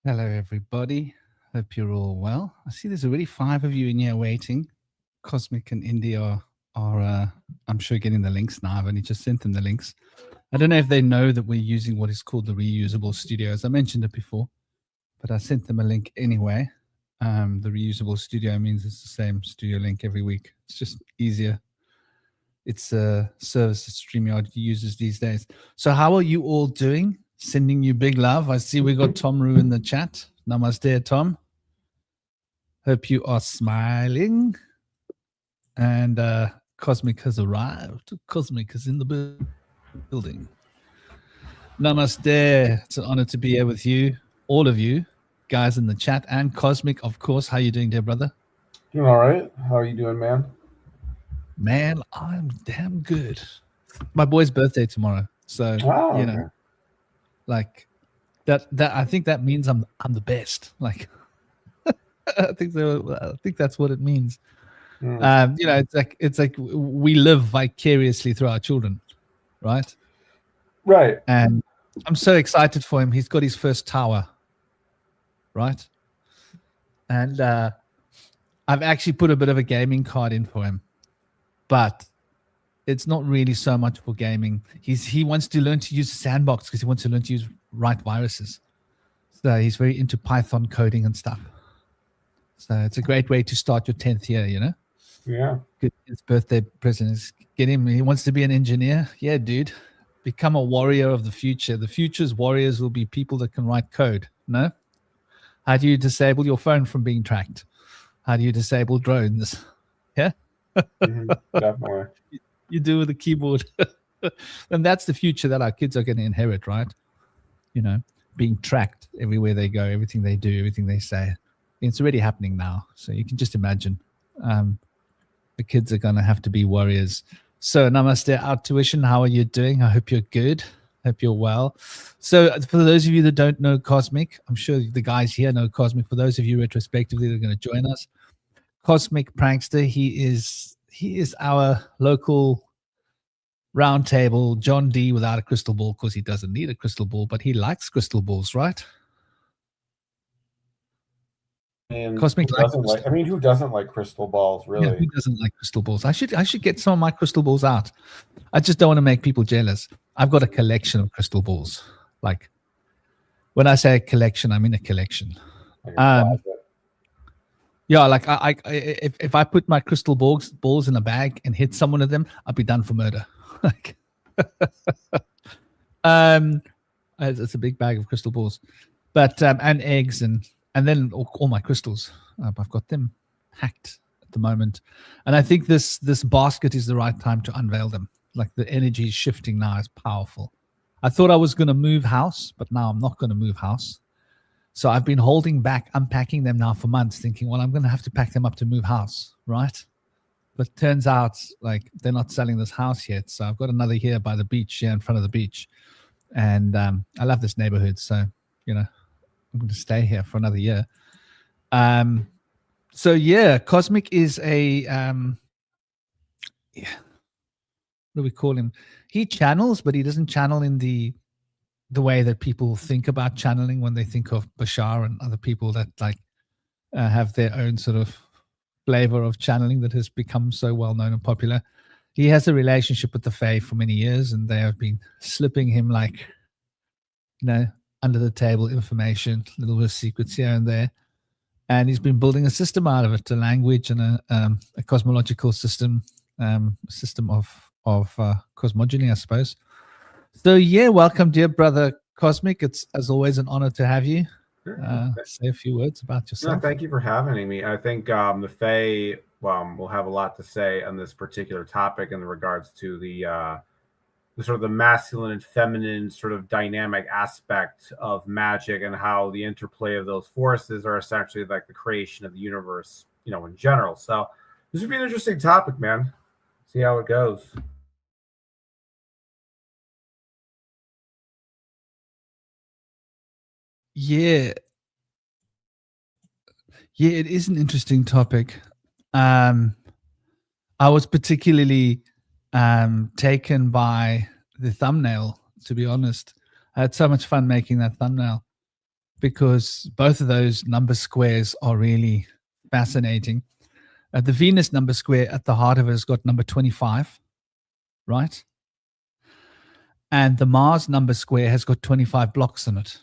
Hello, everybody. Hope you're all well. I see there's already 5 of you in here waiting. Cosmic and Indy are I'm sure, getting the links now. I've only just sent them the links. I don't know if they know that we're using what is called the reusable studio, as I mentioned it before, but I sent them a link anyway. The reusable studio means it's the same studio link every week. It's just easier. It's a service that StreamYard uses these days. So how are you all doing? Sending you big love. I see we got Tom Rue in the chat. Namaste, Tom. Hope you are smiling. And Cosmic has arrived. Cosmic is in the building. Namaste. It's an honor to be here with you, all of you guys in the chat, and Cosmic, of course. How you doing, dear brother? Doing all right. How are you doing, man? Man, I'm damn good. My boy's birthday tomorrow, so you know, like that. I think that means I'm the best. Like, I think that's what it means. You know, it's like we live vicariously through our children, right? Right. And I'm so excited for him. He's got his first tower, right? And I've actually put a bit of a gaming card in for him, but it's not really so much for gaming. He wants to learn to use Sandbox because he wants to learn to write viruses. So he's very into Python coding and stuff. So it's a great way to start your 10th year, you know? Yeah. His birthday present is get him. He wants to be an engineer. Yeah, dude. Become a warrior of the future. The future's warriors will be people that can write code. No? How do you disable your phone from being tracked? How do you disable drones? Yeah? Definitely. You do with a keyboard. And that's the future that our kids are going to inherit, right? You know, being tracked everywhere they go, everything they do, everything they say. It's already happening now. So you can just imagine. The kids are going to have to be warriors. So namaste, Out Tuition. How are you doing? I hope you're good. Hope you're well. So for those of you that don't know Cosmic, I'm sure the guys here know Cosmic. For those of you retrospectively that are going to join us, Cosmic Prankster, he is our local roundtable John D without a crystal ball, because he doesn't need a crystal ball, but he likes crystal balls, right? And Cosmic who doesn't like crystal balls, really? Yeah, who doesn't like crystal balls? I should get some of my crystal balls out. I just don't want to make people jealous. I've got a collection of crystal balls. Like, when I say a collection, I mean a collection. Yeah, like if I put my crystal balls in a bag and hit someone of them, I'd be done for murder. Like, it's a big bag of crystal balls, but and eggs and then all my crystals. I've got them packed at the moment, and I think this basket is the right time to unveil them. Like, the energy is shifting now. It's powerful. I thought I was going to move house, but now I'm not going to move house. So I've been holding back unpacking them now for months, thinking, well, I'm going to have to pack them up to move house, right? But turns out, like, they're not selling this house yet. So I've got another here by the beach, here in front of the beach. And I love this neighborhood. So, you know, I'm going to stay here for another year. So, yeah, Cosmic is a, what do we call him? He channels, but he doesn't channel in the way that people think about channeling when they think of Bashar and other people that like have their own sort of flavor of channeling that has become so well known and popular. He has a relationship with the Fae for many years, and they have been slipping him, like, you know, under the table information, little bit of secrets here and there. And he's been building a system out of it, a language and a cosmological system, of cosmogony, I suppose. So, yeah, welcome, dear brother Cosmic. It's, as always, an honor to have you. Say a few words about yourself. No, thank you for having me. I think the Fae will have a lot to say on this particular topic in regards to the sort of the masculine and feminine sort of dynamic aspect of magic, and how the interplay of those forces are essentially like the creation of the universe, you know, in general. So this would be an interesting topic, man. See how it goes. Yeah, it is an interesting topic. I was particularly taken by the thumbnail, to be honest. I had so much fun making that thumbnail because both of those number squares are really fascinating. The Venus number square at the heart of it has got number 25, right? And the Mars number square has got 25 blocks in it.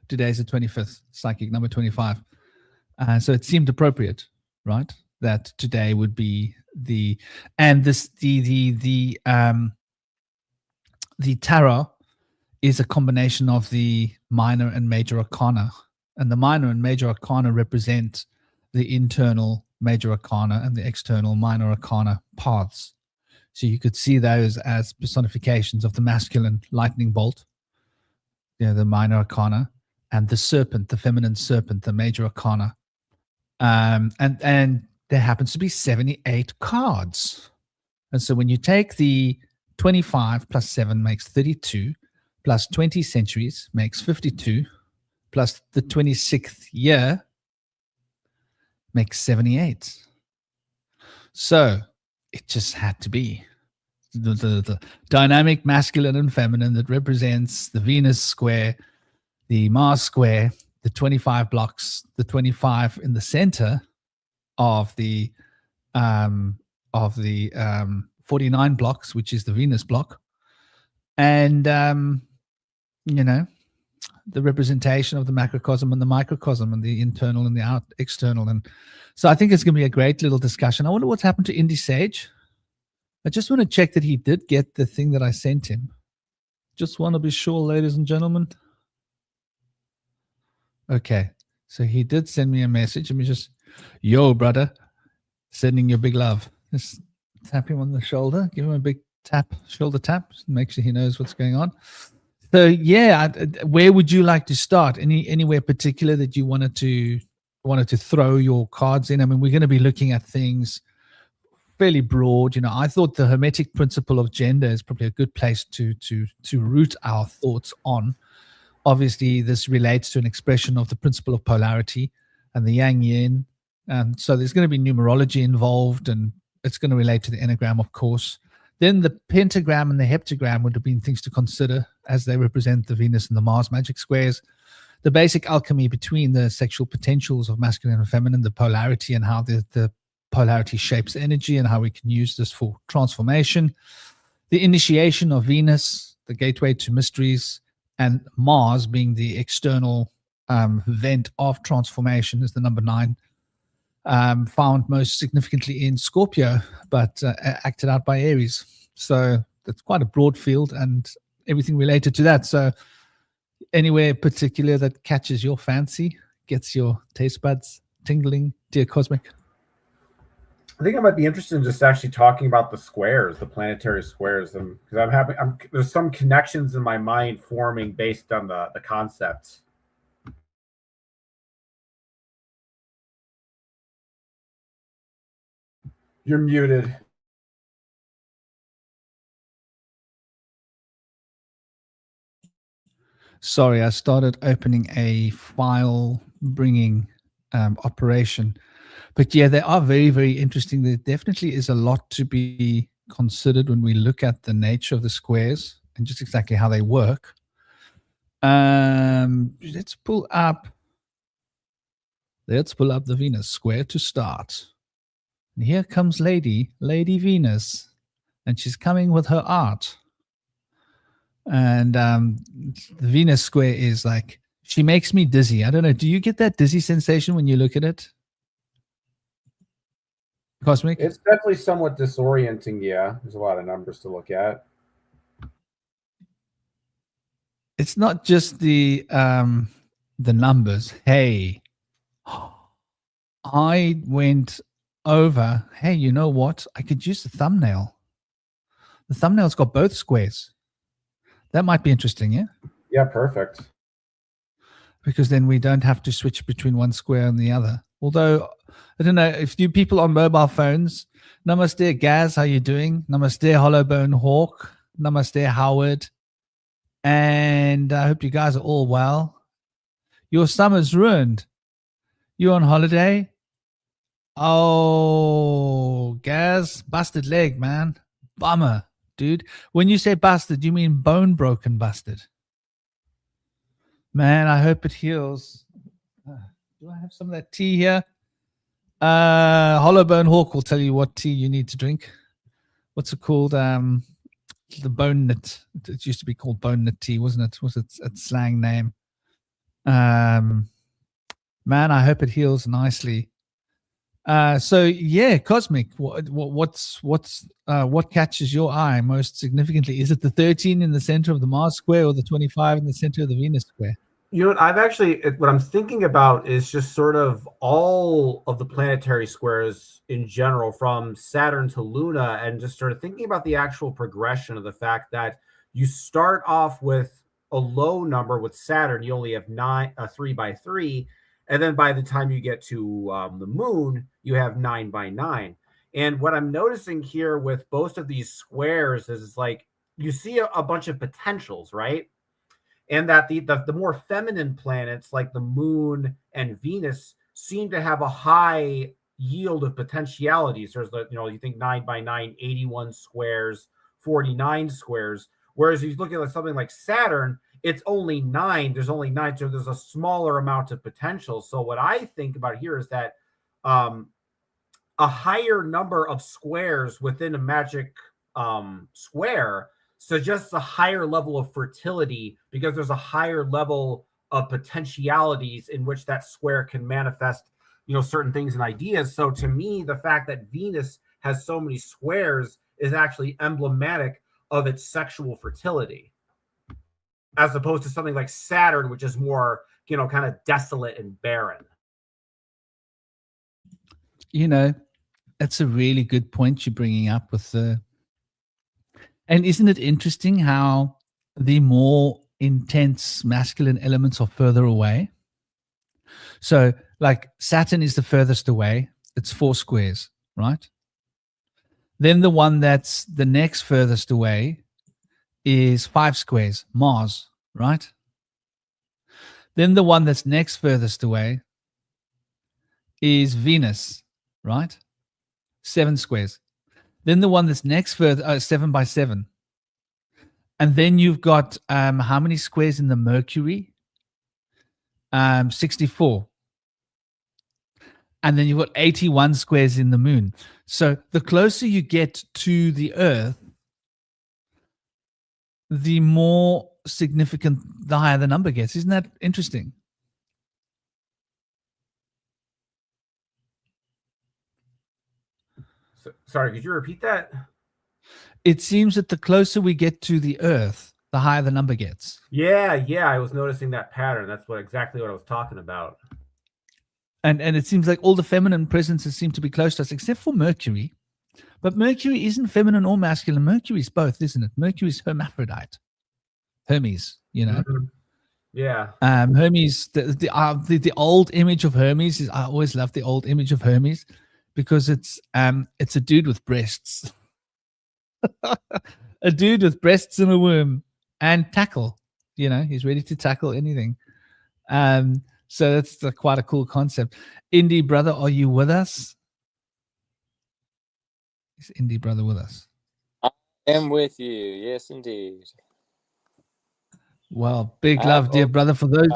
Today's the 25th, psychic number 25. So it seemed appropriate, right? That today would be the tarot is a combination of the minor and major arcana, and the minor and major arcana represent the internal major arcana and the external minor arcana paths. So you could see those as personifications of the masculine lightning bolt, the minor arcana, and the serpent, the feminine serpent, the major arcana. And there happens to be 78 cards. And so when you take the 25 plus 7 makes 32, plus 20 centuries makes 52, plus the 26th year makes 78. So it just had to be the dynamic masculine and feminine that represents the Venus square, the Mars square, the 25 blocks, the 25 in the center of the 49 blocks, which is the Venus block, and the representation of the macrocosm and the microcosm and the internal and the external. And so I think it's going to be a great little discussion. I wonder what's happened to Indy Sage. I just want to check that he did get the thing that I sent him. Just want to be sure, ladies and gentlemen. Okay, so he did send me a message. Let me just, yo, brother, sending you big love. Just tap him on the shoulder, give him a big shoulder tap, make sure he knows what's going on. So yeah, where would you like to start? Anywhere particular that you wanted to throw your cards in? I mean, we're going to be looking at things fairly broad. I thought the Hermetic Principle of Gender is probably a good place to root our thoughts on. Obviously, this relates to an expression of the principle of polarity and the Yang-Yin. So there's going to be numerology involved, and it's going to relate to the enneagram, of course. Then the pentagram and the heptagram would have been things to consider as they represent the Venus and the Mars magic squares. The basic alchemy between the sexual potentials of masculine and feminine, the polarity, and how the polarity shapes energy and how we can use this for transformation. The initiation of Venus, the gateway to mysteries, and Mars being the external vent of transformation is the number 9. Found most significantly in Scorpio, but acted out by Aries. So that's quite a broad field and everything related to that. So anywhere particular that catches your fancy, gets your taste buds tingling, dear Cosmic? I think I might be interested in just actually talking about the squares, the planetary squares, because there's some connections in my mind forming based on the concepts. You're muted. Sorry, I started opening a file bringing operation. But yeah, they are very, very interesting. There definitely is a lot to be considered when we look at the nature of the squares and just exactly how they work. Let's pull up the Venus square to start. And here comes Lady Venus, and she's coming with her art. And the Venus square is like, she makes me dizzy. I don't know. Do you get that dizzy sensation when you look at it? Cosmic? It's definitely somewhat disorienting. Yeah, there's a lot of numbers to look at. It's not just the numbers. Hey, I went over. Hey, you know what? I could use the thumbnail. The thumbnail's got both squares. That might be interesting, yeah? Yeah, perfect. Because then we don't have to switch between one square and the other. Although, I don't know, if you people on mobile phones, Namaste Gaz, how you doing? Namaste Hollowbone Hawk. Namaste Howard. And I hope you guys are all well. Your summer's ruined. You on holiday? Oh, Gaz, busted leg, man. Bummer, dude. When you say busted, you mean bone broken busted? Man, I hope it heals. Do I have some of that tea here? Hollowbone Hawk will tell you what tea you need to drink. What's it called? The bone knit. It used to be called bone knit tea, wasn't it? Was its slang name? Man, I hope it heals nicely. So yeah, Cosmic. What catches your eye most significantly? Is it the 13 in the center of the Mars square, or the 25 in the center of the Venus square? You know what? I've actually, what I'm thinking about is just sort of all of the planetary squares in general, from Saturn to Luna, and just sort of thinking about the actual progression of the fact that you start off with a low number with Saturn. You only have 3 by 3. And then by the time you get to the moon, you have 9 by 9. And what I'm noticing here with both of these squares is it's like you see a bunch of potentials, right? And that the more feminine planets like the moon and Venus seem to have a high yield of potentialities. There's you think 9 by 9, 81 squares, 49 squares. Whereas you look at something like Saturn, it's only 9. There's only 9, so there's a smaller amount of potential. So what I think about here is that a higher number of squares within a magic square suggests a higher level of fertility, because there's a higher level of potentialities in which that square can manifest, certain things and ideas. So to me, the fact that Venus has so many squares is actually emblematic of its sexual fertility, as opposed to something like Saturn, which is more, kind of desolate and barren. That's a really good point you're bringing up with the. And isn't it interesting how the more intense masculine elements are further away? So, like Saturn is the furthest away. It's 4 squares, right? Then the one that's the next furthest away is 5 squares, Mars, right? Then the one that's next furthest away is Venus, right? 7 squares. Then the one that's next further, 7 by 7. And then you've got how many squares in the Mercury? 64. And then you've got 81 squares in the moon. So the closer you get to the Earth, the more significant, the higher the number gets. Isn't that interesting? Sorry, could you repeat that? It seems that the closer we get to the Earth, the higher the number gets. Yeah, I was noticing that pattern. That's exactly what I was talking about. And it seems like all the feminine presences seem to be close to us, except for Mercury. But Mercury isn't feminine or masculine. Mercury's both, isn't it? Mercury's hermaphrodite. Hermes, Mm-hmm. Yeah. Hermes, the old image of Hermes is, I always love the old image of Hermes, because it's a dude with breasts. A dude with breasts and a womb and tackle. He's ready to tackle anything. So that's quite a cool concept. Indie brother, are you with us? Is Indie brother with us? I am with you. Yes, indeed. Well, big love, dear brother, for those.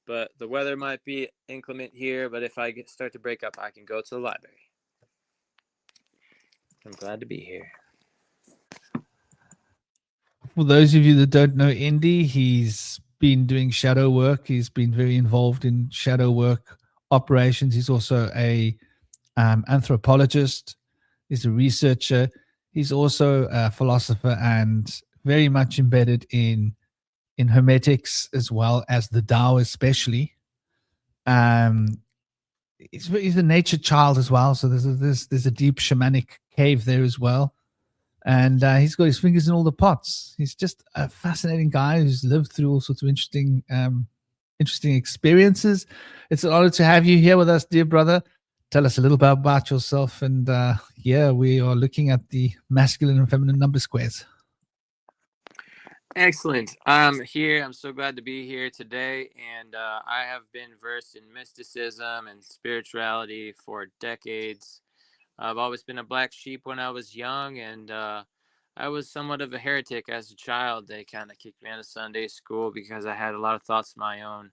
But the weather might be inclement here, but if I start to break up, I can go to the library. I'm glad to be here. For those of you that don't know Indy, he's been doing shadow work. He's been very involved in shadow work operations. He's also a anthropologist. He's a researcher. He's also a philosopher and very much embedded in Hermetics as well as the Tao, especially. He's a nature child as well. So there's a deep shamanic cave there as well. And he's got his fingers in all the pots. He's just a fascinating guy who's lived through all sorts of interesting experiences. It's an honor to have you here with us, dear brother. Tell us a little bit about yourself. And we are looking at the masculine and feminine number squares. Excellent. I'm here. I'm so glad to be here today. And I have been versed in mysticism and spirituality for decades. I've always been a black sheep when I was young, and I was somewhat of a heretic as a child. They kind of kicked me out of Sunday school because I had a lot of thoughts of my own,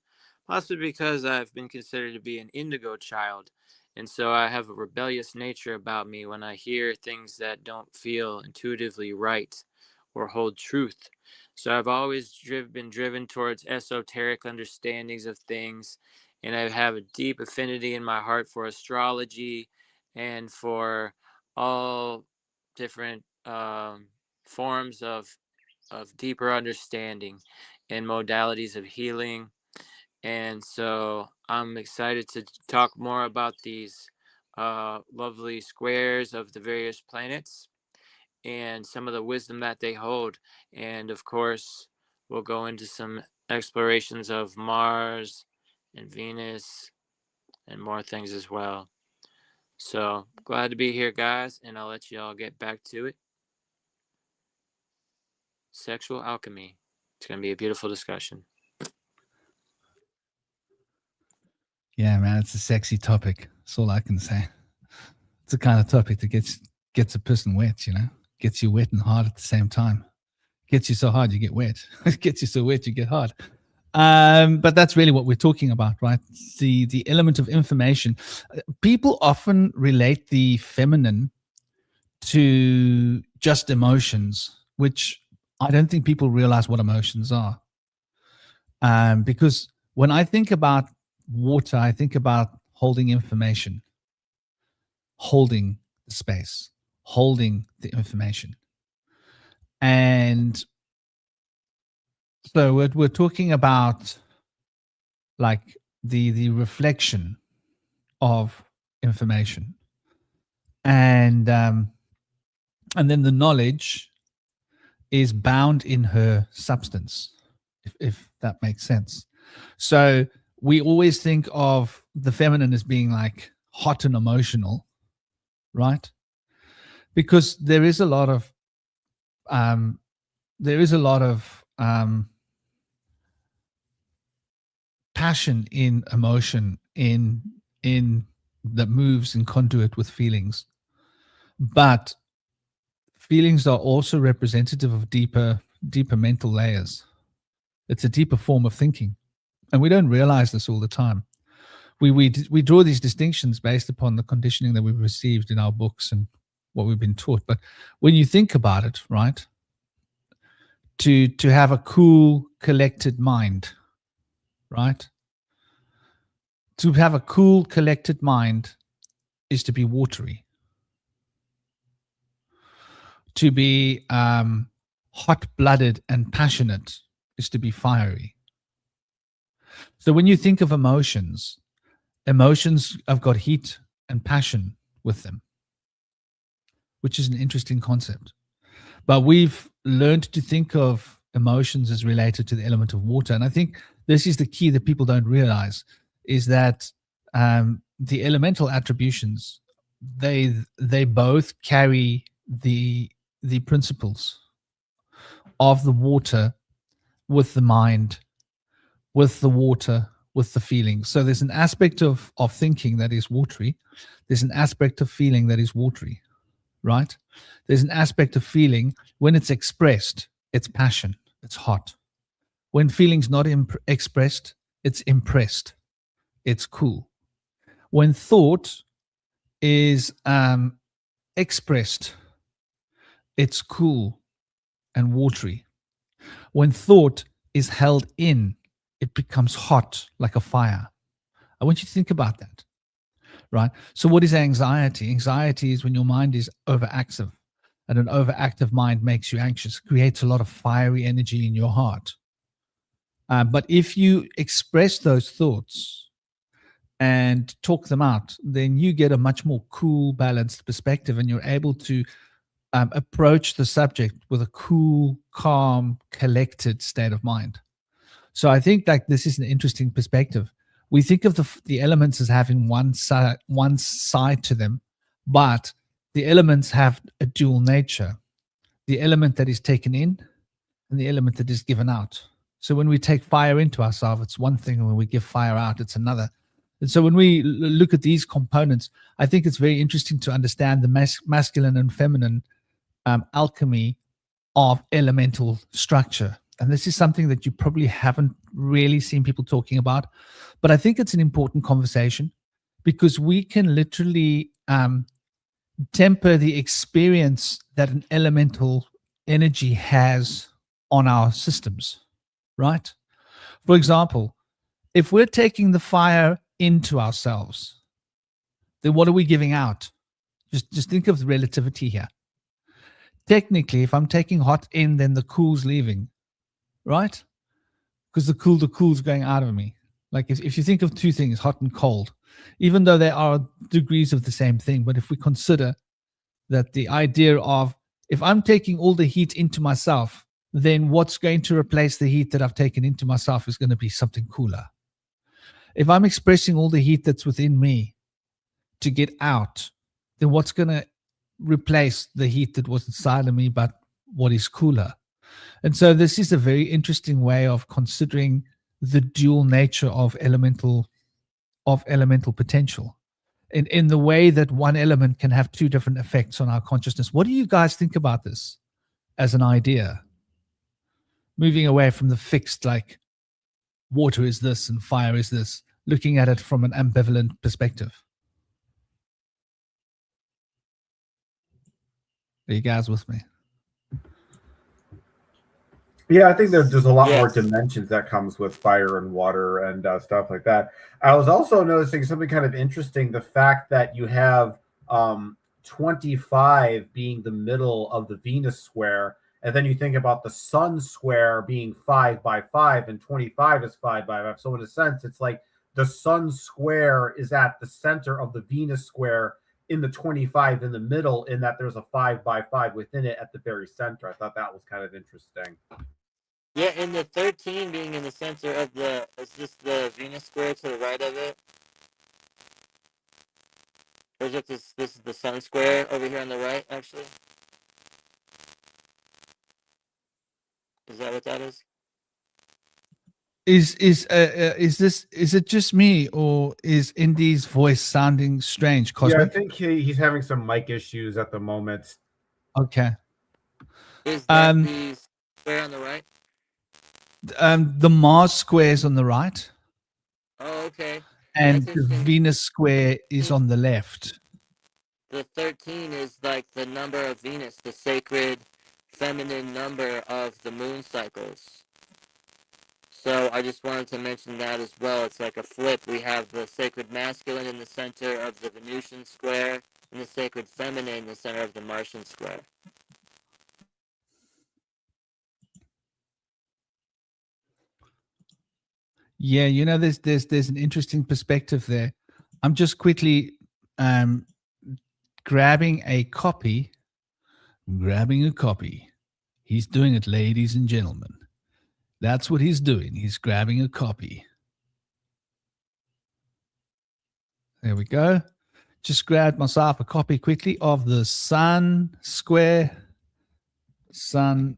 possibly because I've been considered to be an indigo child. And so I have a rebellious nature about me when I hear things that don't feel intuitively right or hold truth. So I've always been driven towards esoteric understandings of things. And I have a deep affinity in my heart for astrology and for all different forms of deeper understanding and modalities of healing. And so I'm excited to talk more about these lovely squares of the various planets and some of the wisdom that they hold. And of course, we'll go into some explorations of Mars and Venus and more things as well. So glad to be here, guys, and I'll let you all get back to it. Sexual alchemy. It's going to be a beautiful discussion. Yeah, man, it's a sexy topic. That's all I can say. It's the kind of topic that gets a person wet, you know, gets you wet and hard at the same time. Gets you so hard you get wet. Gets you so wet you get hard. But that's really what we're talking about, right? The element of information. People often relate the feminine to just emotions, which I don't think people realize what emotions are. Because when I think about water, I think about holding information, holding the space, holding the information. And so we're talking about like the reflection of information, and then the knowledge is bound in her substance, if that makes sense. So we always think of the feminine as being like hot and emotional, right? Because there is a lot of passion in emotion in that moves in conduit with feelings, but feelings are also representative of deeper mental layers. It's a deeper form of thinking, and we don't realize this all the time. We draw these distinctions based upon the conditioning that we've received in our books and what we've been taught. But when you think about it, right, to have a cool, collected mind, right? To have a cool, collected mind is to be watery. To be hot-blooded and passionate is to be fiery. So when you think of emotions have got heat and passion with them, which is an interesting concept. But we've learned to think of emotions as related to the element of water. And I think this is the key that people don't realize, is that the elemental attributions, they both carry the principles of the water with the mind, with the water, with the feeling. So there's an aspect of thinking that is watery. There's an aspect of feeling that is watery, right? There's an aspect of feeling, when it's expressed, it's passion, it's hot. When feeling's not expressed, it's impressed, it's cool. When thought is expressed, it's cool and watery. When thought is held in, it becomes hot like a fire. I want you to think about that, right? So what is anxiety? Anxiety is when your mind is overactive, and an overactive mind makes you anxious, creates a lot of fiery energy in your heart. But if you express those thoughts and talk them out, then you get a much more cool, balanced perspective, and you're able to approach the subject with a cool, calm, collected state of mind. So I think that this is an interesting perspective. We think of the elements as having one side to them, but the elements have a dual nature. The element that is taken in and the element that is given out. So when we take fire into ourselves, it's one thing, and when we give fire out, it's another. And so when we look at these components, I think it's very interesting to understand the masculine and feminine alchemy of elemental structure. And this is something that you probably haven't really seen people talking about, but I think it's an important conversation because we can literally temper the experience that an elemental energy has on our systems, right? For example, if we're taking the fire into ourselves, then what are we giving out? Just think of the relativity here. Technically, if I'm taking hot in, then the cool's leaving, right? Because the cool's going out of me. Like if you think of two things, hot and cold, even though they are degrees of the same thing, but if we consider that the idea of if I'm taking all the heat into myself, then what's going to replace the heat that I've taken into myself is going to be something cooler. If I'm expressing all the heat that's within me to get out, then what's going to replace the heat that was inside of me, but what is cooler? And so this is a very interesting way of considering the dual nature of elemental potential in the way that one element can have two different effects on our consciousness. What do you guys think about this as an idea? Moving away from the fixed, like water is this and fire is this, looking at it from an ambivalent perspective. Are you guys with me? Yeah, I think there's a lot more dimensions that comes with fire and water and stuff like that. I was also noticing something kind of interesting, the fact that you have 25 being the middle of the Venus square, and then you think about the Sun square being 5 by 5 and 25 is 5 by 5. So in a sense, it's like the Sun square is at the center of the Venus square in the 25 in the middle, in that there's a 5 by 5 within it at the very center. I thought that was kind of interesting. Yeah, and the 13 being in the center of is this the Venus square to the right of it? Or is it this is the Sun square over here on the right, actually? Is that what that is? Is it just me, or is Indy's voice sounding strange, Cosmic? Yeah, I think he's having some mic issues at the moment. Okay. Is that the square on the right? The Mars square is on the right. Oh, okay. And the Venus square is on the left. The 13 is like the number of Venus, the sacred feminine number of the moon cycles. So I just wanted to mention that as well. It's like a flip. We have the sacred masculine in the center of the Venusian square, and the sacred feminine in the center of the Martian square. Yeah, you know, there's an interesting perspective there. I'm just quickly grabbing a copy. He's doing it, ladies and gentlemen. That's what he's doing. He's grabbing a copy. There we go. Just grabbed myself a copy quickly of the Sun square, so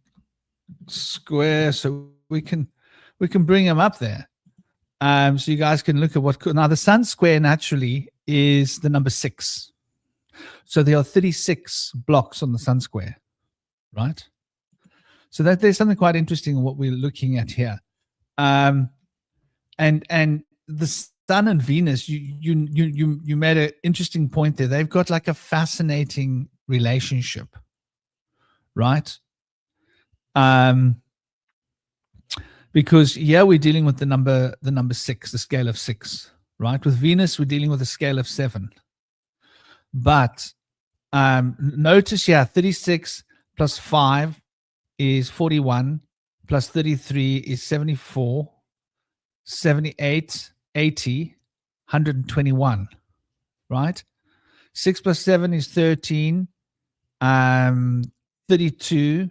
we can bring him up there. So you guys can look at now the Sun square naturally is the number 6. So there are 36 blocks on the Sun square, right? So that there's something quite interesting in what we're looking at here. And the Sun and Venus, you made an interesting point there. They've got like a fascinating relationship, right? Because we're dealing with the number 6, the scale of 6, right? With Venus, we're dealing with a scale of 7. But notice here, 36 plus 5 is 41, plus 33 is 74, 78, 80, 121, right? 6 plus 7 is 13, 32,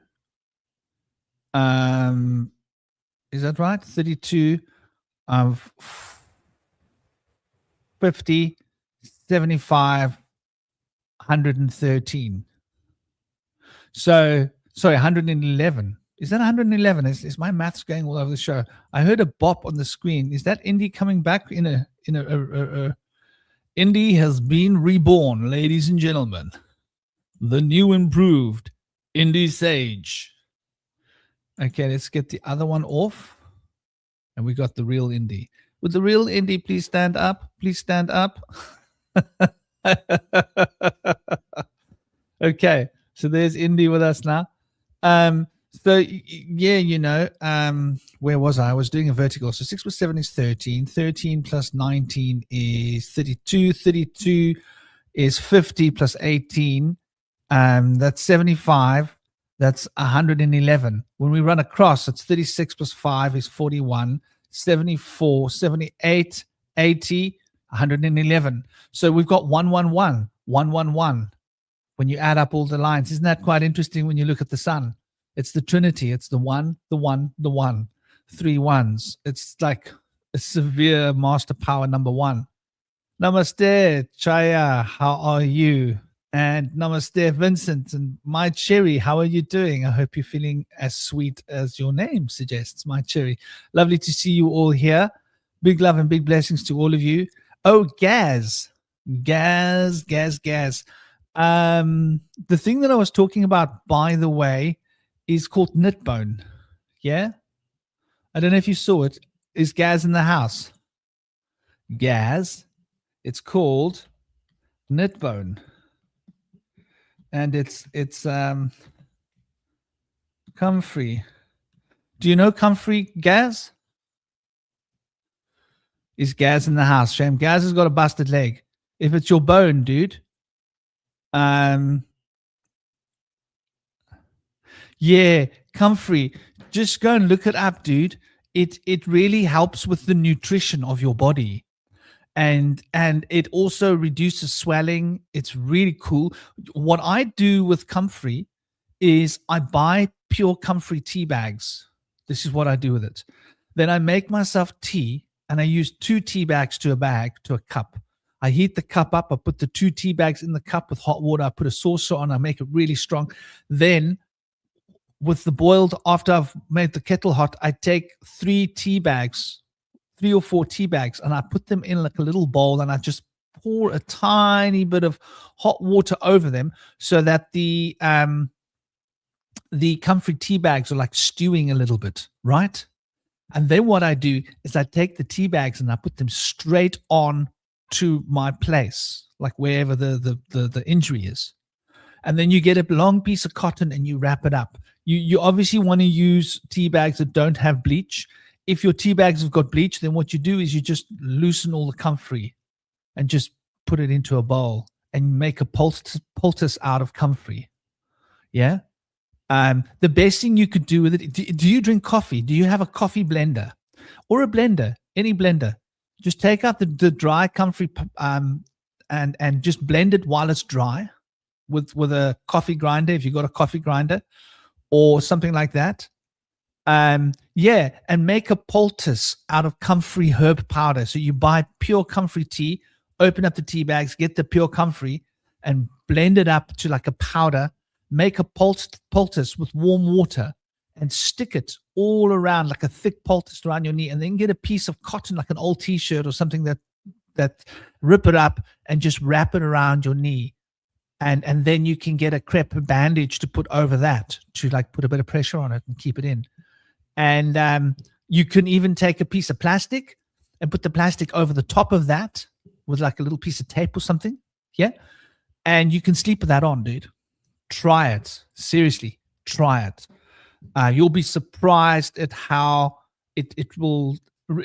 is that right? 32, 50, 75, 113. So, sorry, 111. Is that 111? Is my maths going all over the show? I heard a bop on the screen. Is that Indy coming back in a Indy has been reborn, ladies and gentlemen. The new improved Indy Sage. Okay, let's get the other one off. And we got the real Indy. Would the real Indy please stand up? Please stand up. Okay, so there's Indy with us now. Yeah, where was I? I was doing a vertical. So 6 plus 7 is 13. 13 plus 19 is 32. 32 is 50 plus 18. That's 75. That's 111. When we run across, it's 36 plus 5 is 41. 74, 78, 80, 111. So we've got 111, 111. When you add up all the lines, isn't that quite interesting when you look at the sun? It's the Trinity. It's the one, the one, the one. 3 ones. It's like a severe master power number 1. Namaste, Chaya. How are you? And namaste, Vincent. And my cherry, how are you doing? I hope you're feeling as sweet as your name suggests, my cherry. Lovely to see you all here. Big love and big blessings to all of you. Oh, Gaz. The thing that I was talking about, by the way, is called knitbone. Yeah? I don't know if you saw it. Is Gaz in the house? Gaz. It's called knitbone. And it's comfrey. Do you know comfrey, Gaz? Is Gaz in the house? Shame. Gaz has got a busted leg. If it's your bone, dude. Yeah, comfrey. Just go and look it up, dude. It really helps with the nutrition of your body. And it also reduces swelling. It's really cool. What I do with comfrey is I buy pure comfrey tea bags. This is what I do with it. Then I make myself tea, and I use 2 tea bags to a cup. I heat the cup up. I put the 2 tea bags in the cup with hot water. I put a saucer on. I make it really strong. Then with the boiled, after I've made the kettle hot, I take 3 or 4 tea bags, and I put them in like a little bowl, and I just pour a tiny bit of hot water over them so that the comfrey tea bags are like stewing a little bit, right? And then what I do is I take the tea bags and I put them straight on to my place, like wherever the injury is. And then you get a long piece of cotton and you wrap it up. You obviously want to use tea bags that don't have bleach. If your tea bags have got bleach, then what you do is you just loosen all the comfrey and just put it into a bowl and make a poultice out of comfrey. Yeah. The best thing you could do with it. Do you drink coffee? Do you have a coffee blender or a blender? Any blender? Just take out the dry comfrey and just blend it while it's dry with a coffee grinder, if you've got a coffee grinder or something like that. And make a poultice out of comfrey herb powder. So you buy pure comfrey tea, open up the tea bags, get the pure comfrey and blend it up to like a powder, make a poultice with warm water and stick it all around like a thick poultice around your knee, and then get a piece of cotton, like an old t-shirt or something that rip it up and just wrap it around your knee. And then you can get a crepe bandage to put over that to like put a bit of pressure on it and keep it in. And you can even take a piece of plastic and put the plastic over the top of that with like a little piece of tape or something. Yeah. And you can sleep with that on, dude. Try it. Seriously, try it. You'll be surprised at how it will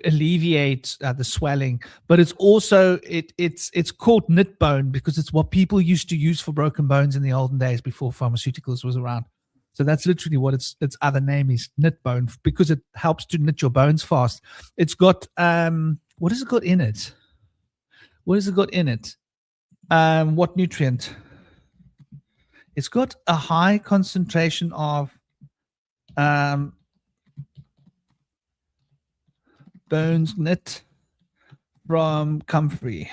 alleviate the swelling. But it's also, it's called knit bone because it's what people used to use for broken bones in the olden days before pharmaceuticals was around. So that's literally what its other name is, knit bone, because it helps to knit your bones fast. It's got what has it got in it? What has it got in it? What nutrient? It's got a high concentration of bones knit from comfrey.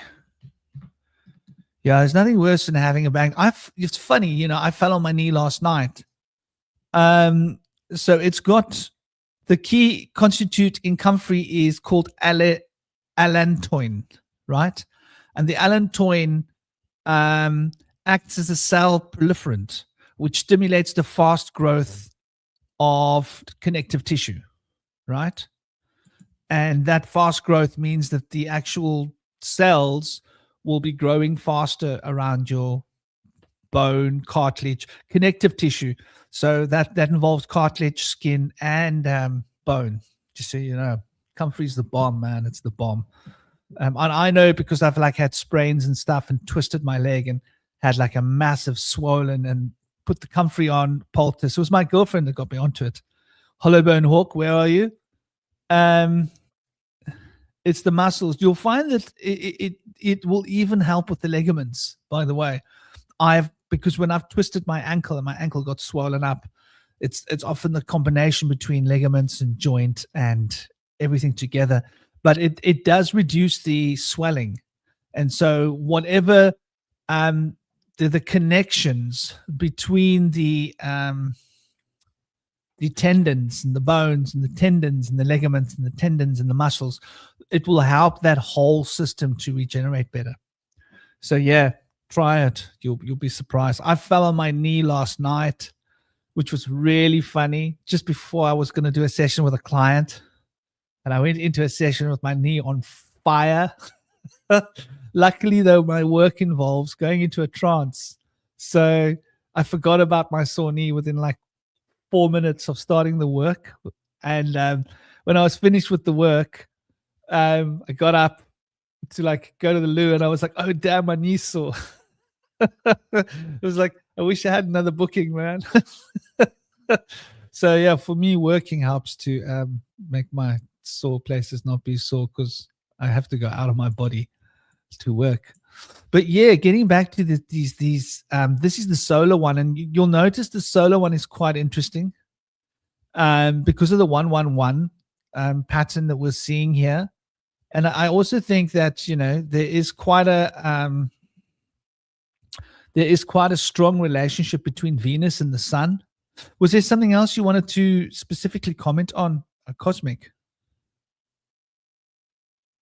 Yeah, there's nothing worse than having a bang. It's funny, I fell on my knee last night. So it's got the key constitute in comfrey is called allantoin, right? And the allantoin acts as a cell proliferant, which stimulates the fast growth of connective tissue, right? And that fast growth means that the actual cells will be growing faster around your bone, cartilage, connective tissue. So that involves cartilage, skin, and bone. Just so you know, Comfrey's the bomb, man. It's the bomb. And I know because I've like had sprains and stuff and twisted my leg and had like a massive swollen and put the Comfrey on poultice. It was my girlfriend that got me onto it. Hollowbone Hawk, where are you? It's the muscles. You'll find that it will even help with the ligaments, by the way. Because when I've twisted my ankle and my ankle got swollen up, it's often the combination between ligaments and joint and everything together. But it does reduce the swelling. And so whatever the connections between the tendons and the bones and the tendons and the ligaments and the tendons and the muscles, it will help that whole system to regenerate better. So yeah, try it. You'll be surprised. I fell on my knee last night, which was really funny, just before I was going to do a session with a client. And I went into a session with my knee on fire. Luckily, though, my work involves going into a trance. So I forgot about my sore knee within like 4 minutes of starting the work. And when I was finished with the work, I got up to like go to the loo and I was like, oh, damn, my knee's sore. It was like, I wish I had another booking, man. So yeah, for me, working helps to make my sore places not be sore because I have to go out of my body to work. But yeah, getting back to these this is the solar one, and you'll notice the solar one is quite interesting because of the 111 pattern that we're seeing here. And I also think that, you know, there is quite a strong relationship between Venus and the Sun. Was there something else you wanted to specifically comment on, Cosmic?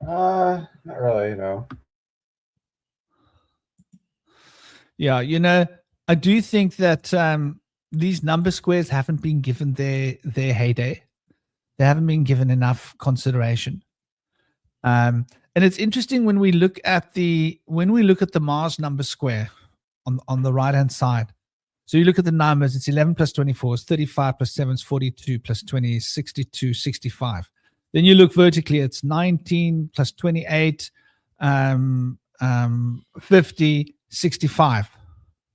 Not really, no. Yeah, you know, I do think that these number squares haven't been given their heyday. They haven't been given enough consideration. And it's interesting when we look at the Mars number square on the right hand side. So you look at the numbers, it's 11 plus 24 is 35 plus 7 is 42 plus 20 is 62, 65. Then you look vertically, it's 19 plus 28, 50, 65,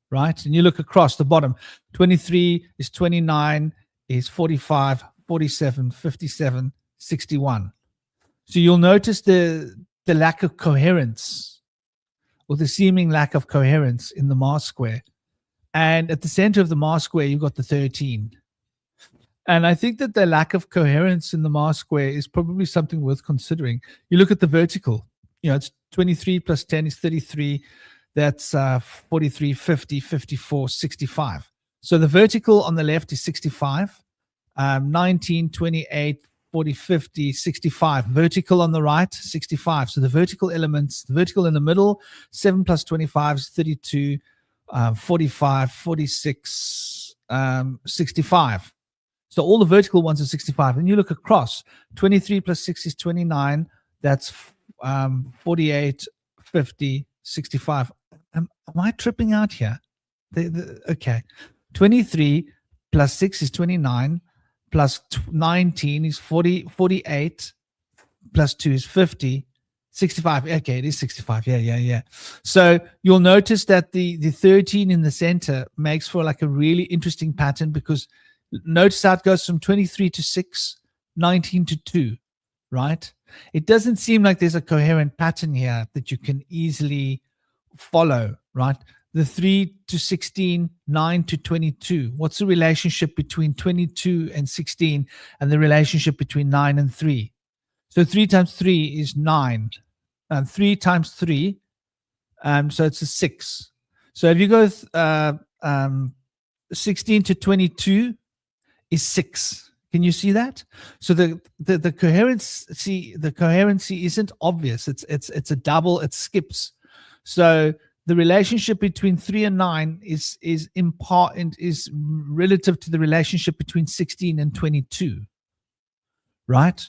right? And you look across the bottom, 23 is 29, is 45, 47, 57, 61. So you'll notice the lack of coherence, or the seeming lack of coherence in the Mars square. And at the center of the Mars square, you've got the 13. And I think that the lack of coherence in the Mars square is probably something worth considering. You look at the vertical, you know, it's 23 plus 10 is 33. That's 43, 50, 54, 65. So the vertical on the left is 65, 19, 28, 40, 50, 65. Vertical on the right, 65. So the vertical elements, the vertical in the middle, 7 plus 25 is 32, 45, 46, 65. So all the vertical ones are 65. And you look across, 23 plus 6 is 29. That's 48, 50, 65. Am I tripping out here? Okay. 23 plus 6 is 29. Plus 19 is 40, 48. Plus 2 is 50. 65. Okay, it is 65. Yeah. So you'll notice that the 13 in the center makes for like a really interesting pattern, because notice how it goes from 23 to 6, 19 to 2, right? It doesn't seem like there's a coherent pattern here that you can easily follow, right? The 3 to 16, 9 to 22. What's the relationship between 22 and 16 and the relationship between 9 and 3? So 3 times 3 is 9. 3 times 3, so it's a 6. So if you go 16 to 22 is 6. Can you see that? So the coherency isn't obvious. It's a double. It skips. So the relationship between 3 and 9 is relative to the relationship between 16 and 22, right?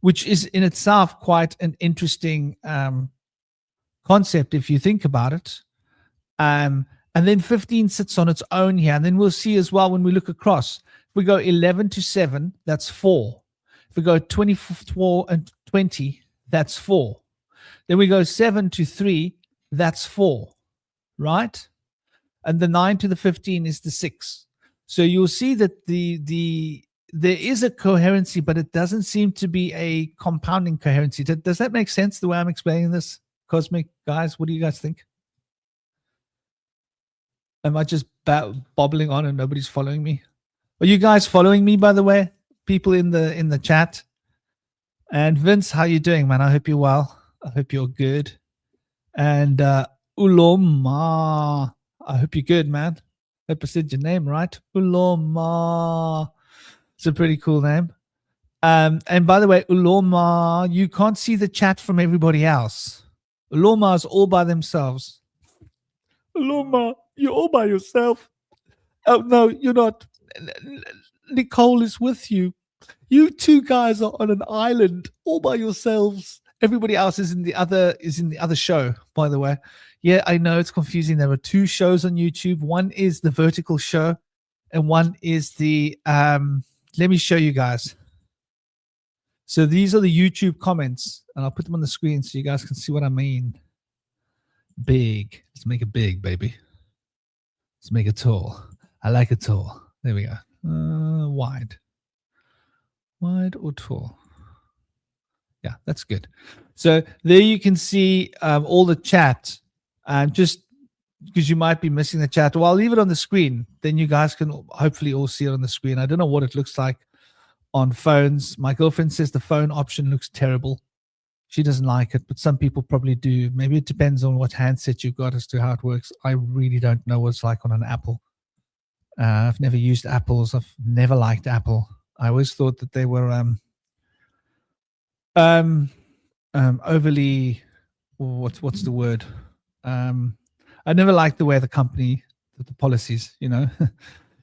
Which is in itself quite an interesting concept if you think about it. And then 15 sits on its own here. And then we'll see as well when we look across. If we go 11 to 7, that's 4. If we go 24 and 20, that's 4. Then we go 7 to 3, that's 4, right? And the 9 to the 15 is the 6. So you'll see that there is a coherency, but it doesn't seem to be a compounding coherency. Does that make sense the way I'm explaining this, Cosmic guys? What do you guys think? Am I just bobbling on and nobody's following me? Are you guys following me, by the way? People in the chat. And Vince, how you doing, man? I hope you're well. I hope you're good. And Uloma, I hope you're good, man. Hope I said your name right. Uloma. It's a pretty cool name. And by the way, Uloma, you can't see the chat from everybody else. Uloma is all by themselves. Uloma, you're all by yourself. Oh, no, you're not. Nicole is with you. You two guys are on an island all by yourselves. Everybody else is in the other show, by the way. Yeah, I know it's confusing. There are 2 shows on YouTube. One is the vertical show, and one is the let me show you guys. So these are the YouTube comments, and I'll put them on the screen so you guys can see what I mean. Big. Let's make it big, baby. Let's make it tall. I like it tall. There we go. Wide. Wide or tall? Yeah, that's good. So there you can see all the chat. Just because you might be missing the chat. Well, I'll leave it on the screen. Then you guys can hopefully all see it on the screen. I don't know what it looks like on phones. My girlfriend says the phone option looks terrible. She doesn't like it, but some people probably do. Maybe it depends on what handset you've got as to how it works. I really don't know what it's like on an Apple. I've never used Apples. I've never liked Apple. I always thought that they were overly, what's the word? I never liked the way the company, the policies, you know.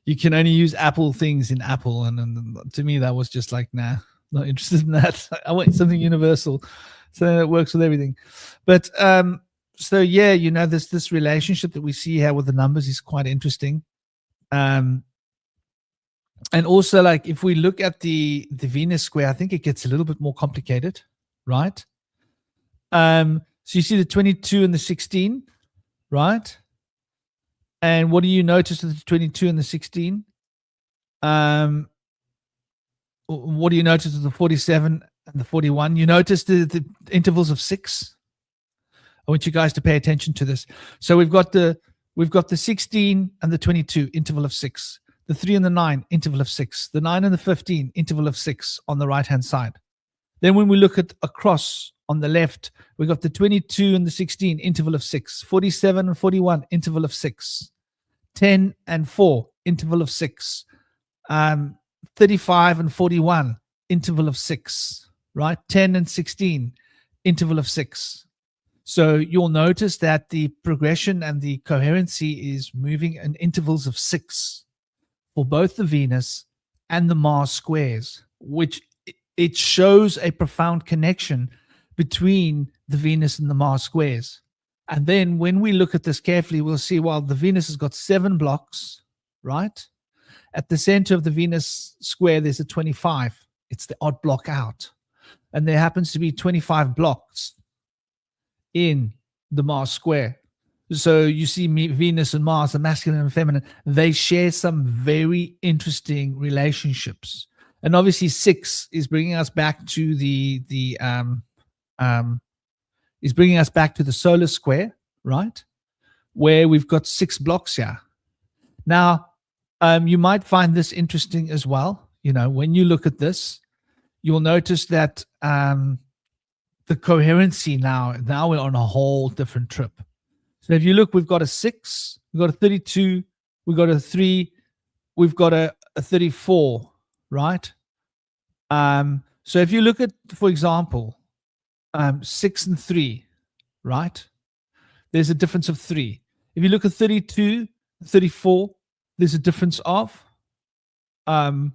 You can only use Apple things in Apple, and to me that was just like, nah, not interested in that. I want something universal, so it works with everything. But so yeah, you know, this relationship that we see here with the numbers is quite interesting. And also, like, if we look at the Venus square, I think it gets a little bit more complicated, right? So you see the 22 and the 16, right? And what do you notice with the 22 and the 16? What do you notice with the 47 and the 41? You notice the intervals of 6. I want you guys to pay attention to this. So we've got the 16 and the 22, interval of 6. The 3 and the 9, interval of 6. The 9 and the 15, interval of 6 on the right-hand side. Then when we look at across on the left, we've got the 22 and the 16, interval of 6. 47 and 41, interval of 6. 10 and 4, interval of 6. 35 and 41, interval of 6. Right? 10 and 16, interval of 6. So you'll notice that the progression and the coherency is moving in intervals of 6 for both the Venus and the Mars squares, which it shows a profound connection between the Venus and the Mars squares. And then when we look at this carefully, we'll see, well, the Venus has got 7 blocks, right? At the center of the Venus square, there's a 25. It's the odd block out. And there happens to be 25 blocks in the Mars square. So you see Venus and Mars, the masculine and feminine, they share some very interesting relationships. And obviously 6 is bringing us back to the solar square, right? Where we've got 6 blocks here. Now, you might find this interesting as well. You know, when you look at this, you'll notice that the coherency now we're on a whole different trip. So if you look, we've got a 6, we've got a 32, we've got a 3, we've got a 34, right? So if you look at, for example, 6 and 3, right? there's a difference of 3. If you look at 32, 34, there's a difference of 2,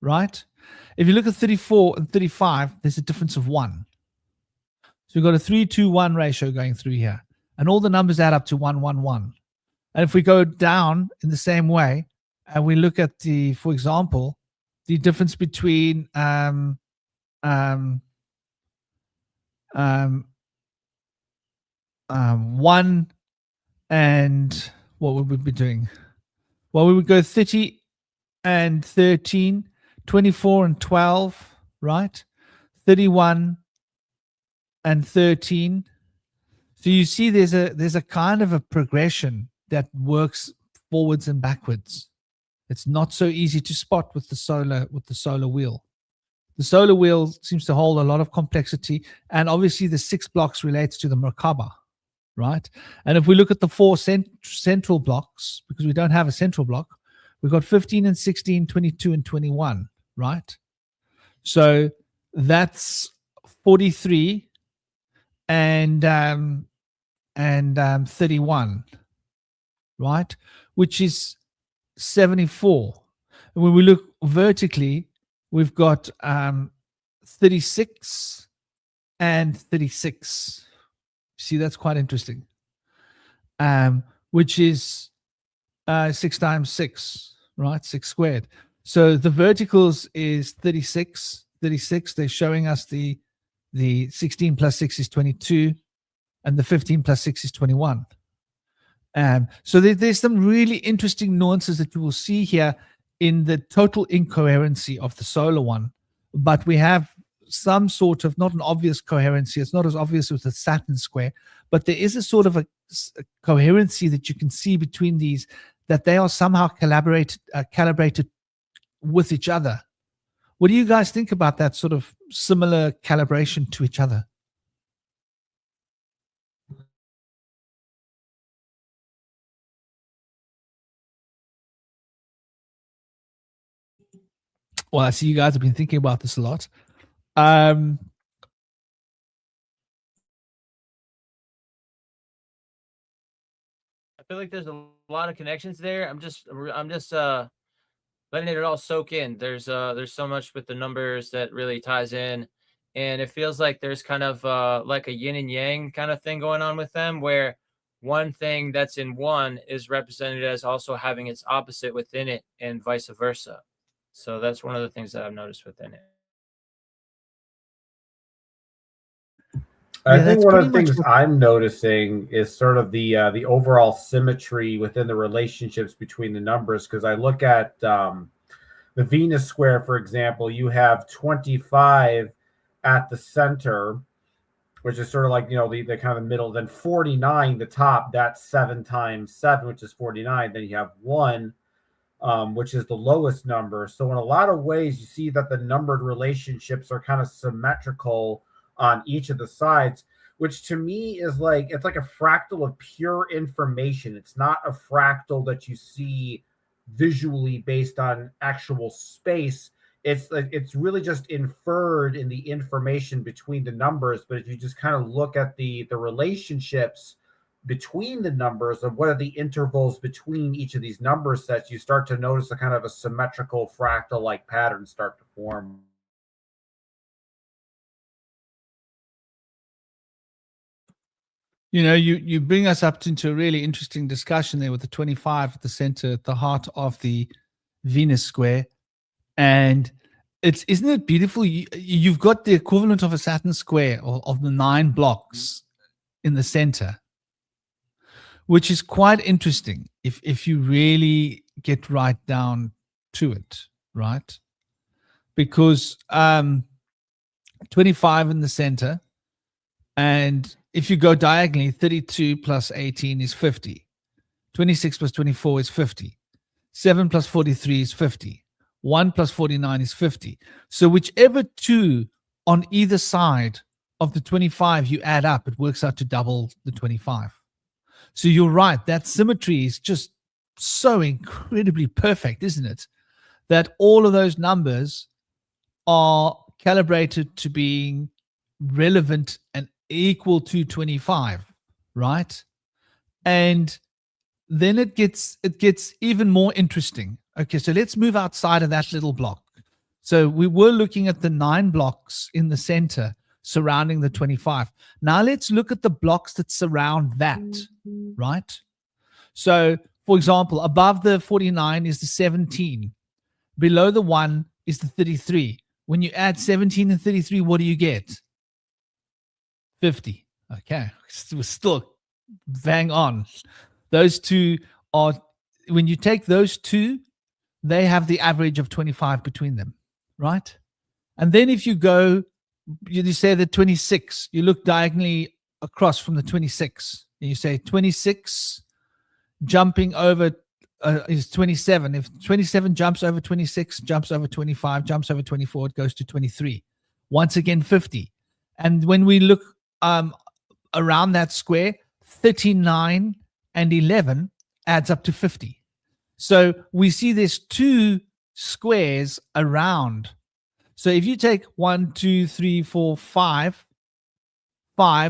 right? If you look at 34 and 35, there's a difference of 1. So we've got a 3-2-1 ratio going through here. And all the numbers add up to 1-1-1. And if we go down in the same way, and we look at for example, the difference between 1 and what would we be doing? Well, we would go 30 and 13, 24 and 12, right? 31 and 13. So you see there's a kind of a progression that works forwards and backwards. It's not so easy to spot with the solar wheel. The solar wheel seems to hold a lot of complexity, and obviously the 6 blocks relates to the Merkaba, right? And if we look at the 4 central blocks, because we don't have a central block, we've got 15 and 16, 22 and 21, right? So that's 43 and 31, right? Which is 74. And when we look vertically, we've got 36 and 36. See, that's quite interesting. Which is 6 times 6, right? 6 squared. So the verticals is 36. They're showing us the 16 plus 6 is 22, and the 15 plus 6 is 21. So there's some really interesting nuances that you will see here in the total incoherency of the solar one. But we have some sort of, not an obvious coherency. It's not as obvious with the Saturn square, but there is a sort of a coherency that you can see between these, that they are somehow calibrated with each other. What do you guys think about that sort of similar calibration to each other? Well, I see you guys have been thinking about this a lot. I feel like there's a lot of connections there. I'm just letting it all soak in. There's so much with the numbers that really ties in, and it feels like there's kind of like a yin and yang kind of thing going on with them, where one thing that's in one is represented as also having its opposite within it, and vice versa. So that's one of the things that I've noticed within it. I think one of the things I'm noticing is sort of the overall symmetry within the relationships between the numbers. Because I look at the Venus square, for example, you have 25 at the center, which is sort of like, the kind of the middle. Then 49, the top, that's 7 times 7, which is 49. Then you have 1, which is the lowest number. So in a lot of ways, you see that the numbered relationships are kind of symmetrical on each of the sides, which to me is like, it's like a fractal of pure information. It's not a fractal that you see visually based on actual space. It's really just inferred in the information between the numbers. But if you just kind of look at the relationships between the numbers of what are the intervals between each of these number sets, you start to notice a kind of a symmetrical fractal like pattern start to form. You bring us up into a really interesting discussion there with the 25 at the center, at the heart of the Venus square. And isn't it beautiful? You've got the equivalent of a Saturn square, or of the 9 blocks in the center, which is quite interesting if you really get right down to it, right? Because 25 in the center, and if you go diagonally, 32 plus 18 is 50. 26 plus 24 is 50. 7 plus 43 is 50. 1 plus 49 is 50. So whichever 2 on either side of the 25 you add up, it works out to double the 25. So you're right. That symmetry is just so incredibly perfect, isn't it? That all of those numbers are calibrated to being relevant and equal to 25, right? And then it gets even more interesting. Okay, so let's move outside of that little block. So we were looking at the 9 blocks in the center surrounding the 25. Now let's look at the blocks that surround that, right? So, for example, above the 49 is the 17. Below the 1 is the 33. When you add 17 and 33, what do you get? 50. Okay, we're still bang on. Those two are, when you take those two, they have the average of 25 between them, right? And then if you go, you say the 26, you look diagonally across from the 26, and you say 26 jumping over is 27. If 27 jumps over 26, jumps over 25, jumps over 24, it goes to 23. Once again, 50. And when we look around that square, 39 and 11 adds up to 50. So we see there's 2 squares around. So if you take 1, 2, 3, 4, 5,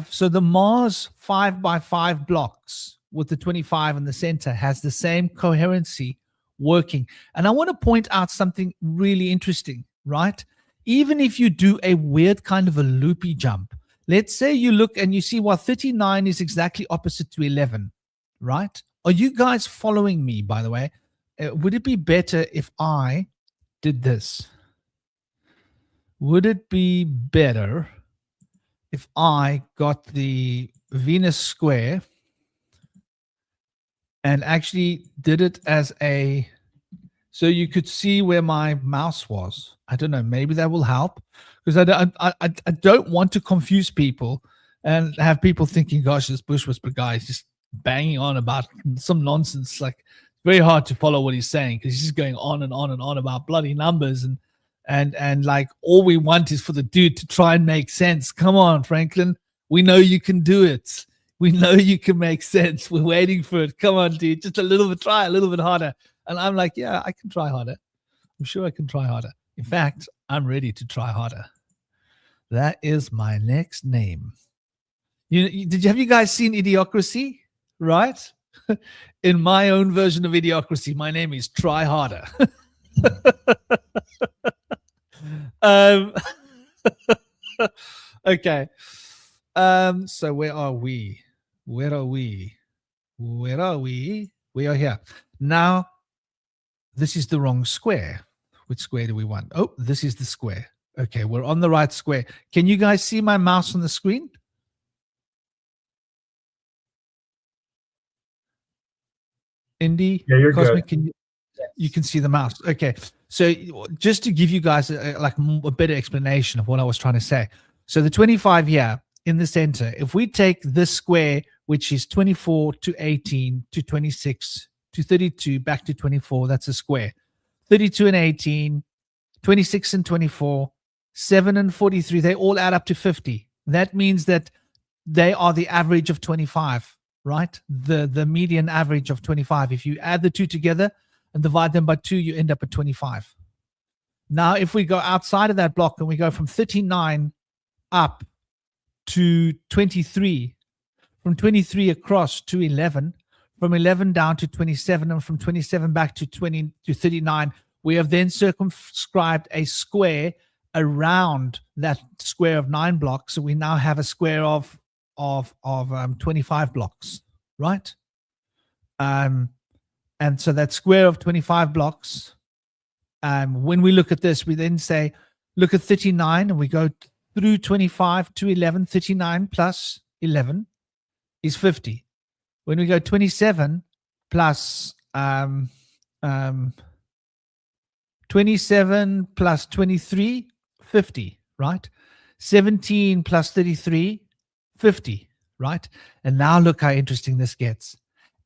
so the Mars 5 by 5 blocks with the 25 in the center has the same coherency working. And I want to point out something really interesting, right? Even if you do a weird kind of a loopy jump, let's say you look and you see, well, 39 is exactly opposite to 11, right? Are you guys following me, by the way? Would it be better if I did this? Would it be better if I got the Venus square and actually did it as a, so you could see where my mouse was? I don't know, maybe that will help, because I don't want to confuse people and have people thinking, gosh, this Bush Whisper guy is just banging on about some nonsense. Like, very hard to follow what he's saying, because he's just going on and on and on about bloody numbers, and like, all we want is for the dude to try and make sense. Come on, Franklin, we know you can do it. We know you can make sense. We're waiting for it. Come on, dude, just a little bit, try a little bit harder. And I'm like, yeah, I can try harder. I'm sure I can try harder. In fact, I'm ready to try harder. That is my next name. Have you guys seen Idiocracy? Right? In my own version of Idiocracy, my name is Try Harder. Okay. So where are we? We are here. Now, this is the wrong square. Which square do we want? Oh, this is the square. Okay, we're on the right square. Can you guys see my mouse on the screen? Indy, Yeah, you're Cosmic, good. you can see the mouse. Okay, so just to give you guys a better explanation of what I was trying to say. So the 25 here in the center, if we take this square, which is 24 to 18 to 26 to 32 back to 24, that's a square. 32 and 18, 26 and 24, 7 and 43, they all add up to 50. That means that they are the average of 25, right? The median average of 25. If you add the two together and divide them by 2, you end up at 25. Now, if we go outside of that block and we go from 39 up to 23, from 23 across to 11, from 11 down to 27, and from 27 back to 20 to 39, we have then circumscribed a square around that square of 9 blocks. So we now have a square of 25 blocks, right? And so that square of 25 blocks, when we look at this, we then say, look at 39, and we go through 25 to 11. 39 plus 11 is 50. When we go 27 plus 27 plus 23, 50, right? 17 plus 33, 50, right? And now look how interesting this gets.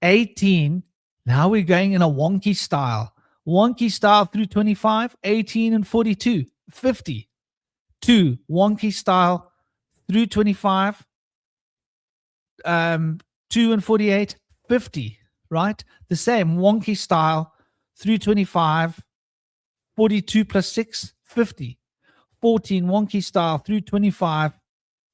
18, now we're going in a wonky style. Wonky style through 25, 18 and 42, 50. 2, wonky style through 25, 2 and 48, 50, right? The same wonky style through 25, 42 plus 6, 50. 14, wonky style through 25,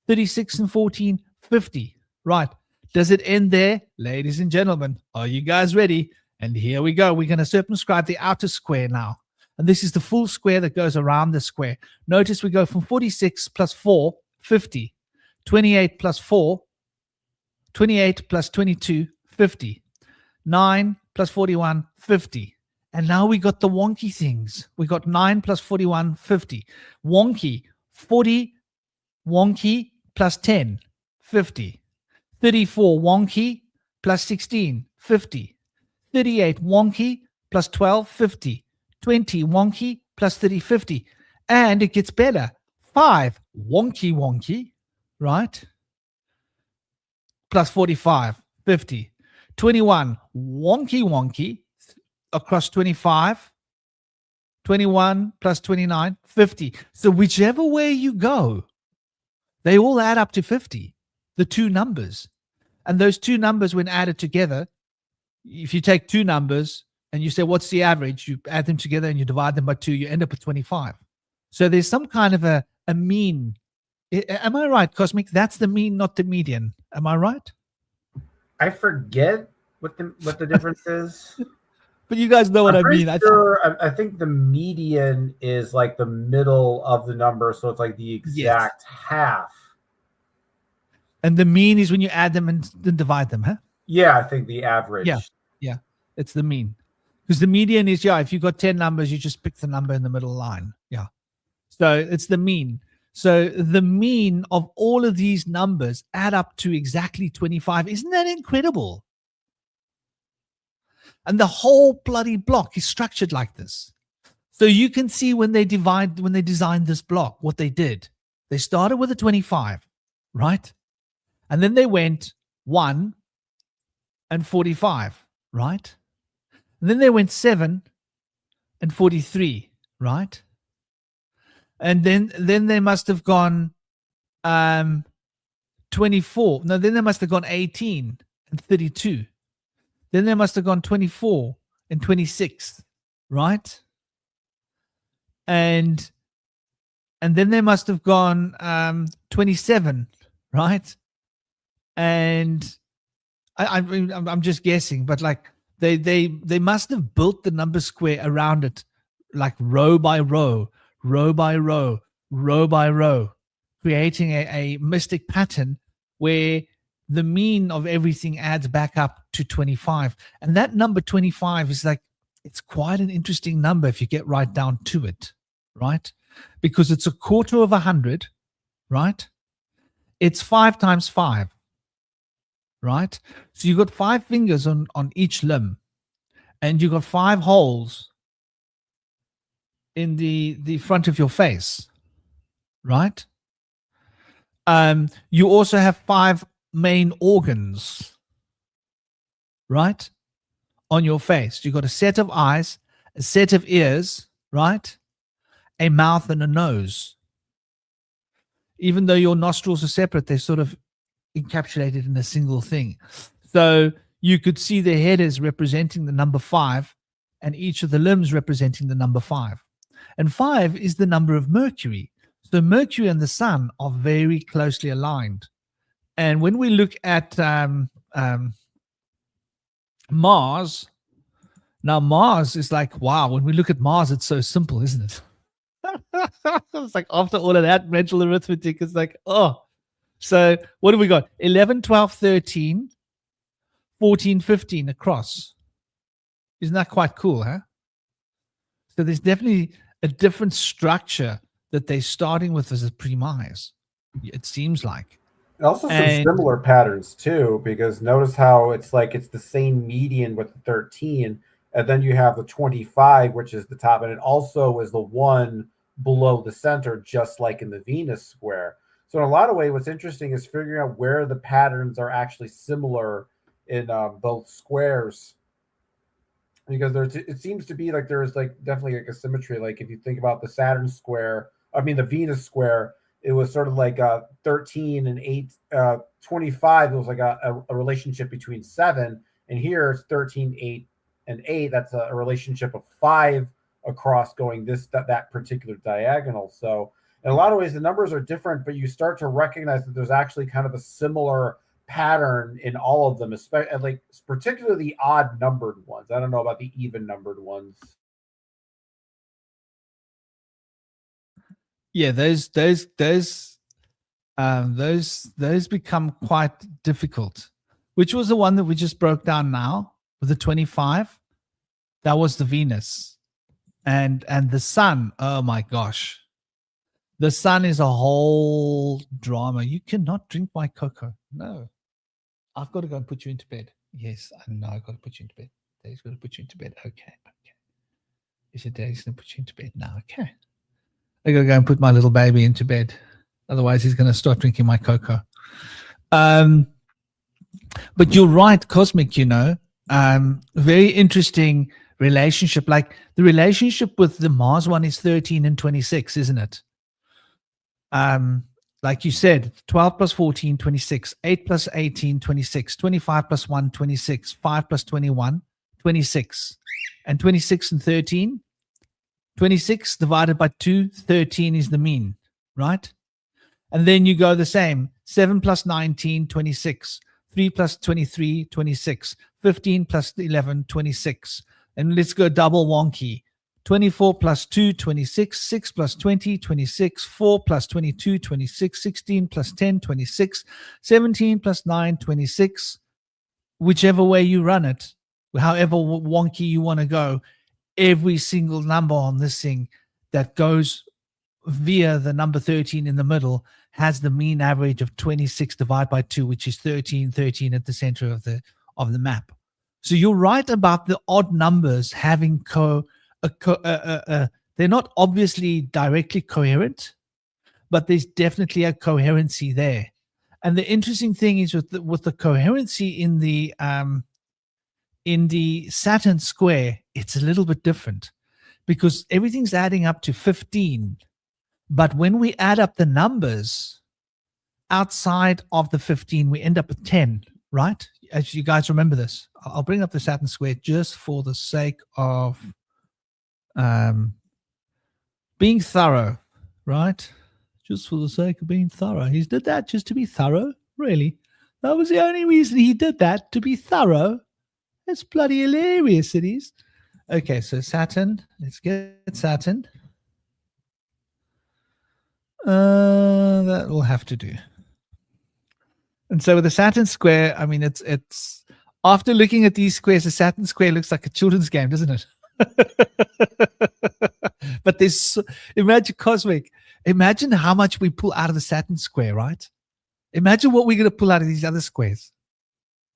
36 and 14, 50. Right. Does it end there? Ladies and gentlemen, are you guys ready? And here we go. We're going to circumscribe the outer square now. And this is the full square that goes around the square. Notice we go from 46 plus 4, 50. 28 plus 4, 28 plus 22, 50. 9 plus 41, 50. And now we got the wonky things. We got 9 plus 41, 50. Wonky, 40, wonky plus 10, 50. 34 wonky plus 16, 50. 38 wonky plus 12, 50. 20 wonky plus 30, 50. And it gets better. 5 wonky, right? Plus 45, 50. 21 wonky across 25. 21 plus 29, 50. So whichever way you go, they all add up to 50, the two numbers. And those two numbers, when added together, if you take two numbers and you say, what's the average? You add them together and you divide them by 2, you end up with 25. So there's some kind of a mean. Am I right, Cosmic? That's the mean, not the median. Am I right? I forget what the difference is. But you guys know what I mean. I think the median is like the middle of the number, so it's like the exact half. And the mean is when you add them and then divide them, huh? Yeah, I think the average. Yeah, it's the mean. Because the median is, if you got 10 numbers, you just pick the number in the middle line. Yeah. So it's the mean. So the mean of all of these numbers add up to exactly 25. Isn't that incredible? And the whole bloody block is structured like this. So you can see when they designed this block, what they did. They started with a 25, right? And then they went 1 and 45, right? And then they went 7 and 43, right? And then they must have gone 24. No, then they must have gone 18 and 32. Then they must have gone 24 and 26, right? And then they must have gone 27, right? And I'm just guessing, but like they must have built the number square around it, like row by row, row by row, row by row, creating a mystic pattern where the mean of everything adds back up to 25. And that number 25 is like, it's quite an interesting number if you get right down to it, right? Because it's a quarter of 100, right? It's 5 times 5, right? So you've got 5 fingers on each limb, and you've got 5 holes in the front of your face, right? You also have 5 main organs, right, on your face. You've got a set of eyes, a set of ears, right, a mouth and a nose. Even though your nostrils are separate, they're sort of encapsulated in a single thing. So you could see the head is representing the number 5 and each of the limbs representing the number 5. And 5 is the number of Mercury. So Mercury and the sun are very closely aligned. And when we look at Mars, now Mars is like, wow, when we look at Mars, it's so simple, isn't it? It's like after all of that mental arithmetic, it's like, oh. So what do we got? 11, 12, 13, 14, 15 across. Isn't that quite cool, huh? So there's definitely a different structure that they're starting with as a premise, it seems like. Also some similar patterns too, because notice how it's like it's the same median with the 13, and then you have the 25, which is the top, and it also is the one below the center, just like in the Venus square. So in a lot of ways, what's interesting is figuring out where the patterns are actually similar in both squares, because it seems to be like there's like definitely like a symmetry. Like if you think about the Saturn square, the Venus square, it was sort of like 13 and 8, 25. It was like a relationship between 7. And here it's 13, 8, and 8. That's a relationship of 5 across going that particular diagonal. So in a lot of ways the numbers are different, but you start to recognize that there's actually kind of a similar pattern in all of them, especially like particularly the odd numbered ones. I don't know about the even numbered ones. Yeah, those become quite difficult. Which was the one that we just broke down now with the 25? That was the Venus. And the sun, oh my gosh. The sun is a whole drama. You cannot drink my cocoa. No. I've got to go and put you into bed. Yes, I know I've got to put you into bed. Daddy's got to put you into bed. Okay. Is your daddy's going to put you into bed now? Okay. I got to go and put my little baby into bed. Otherwise, he's going to start drinking my cocoa. But you're right, Cosmic, very interesting relationship. Like the relationship with the Mars one is 13 and 26, isn't it? Like you said, 12 plus 14, 26, 8 plus 18, 26, 25 plus 1, 26, 5 plus 21, 26, and 26 and 13. 26 divided by 2, 13 is the mean, right? And then you go the same. 7 plus 19, 26. 3 plus 23, 26. 15 plus 11, 26. And let's go double wonky. 24 plus 2, 26. 6 plus 20, 26. 4 plus 22, 26. 16 plus 10, 26. 17 plus 9, 26. Whichever way you run it, however wonky you want to go, every single number on this thing that goes via the number 13 in the middle has the mean average of 26 divided by 2, which is 13 at the center of the map. So you're right about the odd numbers having they're not obviously directly coherent, but there's definitely a coherency there. And the interesting thing is with the coherency in the Saturn square, it's a little bit different because everything's adding up to 15. But when we add up the numbers outside of the 15, we end up with 10, right? As you guys remember this, I'll bring up the Saturn square just for the sake of being thorough, right? Just for the sake of being thorough. He did that just to be thorough, really. That was the only reason he did that, to be thorough. That's bloody hilarious, it is. Okay, so Saturn. Let's get Saturn. That will have to do. And so with the Saturn square, I mean, it's after looking at these squares, the Saturn square looks like a children's game, doesn't it? But imagine Cosmic. Imagine how much we pull out of the Saturn square, right? Imagine what we're going to pull out of these other squares.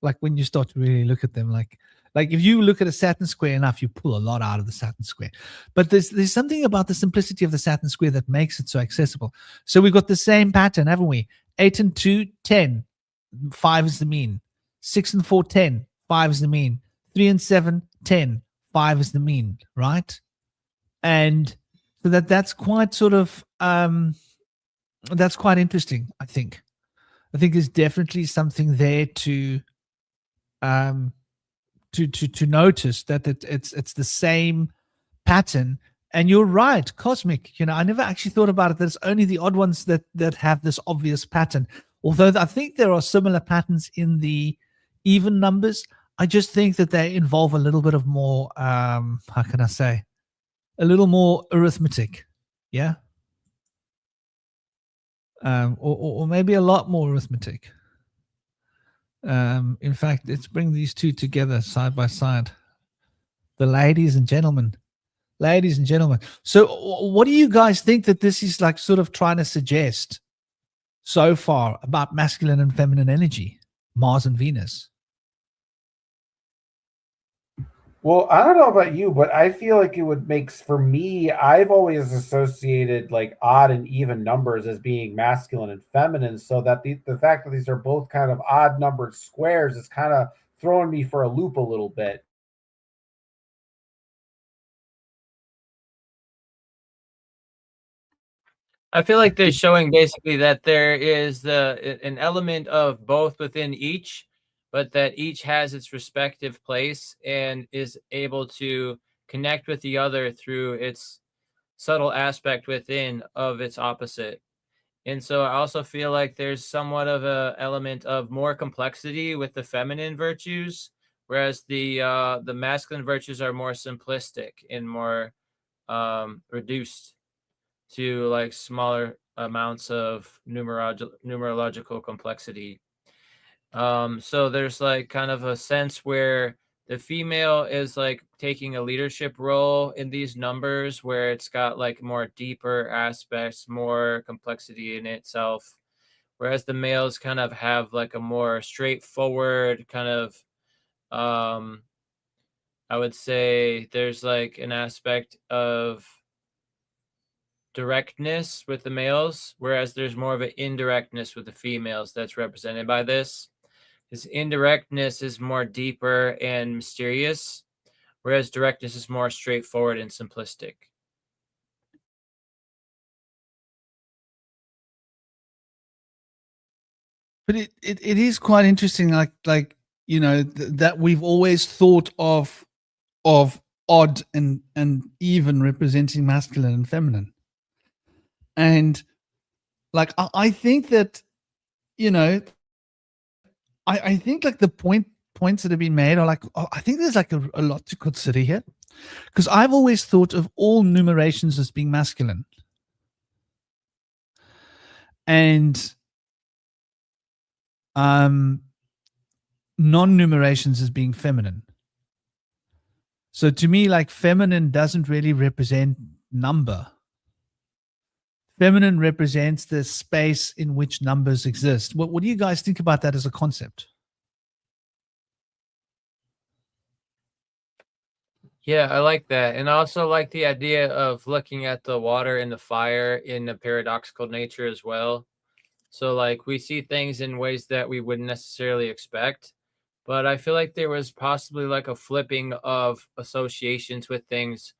Like when you start to really look at them, like if you look at a Saturn square enough, you pull a lot out of the Saturn square. But there's something about the simplicity of the Saturn square that makes it so accessible. So we've got the same pattern, haven't we? 8 and 2, 10. 5 is the mean. 6 and 4, 10. 5 is the mean. 3 and 7, 10. 5 is the mean, right? And so that's quite sort of that's quite interesting, I think. I think there's definitely something there to notice that it's the same pattern. And you're right, Cosmic. I never actually thought about it. That it's only the odd ones that have this obvious pattern. Although I think there are similar patterns in the even numbers. I just think that they involve a little bit of more, how can I say, a little more arithmetic. Yeah. Or maybe a lot more arithmetic. In fact, let's bring these two together side by side. The ladies and gentlemen. So what do you guys think that this is like sort of trying to suggest so far about masculine and feminine energy, Mars and Venus? Well, I don't know about you, but I feel like it would make, for me, I've always associated like odd and even numbers as being masculine and feminine, so that the fact that these are both kind of odd numbered squares is kind of throwing me for a loop a little bit. I feel like they're showing basically that there is an element of both within each, but that each has its respective place and is able to connect with the other through its subtle aspect within of its opposite. And so I also feel like there's somewhat of a element of more complexity with the feminine virtues, whereas the masculine virtues are more simplistic and more reduced to like smaller amounts of numerological complexity. So there's like kind of a sense where the female is like taking a leadership role in these numbers, where it's got like more deeper aspects, more complexity in itself, whereas the males kind of have like a more straightforward kind of I would say there's like an aspect of directness with the males, whereas there's more of an indirectness with the females that's represented by this. His indirectness is more deeper and mysterious, whereas directness is more straightforward and simplistic. But it is quite interesting, like you know, that we've always thought of odd and even representing masculine and feminine. And like I think that, you know, I think like the points that have been made are like, I think there's like a lot to consider here, because I've always thought of all numerations as being masculine, and non-numerations as being feminine. So to me, like, feminine doesn't really represent number. Feminine represents the space in which numbers exist. What do you guys think about that as a concept? Yeah, I like that. And I also like the idea of looking at the water and the fire in a paradoxical nature as well. So like we see things in ways that we wouldn't necessarily expect. But I feel like there was possibly like a flipping of associations with things,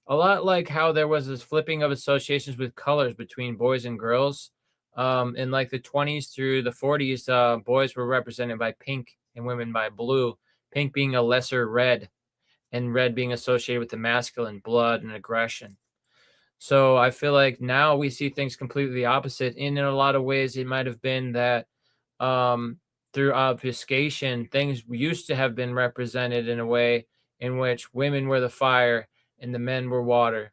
a lot like how there was this flipping of associations with colors between boys and girls. In like the 20s through the 40s, boys were represented by pink and women by blue, pink being a lesser red and red being associated with the masculine, blood and aggression. So I feel like now we see things completely the opposite. And in a lot of ways, it might have been that through obfuscation, things used to have been represented in a way in which women were the fire and the men were water,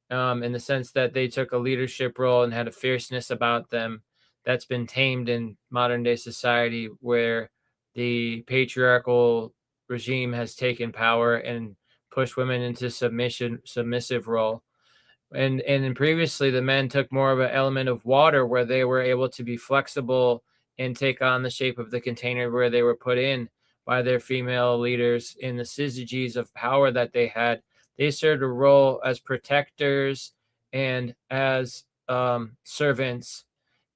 in the sense that they took a leadership role and had a fierceness about them that's been tamed in modern day society, where the patriarchal regime has taken power and pushed women into submissive role. And previously the men took more of an element of water, where they were able to be flexible and take on the shape of the container where they were put in by their female leaders. In the syzygies of power that they had, they served a role as protectors and as servants.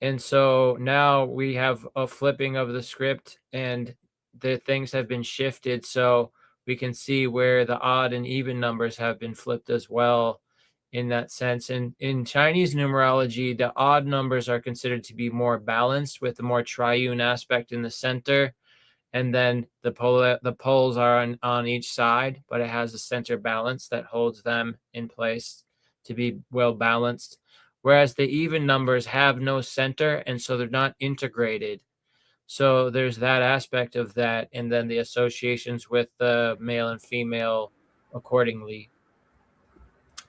And so now we have a flipping of the script, and the things have been shifted, so we can see where the odd and even numbers have been flipped as well in that sense. And in Chinese numerology, the odd numbers are considered to be more balanced, with a more triune aspect in the center. And then the poles are on each side, but it has a center balance that holds them in place to be well balanced. Whereas the even numbers have no center, and so they're not integrated. So there's that aspect of that, and then the associations with the male and female accordingly.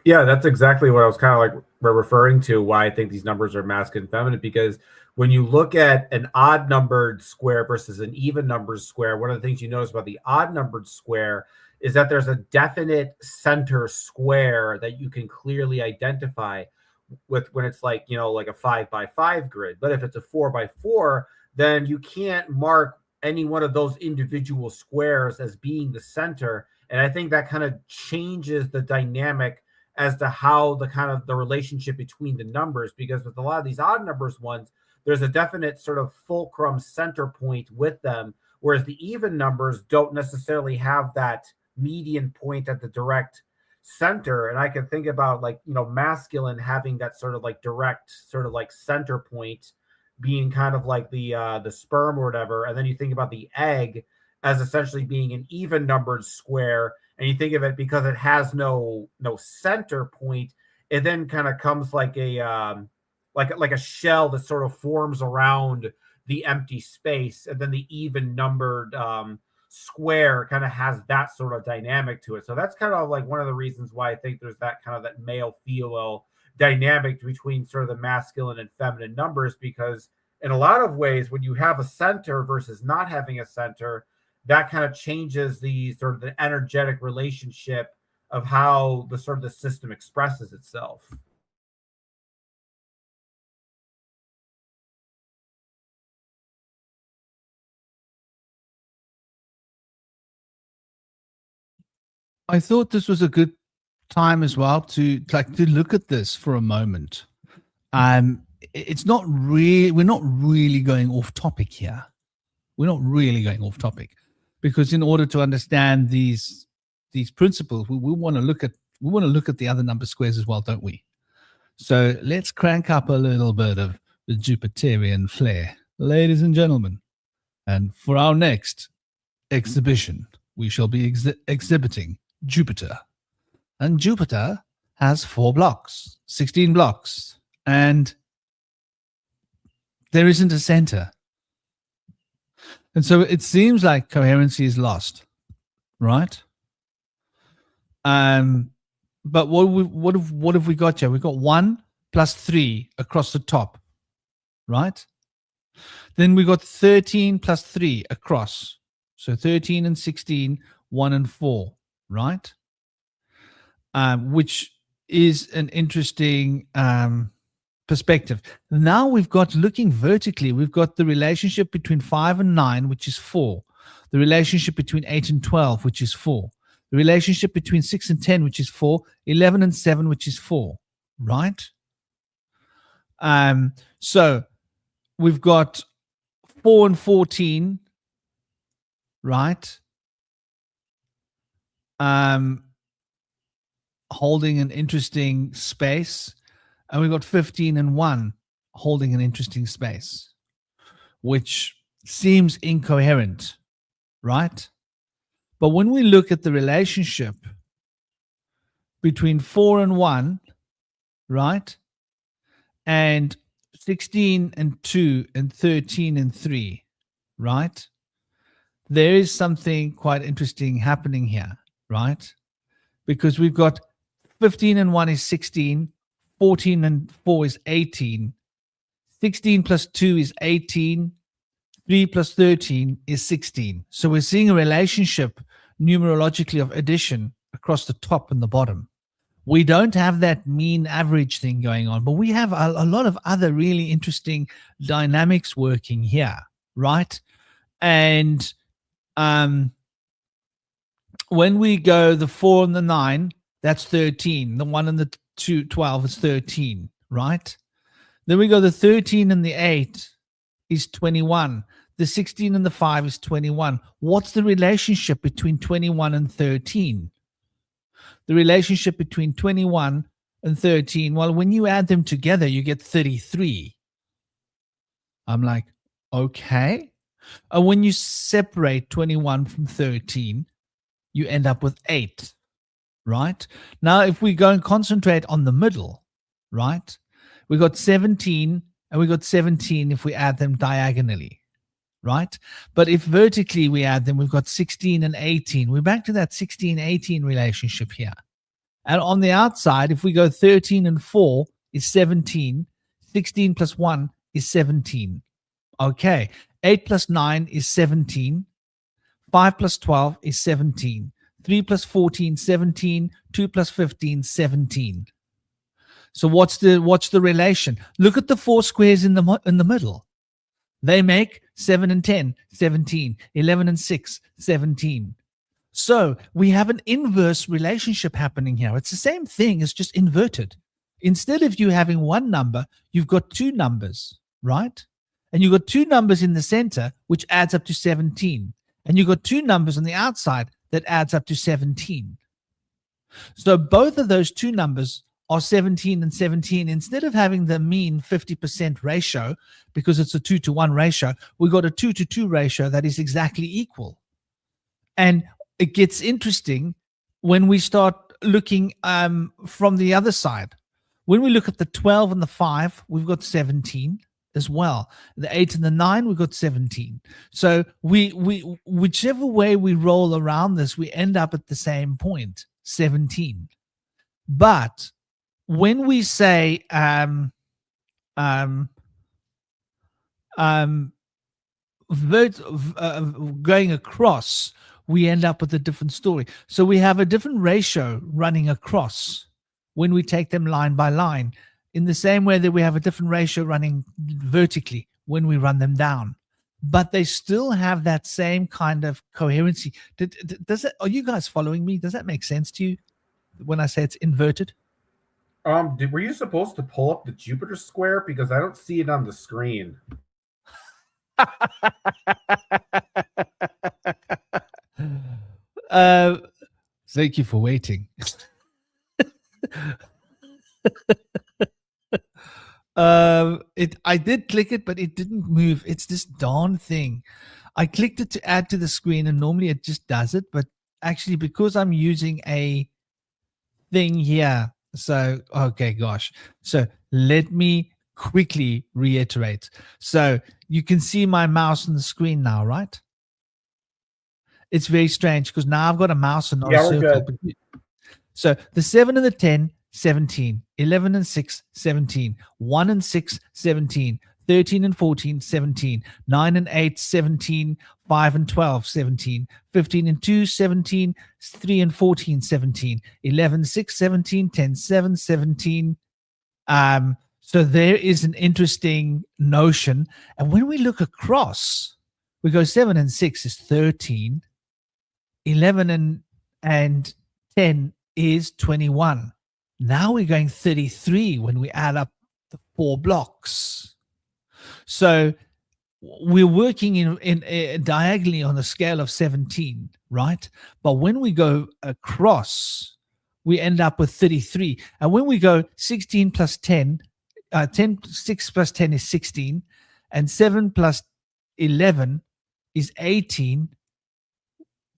Yeah, that's exactly what I was kind of like referring to, why I think these numbers are masculine and feminine, because when you look at an odd numbered square versus an even numbered square, one of the things you notice about the odd numbered square is that there's a definite center square that you can clearly identify with when it's like, you know, like a 5x5 grid. But if it's a 4x4, then you can't mark any one of those individual squares as being the center. And I think that kind of changes the dynamic as to how the kind of the relationship between the numbers, because with a lot of these odd numbers ones, there's a definite sort of fulcrum center point with them, whereas the even numbers don't necessarily have that median point at the direct center. And I can think about, like, you know, masculine having that sort of like direct sort of like center point being kind of like the sperm or whatever. And then you think about the egg as essentially being an even numbered square, and you think of it because it has no center point, it then kind of comes like a like a shell that sort of forms around the empty space, and then the even numbered square kind of has that sort of dynamic to it. So that's kind of like one of the reasons why I think there's that kind of that male female dynamic between sort of the masculine and feminine numbers, because in a lot of ways, when you have a center versus not having a center, that kind of changes the sort of the energetic relationship of how the sort of the system expresses itself. I thought this was a good time as well to look at this for a moment. It's not really, we're not really going off topic here. We're not really going off topic, because in order to understand these principles, we want to look at the other number squares as well, don't we? So let's crank up a little bit of the Jupiterian flair, ladies and gentlemen. And for our next exhibition, we shall be exhibiting Jupiter. And Jupiter has 4 blocks, 16 blocks, and there isn't a center. And so it seems like coherency is lost, right? But what have we got here? We've got 1 plus 3 across the top, right? Then we got 13 plus 3 across. So 13 and 16, 1 and 4, right? Which is an interesting perspective. Now we've got, looking vertically, we've got the relationship between 5 and 9, which is 4. The relationship between 8 and 12, which is 4. The relationship between 6 and 10, which is 4. 11 and 7, which is 4, right? So we've got 4 and 14, right? Holding an interesting space. And we've got 15 and 1 holding an interesting space, which seems incoherent, right? But when we look at the relationship between 4 and 1, right, and 16 and 2 and 13 and 3, right, there is something quite interesting happening here, right? Because we've got 15 and 1 is 16, 14 and 4 is 18, 16 plus 2 is 18, 3 plus 13 is 16. So we're seeing a relationship numerologically of addition across the top and the bottom. We don't have that mean average thing going on, but we have a lot of other really interesting dynamics working here, right? And when we go the 4 and the 9, that's 13. The 1 and the 2, 12 is 13, right? Then we go the 13 and the 8 is 21. The 16 and the 5 is 21. What's the relationship between 21 and 13? The relationship between 21 and 13, well, when you add them together, you get 33. I'm like, okay. And when you separate 21 from 13, you end up with 8, right? Now, if we go and concentrate on the middle, right, we got 17 and we got 17 if we add them diagonally, right? But if vertically we add them, we've got 16 and 18. We're back to that 16-18 relationship here. And on the outside, if we go 13 and 4 is 17, 16 plus 1 is 17. Okay, 8 plus 9 is 17, 5 plus 12 is 17, 3 plus 14, 17, 2 plus 15, 17. So what's the relation? Look at the 4 squares in the middle. They make 7 and 10, 17, 11 and 6, 17. So we have an inverse relationship happening here. It's the same thing, it's just inverted. Instead of you having one number, you've got 2 numbers, right? And you've got 2 numbers in the center, which adds up to 17. And you've got 2 numbers on the outside that adds up to 17. So both of those 2 numbers are 17 and 17. Instead of having the mean 50% ratio, because it's a 2-to-1 ratio, we've got a 2-to-2 ratio that is exactly equal. And it gets interesting when we start looking from the other side. When we look at the 12 and the 5, we've got 17 as well. The 8 and the 9, we've got 17. So we whichever way we roll around this, we end up at the same point, 17. But when we say going across, we end up with a different story. So we have a different ratio running across when we take them line by line, in the same way that we have a different ratio running vertically when we run them down. But they still have that same kind of coherency. Does it? Are you guys following me? Does that make sense to you when I say it's inverted? Were you supposed to pull up the Jupiter square? Because I don't see it on the screen. Thank you for waiting. I did click it, but it didn't move. It's this darn thing. I clicked it to add to the screen, and normally it just does it, but actually because I'm using a thing here, so okay, gosh. So let me quickly reiterate. So you can see my mouse on the screen now, right? It's very strange because now I've got a mouse and not a circle. Good. So the 7 and the 10, 17, 11 and 6, 17, 1 and 6, 17, 13 and 14, 17, 9 and 8, 17, 5 and 12, 17, 15 and 2, 17, 3 and 14, 17, 11, 6, 17, 10, 7, 17. So there is an interesting notion. And when we look across, we go 7 and 6 is 13, 11 and 10 is 21. Now we're going 33 when we add up the 4 blocks. So we're working in diagonally on a scale of 17, right? But when we go across, we end up with 33. And when we go 16 plus 10, 6 plus 10 is 16, and 7 plus 11 is 18.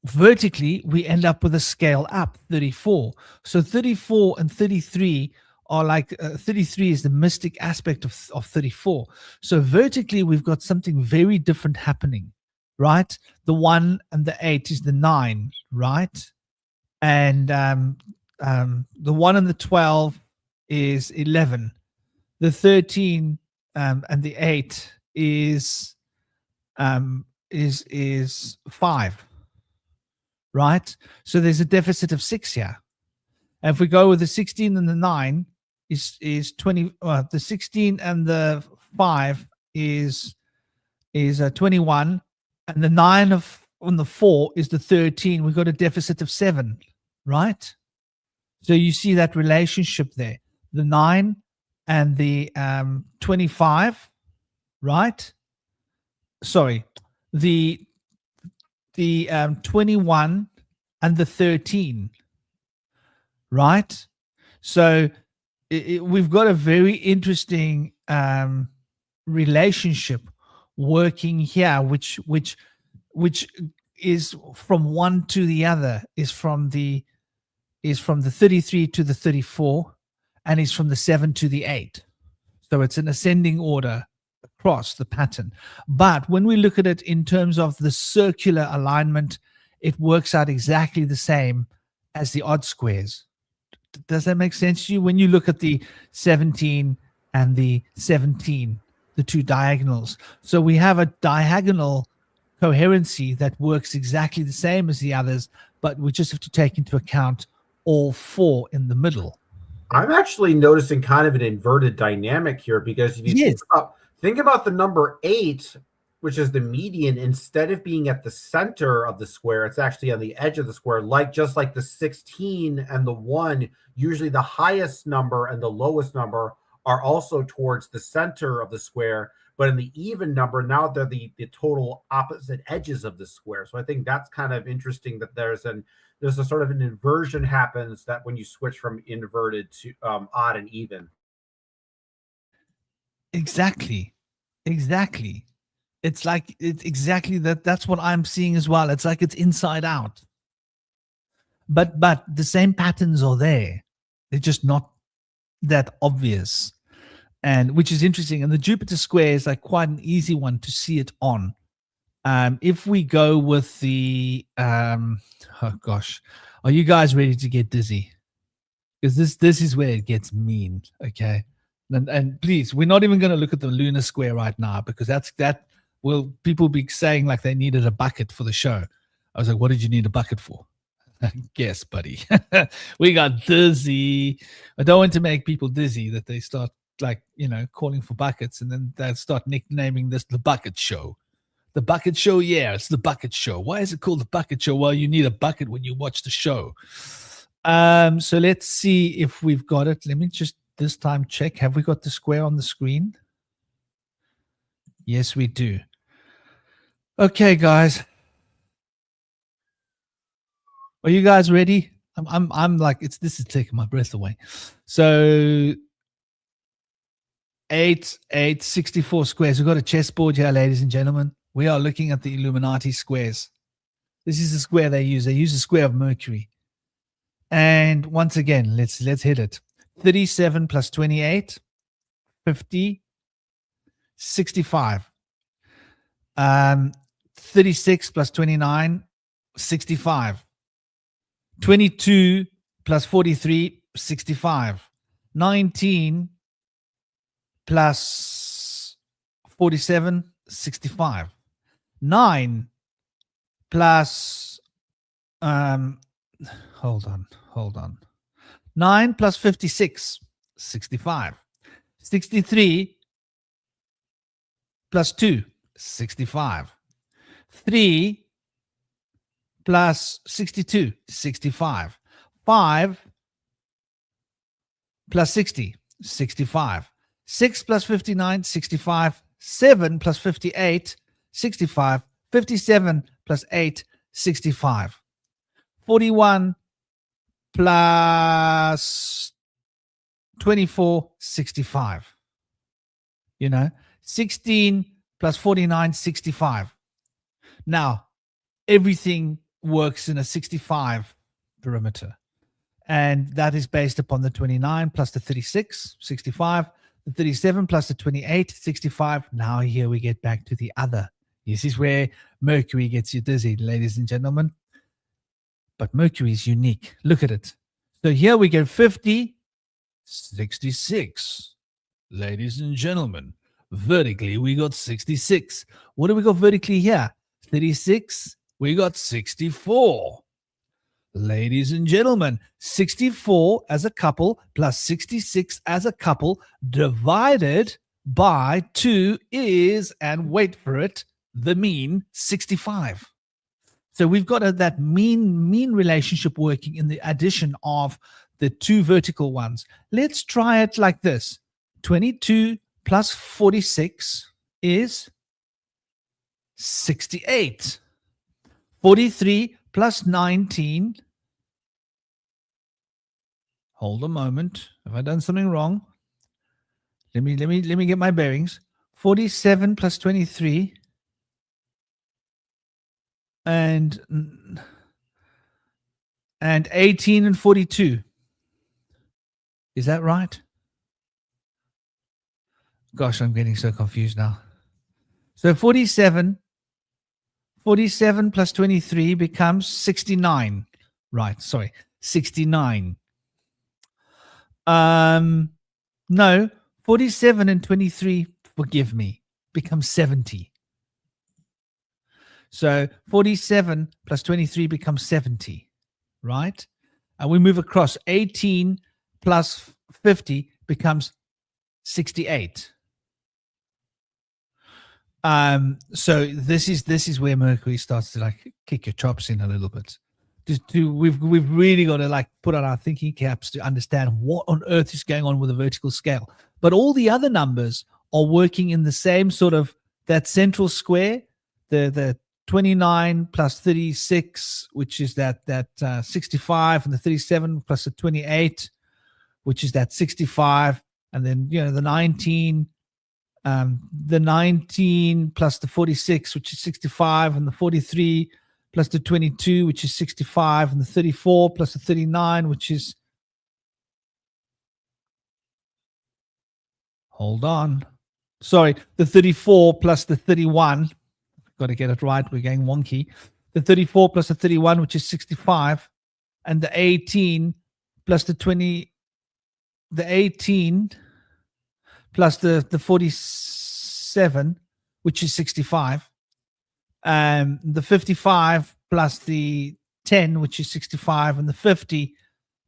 Vertically, we end up with a scale up, 34. So 34 and 33 are like 33 is the mystic aspect of 34. So vertically, we've got something very different happening, right? The 1 and the 8 is the 9, right? And the 1 and the 12 is 11. The 13 and the 8 is 5. Right? So there's a deficit of 6 here. And if we go with the 16 and the 9 is 20, the 16 and the 5 is 21, and the 9 on the 4 is the 13. We've got a deficit of 7, right? So you see that relationship there. The 9 and the 25, right? Sorry, the 21 and the 13, right? So we've got a very interesting relationship working here, which is from one to the other, is from the 33 to the 34, and is from the 7 to the 8. So it's an ascending order across the pattern. But when we look at it in terms of the circular alignment, it works out exactly the same as the odd squares. Does that make sense to you? When you look at the 17 and the 17, the two diagonals. So we have a diagonal coherency that works exactly the same as the others, but we just have to take into account all 4 in the middle. I'm actually noticing kind of an inverted dynamic here, because if you think about the number 8, which is the median, instead of being at the center of the square, it's actually on the edge of the square, just like the 16 and the 1. Usually the highest number and the lowest number are also towards the center of the square, but in the even number, now they're the total opposite edges of the square. So I think that's kind of interesting, that there's a sort of an inversion happens that when you switch from inverted to odd and even. Exactly. It's like it's exactly that. That's what I'm seeing as well. It's like it's inside out. But the same patterns are there. They're just not that obvious, and which is interesting. And the Jupiter square is like quite an easy one to see it on. If we go with the oh gosh, are you guys ready to get dizzy? Because this is where it gets mean. Okay, and please, we're not even going to look at the lunar square right now, because that will people be saying like they needed a bucket for the show. I was like, what did you need a bucket for? Guess, buddy. We got dizzy. I don't want to make people dizzy that they start like, calling for buckets, and then they start nicknaming this the bucket show. The bucket show, yeah, it's the bucket show. Why is it called the bucket show? Well, you need a bucket when you watch the show. So let's see if we've got it. Let me just this time check. Have we got the square on the screen? Yes, we do. Okay, guys. Are you guys ready? I'm like, this is taking my breath away. So 64 squares. We've got a chessboard here, ladies and gentlemen. We are looking at the Illuminati squares. This is the square they use. They use the square of Mercury. And once again, let's hit it. 37 plus 28, 50, 65. 36 plus 29, 65. 22 plus 43, 65. 19 plus 47, 65. 9 plus hold on. 9 plus 56, 65. 63 plus 2, 65. 3 plus 62, 65. 5 plus 60, 65. 6 plus 59, 65. 7 plus 58, 65. 57 plus 8, 65. 41 plus 24, 65. 16 plus 49, 65. Now, everything works in a 65 perimeter. And that is based upon the 29 plus the 36, 65. The 37 plus the 28, 65. Now here we get back to the other. This is where Mercury gets you dizzy, ladies and gentlemen. But Mercury is unique. Look at it. So here we go 50, 66. Ladies and gentlemen, vertically we got 66. What do we got vertically here? 36. We got 64. Ladies and gentlemen, 64 as a couple plus 66 as a couple divided by 2 is, and wait for it, the mean 65. So we've got that mean relationship working in the addition of the two vertical ones. Let's try it like this. 22 plus 46 is 68. 43 plus 19. Hold a moment. Have I done something wrong? Let me get my bearings. 47 plus 23 and 18 and 42. Is that right? Gosh, I'm getting so confused now. So 47 plus 23 becomes 69. Right, sorry, 69. No, 47 and 23, forgive me, becomes 70. So 47 plus 23 becomes 70, right? And we move across. 18 plus 50 becomes 68. So this is where Mercury starts to like kick your chops in a little bit. We've really got to like put on our thinking caps to understand what on earth is going on with the vertical scale. But all the other numbers are working in the same sort of that central square, the 29 plus 36, which is that 65, and the 37 plus the 28, which is that 65, and then the 19 plus the 46, which is 65, and the 43 plus the 22, which is 65, and the 34 plus the 39, which is Hold on. Sorry, the 34 plus the 31. Got to get it right. We're going wonky. The 34 plus the 31, which is 65, and the 18 plus the 20, the 18 plus the 47, which is 65. The 55 plus the 10, which is 65, and the 50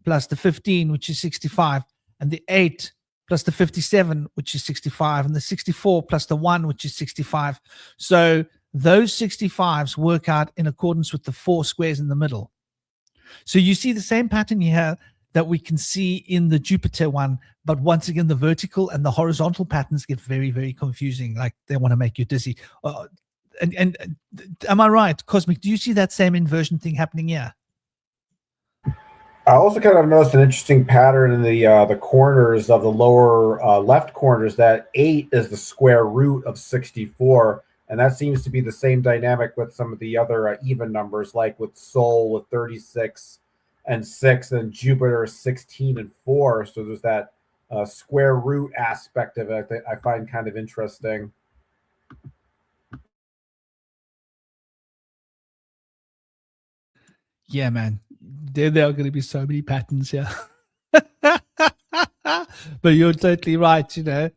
plus the 15, which is 65, and the 8 plus the 57, which is 65, and the 64 plus the 1, which is 65. So those 65s work out in accordance with the 4 squares in the middle. So you see the same pattern here that we can see in the Jupiter one, but once again, the vertical and the horizontal patterns get very, very confusing. Like they want to make you dizzy. And am I right, Cosmic? Do you see that same inversion thing happening here? I also kind of noticed an interesting pattern in the corners of the lower left corners. That 8 is the square root of 64, and that seems to be the same dynamic with some of the other even numbers, like with Sol with 36 and 6, and Jupiter 16 and 4. So there's that square root aspect of it that I find kind of interesting. Yeah, man. There are going to be so many patterns here. But you're totally right, you know.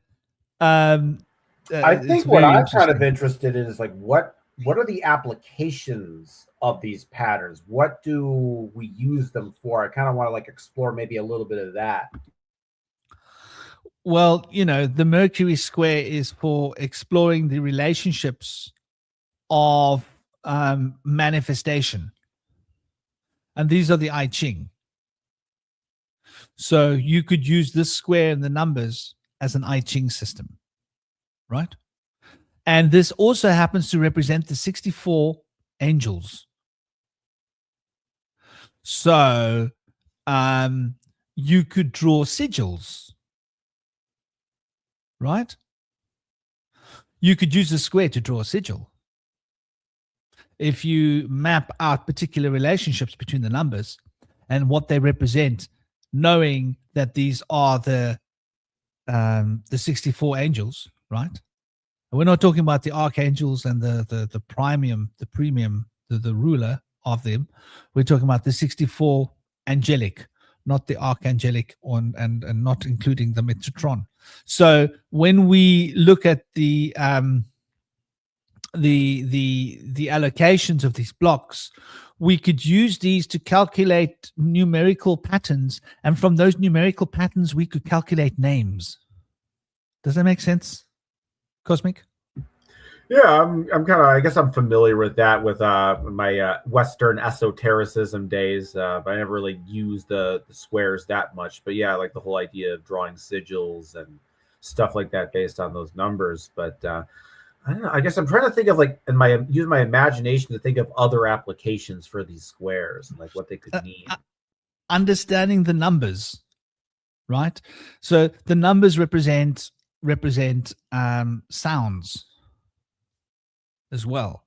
I think what I'm kind of interested in is like what are the applications of these patterns? What do we use them for? I kind of want to like explore maybe a little bit of that. Well, you know, the Mercury square is for exploring the relationships of manifestation. And these are the I Ching. So you could use this square and the numbers as an I Ching system, right? And this also happens to represent the 64 angels. So you could draw sigils, right? You could use a square to draw a sigil. If you map out particular relationships between the numbers and what they represent, knowing that these are the 64 angels, right? And we're not talking about the archangels and the premium, the ruler of them. We're talking about the 64 angelic, not the archangelic and not including the Metatron. So when we look at the allocations of these blocks, we could use these to calculate numerical patterns, and from those numerical patterns we could calculate names. Does that make sense, Cosmic? Yeah, I'm kind of, I guess I'm familiar with that with my Western esotericism days, but I never really used the squares that much. But yeah, I like the whole idea of drawing sigils and stuff like that based on those numbers. But I don't know. I guess I'm trying to think of like, use my imagination to think of other applications for these squares and like what they could mean. Understanding the numbers, right? So the numbers represent sounds as well.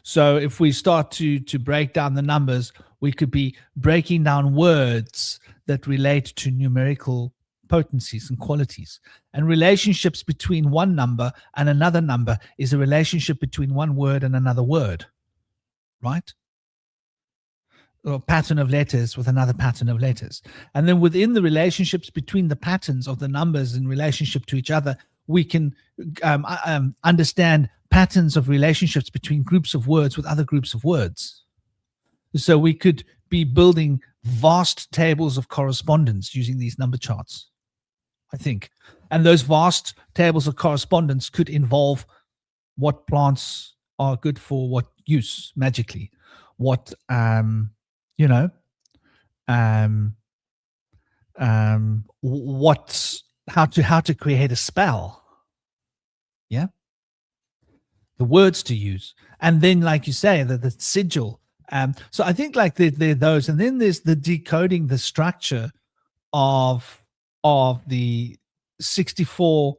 So if we start to break down the numbers, we could be breaking down words that relate to numerical potencies and qualities. And relationships between one number and another number is a relationship between one word and another word, right? Or pattern of letters with another pattern of letters. And then within the relationships between the patterns of the numbers in relationship to each other, we can understand patterns of relationships between groups of words with other groups of words. So we could be building vast tables of correspondence using these number charts, I think. And those vast tables of correspondence could involve what plants are good for what use magically, what how to create a spell. Yeah. The words to use. And then, like you say, the sigil. So I think like they're those. And then there's the decoding the structure of the 64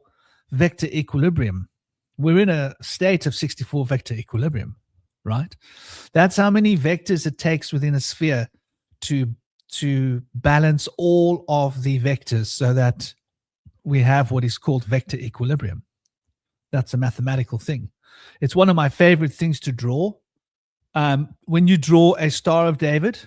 vector equilibrium. We're in a state of 64 vector equilibrium, right? That's how many vectors it takes within a sphere to balance all of the vectors so that we have what is called vector equilibrium. That's a mathematical thing. It's one of my favorite things to draw. When you draw a Star of David,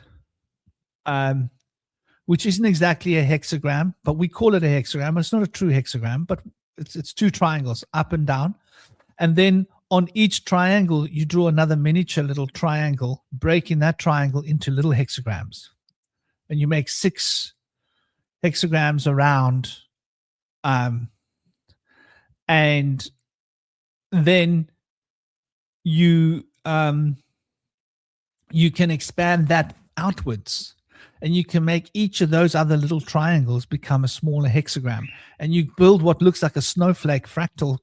which isn't exactly a hexagram, but we call it a hexagram. It's not a true hexagram, but it's two triangles up and down. And then on each triangle, you draw another miniature little triangle, breaking that triangle into little hexagrams. And you make 6 hexagrams around. And then you can expand that outwards, and you can make each of those other little triangles become a smaller hexagram, and you build what looks like a snowflake fractal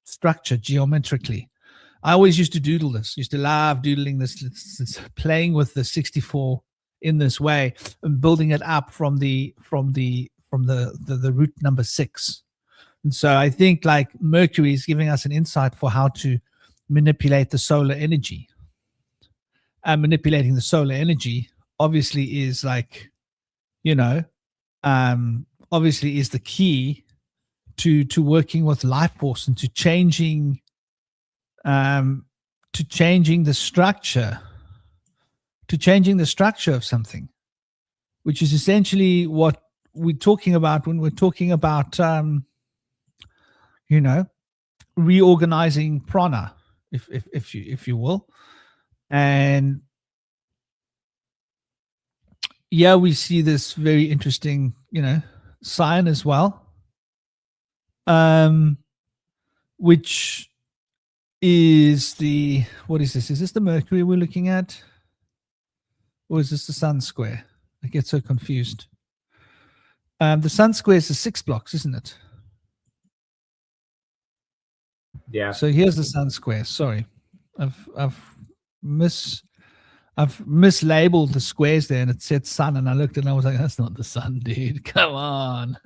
structure geometrically. I always used to doodle this, used to love doodling this, playing with the 64 in this way and building it up from the root number 6. And so I think like Mercury is giving us an insight for how to manipulate the solar energy. And manipulating the solar energy obviously is like, obviously is the key to working with life force and to changing the structure of something, which is essentially what we're talking about when we're talking about reorganizing prana, if you will. And yeah, we see this very interesting, sign as well, which is what is this? Is this the Mercury we're looking at? Or is this the Sun square? I get so confused. The Sun square is the 6 blocks, isn't it? Yeah. So here's the Sun square. Sorry, I've mislabeled the squares there, and it said Sun, and I looked and I was like, that's not the Sun, dude. Come on.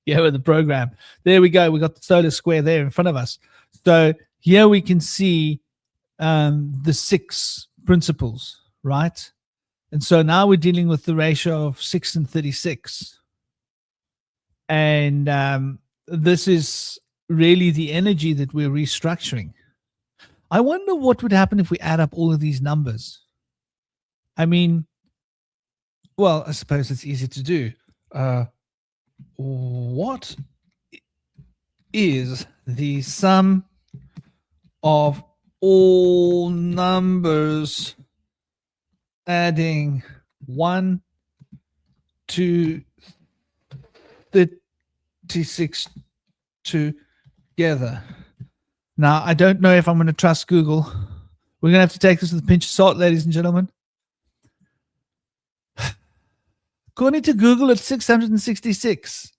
Yeah, with the program. There we go. We got the solar square there in front of us. So here we can see the 6 principles, right? And so now we're dealing with the ratio of 6 and 36. And this is really the energy that we're restructuring. I wonder what would happen if we add up all of these numbers. I mean, well, I suppose it's easy to do. What is the sum of all numbers adding 1 to 36 together? Now, I don't know if I'm going to trust Google. We're going to have to take this with a pinch of salt, ladies and gentlemen. According to Google, it's 666.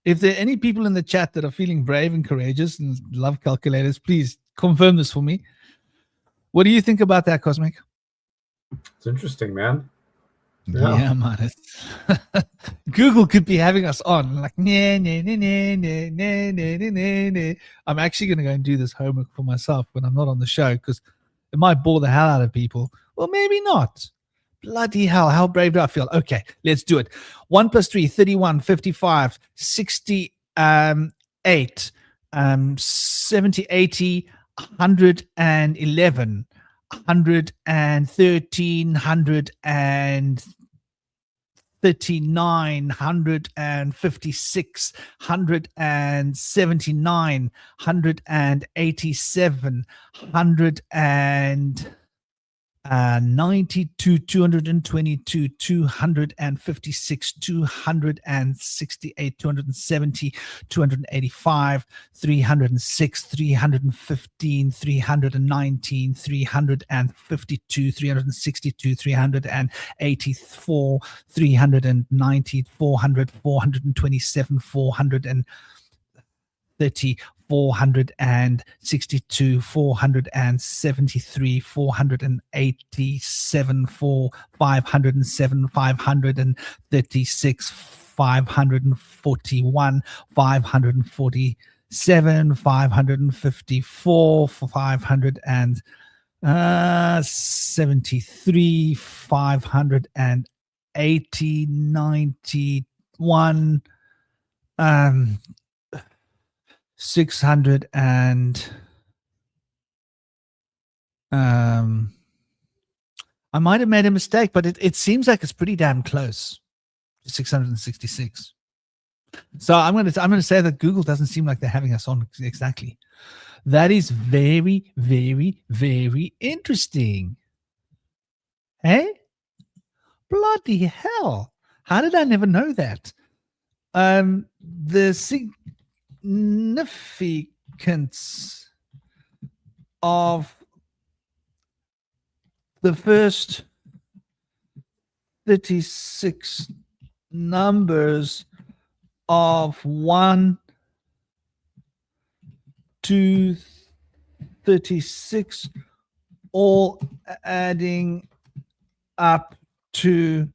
If there are any people in the chat that are feeling brave and courageous and love calculators, please confirm this for me. What do you think about that, Cosmic? It's interesting, man. Yeah, man. Google could be having us on like, nah. I'm actually going to go and do this homework for myself when I'm not on the show, because it might bore the hell out of people. Well, maybe not. Bloody hell, how brave do I feel? Okay, let's do it. 1 + 3, 31, 55, 68, 70, 80, 111, 113, 139, 156, 179, 187, 192, 222, 256, 268, 270, 285, 306, 315, 319, 352, 362, 384, 390, 400, 427, 430, 462, 473, 487, 507, 536, 541, 547, 554, 573, 580, 91, 600 and I might have made a mistake, but it seems like it's pretty damn close to 666. So I'm gonna say that Google doesn't seem like they're having us on exactly. That is very, very, very interesting. Hey? Bloody hell. How did I never know that? The significance of the first 36 numbers of 1 to 36, all adding up to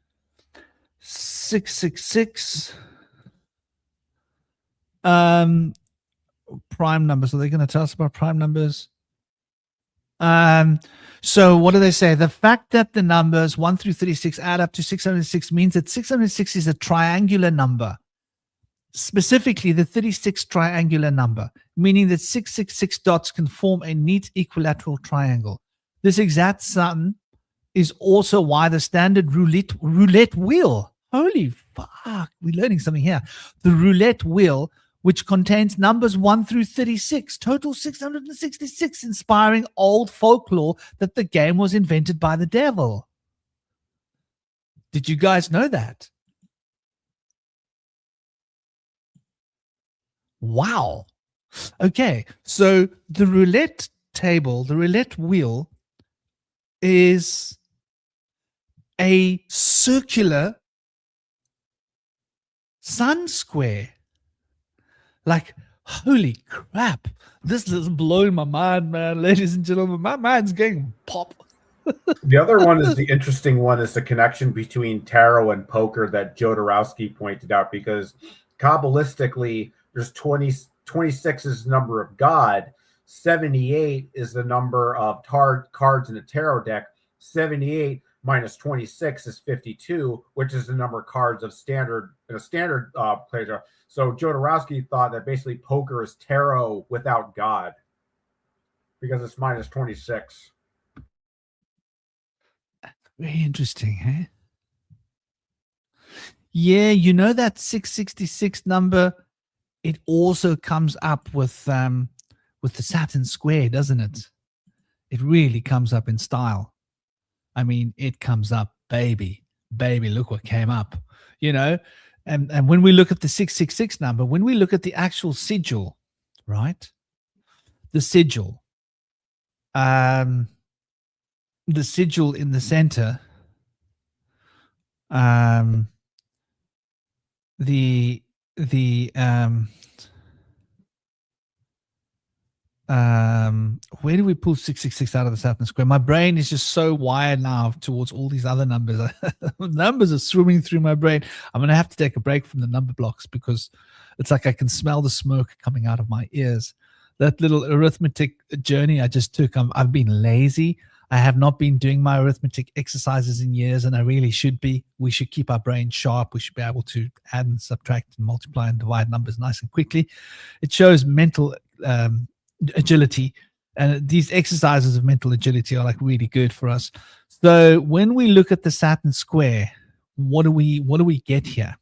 666. Prime numbers. Are they going to tell us about prime numbers? So what do they say? The fact that the numbers 1 through 36 add up to 606 means that 606 is a triangular number. Specifically, the 36 triangular number, meaning that 666 dots can form a neat equilateral triangle. This exact sum is also why the standard roulette wheel, holy fuck, we're learning something here. The roulette wheel, which contains numbers 1 through 36, total 666, inspiring old folklore that the game was invented by the devil. Did you guys know that? Wow. Okay, so the roulette table, the roulette wheel, is a circular sun square. Like, holy crap. This is blowing my mind, man. Ladies and gentlemen, my mind's going pop. The other one is the interesting one is the connection between tarot and poker that Jodorowsky pointed out, because Kabbalistically, there's 26 is the number of God. 78 is the number of cards in a tarot deck. 78 minus 26 is 52, which is the number of cards of standard player. So Jodorowsky thought that basically poker is tarot without God because it's minus 26. Very interesting, eh? Yeah, you know that 666 number, it also comes up with the Saturn square, doesn't it? It really comes up in style. I mean, it comes up, baby, look what came up, you know? And when we look at the 666 number, when we look at the actual sigil, right? The sigil in the center, where do we pull 666 out of the Saturn square? My brain is just so wired now towards all these other numbers. Numbers are swimming through my brain. I'm going to have to take a break from the number blocks because it's like I can smell the smoke coming out of my ears. That little arithmetic journey I just took, I've been lazy. I have not been doing my arithmetic exercises in years, and I really should be. We should keep our brain sharp. We should be able to add and subtract and multiply and divide numbers nice and quickly. It shows mental agility, and these exercises of mental agility are like really good for us. So when we look at the Saturn square, what do we get here?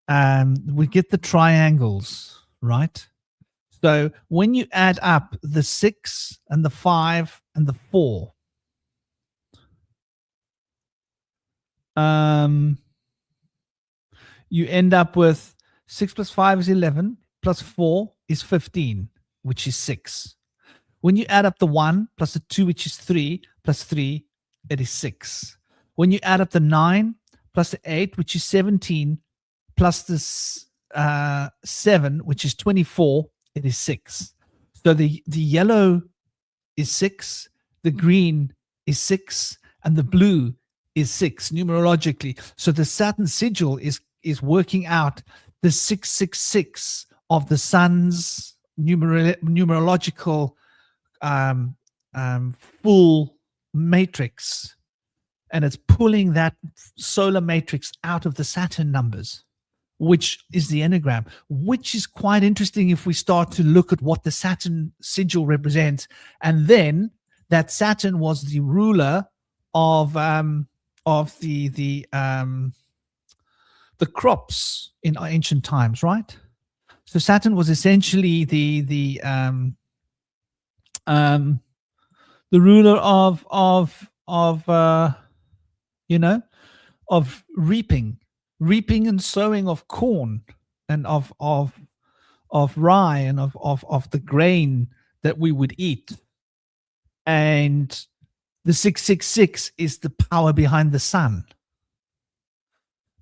We get the triangles, right? So when you add up the 6 and the 5 and the 4, you end up with 6 plus 5 is 11, plus 4 is 15, which is 6. When you add up the 1 plus the 2, which is 3, plus 3, it is 6. When you add up the 9 plus the 8, which is 17, plus the 7, which is 24, it is 6. So the yellow is 6, the green is 6, and the blue is 6 numerologically. So the Saturn sigil is working out the 666 of the sun's numerological full matrix, and it's pulling that solar matrix out of the Saturn numbers. which is the enneagram, which is quite interesting if we start to look at what the Saturn sigil represents. And then that Saturn was the ruler of the crops in ancient times, right? So Saturn was essentially the ruler of reaping and sowing of corn and of rye and of the grain that we would eat. And the 666 is the power behind the sun.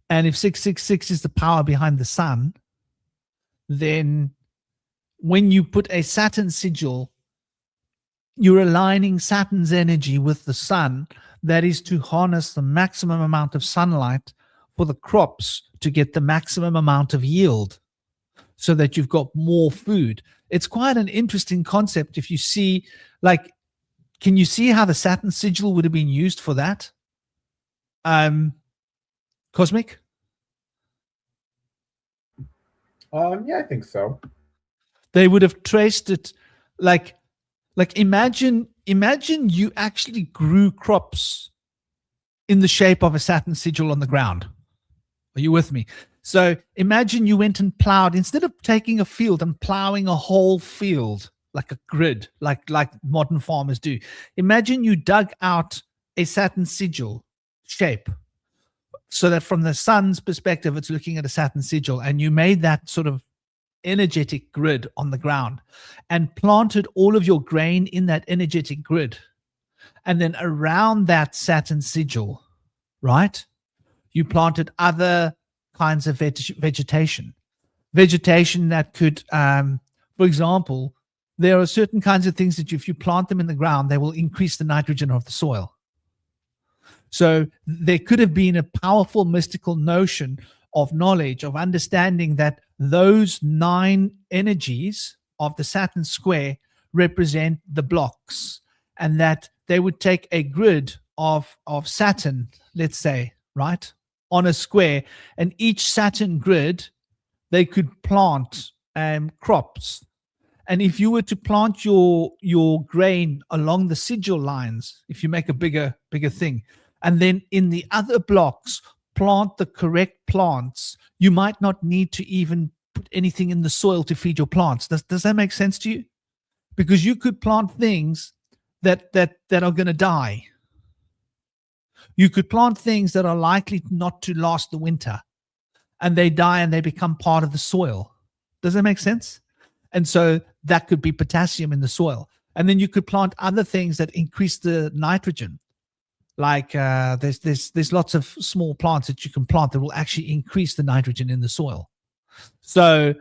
And if 666 is the power behind the sun, then when you put a Saturn sigil, you're aligning Saturn's energy with the sun. That is to harness the maximum amount of sunlight for the crops to get the maximum amount of yield so that you've got more food. It's quite an interesting concept. If you see, like, can you see how the Saturn sigil would have been used for that? Cosmic? Yeah, I think so. They would have traced it like imagine you actually grew crops in the shape of a Saturn sigil on the ground. Are you with me? So imagine you went and plowed, instead of taking a field and plowing a whole field like a grid, like modern farmers do. Imagine you dug out a Saturn sigil shape so that from the sun's perspective, it's looking at a Saturn sigil, and you made that sort of energetic grid on the ground and planted all of your grain in that energetic grid. And then around that Saturn sigil, right, you planted other kinds of vegetation that could, for example, there are certain kinds of things that if you plant them in the ground, they will increase the nitrogen of the soil. So there could have been a powerful mystical notion of knowledge, of understanding that those 9 energies of the Saturn square represent the blocks, and that they would take a grid of Saturn, let's say, right, on a square, and each Saturn grid, they could plant crops. And if you were to plant your grain along the sigil lines, if you make a bigger thing, and then in the other blocks plant the correct plants, you might not need to even put anything in the soil to feed your plants. Does that make sense to you? Because you could plant things that are going to die. You could plant things that are likely not to last the winter, and they die and they become part of the soil. Does that make sense? And so that could be potassium in the soil. And then you could plant other things that increase the nitrogen. Like there's lots of small plants that you can plant that will actually increase the nitrogen in the soil. So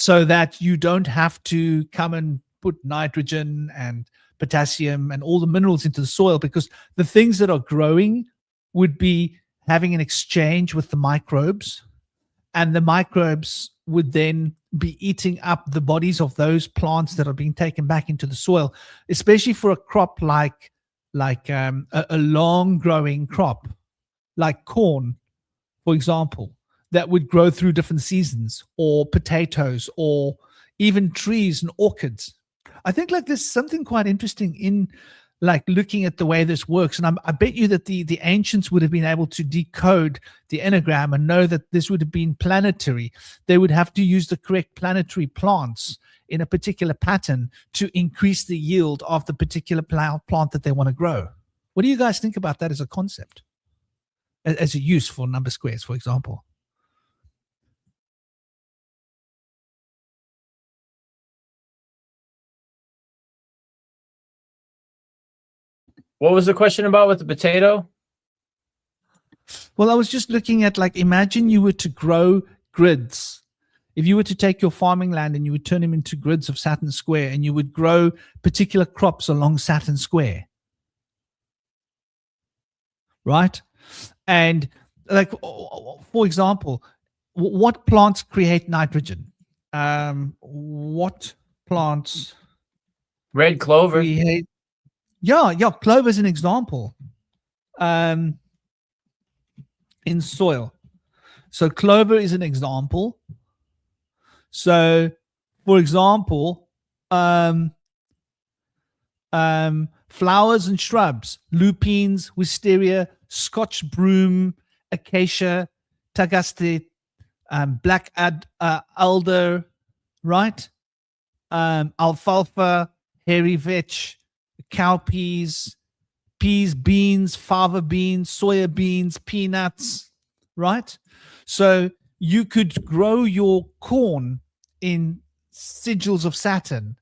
that you don't have to come and put nitrogen and potassium and all the minerals into the soil, because the things that are growing would be having an exchange with the microbes, and the microbes would then be eating up the bodies of those plants that are being taken back into the soil, especially for a crop like a long growing crop like corn, for example, that would grow through different seasons, or potatoes, or even trees and orchids. I think like there's something quite interesting in like looking at the way this works. And I bet you that the ancients would have been able to decode the enneagram and know that this would have been planetary. They would have to use the correct planetary plants in a particular pattern to increase the yield of the particular plant that they want to grow. What do you guys think about that as a concept? As a use for number squares, for example? What was the question about with the potato? Well, I was just looking at, like, imagine you were to grow grids. If you were to take your farming land and you would turn them into grids of Saturn square, and you would grow particular crops along Saturn square, right? And like, for example, what plants create nitrogen? What plants? Red clover. Create? Yeah, clover is an example. In soil. So clover is an example. So, for example, flowers and shrubs, lupines, wisteria, Scotch broom, acacia, tagaste, black alder, right? Alfalfa, hairy vetch, cowpeas, peas, beans, fava beans, soya beans, peanuts, right? So you could grow your corn in sigils of Saturn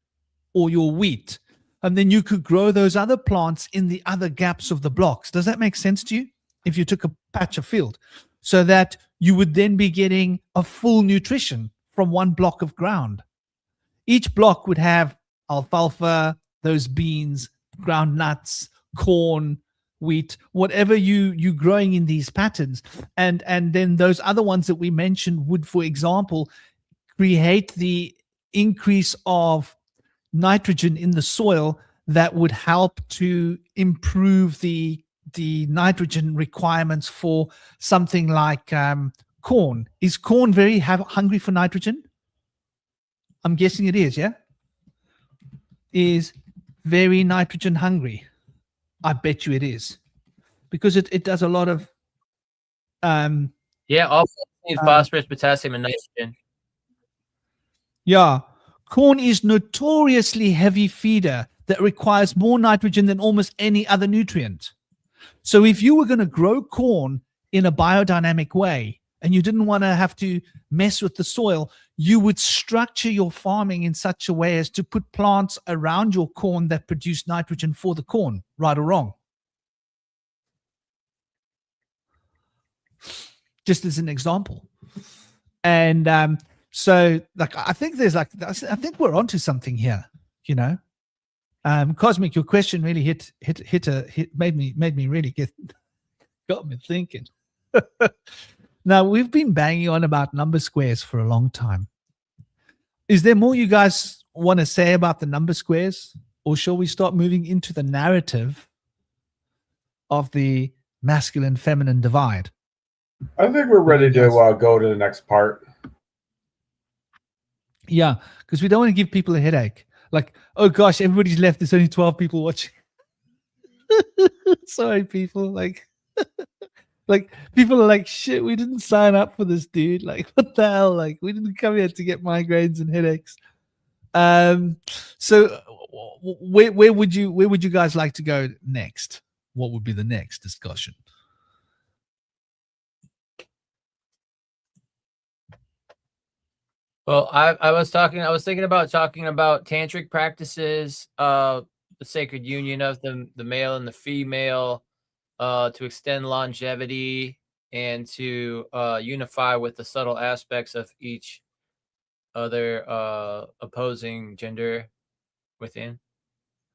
or your wheat, and then you could grow those other plants in the other gaps of the blocks. Does that make sense to you? If you took a patch of field, so that you would then be getting a full nutrition from one block of ground. Each block would have alfalfa, those beans, ground nuts, corn, wheat, whatever you growing in these patterns. And then those other ones that we mentioned would, for example, create the increase of nitrogen in the soil that would help to improve the nitrogen requirements for something like corn. Is corn very hungry for nitrogen? I'm guessing it is, yeah? Is very nitrogen hungry. I bet you it is. Because it does a lot of Yeah, all need phosphorus, potassium, and nitrogen. yeah. Corn is notoriously heavy feeder that requires more nitrogen than almost any other nutrient. So if you were going to grow corn in a biodynamic way and you didn't want to have to mess with the soil, you would structure your farming in such a way as to put plants around your corn that produce nitrogen for the corn, right or wrong. Just as an example. And so like I think we're onto something here, you know. Cosmic, your question really made me really got me thinking. Now, we've been banging on about number squares for a long time. Is there more you guys want to say about the number squares, or shall we start moving into the narrative of the masculine feminine divide? I think we're ready to go to the next part. Yeah, because we don't want to give people a headache. Like, oh gosh, everybody's left. There's only 12 people watching. Sorry, people. Like people are like, shit, we didn't sign up for this, dude. Like, what the hell? Like, we didn't come here to get migraines and headaches. So where would you guys like to go next? What would be the next discussion? Well, I was thinking about talking about tantric practices, the sacred union of the male and the female, to extend longevity and to unify with the subtle aspects of each other opposing gender within.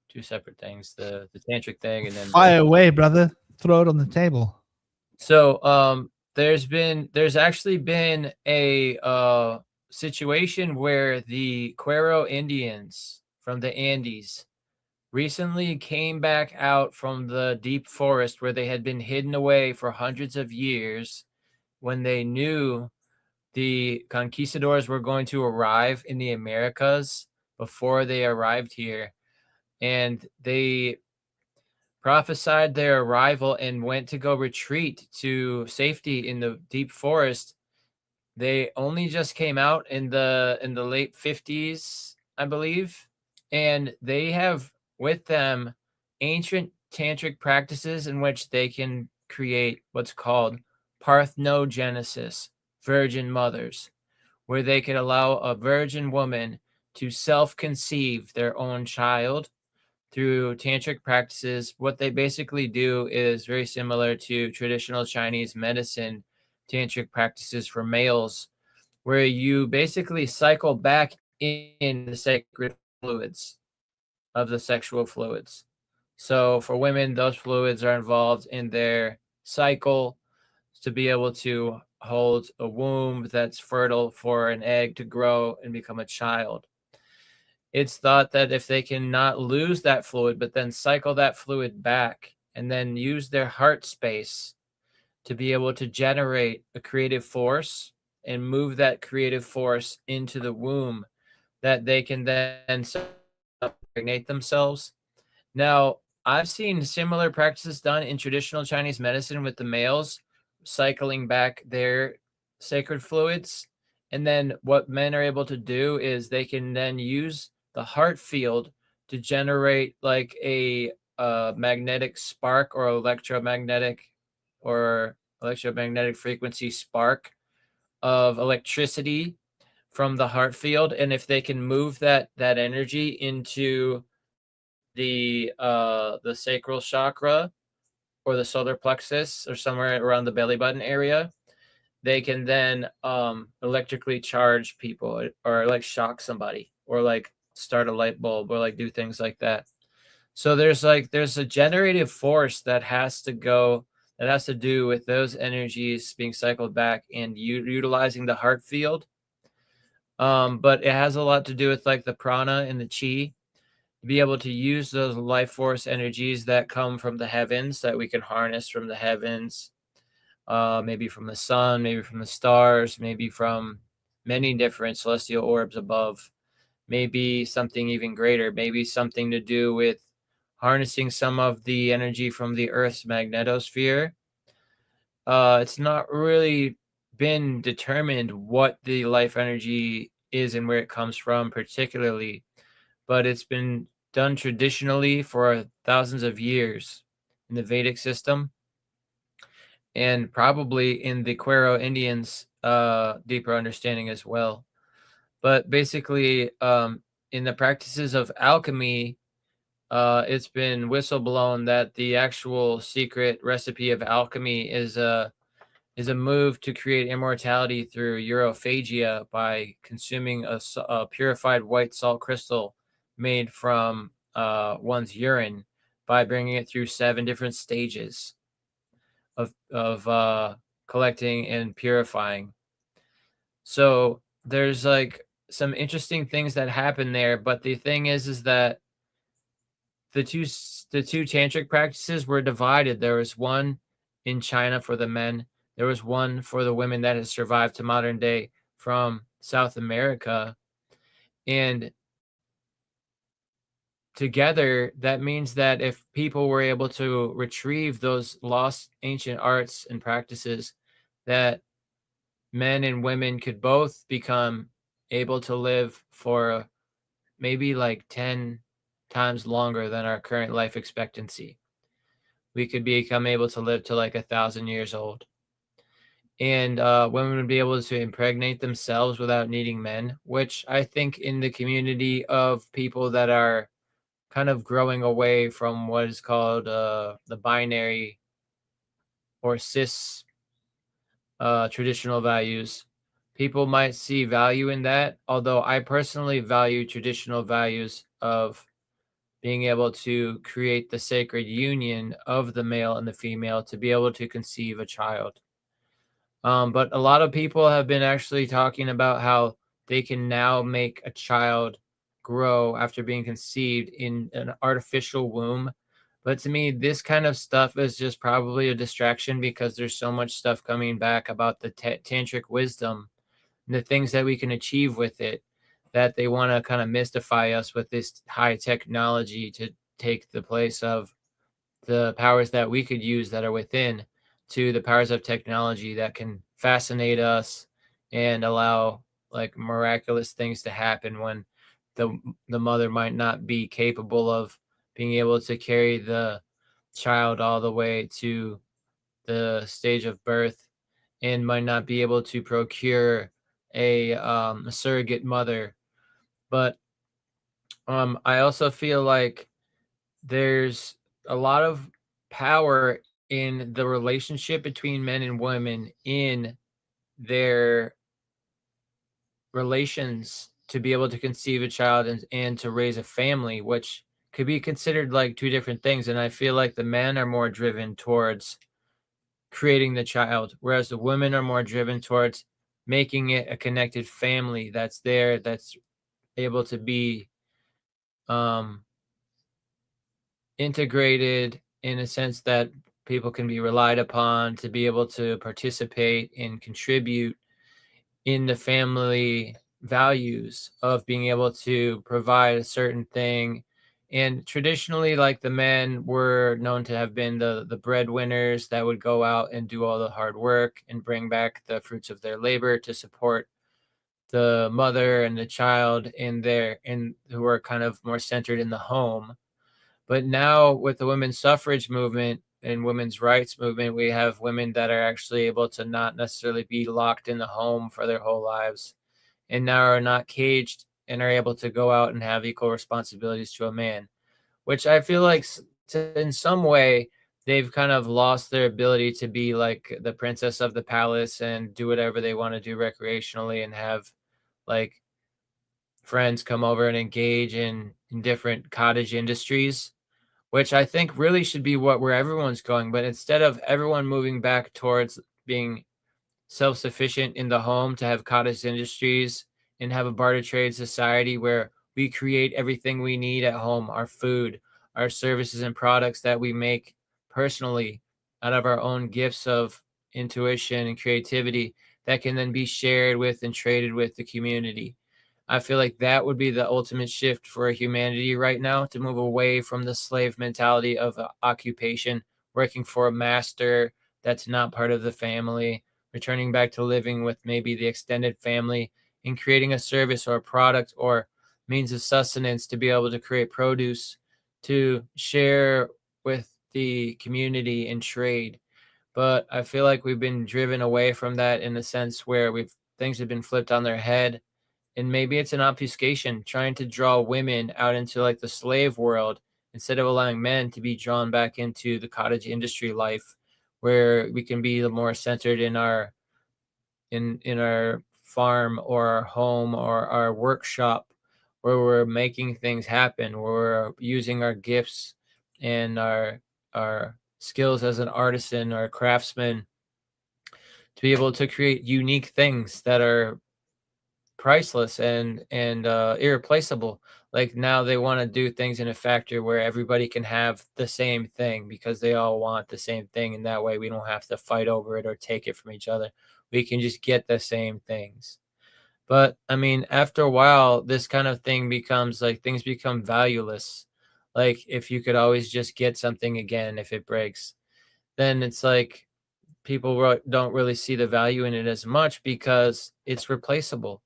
Two separate things, the tantric thing and then fire away, brother. Throw it on the table. So there's actually been a situation where the Cuero Indians from the Andes recently came back out from the deep forest where they had been hidden away for hundreds of years when they knew the conquistadors were going to arrive in the Americas before they arrived here. And they prophesied their arrival and went to go retreat to safety in the deep forest. They only just came out in the late 50s, I believe, and they have with them ancient tantric practices in which they can create what's called parthenogenesis, virgin mothers, where they could allow a virgin woman to self-conceive their own child through tantric practices. What they basically do is very similar to traditional Chinese medicine tantric practices for males, where you basically cycle back in the sacred fluids of the sexual fluids. So for women, those fluids are involved in their cycle to be able to hold a womb that's fertile for an egg to grow and become a child. It's thought that if they can not lose that fluid, but then cycle that fluid back and then use their heart space, to be able to generate a creative force and move that creative force into the womb that they can then impregnate themselves. Now, I've seen similar practices done in traditional Chinese medicine with the males cycling back their sacred fluids. And then what men are able to do is they can then use the heart field to generate like a magnetic spark or electromagnetic frequency spark of electricity from the heart field. And if they can move that energy into the sacral chakra or the solar plexus or somewhere around the belly button area, they can then electrically charge people or like shock somebody or like start a light bulb or like do things like that. So there's a generative force that has to do with those energies being cycled back and utilizing the heart field. But it has a lot to do with like the prana and the chi, be able to use those life force energies that come from the heavens that we can harness from the heavens, maybe from the sun, maybe from the stars, maybe from many different celestial orbs above, maybe something even greater, maybe something to do with harnessing some of the energy from the Earth's magnetosphere. It's not really been determined what the life energy is and where it comes from particularly, but it's been done traditionally for thousands of years in the Vedic system and probably in the Quero Indians' deeper understanding as well. But basically, in the practices of alchemy, it's been whistleblown that the actual secret recipe of alchemy is a move to create immortality through europhagia by consuming a purified white salt crystal made from one's urine by bringing it through 7 different stages of collecting and purifying. So there's like some interesting things that happen there, but the thing is that the two tantric practices were divided. There was one in China for the men. There was one for the women that has survived to modern day from South America. And together, that means that if people were able to retrieve those lost ancient arts and practices, that men and women could both become able to live for maybe like 10 times longer than our current life expectancy. We could become able to live to like 1,000 years old. And women would be able to impregnate themselves without needing men, which I think in the community of people that are kind of growing away from what is called the binary or cis traditional values, people might see value in that. Although I personally value traditional values of being able to create the sacred union of the male and the female to be able to conceive a child. But a lot of people have been actually talking about how they can now make a child grow after being conceived in an artificial womb. But to me, this kind of stuff is just probably a distraction because there's so much stuff coming back about the tantric wisdom and the things that we can achieve with it, that they want to kind of mystify us with this high technology to take the place of the powers that we could use that are within, to the powers of technology that can fascinate us and allow like miraculous things to happen when the mother might not be capable of being able to carry the child all the way to the stage of birth and might not be able to procure a surrogate mother. But I also feel like there's a lot of power in the relationship between men and women in their relations to be able to conceive a child and to raise a family, which could be considered like 2 different things. And I feel like the men are more driven towards creating the child, whereas the women are more driven towards making it a connected family that's there, that's able to be integrated in a sense that people can be relied upon to be able to participate and contribute in the family values of being able to provide a certain thing. And traditionally, like, the men were known to have been the breadwinners that would go out and do all the hard work and bring back the fruits of their labor to support the mother and the child in who are kind of more centered in the home. But now with the women's suffrage movement and women's rights movement, we have women that are actually able to not necessarily be locked in the home for their whole lives, and now are not caged and are able to go out and have equal responsibilities to a man, which I feel like in some way they've kind of lost their ability to be like the princess of the palace and do whatever they want to do recreationally and have like friends come over and engage in different cottage industries, which I think really should be where everyone's going. But instead of everyone moving back towards being self-sufficient in the home to have cottage industries and have a barter trade society where we create everything we need at home, our food, our services and products that we make personally out of our own gifts of intuition and creativity that can then be shared with and traded with the community. I feel like that would be the ultimate shift for humanity right now, to move away from the slave mentality of occupation, working for a master that's not part of the family, returning back to living with maybe the extended family and creating a service or a product or means of sustenance to be able to create produce to share with the community and trade. But I feel like we've been driven away from that in the sense where things have been flipped on their head. And maybe it's an obfuscation trying to draw women out into like the slave world instead of allowing men to be drawn back into the cottage industry life, where we can be more centered in our farm or our home or our workshop, where we're making things happen, where we're using our gifts and our skills as an artisan or a craftsman to be able to create unique things that are priceless and irreplaceable. Like, now they want to do things in a factory where everybody can have the same thing because they all want the same thing, and that way we don't have to fight over it or take it from each other. We can just get the same things. But I mean, after a while, this kind of thing becomes like, things become valueless. Like, if you could always just get something again if it breaks, then it's like people don't really see the value in it as much because it's replaceable.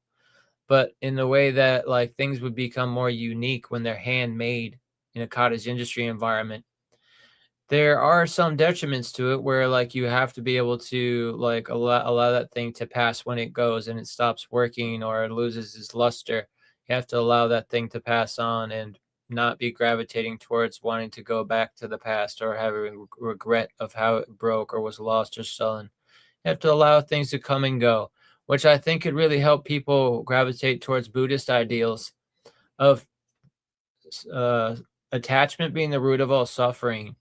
But in the way that like things would become more unique when they're handmade in a cottage industry environment, there are some detriments to it where like you have to be able to like allow that thing to pass when it goes and it stops working or it loses its luster. You have to allow that thing to pass on and not be gravitating towards wanting to go back to the past or having regret of how it broke or was lost or stolen. You have to allow things to come and go, which I think could really help people gravitate towards Buddhist ideals of attachment being the root of all suffering.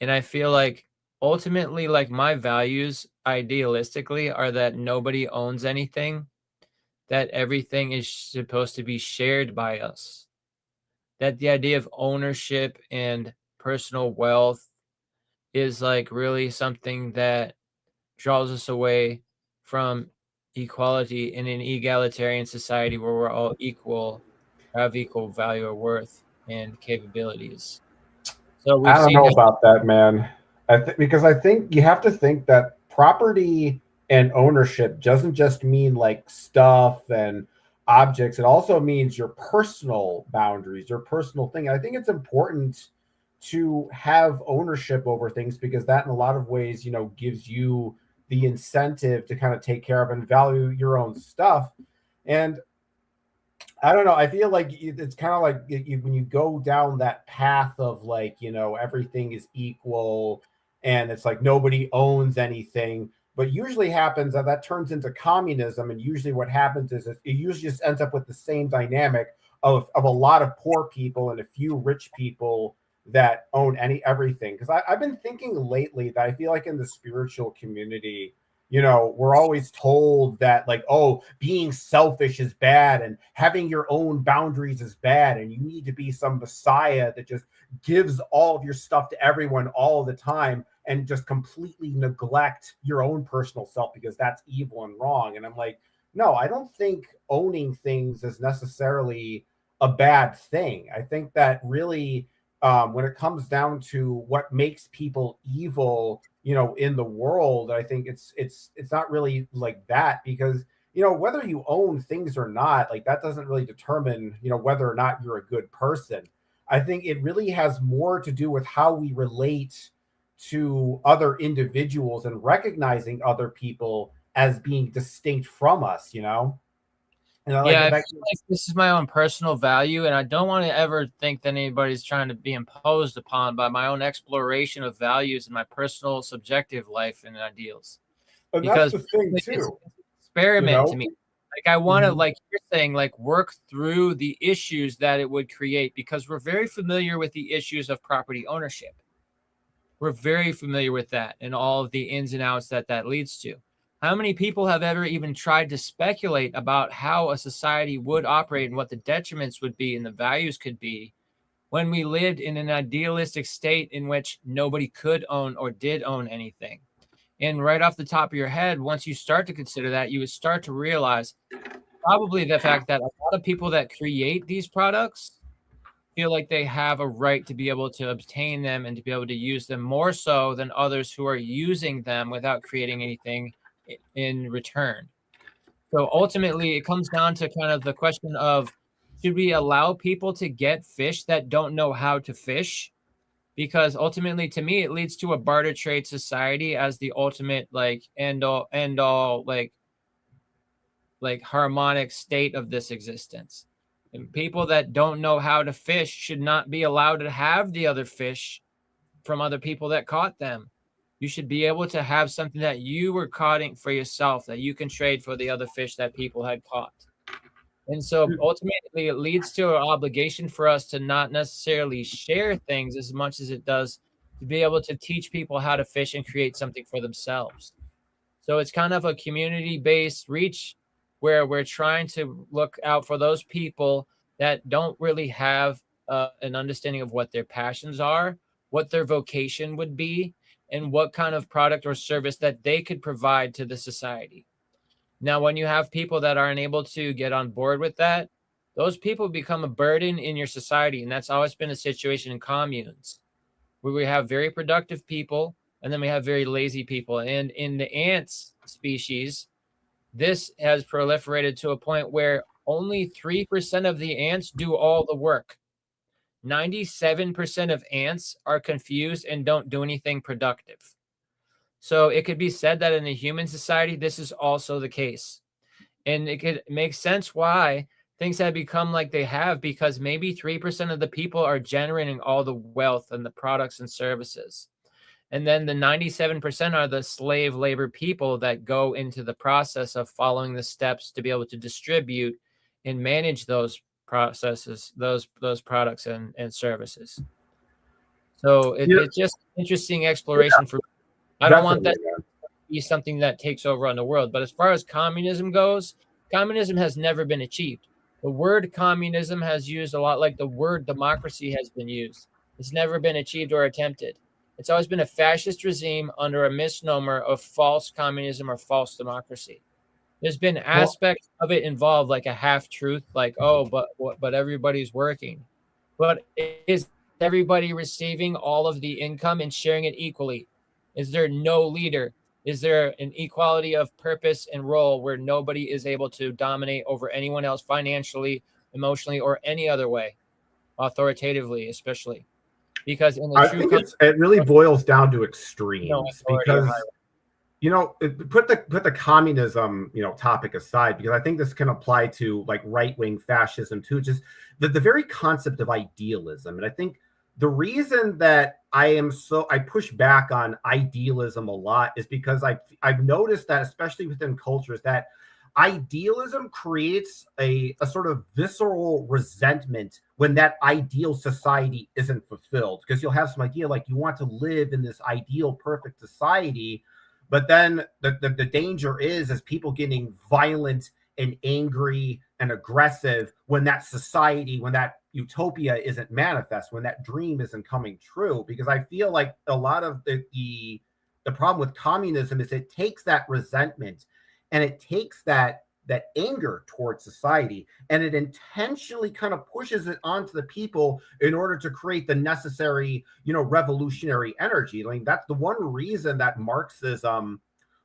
And I feel like ultimately, like, my values idealistically are that nobody owns anything, that everything is supposed to be shared by us, that the idea of ownership and personal wealth is like really something that draws us away from equality in an egalitarian society where we're all equal, have equal value or worth and capabilities. So I we've don't seen know that. about that, man. Because I think you have to think that property and ownership doesn't just mean like stuff and objects. It also means your personal boundaries, your personal thing. I think it's important to have ownership over things because that in a lot of ways, gives you the incentive to kind of take care of and value your own stuff. And I don't know. I feel like it's kind of like when you go down that path of like, everything is equal and it's like nobody owns anything. But usually happens that turns into communism. And usually what happens is it usually just ends up with the same dynamic of a lot of poor people and a few rich people that own everything. Because I've been thinking lately that I feel like in the spiritual community, we're always told that like, oh, being selfish is bad and having your own boundaries is bad. And you need to be some messiah that just gives all of your stuff to everyone all the time and just completely neglect your own personal self because that's evil and wrong. And I'm like, no, I don't think owning things is necessarily a bad thing. I think that really, when it comes down to what makes people evil, you know, in the world, I think it's not really like that, because, you know, whether you own things or not, like that doesn't really determine, you know, whether or not you're a good person. I think it really has more to do with how we relate to other individuals and recognizing other people as being distinct from us, you know? And I Yeah, I like, feel like this is my own personal value, and I don't want to ever think that anybody's trying to be imposed upon by my own exploration of values in my personal subjective life and ideals. and Because that's the thing it's too, an experiment you to know? me. Like I want to, Mhm. like you're saying, like work through the issues that it would create, because we're very familiar with the issues of property ownership. We're very familiar with that and all of the ins and outs that that leads to. How many people have ever even tried to speculate about how a society would operate and what the detriments would be and the values could be when we lived in an idealistic state in which nobody could own or did own anything? And right off the top of your head, once you start to consider that, you would start to realize probably the fact that a lot of people that create these products feel like they have a right to be able to obtain them and to be able to use them more so than others who are using them without creating anything in return. So ultimately, it comes down to kind of the question of, should we allow people to get fish that don't know how to fish? Because ultimately, to me, it leads to a barter trade society as the ultimate like end all like harmonic state of this existence. And people that don't know how to fish should not be allowed to have the other fish from other people that caught them. You should be able to have something that you were caught for yourself that you can trade for the other fish that people had caught. And so ultimately, it leads to an obligation for us to not necessarily share things as much as it does to be able to teach people how to fish and create something for themselves. So it's kind of a community-based reach where we're trying to look out for those people that don't really have an understanding of what their passions are, what their vocation would be, and what kind of product or service that they could provide to the society. Now, when you have people that aren't able to get on board with that, those people become a burden in your society. And that's always been a situation in communes where we have very productive people and then we have very lazy people. And in the ants species, this has proliferated to a point where only 3% of the ants do all the work. 97% of ants are confused and don't do anything productive. So it could be said that in a human society, this is also the case. And it could make sense why things have become like they have, because maybe 3% of the people are generating all the wealth and the products and services. And then the 97% are the slave labor people that go into the process of following the steps to be able to distribute and manage those processes, those products and services. So it's just interesting exploration for. I don't want that to be something that takes over on the world. But as far as communism goes, communism has never been achieved. The word communism has used a lot like the word democracy has been used. It's never been achieved or attempted. It's always been a fascist regime under a misnomer of false communism or false democracy. There's been aspects of it involved, like a half truth, like, oh, but everybody's working. But is everybody receiving all of the income and sharing it equally? Is there no leader? Is there an equality of purpose and role where nobody is able to dominate over anyone else financially, emotionally, or any other way, authoritatively, especially? Because in the I true think it really boils down to extremes, because put the communism topic aside, because I think this can apply to like right-wing fascism too, just the very concept of idealism. And I think the reason that I push back on idealism a lot is because I've noticed that, especially within cultures, that idealism creates a sort of visceral resentment when that ideal society isn't fulfilled, because you'll have some idea like you want to live in this ideal perfect society, but then the danger is people getting violent and angry and aggressive when that society, when that utopia isn't manifest, when that dream isn't coming true. Because I feel like a lot of the problem with communism is it takes that resentment and it takes that anger towards society, and it intentionally kind of pushes it onto the people in order to create the necessary, revolutionary energy. I mean, that's the one reason that Marxism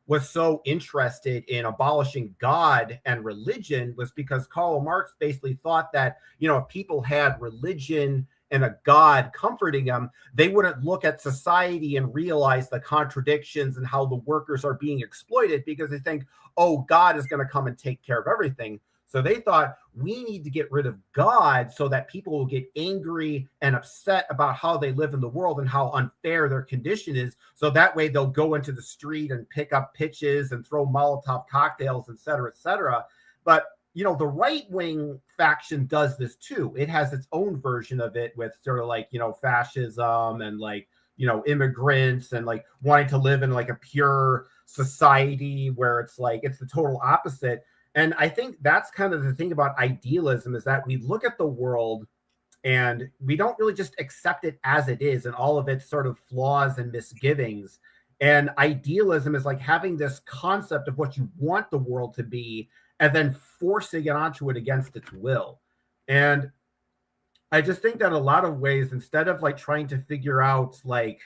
was so interested in abolishing God and religion, was because Karl Marx basically thought that, if people had religion and a God comforting them, they wouldn't look at society and realize the contradictions and how the workers are being exploited, because they think, oh, God is going to come and take care of everything. So they thought, we need to get rid of God so that people will get angry and upset about how they live in the world and how unfair their condition is. So that way they'll go into the street and pick up pitches and throw Molotov cocktails, et cetera, et cetera. But the right-wing faction does this too. It has its own version of it with sort of like, fascism and like, immigrants and like wanting to live in like a pure society where it's like, it's the total opposite. And I think that's kind of the thing about idealism, is that we look at the world and we don't really just accept it as it is and all of its sort of flaws and misgivings. And idealism is like having this concept of what you want the world to be and then forcing it onto it against its will. And I just think that a lot of ways, instead of like trying to figure out like,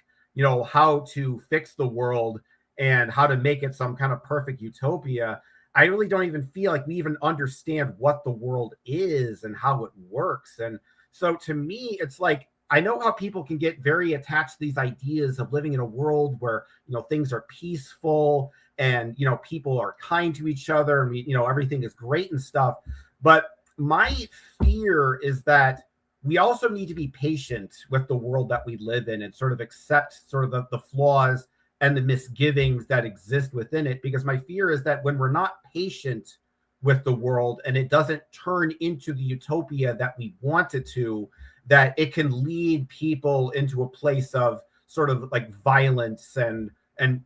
how to fix the world and how to make it some kind of perfect utopia, I really don't even feel like we even understand what the world is and how it works. And so to me, it's like, I know how people can get very attached to these ideas of living in a world where, things are peaceful and, people are kind to each other and, everything is great and stuff. But my fear is that we also need to be patient with the world that we live in and sort of accept sort of the flaws and the misgivings that exist within it. Because my fear is that when we're not patient with the world and it doesn't turn into the utopia that we want it to, that it can lead people into a place of sort of like violence and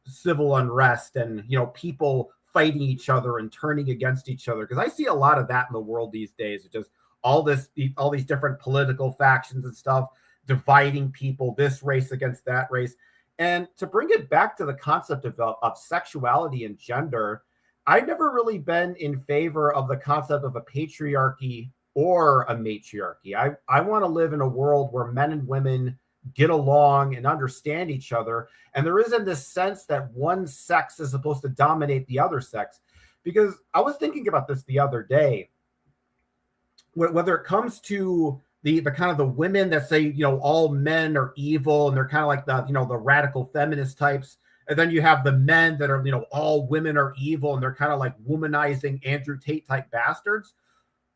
civil unrest and, people fighting each other and turning against each other. Because I see a lot of that in the world these days. It's just all these different political factions and stuff, dividing people, this race against that race. And to bring it back to the concept of sexuality and gender, I've never really been in favor of the concept of a patriarchy or a matriarchy. I want to live in a world where men and women get along and understand each other. And there isn't this sense that one sex is supposed to dominate the other sex. Because I was thinking about this the other day, whether it comes to the kind of the women that say, all men are evil and they're kind of like the, the radical feminist types. And then you have the men that are, all women are evil and they're kind of like womanizing Andrew Tate type bastards.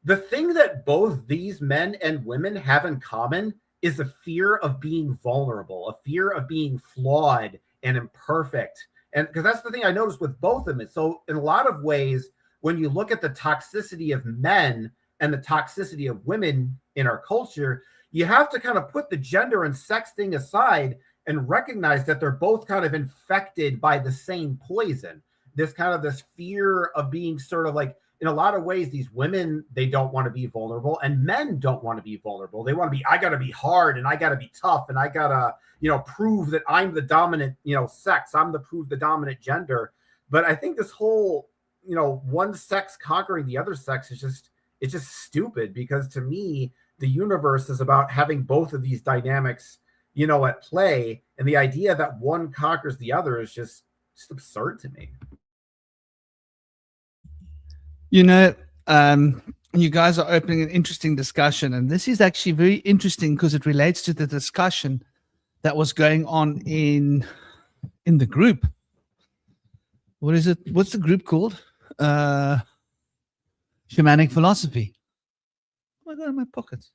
The thing that both these men and women have in common is a fear of being vulnerable, a fear of being flawed and imperfect. And because that's the thing I noticed with both of them. So in a lot of ways, when you look at the toxicity of men and the toxicity of women in our culture, you have to kind of put the gender and sex thing aside and recognize that they're both kind of infected by the same poison. This fear of being sort of like, in a lot of ways, these women, they don't want to be vulnerable, and men don't want to be vulnerable. They want to be, I got to be hard and I got to be tough and I got to, prove that I'm the dominant, sex. I'm the dominant gender. But I think this whole, one sex conquering the other sex is it's just stupid, because to me, the universe is about having both of these dynamics, at play. And the idea that one conquers the other is just absurd to me. You guys are opening an interesting discussion, and this is actually very interesting because it relates to the discussion that was going on in the group. What is it? What's the group called? Shamanic Philosophy. Oh, I got it in my pockets.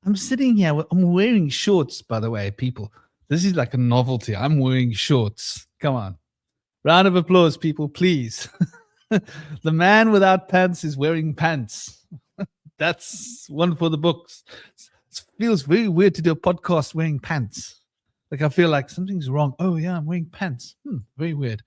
I'm sitting here. I'm wearing shorts, by the way, people. This is like a novelty. I'm wearing shorts. Come on. Round of applause, people, please. The man without pants is wearing pants. That's one for the books. It feels very weird to do a podcast wearing pants. Like I feel like something's wrong. Oh, yeah, I'm wearing pants. Very weird.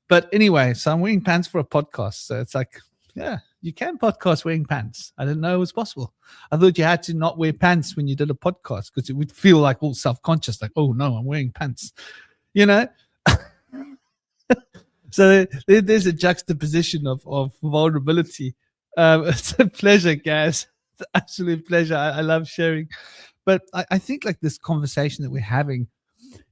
But anyway, so I'm wearing pants for a podcast. So it's like Yeah, you can podcast wearing pants. I didn't know it was possible. I thought you had to not wear pants when you did a podcast because it would feel like all self-conscious, like, oh no, I'm wearing pants, you know? So there's a juxtaposition of vulnerability. It's a pleasure, guys. It's an absolute pleasure. I love sharing. But I think like this conversation that we're having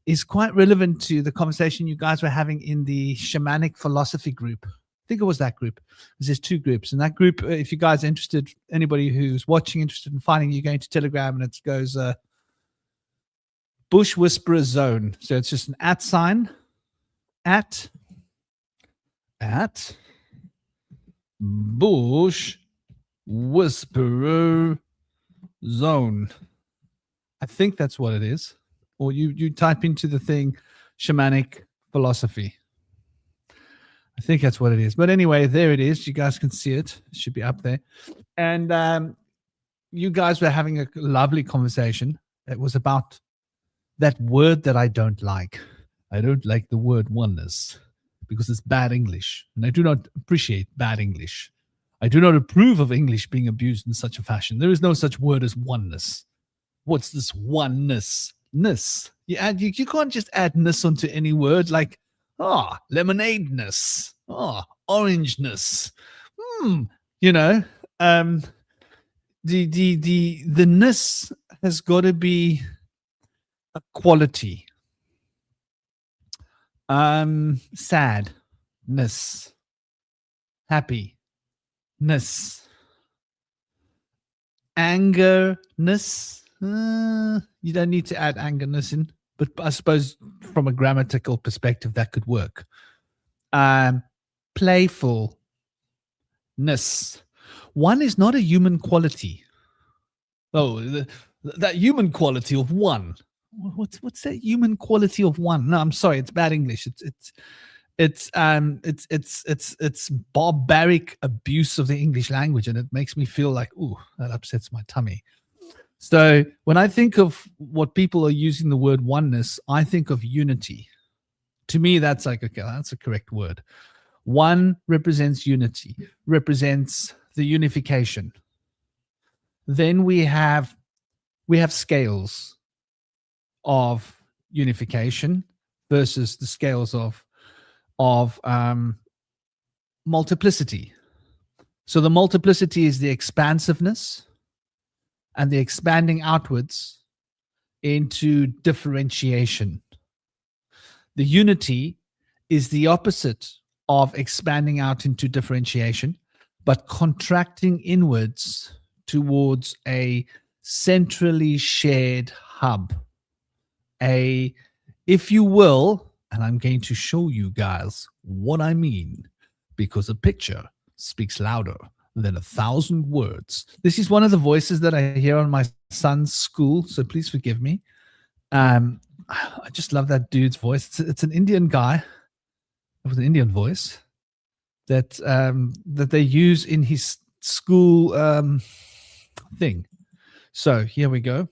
is quite relevant to the conversation you guys were having in the shamanic philosophy group. I think it was that group. There's two groups. And that group, if you guys are interested, anybody who's watching, interested in finding, you go into Telegram and it goes Bush Whisperer Zone. So it's just an @ sign, at Bush Whisperer Zone. I think that's what it is. Or you type into the thing shamanic philosophy. I think that's what it is. But anyway, there it is. You guys can see it. It should be up there. And you guys were having a lovely conversation. It was about that word that I don't like. I don't like the word oneness because it's bad English. And I do not appreciate bad English. I do not approve of English being abused in such a fashion. There is no such word as oneness. What's this oneness? Ness. You can't just add ness onto any word like, lemonade-ness. Orange-ness. You know, the ness has got to be a quality. Sadness. Happiness. Angerness. You don't need to add angerness in, but I suppose from a grammatical perspective that could work. Playfulness. One is not a human quality. Oh, that human quality of one. What's that human quality of one? No, I'm sorry, it's bad English. It's barbaric abuse of the English language, and it makes me feel like, ooh, that upsets my tummy. So when I think of what people are using the word oneness, I think of unity. To me, that's like, okay, that's a correct word. One represents unity, represents the unification. Then we have scales of unification versus the scales of multiplicity. So the multiplicity is the expansiveness and the expanding outwards into differentiation. The unity is the opposite of expanding out into differentiation, but contracting inwards towards a centrally shared hub. If you will, and I'm going to show you guys what I mean, because a picture speaks louder than 1,000 words. This is one of the voices that I hear on my son's school, so please forgive me. I just love that dude's voice. It's an Indian guy with an Indian voice that they use in his school thing. So here we go.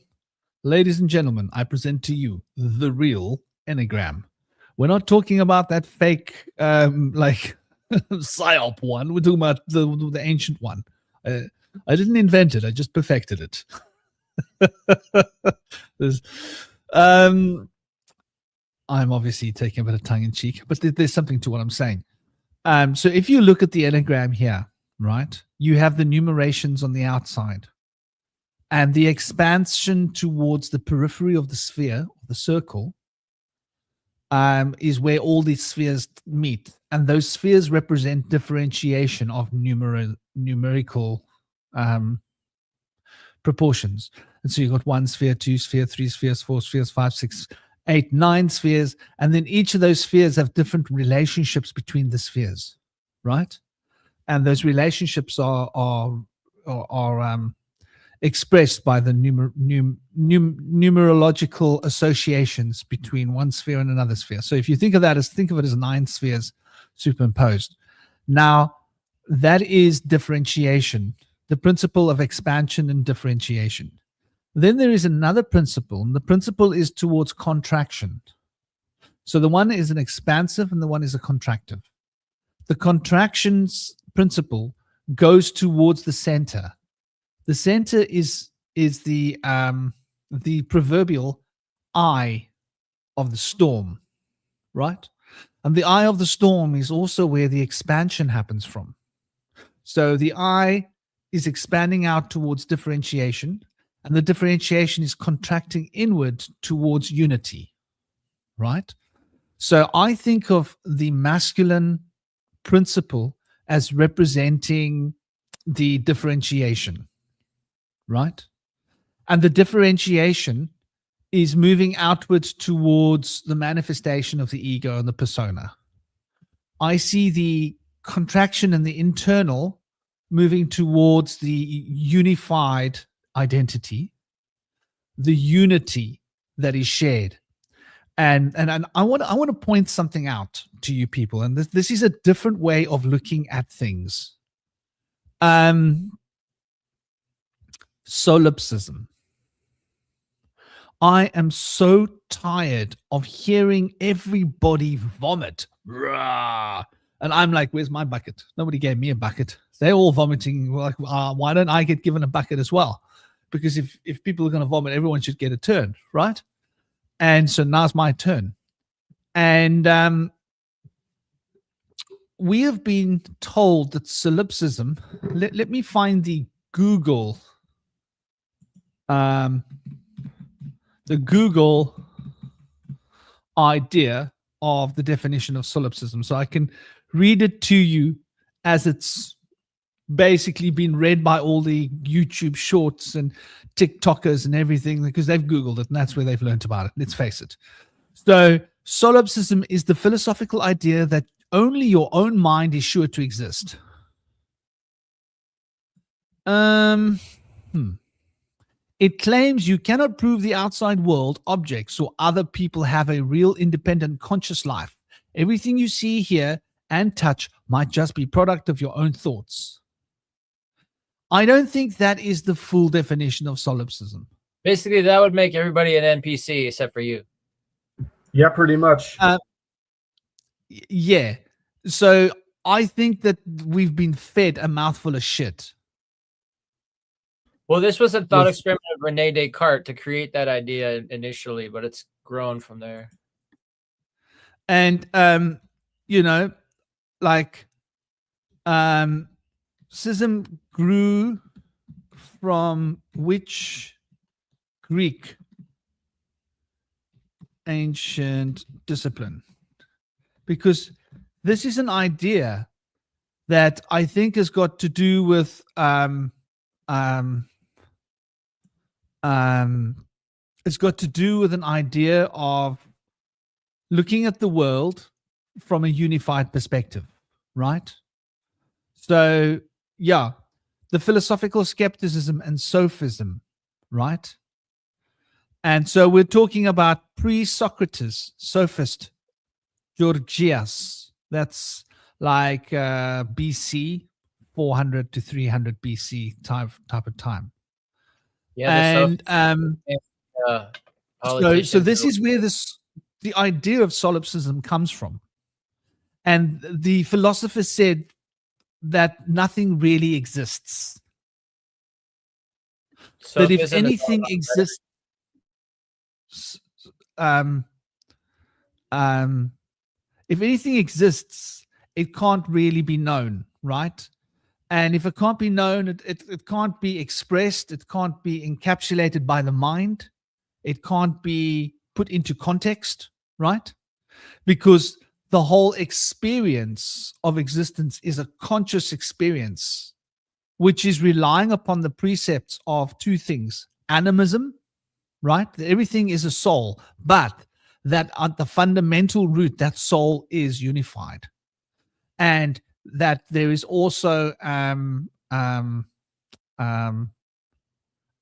Ladies and gentlemen, I present to you the real enneagram. We're not talking about that fake like psyop one. We're talking about the ancient one. I didn't invent it. I just perfected it. I'm obviously taking a bit of tongue in cheek, but there's something to what I'm saying. So if you look at the enneagram here, right, you have the numerations on the outside, and the expansion towards the periphery of the sphere, the circle, is where all these spheres meet. And those spheres represent differentiation of numerical proportions. And so you've got 1 sphere, 2 sphere, 3 spheres, 4 spheres, 5, 6, 8, 9 spheres. And then each of those spheres have different relationships between the spheres, right? And those relationships are expressed by the numerological associations between one sphere and another sphere. So if you think of it as 9 spheres superimposed. Now, that is differentiation, the principle of expansion and differentiation. Then there is another principle, and the principle is towards contraction. So the one is an expansive and the one is a contractive. The contractions principle goes towards the center. The center is the proverbial eye of the storm, right? And the eye of the storm is also where the expansion happens from. So the eye is expanding out towards differentiation, and the differentiation is contracting inward towards unity, right? So I think of the masculine principle as representing the differentiation, right? And the differentiation is moving outwards towards the manifestation of the ego and the persona. I see the contraction and the internal moving towards the unified identity, the unity that is shared. And I want to point something out to you people, and this is a different way of looking at things. Solipsism. I am so tired of hearing everybody vomit. Rah! And I'm like, where's my bucket? Nobody gave me a bucket. They're all vomiting. Like, why don't I get given a bucket as well? Because if people are going to vomit, everyone should get a turn, right? And so now's my turn. And we have been told that solipsism, let me find the Google idea of the definition of solipsism, so I can read it to you as it's basically been read by all the YouTube shorts and TikTokers and everything, because they've Googled it and that's where they've learned about it. Let's face it. So solipsism is the philosophical idea that only your own mind is sure to exist. It claims you cannot prove the outside world, objects, or other people have a real independent conscious life. Everything you see, hear, and touch might just be product of your own thoughts. I don't think that is the full definition of solipsism. Basically, that would make everybody an NPC except for you. Yeah, pretty much. Yeah. So I think that we've been fed a mouthful of shit. Well, this was a thought experiment of Rene Descartes to create that idea initially, but it's grown from there. And schism grew from which Greek ancient discipline? Because this is an idea that I think has got to do with it's got to do with an idea of looking at the world from a unified perspective, right? So, yeah, the philosophical skepticism and sophism, right? And so we're talking about pre-Socrates, sophist, Gorgias. That's like BC, 400 to 300 BC type of time. Yeah, and so this is where the idea of solipsism comes from. And the philosopher said that nothing really exists. That if anything exists, if anything exists, it can't really be known, right? And if it can't be known, it can't be expressed, it can't be encapsulated by the mind, it can't be put into context, right? Because the whole experience of existence is a conscious experience, which is relying upon the precepts of two things: animism, right? Everything is a soul, but that at the fundamental root, that soul is unified. And that there is also not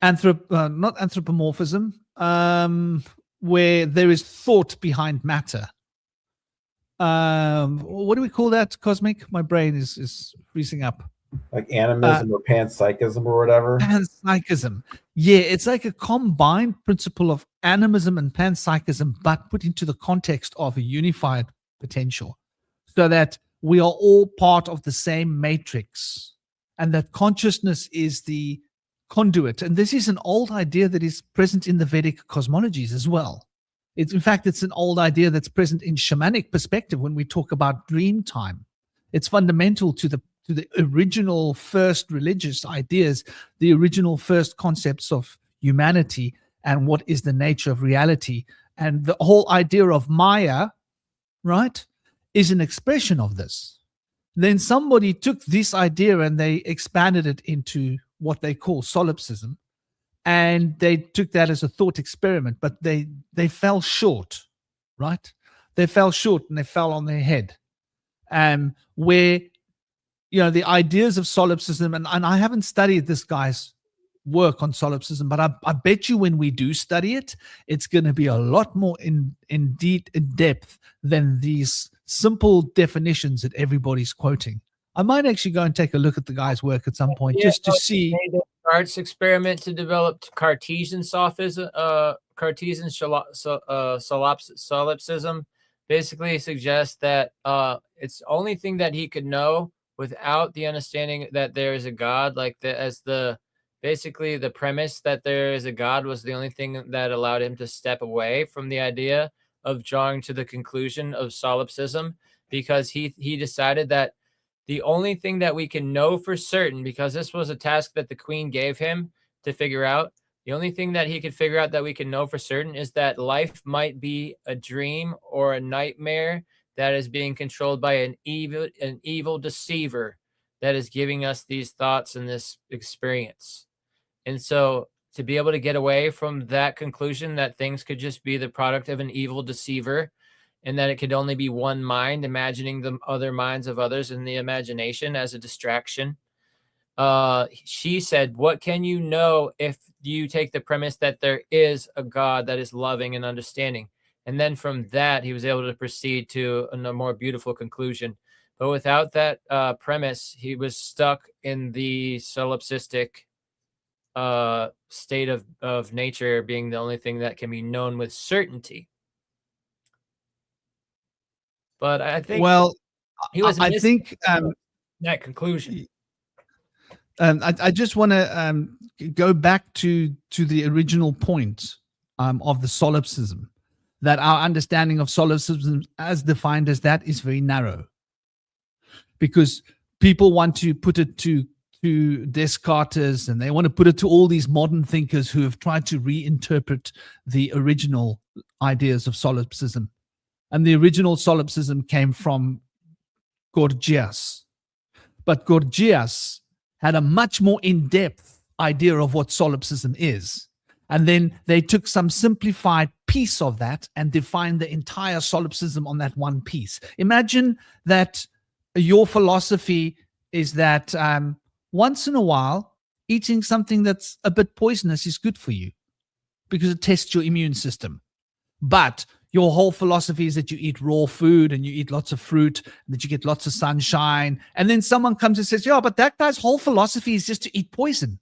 anthropomorphism, where there is thought behind matter. What do we call that, Cosmic? My brain is freezing up. Like animism or panpsychism or whatever. Panpsychism. Yeah, it's like a combined principle of animism and panpsychism, but put into the context of a unified potential, so that we are all part of the same matrix, and that consciousness is the conduit. And this is an old idea that is present in the Vedic cosmologies as well. In fact, it's an old idea that's present in shamanic perspective when we talk about dream time. It's fundamental to the original first religious ideas, the original first concepts of humanity and what is the nature of reality. And the whole idea of Maya, right, is an expression of this. Then somebody took this idea and they expanded it into what they call solipsism, and they took that as a thought experiment, but they fell short, right? They fell short and they fell on their head. Where, the ideas of solipsism, and I haven't studied this guy's work on solipsism, but I bet you when we do study it, it's going to be a lot more in depth than these simple definitions that everybody's quoting. I might actually go and take a look at the guy's work at some point just to see. Arts experiment to develop Cartesian sophism, Cartesian solipsism, basically suggests that it's the only thing that he could know without the understanding that there is a God, basically the premise that there is a God was the only thing that allowed him to step away from the idea of drawing to the conclusion of solipsism, because he decided that the only thing that we can know for certain, because this was a task that the queen gave him to figure out, the only thing that he could figure out that we can know for certain is that life might be a dream or a nightmare that is being controlled by an evil deceiver that is giving us these thoughts and this experience. And so to be able to get away from that conclusion that things could just be the product of an evil deceiver, and that it could only be one mind imagining the other minds of others in the imagination as a distraction. She said, what can you know if you take the premise that there is a God that is loving and understanding? And then from that, he was able to proceed to a more beautiful conclusion. But without that premise, he was stuck in the solipsistic state of nature being the only thing that can be known with certainty. But I think he was missing that conclusion. I just want to go back to the original point of the solipsism, that our understanding of solipsism as defined as that is very narrow, because people want to put it to Descartes, and they want to put it to all these modern thinkers who have tried to reinterpret the original ideas of solipsism. And the original solipsism came from Gorgias. But Gorgias had a much more in-depth idea of what solipsism is. And then they took some simplified piece of that and defined the entire solipsism on that one piece. Imagine that your philosophy is that once in a while, eating something that's a bit poisonous is good for you because it tests your immune system. But your whole philosophy is that you eat raw food and you eat lots of fruit, and that you get lots of sunshine. And then someone comes and says, yeah, but that guy's whole philosophy is just to eat poison.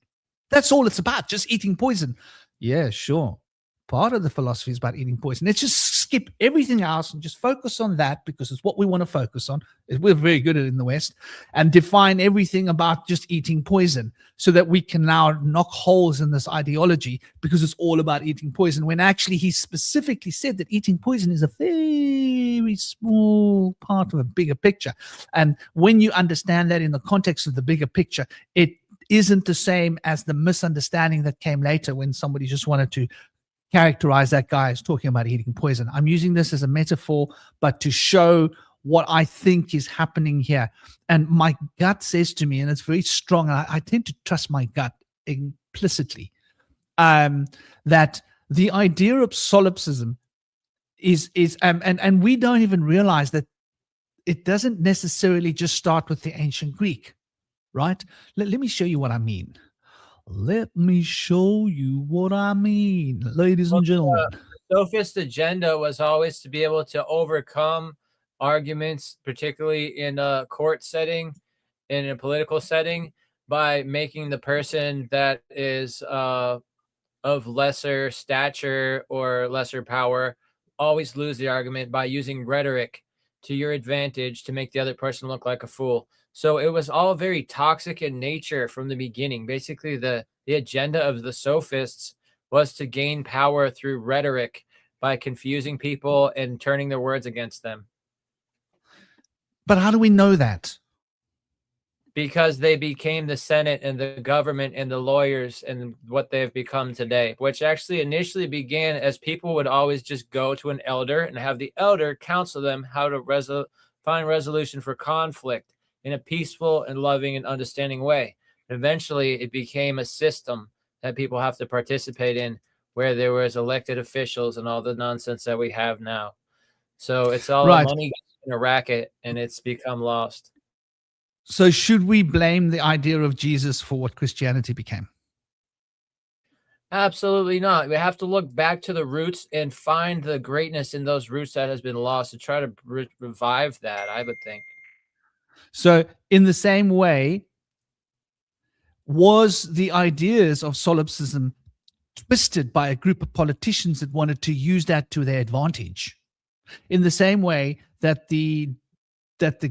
That's all it's about, just eating poison. Yeah, sure. Part of the philosophy is about eating poison. Let's just skip everything else and just focus on that, because it's what we want to focus on. We're very good at it in the West, and define everything about just eating poison, so that we can now knock holes in this ideology, because it's all about eating poison, when actually he specifically said that eating poison is a very small part of a bigger picture. And when you understand that in the context of the bigger picture, it isn't the same as the misunderstanding that came later when somebody just wanted to characterize that guy as talking about eating poison. I'm using this as a metaphor, but to show what I think is happening here. And my gut says to me, and it's very strong, and I tend to trust my gut implicitly, that the idea of solipsism is and we don't even realize that it doesn't necessarily just start with the ancient Greek, right? Let me show you what I mean. Let me show you what I mean, ladies and gentlemen. The sophist agenda was always to be able to overcome arguments, particularly in a court setting, in a political setting, by making the person that is of lesser stature or lesser power always lose the argument by using rhetoric to your advantage to make the other person look like a fool. So it was all very toxic in nature from the beginning. Basically, the agenda of the sophists was to gain power through rhetoric by confusing people and turning their words against them. But how do we know that? Because they became the Senate and the government and the lawyers and what they've become today, which actually initially began as people would always just go to an elder and have the elder counsel them how to find resolution for conflict in a peaceful and loving and understanding way. Eventually, it became a system that people have to participate in, where there was elected officials and all the nonsense that we have now. So it's all Right. a money in a racket, and it's become lost. So should we blame the idea of Jesus for what Christianity became? Absolutely not. We have to look back to the roots and find the greatness in those roots that has been lost, to try to revive that, I would think. So in the same way, was the ideas of solipsism twisted by a group of politicians that wanted to use that to their advantage? In the same way that the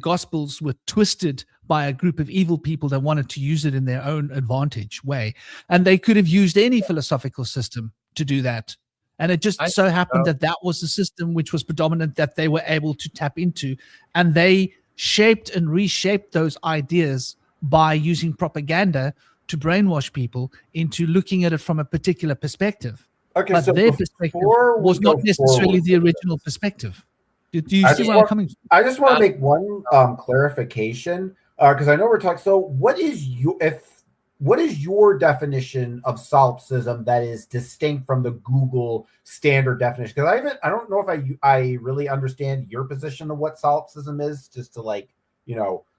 Gospels were twisted by a group of evil people that wanted to use it in their own advantage way. And they could have used any philosophical system to do that. And it just so happened that that was the system which was predominant that they were able to tap into. And they shaped and reshaped those ideas by using propaganda to brainwash people into looking at it from a particular perspective. Okay, but so their perspective was not necessarily the original perspective. Do you see where I'm coming from? I just want to make one clarification, because I know we're talking. So, what is your definition of solipsism that is distinct from the Google standard definition? Because I don't know if I really understand your position of what solipsism is. Just to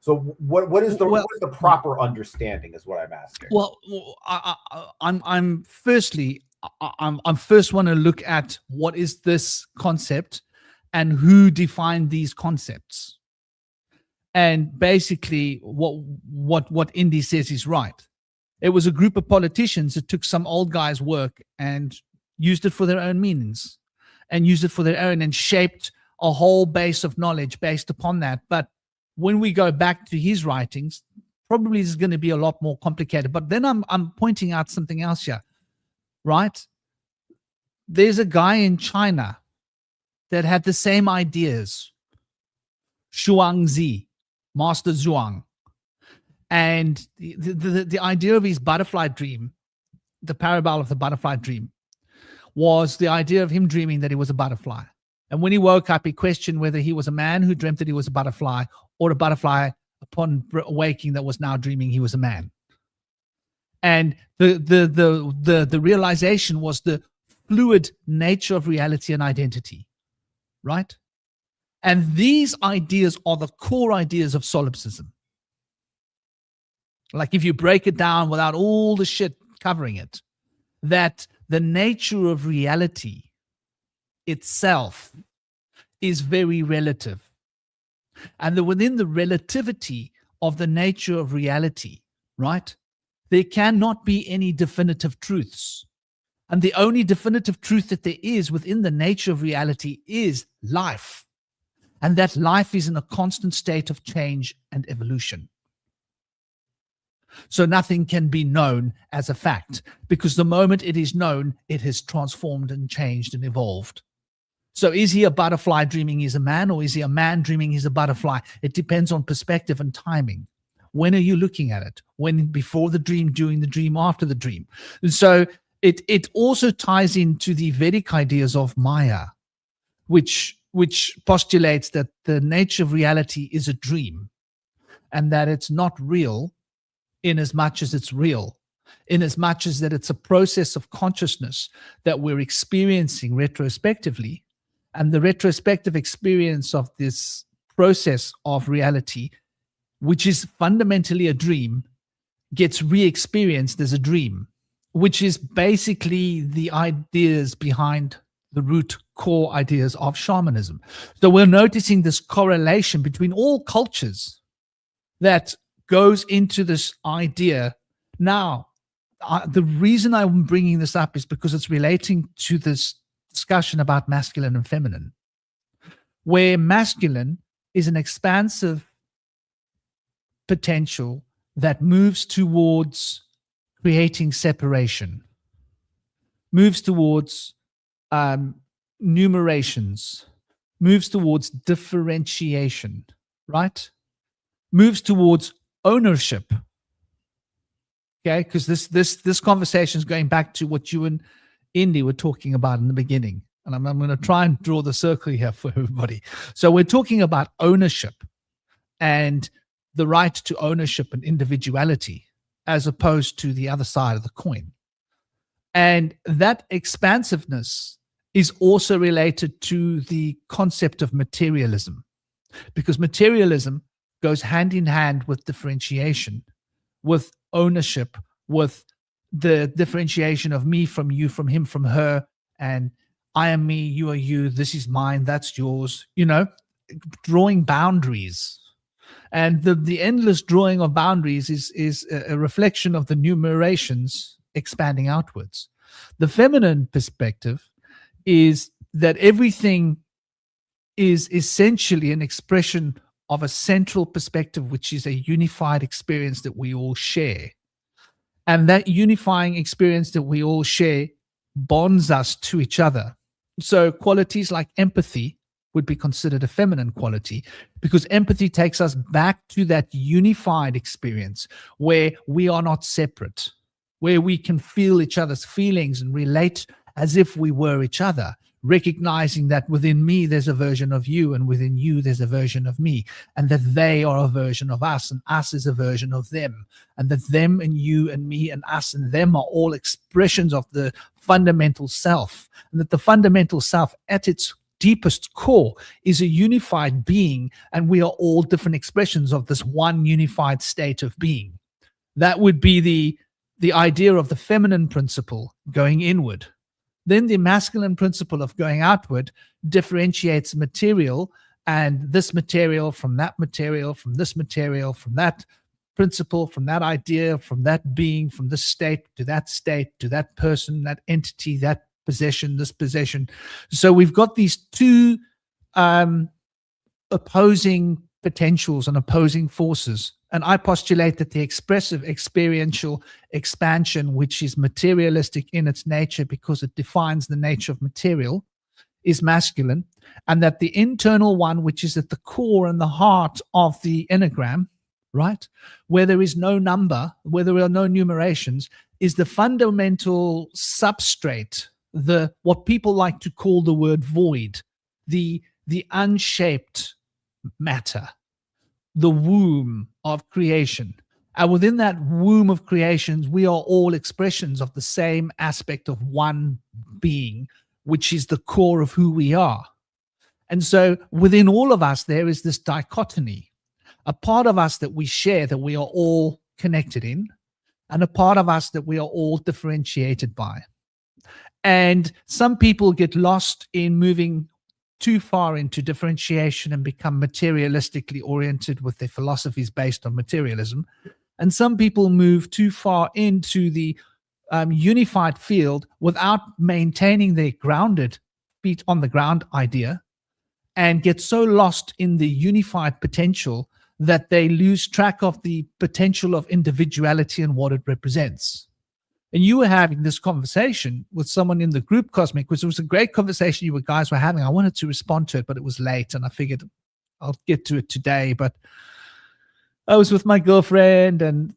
so what is the proper understanding is what I'm asking. Well, I'm first want to look at what is this concept and who defined these concepts. And basically what Indy says is right. It was a group of politicians that took some old guy's work and used it for their own meanings and used it for their own and shaped a whole base of knowledge based upon that. But when we go back to his writings, probably is going to be a lot more complicated. But then I'm pointing out something else here, right? There's a guy in China that had the same ideas, Zhuangzi, Master Zhuang. And the idea of his butterfly dream, the parable of the butterfly dream, was the idea of him dreaming that he was a butterfly. And when he woke up, he questioned whether he was a man who dreamt that he was a butterfly or a butterfly upon waking that was now dreaming he was a man. And the realization was the fluid nature of reality and identity, right? And these ideas are the core ideas of solipsism. Like if you break it down without all the shit covering it, that the nature of reality itself is very relative. And that within the relativity of the nature of reality, right, there cannot be any definitive truths. And the only definitive truth that there is within the nature of reality is life. And that life is in a constant state of change and evolution. So nothing can be known as a fact, because the moment it is known, it has transformed and changed and evolved. So is he a butterfly dreaming he's a man, or is he a man dreaming he's a butterfly? It depends on perspective and timing. When are you looking at it? When, before the dream, during the dream, after the dream? And so it also ties into the Vedic ideas of Maya, which postulates that the nature of reality is a dream, and that it's not real in as much as it's real, in as much as that it's a process of consciousness that we're experiencing retrospectively. And the retrospective experience of this process of reality, which is fundamentally a dream, gets re-experienced as a dream, which is basically the ideas behind the root core ideas of shamanism. So we're noticing this correlation between all cultures that goes into this idea. Now, the reason I'm bringing this up is because it's relating to this discussion about masculine and feminine, where masculine is an expansive potential that moves towards creating separation, moves towards numerations, moves towards differentiation, right? Moves towards ownership. Okay, because this conversation is going back to what you and Indy were talking about in the beginning. And I'm going to try and draw the circle here for everybody. So we're talking about ownership and the right to ownership and individuality, as opposed to the other side of the coin. And that expansiveness is also related to the concept of materialism, because materialism goes hand in hand with differentiation, with ownership, with the differentiation of me from you, from him from her, and I am me, you are you, this is mine, that's yours, drawing boundaries. And the endless drawing of boundaries is a reflection of the numerations expanding outwards. The feminine perspective is that everything is essentially an expression of a central perspective, which is a unified experience that we all share. And that unifying experience that we all share bonds us to each other. So qualities like empathy would be considered a feminine quality, because empathy takes us back to that unified experience where we are not separate, where we can feel each other's feelings and relate as if we were each other, recognizing that within me there's a version of you, and within you there's a version of me, and that they are a version of us, and us is a version of them, and that them and you and me and us and them are all expressions of the fundamental self, and that the fundamental self at its deepest core is a unified being, and we are all different expressions of this one unified state of being. That would be the idea of the feminine principle going inward. Then the masculine principle of going outward differentiates material, and this material from that material, from this material, from that principle, from that idea, from that being, from this state, to that person, that entity, that possession, this possession. So we've got these two opposing potentials and opposing forces. And I postulate that the expressive experiential expansion, which is materialistic in its nature because it defines the nature of material, is masculine, and that the internal one, which is at the core and the heart of the enneagram, right, where there is no number, where there are no numerations, is the fundamental substrate, the what people like to call the word void, the unshaped matter, the womb of creation. And within that womb of creations, we are all expressions of the same aspect of one being, which is the core of who we are. And so within all of us, there is this dichotomy, a part of us that we share, that we are all connected in, and a part of us that we are all differentiated by. And some people get lost in moving too far into differentiation and become materialistically oriented with their philosophies based on materialism. And some people move too far into the unified field without maintaining their grounded feet on the ground idea, and get so lost in the unified potential that they lose track of the potential of individuality and what it represents. And you were having this conversation with someone in the group, Cosmic, which was a great conversation you guys were having. I wanted to respond to it, but it was late, and I figured I'll get to it today. But I was with my girlfriend, and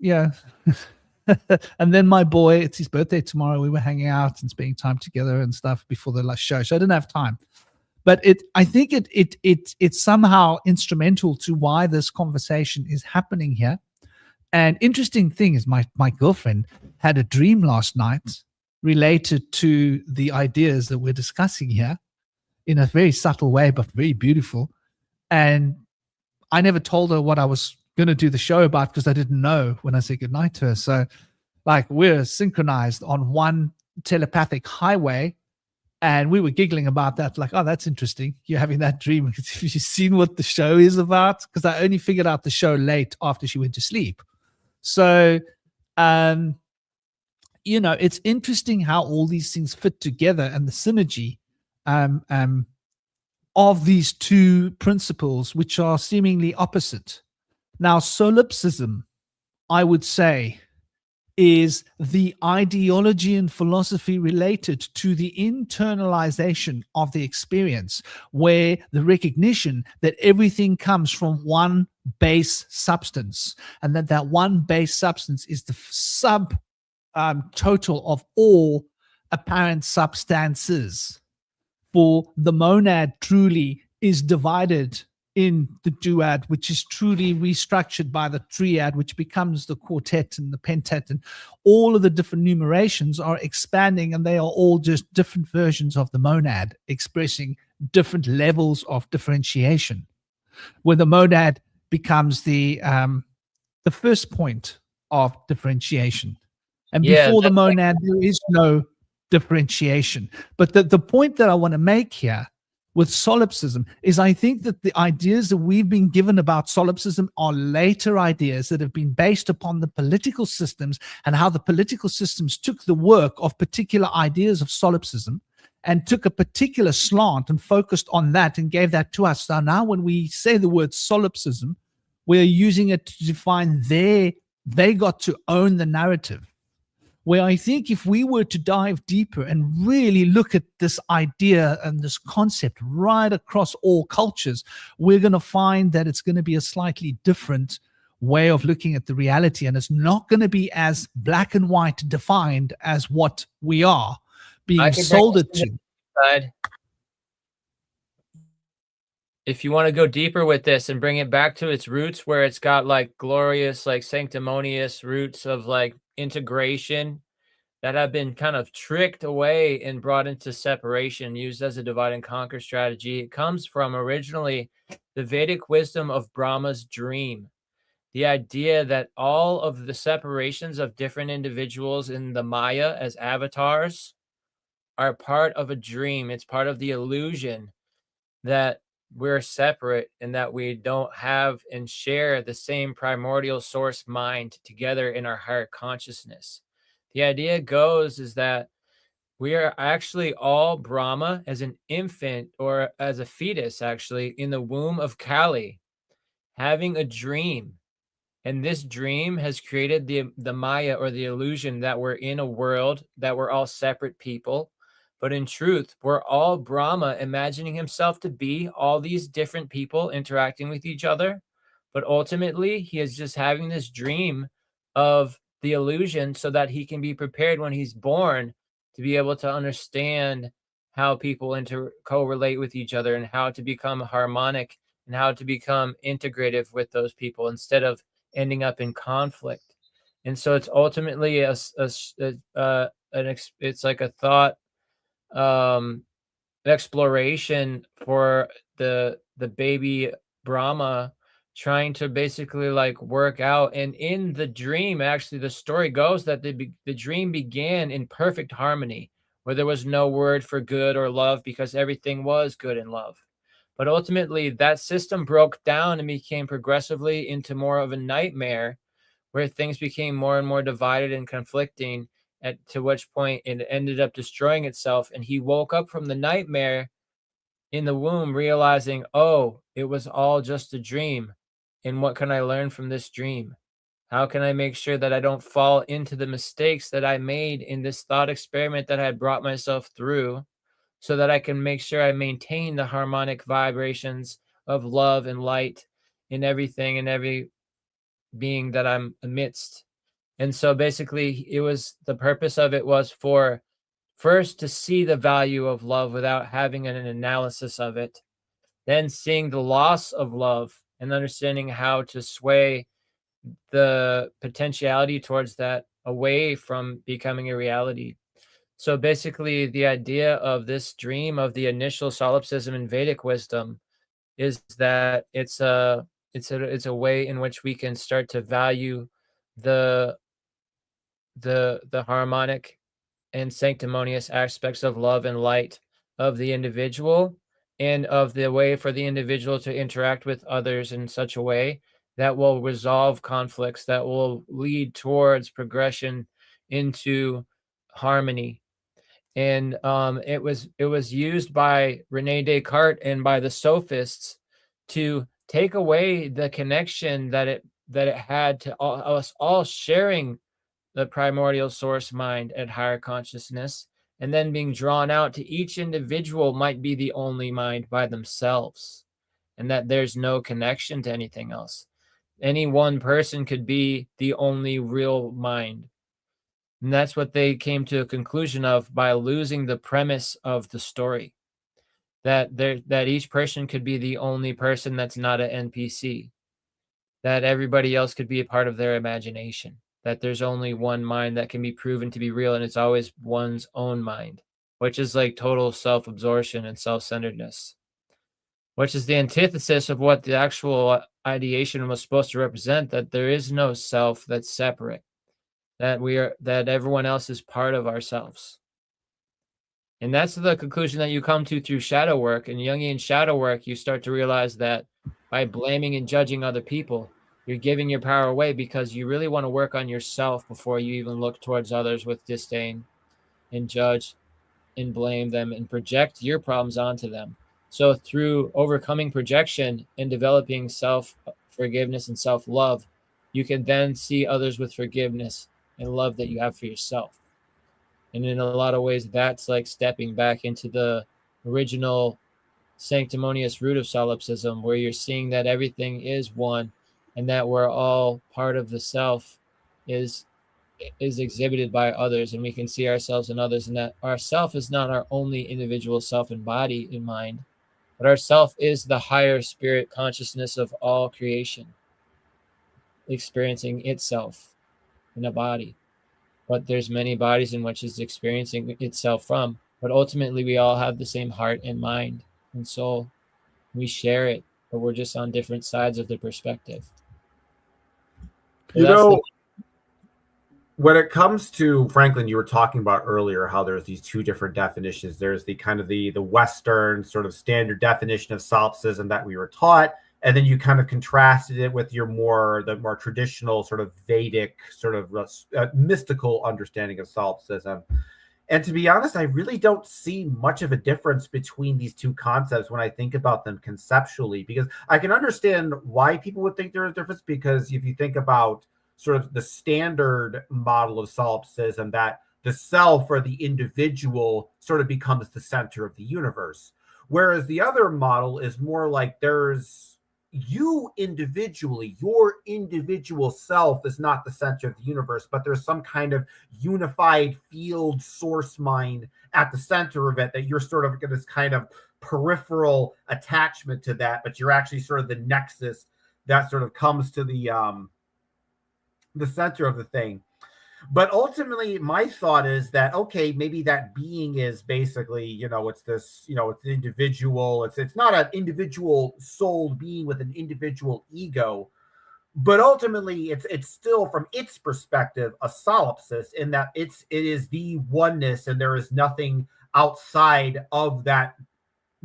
and then my boy, it's his birthday tomorrow. We were hanging out and spending time together and stuff before the last show, so I didn't have time. But I think it's somehow instrumental to why this conversation is happening here. And interesting thing is my girlfriend had a dream last night related to the ideas that we're discussing here in a very subtle way, but very beautiful. And I never told her what I was going to do the show about, because I didn't know when I said goodnight to her. So like, we're synchronized on one telepathic highway, and we were giggling about that, like, oh, that's interesting. You're having that dream. Have you seen what the show is about? Because I only figured out the show late after she went to sleep. So, it's interesting how all these things fit together, and the synergy of these two principles, which are seemingly opposite. Now, solipsism, I would say, is the ideology and philosophy related to the internalization of the experience, where the recognition that everything comes from one base substance, and that one base substance is the sub total of all apparent substances. For the monad truly is divided in the duad, which is truly restructured by the triad, which becomes the quartet and the pentat, and all of the different numerations are expanding, and they are all just different versions of the monad expressing different levels of differentiation, where the monad becomes the first point of differentiation. And before the monad, there is no differentiation. But the point that I want to make here with solipsism is, I think that the ideas that we've been given about solipsism are later ideas that have been based upon the political systems, and how the political systems took the work of particular ideas of solipsism and took a particular slant and focused on that and gave that to us. So now when we say the word solipsism, we're using it to define they got to own the narrative. Where I think if we were to dive deeper and really look at this idea and this concept right across all cultures, we're going to find that it's going to be a slightly different way of looking at the reality. And it's not going to be as black and white defined as what we are being sold it to. If you want to go deeper with this and bring it back to its roots, where it's got like glorious, like sanctimonious roots of like integration that have been kind of tricked away and brought into separation, used as a divide and conquer strategy. It comes from originally the Vedic wisdom of Brahma's dream. The idea that all of the separations of different individuals in the Maya as avatars are part of a dream. It's part of the illusion that we're separate and that we don't have and share the same primordial source mind together in our higher consciousness. The idea goes is that we are actually all Brahma as an infant, or as a fetus actually, in the womb of Kali, having a dream. And this dream has created the Maya, or the illusion that we're in a world, that we're all separate people. But in truth, we're all Brahma imagining himself to be all these different people interacting with each other. But ultimately, he is just having this dream of the illusion so that he can be prepared when he's born to be able to understand how people correlate with each other, and how to become harmonic, and how to become integrative with those people instead of ending up in conflict. And so it's ultimately it's like a thought exploration for the baby Brahma, trying to basically like work out. And in the dream, actually, the story goes that the dream began in perfect harmony, where there was no word for good or love, because everything was good and love. But ultimately, that system broke down and became progressively into more of a nightmare, where things became more and more divided and conflicting, to which point it ended up destroying itself. And he woke up from the nightmare in the womb, realizing, oh, it was all just a dream. And what can I learn from this dream? How can I make sure that I don't fall into the mistakes that I made in this thought experiment that I had brought myself through, so that I can make sure I maintain the harmonic vibrations of love and light in everything and every being that I'm amidst. And so basically, it was, the purpose of it was for first to see the value of love without having an analysis of it, then seeing the loss of love and understanding how to sway the potentiality towards that away from becoming a reality. So basically, the idea of this dream of the initial solipsism in Vedic wisdom is that it's a way in which we can start to value the harmonic and sanctimonious aspects of love and light of the individual, and of the way for the individual to interact with others in such a way that will resolve conflicts, that will lead towards progression into harmony. And it was used by Rene Descartes and by the sophists to take away the connection that that it had to us all sharing the primordial source mind at higher consciousness, and then being drawn out to each individual might be the only mind by themselves, and that there's no connection to anything else. Any one person could be the only real mind. And that's what they came to a conclusion of by losing the premise of the story. That each person could be the only person that's not an NPC. That everybody else could be a part of their imagination. That there's only one mind that can be proven to be real, and it's always one's own mind, which is like total self-absorption and self-centeredness, which is the antithesis of what the actual ideation was supposed to represent, that there is no self that's separate, that everyone else is part of ourselves. And that's the conclusion that you come to through shadow work. And Jungian shadow work, you start to realize that by blaming and judging other people, you're giving your power away, because you really want to work on yourself before you even look towards others with disdain and judge and blame them and project your problems onto them. So through overcoming projection and developing self-forgiveness and self-love, you can then see others with forgiveness and love that you have for yourself. And in a lot of ways, that's like stepping back into the original sanctimonious root of solipsism, where you're seeing that everything is one, and that we're all part of the self is exhibited by others, and we can see ourselves in others, and that our self is not our only individual self and body and mind, but our self is the higher spirit consciousness of all creation, experiencing itself in a body. But there's many bodies in which it's experiencing itself from, but ultimately we all have the same heart and mind and soul. We share it, but we're just on different sides of the perspective. So you know, when it comes to Franklin, you were talking about earlier how there's these two different definitions. There's the kind of the Western sort of standard definition of solipsism that we were taught, and then you kind of contrasted it with the more traditional sort of Vedic sort of mystical understanding of solipsism. And to be honest, I really don't see much of a difference between these two concepts when I think about them conceptually, because I can understand why people would think there's a difference, because if you think about sort of the standard model of solipsism, that the self or the individual sort of becomes the center of the universe. Whereas the other model is more like there's you individually, your individual self is not the center of the universe, but there's some kind of unified field source mind at the center of it, that you're sort of this kind of peripheral attachment to that, but you're actually sort of the nexus that sort of comes to the center of the thing. But ultimately, my thought is that, okay, maybe that being is basically, it's this, it's an individual. It's not an individual soul being with an individual ego, but ultimately it's still, from its perspective, a solipsist, in that it is the oneness, and there is nothing outside of that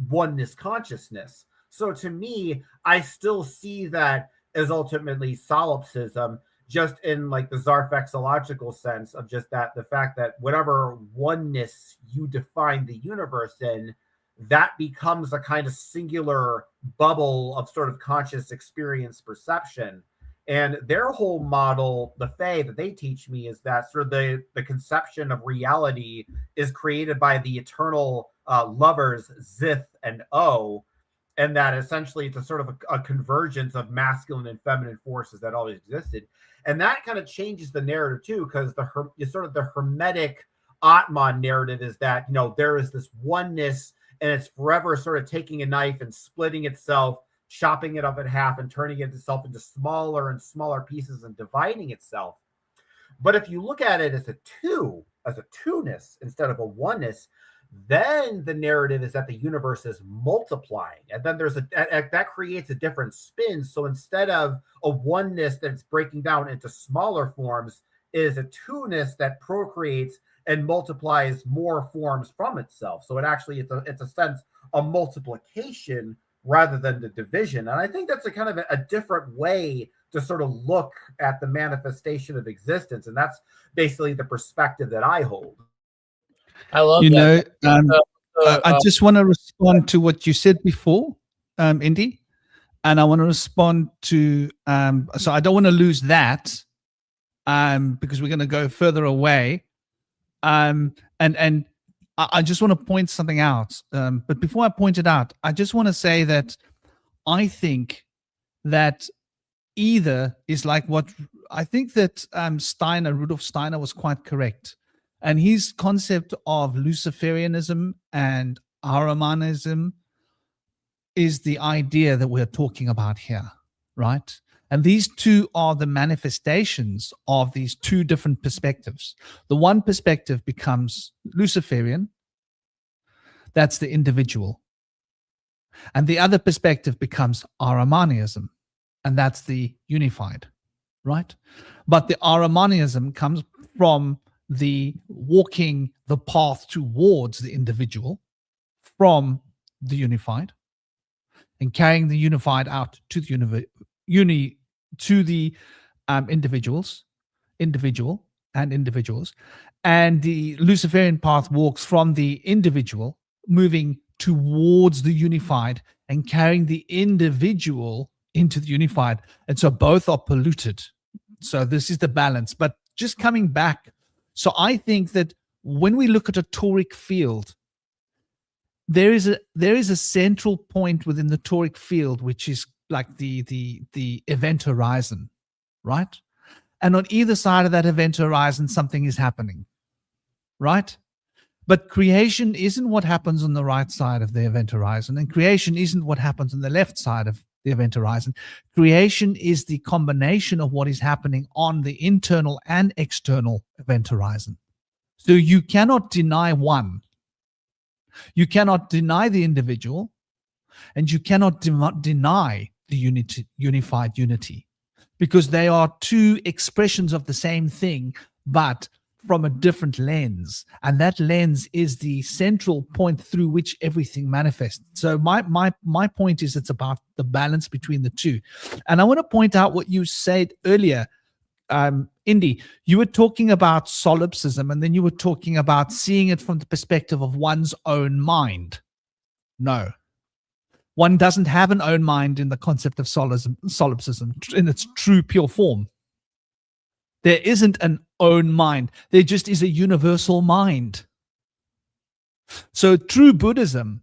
oneness consciousness. So to me, I still see that as ultimately solipsism, just in like the Zarfexological sense of just that the fact that whatever oneness you define the universe in, that becomes a kind of singular bubble of sort of conscious experience perception. And their whole model, the Fae that they teach me, is that sort of the conception of reality is created by the eternal lovers Zith and O, and that essentially it's a sort of a convergence of masculine and feminine forces that always existed. And that kind of changes the narrative too, because the Hermetic Atman narrative is that, there is this oneness, and it's forever sort of taking a knife and splitting itself, chopping it up in half, and turning itself into smaller and smaller pieces and dividing itself. But if you look at it as a two-ness instead of a oneness, then the narrative is that the universe is multiplying, and then that creates a different spin. So instead of a oneness that's breaking down into smaller forms, it is a two-ness that procreates and multiplies more forms from itself. So it actually it's a sense of multiplication rather than the division. And I think that's a kind of a different way to sort of look at the manifestation of existence, and that's basically the perspective that I hold. I love that. I just want to respond to what you said before, Indy. and I want to respond to. So I don't want to lose that, because we're going to go further away. And I just want to point something out. But before I point it out, I just want to say that I think that either is like what I think that Rudolf Steiner was quite correct. And his concept of Luciferianism and Ahrimanism is the idea that we're talking about here, right? And these two are the manifestations of these two different perspectives. The one perspective becomes Luciferian, that's the individual. And the other perspective becomes Ahrimanism, and that's the unified, right? But the Ahrimanism comes from the walking the path towards the individual from the unified and carrying the unified out to the individuals, and the Luciferian path walks from the individual moving towards the unified and carrying the individual into the unified. And so both are polluted. So this is the balance. But just coming back, so I think that when we look at a toric field, there is a central point within the toric field, which is like the event horizon, right? And on either side of that event horizon, something is happening, right? But creation isn't what happens on the right side of the event horizon, and creation isn't what happens on the left side of the event horizon. Creation is the combination of what is happening on the internal and external event horizon. So you cannot deny one. You cannot deny the individual, and you cannot deny the unified unity, because they are two expressions of the same thing, but from a different lens. And that lens is the central point through which everything manifests. So my point is, it's about the balance between the two. And I want to point out what you said earlier, Indy. You were talking about solipsism, and then you were talking about seeing it from the perspective of one's own mind. No. One doesn't have an own mind in the concept of solipsism in its true pure form. There isn't an own mind. There just is a universal mind. So true Buddhism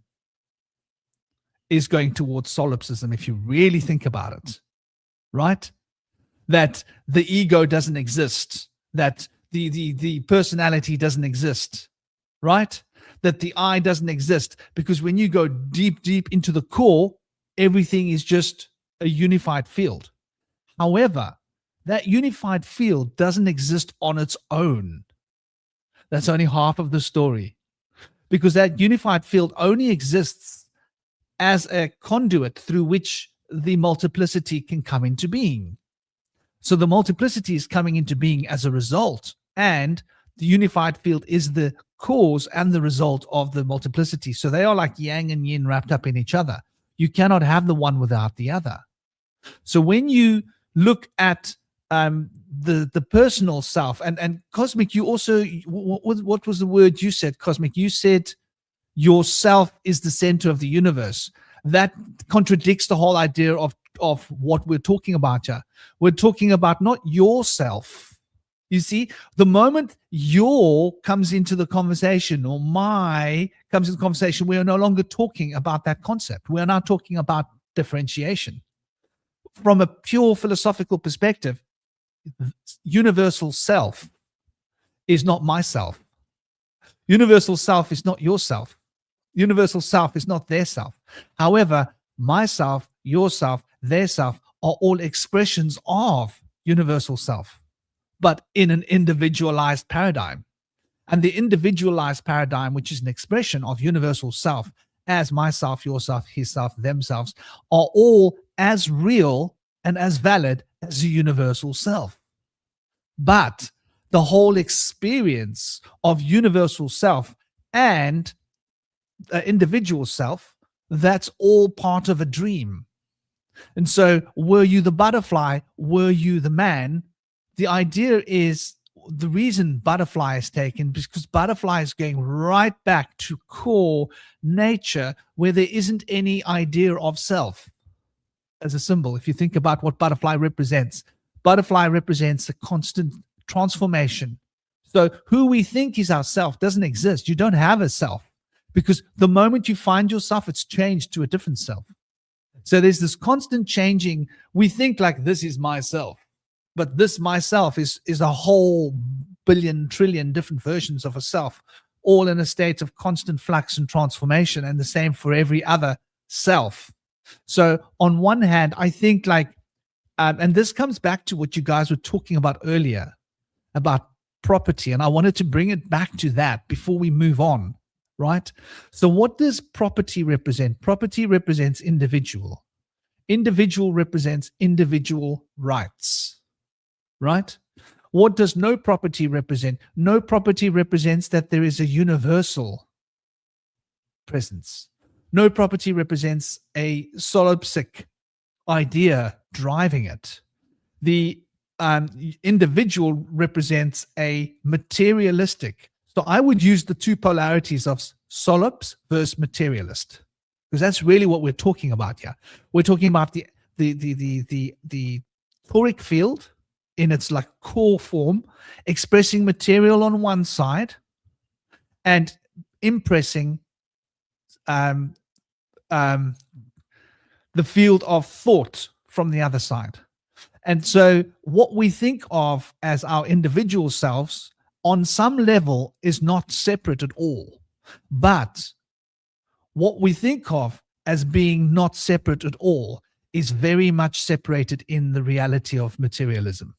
is going towards solipsism, if you really think about it, right? That the ego doesn't exist, that the personality doesn't exist, right? That the I doesn't exist, because when you go deep into the core, everything is just a unified field. However, that unified field doesn't exist on its own. That's only half of the story, because that unified field only exists as a conduit through which the multiplicity can come into being. So the multiplicity is coming into being as a result, and the unified field is the cause and the result of the multiplicity. So they are like yang and yin wrapped up in each other. You cannot have the one without the other. So when you look at the personal self, and Cosmic, you also, what was the word you said, Cosmic? You said yourself is the center of the universe. That contradicts the whole idea of what we're talking about here. We're talking about not yourself. You see, the moment your comes into the conversation, or my comes into the conversation, we are no longer talking about that concept. We are now talking about differentiation. From a pure philosophical perspective, universal self is not myself. Universal self is not yourself. Universal self is not their self. However, myself, yourself, their self are all expressions of universal self, but in an individualized paradigm. And the individualized paradigm, which is an expression of universal self, as myself, yourself, his self, themselves, are all as real and as valid as the universal self. But the whole experience of universal self and individual self, that's all part of a dream. And so were you the butterfly? Were you the man? The idea is, the reason butterfly is taken because butterfly is going right back to core nature, where there isn't any idea of self. as a symbol. If you think about what butterfly represents a constant transformation. So who we think is ourself doesn't exist. You don't have a self, because the moment you find yourself, it's changed to a different self. So there's this constant changing. We think like, this is myself, but this myself is a whole billion trillion different versions of a self, all in a state of constant flux and transformation, and the same for every other self. So on one hand, I think like, and this comes back to what you guys were talking about earlier about property, and I wanted to bring it back to that before we move on, right? So what does property represent? Property represents individual. Individual represents individual rights, right? What does no property represent? No property represents that there is a universal presence. No property represents a solipsic idea driving it. The individual represents a materialistic. So I would use the two polarities of solips versus materialist, because that's really what we're talking about here. We're talking about the toric field in its like core form, expressing material on one side and impressing the field of thought from the other side. And so what we think of as our individual selves on some level is not separate at all. But what we think of as being not separate at all is very much separated in the reality of materialism.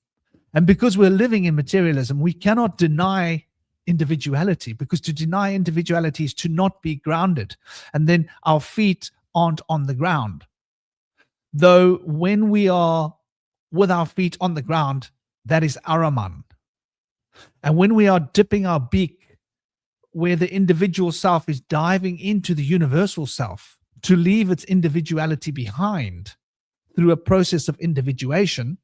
And because we're living in materialism, we cannot deny individuality, because to deny individuality is to not be grounded. And then our feet aren't on the ground. Though when we are with our feet on the ground, that is Araman. And when we are dipping our beak where the individual self is diving into the universal self to leave its individuality behind through a process of individuation,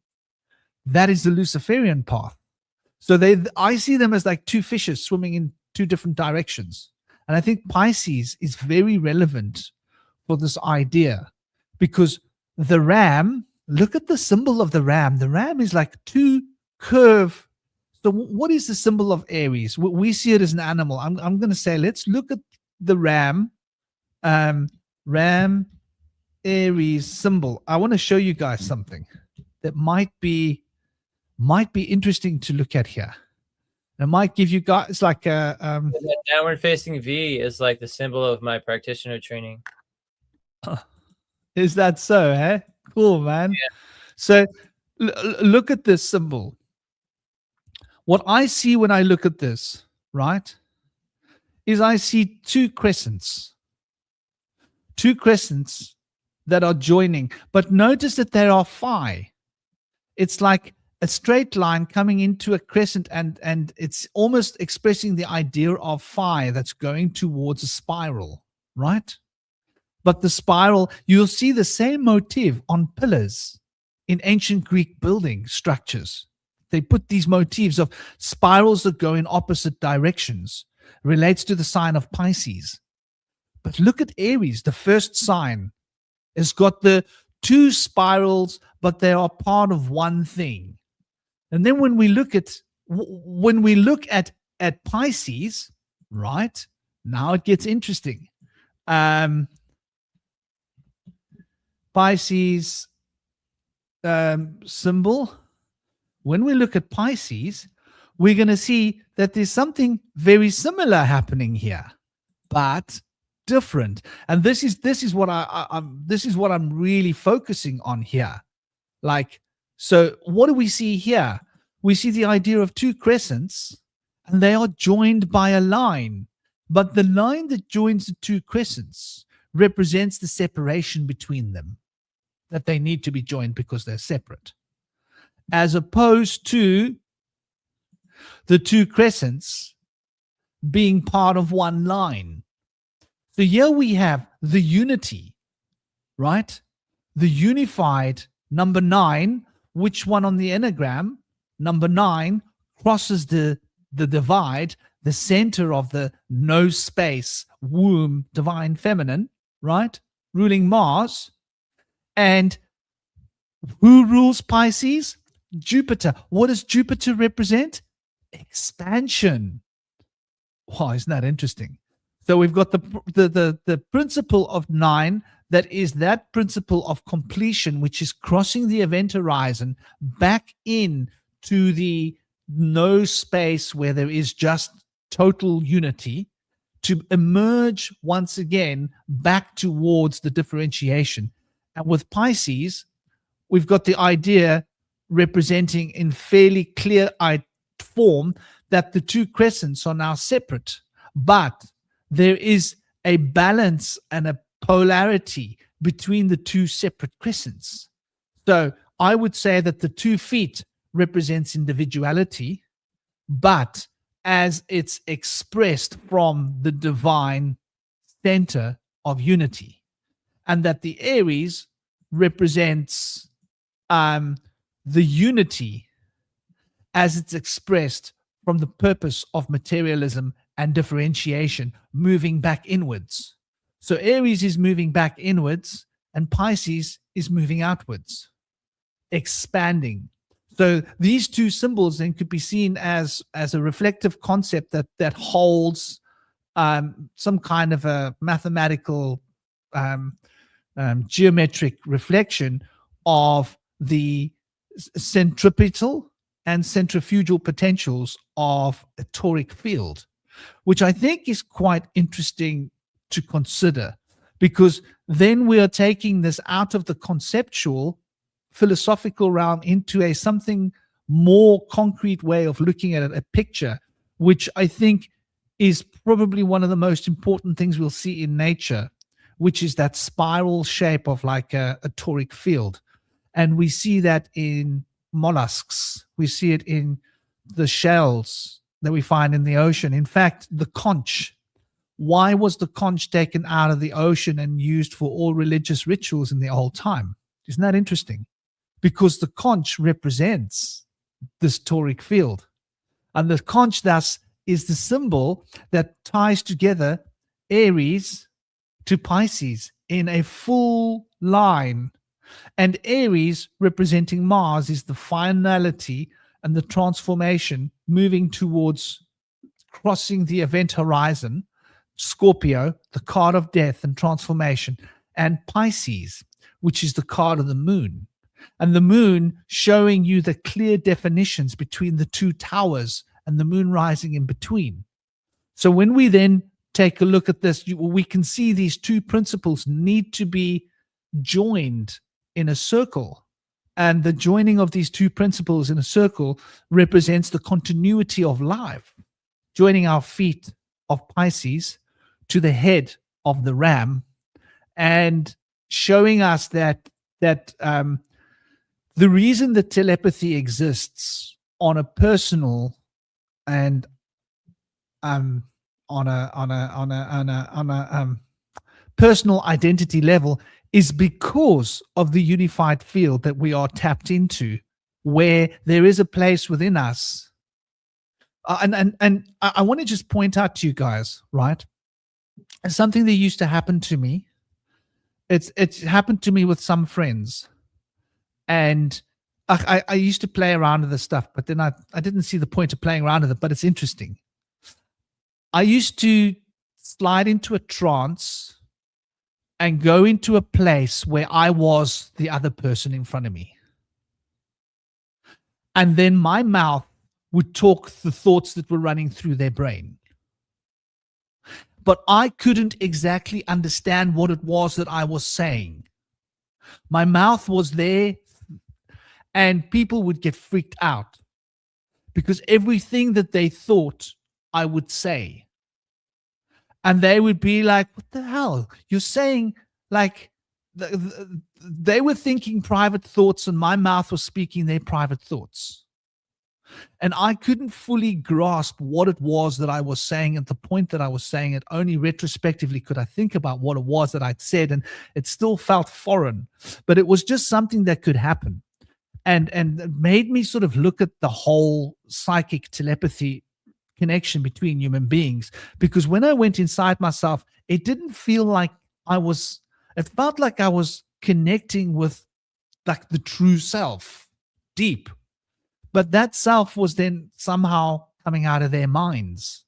that is the Luciferian path. So I see them as like two fishes swimming in two different directions. And I think Pisces is very relevant for this idea, because the ram, look at the symbol of the ram. The ram is like two curve. So what is the symbol of Aries? We see it as an animal. I'm going to say, let's look at the ram, ram Aries symbol. I want to show you guys something that might be interesting to look at here. It might give you guys like a that downward facing V is like the symbol of my practitioner training. Is that so, eh? Cool, man. Yeah. So look at this symbol. What I see when I look at this, right, is I see two crescents that are joining. But notice that there are phi. It's like a straight line coming into a crescent, and it's almost expressing the idea of phi that's going towards a spiral, right? But the spiral, you'll see the same motif on pillars in ancient Greek building structures. They put these motifs of spirals that go in opposite directions, relates to the sign of Pisces. But look at Aries, the first sign. It's got the two spirals, but they are part of one thing. And then when we look at Pisces, right, now it gets interesting. Pisces symbol. When we look at Pisces, we're going to see that there's something very similar happening here, but different. And this is what I'm really focusing on here. Like, so what do we see here? We see the idea of two crescents, and they are joined by a line. But the line that joins the two crescents represents the separation between them, that they need to be joined because they're separate, as opposed to the two crescents being part of one line. So here we have the unity, right? The unified number 9, which one on the enneagram, number 9, crosses the divide, the center of the no space womb, divine feminine, right? Ruling Mars. And Who rules Pisces? Jupiter. What does Jupiter represent? Expansion. Wow, isn't that interesting? So we've got the principle of 9, that is that principle of completion, which is crossing the event horizon back in to the no space where there is just total unity, to emerge once again back towards the differentiation. And with Pisces, we've got the idea representing in fairly clear form that the two crescents are now separate, but there is a balance and a polarity between the two separate crescents. So I would say that the 2 feet represents individuality, but as it's expressed from the divine center of unity, and that the Aries represents the unity as it's expressed from the purpose of materialism and differentiation, moving back inwards. So Aries is moving back inwards and Pisces is moving outwards, expanding. So these two symbols then could be seen as a reflective concept that holds some kind of a mathematical geometric reflection of the centripetal and centrifugal potentials of a toric field, which I think is quite interesting to consider, because then we are taking this out of the conceptual philosophical realm into a something more concrete way of looking at it, a picture, which I think is probably one of the most important things we'll see in nature, which is that spiral shape of like a toric field. And we see that in mollusks. We see it in the shells that we find in the ocean. In fact, the conch. Why was the conch taken out of the ocean and used for all religious rituals in the old time? Isn't that interesting? Because the conch represents this toric field. And the conch thus is the symbol that ties together Aries to Pisces in a full line. And Aries, representing Mars, is the finality and the transformation, moving towards crossing the event horizon. Scorpio, the card of death and transformation. And Pisces, which is the card of the moon. And the moon showing you the clear definitions between the two towers and the moon rising in between. So when we then take a look at this, we can see these two principles need to be joined in a circle. And the joining of these two principles in a circle represents the continuity of life, joining our feet of Pisces to the head of the ram, and showing us that the reason that telepathy exists on a personal and on a personal identity level is because of the unified field that we are tapped into, where there is a place within us. And I want to just point out to you guys, right? Something that used to happen to me. It's happened to me with some friends, and I used to play around with this stuff, but then I didn't see the point of playing around with it. But it's interesting. I used to slide into a trance and go into a place where I was the other person in front of me. And then my mouth would talk the thoughts that were running through their brain. But I couldn't exactly understand what it was that I was saying. My mouth was there, and people would get freaked out because everything that they thought I would say. And they would be like, what the hell? You're saying, like, they were thinking private thoughts and my mouth was speaking their private thoughts. And I couldn't fully grasp what it was that I was saying at the point that I was saying it. Only retrospectively could I think about what it was that I'd said, and it still felt foreign. But it was just something that could happen. And it made me sort of look at the whole psychic telepathy connection between human beings, because when I went inside myself, it didn't feel like it felt like I was connecting with like the true self, deep. But that self was then somehow coming out of their minds.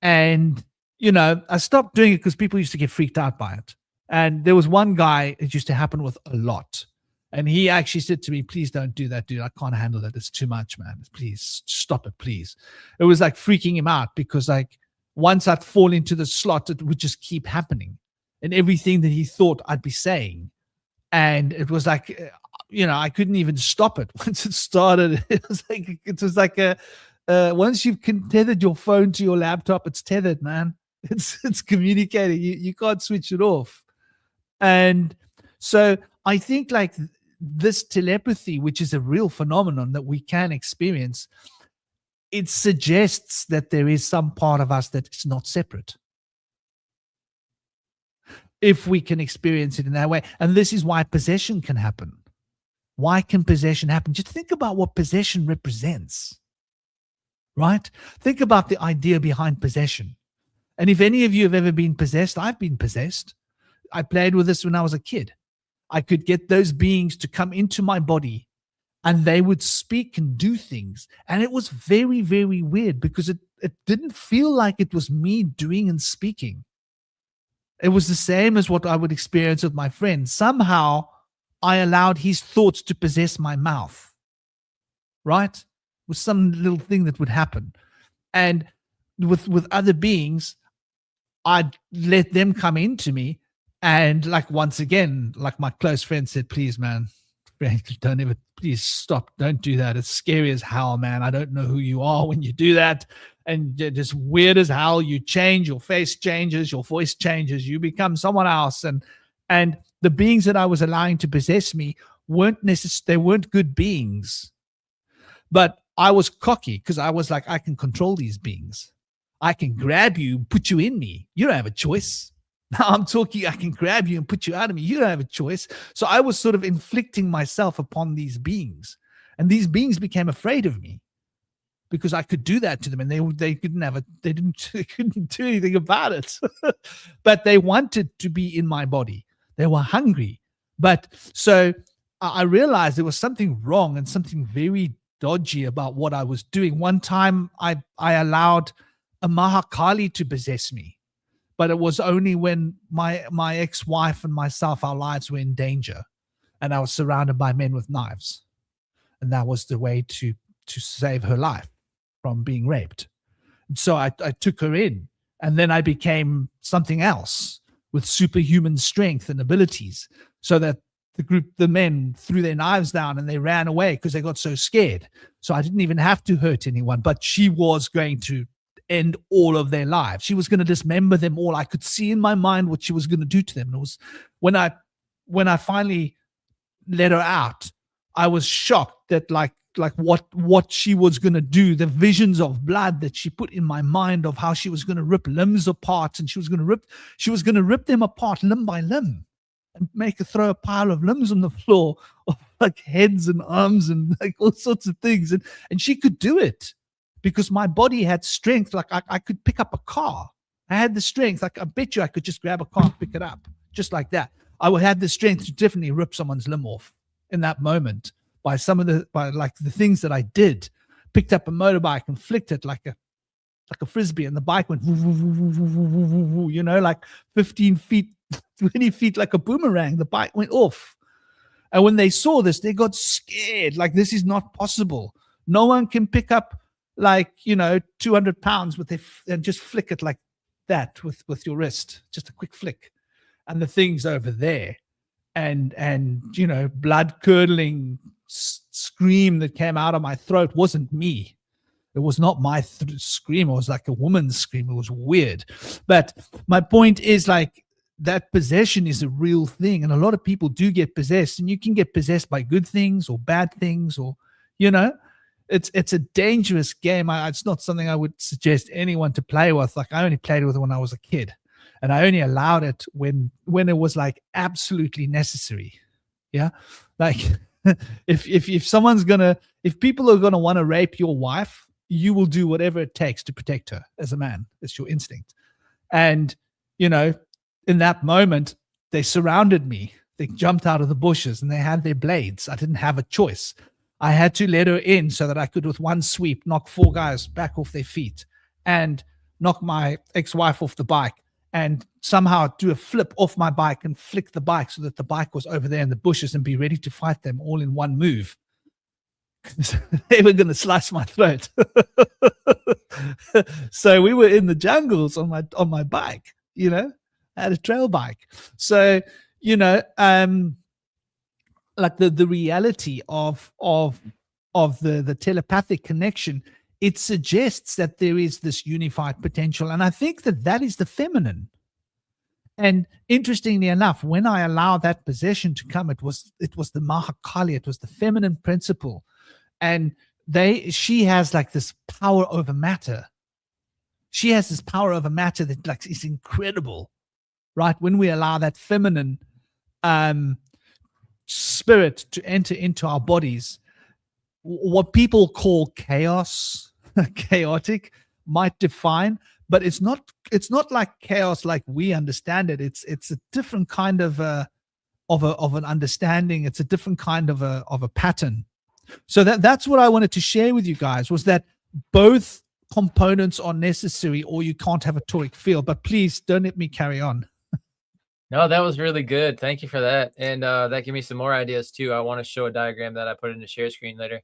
And, you know, I stopped doing it because people used to get freaked out by it. And there was one guy it used to happen with a lot. And he actually said to me, please don't do that, dude. I can't handle it. It's too much, man. Please stop it, please. It was like freaking him out because like once I'd fall into the slot, it would just keep happening. And everything that he thought I'd be saying. And it was like, you know, I couldn't even stop it once it started. It was like a once you've tethered your phone to your laptop, it's tethered, man. It's communicating. You can't switch it off. And so I think like this telepathy, which is a real phenomenon that we can experience, it suggests that there is some part of us that is not separate. If we can experience it in that way. And this is why possession can happen. Why can possession happen? Just think about what possession represents, right? Think about the idea behind possession. And if any of you have ever been possessed, I've been possessed. I played with this when I was a kid. I could get those beings to come into my body and they would speak and do things. And it was very, very weird because it didn't feel like it was me doing and speaking. It was the same as what I would experience with my friend. Somehow I allowed his thoughts to possess my mouth, right? It was some little thing that would happen. And with other beings, I'd let them come into me. And like, once again, like my close friend said, please, man, don't ever, please stop. Don't do that. It's scary as hell, man. I don't know who you are when you do that. And you're just weird as hell. You change, your face changes, your voice changes, you become someone else. And the beings that I was allowing to possess me weren't necessarily, they weren't good beings. But I was cocky because I was like, I can control these beings. I can grab you, put you in me. You don't have a choice. Now I'm talking, I can grab you and put you out of me. You don't have a choice. So I was sort of inflicting myself upon these beings. And these beings became afraid of me because I could do that to them. And they couldn't do anything about it. But they wanted to be in my body. They were hungry. But so I realized there was something wrong and something very dodgy about what I was doing. One time I allowed a Mahakali to possess me. But it was only when my ex-wife and myself, our lives were in danger. And I was surrounded by men with knives. And that was the way to save her life from being raped. And so I took her in. And then I became something else with superhuman strength and abilities. So that the men threw their knives down and they ran away because they got so scared. So I didn't even have to hurt anyone. But she was going to end all of their lives. She was going to dismember them all. I could see in my mind what she was going to do to them. And it was when I finally let her out, I was shocked that like what she was going to do, the visions of blood that she put in my mind of how she was going to rip limbs apart, and she was going to rip them apart limb by limb and throw a pile of limbs on the floor of like heads and arms and like all sorts of things. And she could do it. Because my body had strength, like I could pick up a car. I had the strength. Like I bet you I could just grab a car and pick it up, just like that. I would have the strength to definitely rip someone's limb off in that moment by the things that I did. Picked up a motorbike and flicked it like a frisbee, and the bike went, you know, like 15 feet, 20 feet, like a boomerang. The bike went off, and when they saw this, they got scared. Like, this is not possible. No one can pick up, like, you know, 200 pounds and just flick it like that with your wrist, just a quick flick, and the thing's over there. And you know, blood curdling scream that came out of my throat wasn't me. It was not my scream. It was like a woman's scream. It was weird. But my point is, like, that possession is a real thing, and a lot of people do get possessed, and you can get possessed by good things or bad things, or, you know, it's a dangerous game. It's not something I would suggest anyone to play with. Like, I only played with it when I was a kid, and I only allowed it when it was like absolutely necessary. Yeah, like if people are gonna want to rape your wife, you will do whatever it takes to protect her. As a man, it's your instinct. And, you know, in that moment, they surrounded me. They jumped out of the bushes and they had their blades. I didn't have a choice. I had to let her in so that I could, with one sweep, knock 4 guys back off their feet and knock my ex-wife off the bike and somehow do a flip off my bike and flick the bike so that the bike was over there in the bushes and be ready to fight them all in one move. They were going to slice my throat. So we were in the jungles on my bike, you know, I had a trail bike. So, you know, like the reality of the telepathic connection, it suggests that there is this unified potential. And I think that is the feminine. And interestingly enough, when I allow that possession to come, it was the Mahakali, it was the feminine principle. And she has like this power over matter. She has this power over matter that like is incredible, right? When we allow that feminine spirit to enter into our bodies, what people call chaos, chaotic, might define, but it's not like chaos like we understand it. It's a different kind of an understanding. It's a different kind of a pattern. So that's what I wanted to share with you guys, was that both components are necessary, or you can't have a toric field. But please don't let me carry on. No, that was really good. Thank you for that. And that gave me some more ideas too. I want to show a diagram that I put in the share screen later.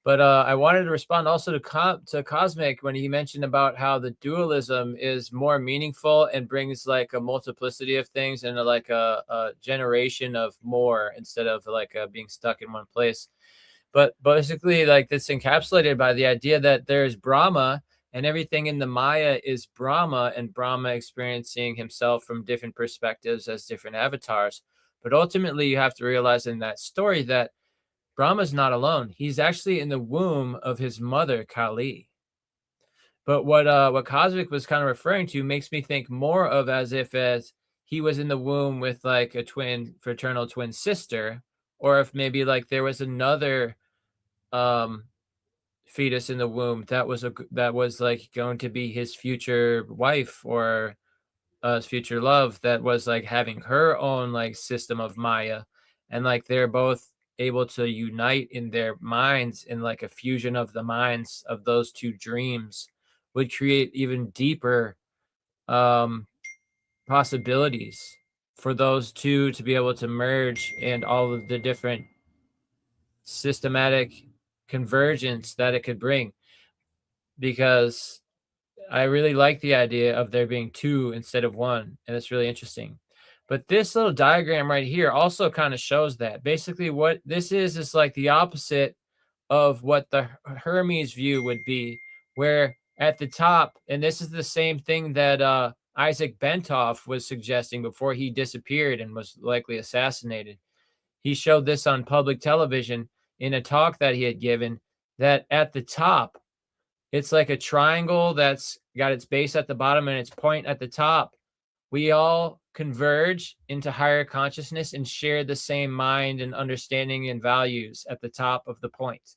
But I wanted to respond also to Cosmic when he mentioned about how the dualism is more meaningful and brings like a multiplicity of things and like a generation of more instead of like being stuck in one place. But basically, like, it's encapsulated by the idea that there's Brahma and everything in the Maya is Brahma, and Brahma experiencing himself from different perspectives as different avatars. But ultimately, you have to realize in that story that Brahma's not alone. He's actually in the womb of his mother, Kali. But what Cosmic was kind of referring to makes me think more of as he was in the womb with like a fraternal twin sister, or if maybe like there was another fetus in the womb that was like going to be his future wife or his future love, that was like having her own like system of Maya, and like they're both able to unite in their minds in like a fusion of the minds of those two dreams would create even deeper possibilities for those two to be able to merge, and all of the different systematic convergence that it could bring. Because I really like the idea of there being two instead of one, and it's really interesting. But this little diagram right here also kind of shows that. Basically what this is like the opposite of what the Hermes view would be, where at the top, and this is the same thing that Isaac Bentov was suggesting before he disappeared and was likely assassinated. He showed this on public television in a talk that he had given, that at the top, it's like a triangle that's got its base at the bottom and its point at the top. We all converge into higher consciousness and share the same mind and understanding and values at the top of the point.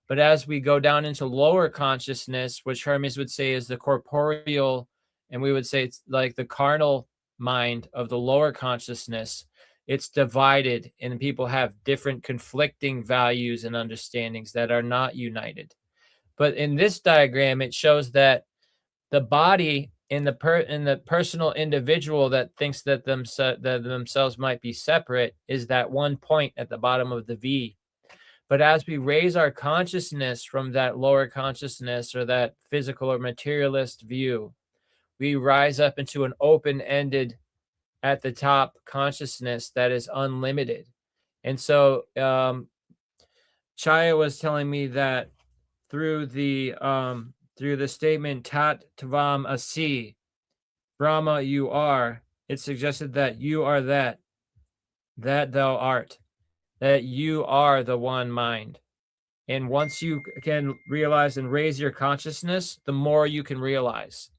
But as we go down into lower consciousness, which Hermes would say is the corporeal, and we would say it's like the carnal mind of the lower consciousness, it's divided, and people have different conflicting values and understandings that are not united. But in this diagram, it shows that the body in the personal individual that thinks that themselves might be separate is that one point at the bottom of the V. But as we raise our consciousness from that lower consciousness or that physical or materialist view, we rise up into an open-ended at the top consciousness that is unlimited. And so Chaya was telling me that through the statement Tat Tvam Asi, Brahma you are, it suggested that you are that thou art, that you are the one mind. And once you can realize and raise your consciousness, the more you can realize.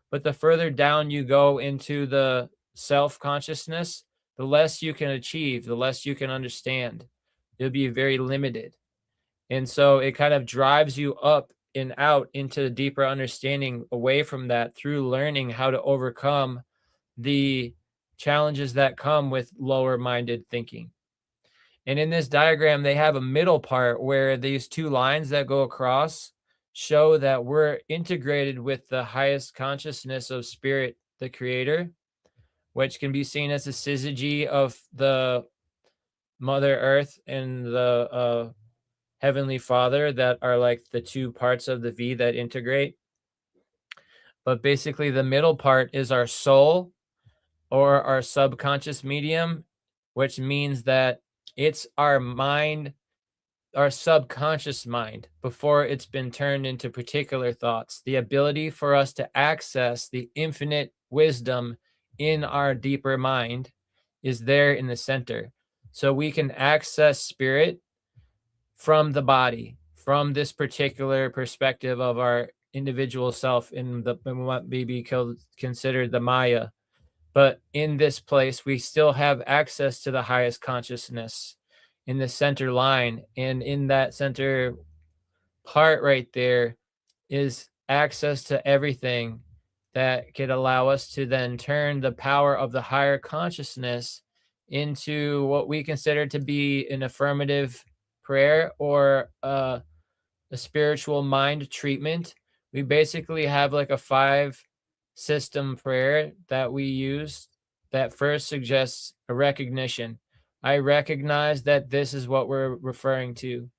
But the further down you go into the self-consciousness, the less you can achieve, the less you can understand. You'll be very limited. And so it kind of drives you up and out into deeper understanding away from that through learning how to overcome the challenges that come with lower minded thinking. And in this diagram, they have a middle part where these two lines that go across show that we're integrated with the highest consciousness of spirit, the creator, which can be seen as a syzygy of the Mother Earth and the Heavenly Father, that are like the two parts of the V that integrate. But basically, the middle part is our soul, or our subconscious medium, which means that it's our mind, our subconscious mind, before it's been turned into particular thoughts. The ability for us to access the infinite wisdom in our deeper mind is there in the center. So we can access spirit from the body, from this particular perspective of our individual self in what may be considered the Maya. But in this place, we still have access to the highest consciousness in the center line. And in that center part right there is access to everything that could allow us to then turn the power of the higher consciousness into what we consider to be an affirmative prayer, or a spiritual mind treatment. We basically have like a 5-system prayer that we use that first suggests a recognition. I recognize that this is what we're referring to.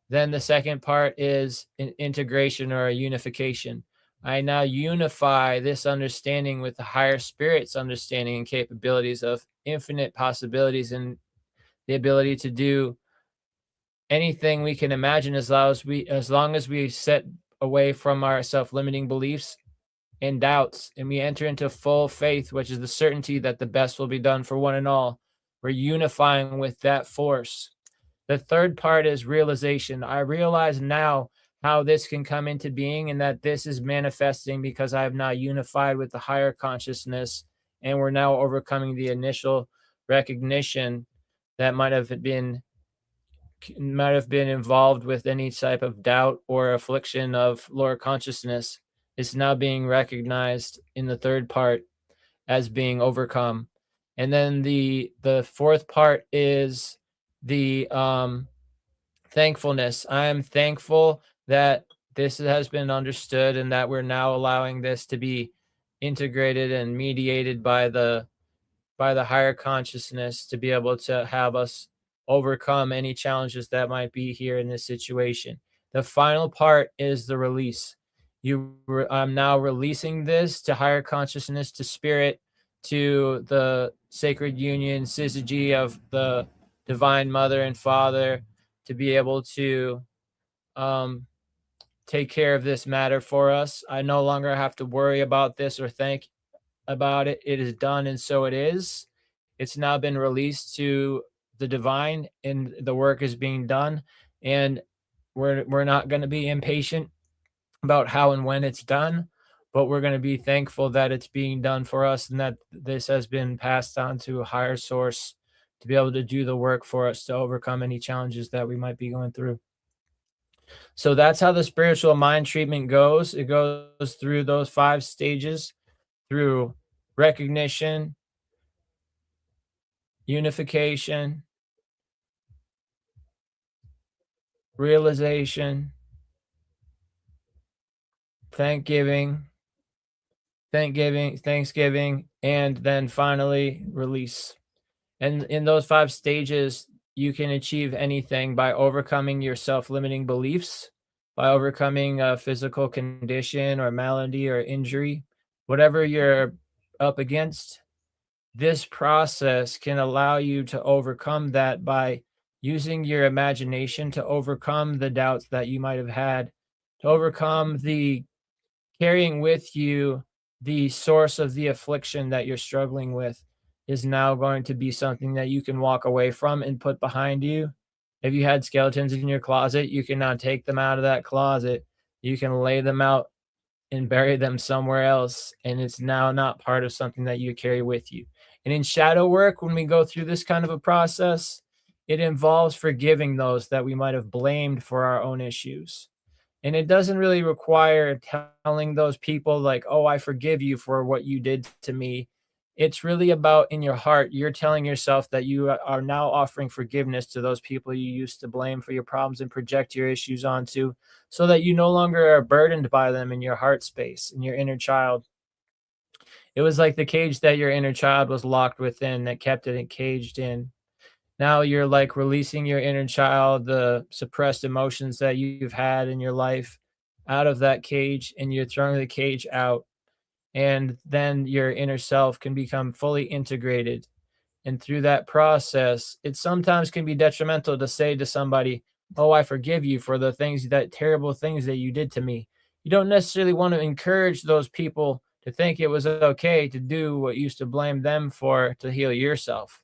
Then the second part is an integration, or a unification. I now unify this understanding with the higher spirit's understanding and capabilities of infinite possibilities, and the ability to do anything we can imagine, as long as we set away from our self-limiting beliefs and doubts, and we enter into full faith, which is the certainty that the best will be done for one and all. We're unifying with that force. The third part is realization. I realize now how this can come into being, and that this is manifesting because I have now unified with the higher consciousness, and we're now overcoming the initial recognition that might have been involved with any type of doubt or affliction of lower consciousness. Is now being recognized in the third part as being overcome. And then the fourth part is the thankfulness. I am thankful that this has been understood, and that we're now allowing this to be integrated and mediated by the higher consciousness, to be able to have us overcome any challenges that might be here in this situation. The final part is the release. I'm now releasing this to higher consciousness, to spirit, to the sacred union, syzygy of the divine mother and father, to be able to take care of this matter for us. I no longer have to worry about this or think about it. It is done, and so it is. It's now been released to the divine, and the work is being done. And we're not going to be impatient about how and when it's done, but we're going to be thankful that it's being done for us, and that this has been passed on to a higher source to be able to do the work for us to overcome any challenges that we might be going through. So that's how the spiritual mind treatment goes. It goes through those 5 stages, through recognition, unification, realization, thanksgiving, and then finally release. And in those 5 stages, you can achieve anything by overcoming your self-limiting beliefs, by overcoming a physical condition or malady or injury, whatever you're up against. This process can allow you to overcome that by using your imagination to overcome the doubts that you might have had, to overcome the carrying with you the source of the affliction that you're struggling with is now going to be something that you can walk away from and put behind you. If you had skeletons in your closet, you can now take them out of that closet. You can lay them out and bury them somewhere else, and it's now not part of something that you carry with you. And in shadow work, when we go through this kind of a process, it involves forgiving those that we might have blamed for our own issues. And it doesn't really require telling those people like, oh, I forgive you for what you did to me. It's really about in your heart, you're telling yourself that you are now offering forgiveness to those people you used to blame for your problems and project your issues onto, so that you no longer are burdened by them in your heart space, in your inner child. It was like the cage that your inner child was locked within that kept it caged in. Now you're like releasing your inner child, the suppressed emotions that you've had in your life out of that cage, and you're throwing the cage out. And then your inner self can become fully integrated. And through that process, it sometimes can be detrimental to say to somebody, "Oh, I forgive you for the things, that terrible things that you did to me." You don't necessarily want to encourage those people to think it was okay to do what you used to blame them for to heal yourself.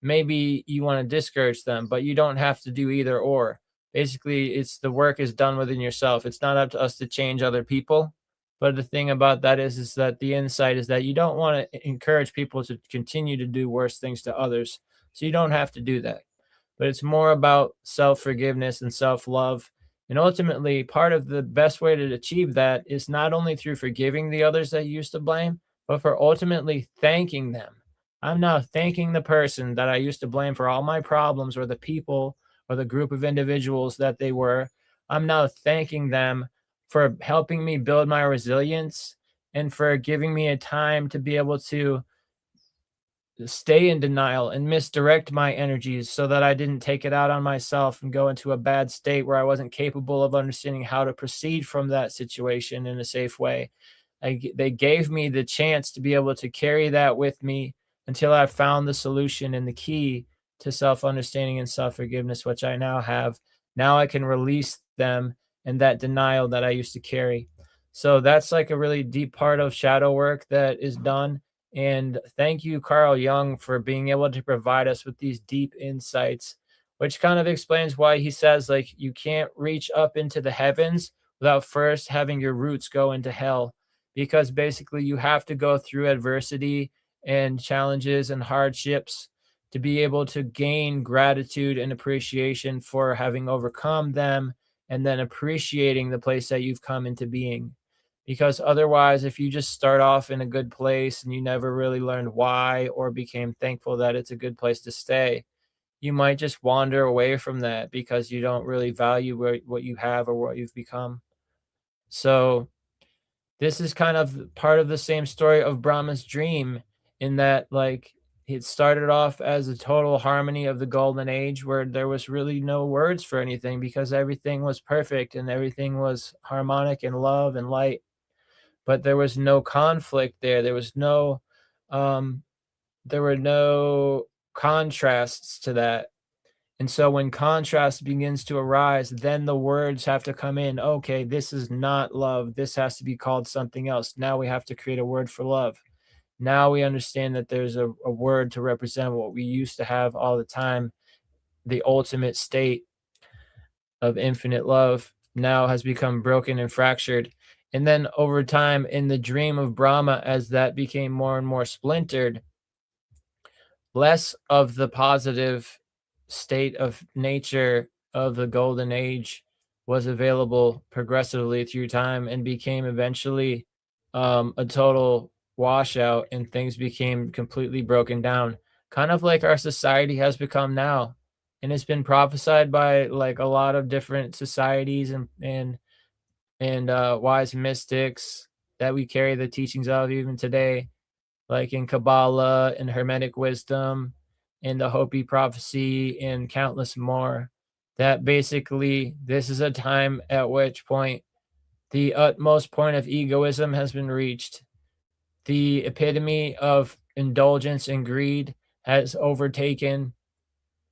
Maybe you want to discourage them, but you don't have to do either or. Basically, it's the work is done within yourself. It's not up to us to change other people. But the thing about that is that the insight is that you don't want to encourage people to continue to do worse things to others. So you don't have to do that. But it's more about self forgiveness and self love. And ultimately, part of the best way to achieve that is not only through forgiving the others that you used to blame, but for ultimately thanking them. I'm now thanking the person that I used to blame for all my problems, or the people or the group of individuals that they were. I'm now thanking them for helping me build my resilience and for giving me a time to be able to stay in denial and misdirect my energies so that I didn't take it out on myself and go into a bad state where I wasn't capable of understanding how to proceed from that situation in a safe way. They gave me the chance to be able to carry that with me until I found the solution and the key to self-understanding and self-forgiveness, which I now have. Now I can release them and that denial that I used to carry. So that's like a really deep part of shadow work that is done. And thank you, Carl Jung, for being able to provide us with these deep insights, which kind of explains why he says, like, you can't reach up into the heavens without first having your roots go into hell, because basically you have to go through adversity and challenges and hardships to be able to gain gratitude and appreciation for having overcome them, and then appreciating the place that you've come into being. Because otherwise, if you just start off in a good place and you never really learned why or became thankful that it's a good place to stay, you might just wander away from that because you don't really value what you have or what you've become. So this is kind of part of the same story of Brahma's dream, in that, like, it started off as a total harmony of the golden age where there was really no words for anything because everything was perfect and everything was harmonic and love and light. But there was no conflict there. Um, there were no contrasts to that. And so when contrast begins to arise, then the words have to come in. Okay, this is not love. This has to be called something else. Now we have to create a word for love. Now we understand that there's a word to represent what we used to have all the time. The ultimate state of infinite love now has become broken and fractured. And then over time, in the dream of Brahma, as that became more and more splintered, less of the positive state of nature of the golden age was available progressively through time, and became eventually a total washout, and things became completely broken down, kind of like our society has become now. And it's been prophesied by like a lot of different societies and wise mystics that we carry the teachings of even today, like in Kabbalah and Hermetic wisdom and the Hopi prophecy and countless more, that basically this is a time at which point the utmost point of egoism has been reached. The epitome of indulgence and greed has overtaken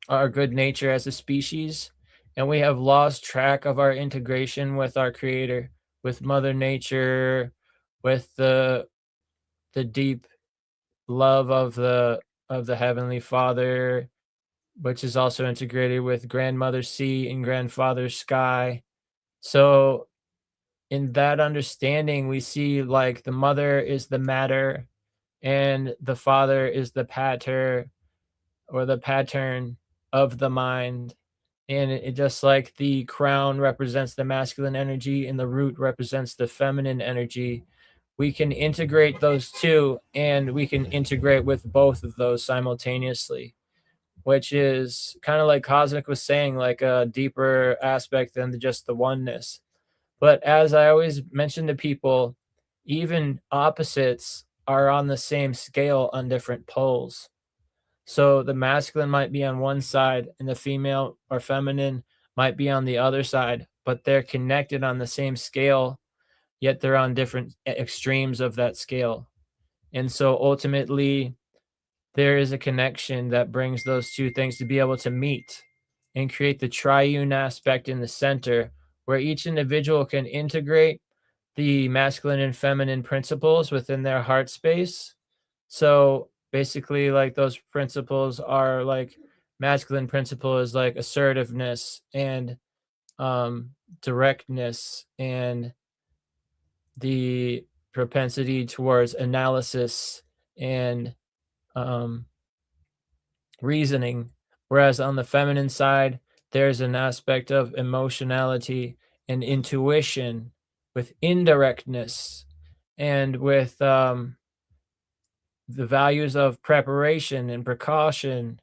our good nature as a species, and we have lost track of our integration with our creator, with mother nature, with the deep love of the heavenly father, which is also integrated with grandmother sea and grandfather sky. So in that understanding, we see like the mother is the matter and the father is the pater, or the pattern of the mind. And it just like the crown represents the masculine energy and the root represents the feminine energy, we can integrate those two, and we can integrate with both of those simultaneously, which is kind of like Cosmic was saying, like a deeper aspect than just the oneness. But as I always mention to people, even opposites are on the same scale on different poles. So the masculine might be on one side and the female or feminine might be on the other side, but they're connected on the same scale, yet they're on different extremes of that scale. And so ultimately, there is a connection that brings those two things to be able to meet and create the triune aspect in the center, where each individual can integrate the masculine and feminine principles within their heart space. So basically, like, those principles are like, masculine principle is like assertiveness and directness and the propensity towards analysis and reasoning, whereas on the feminine side, there's an aspect of emotionality and intuition with indirectness and with the values of preparation and precaution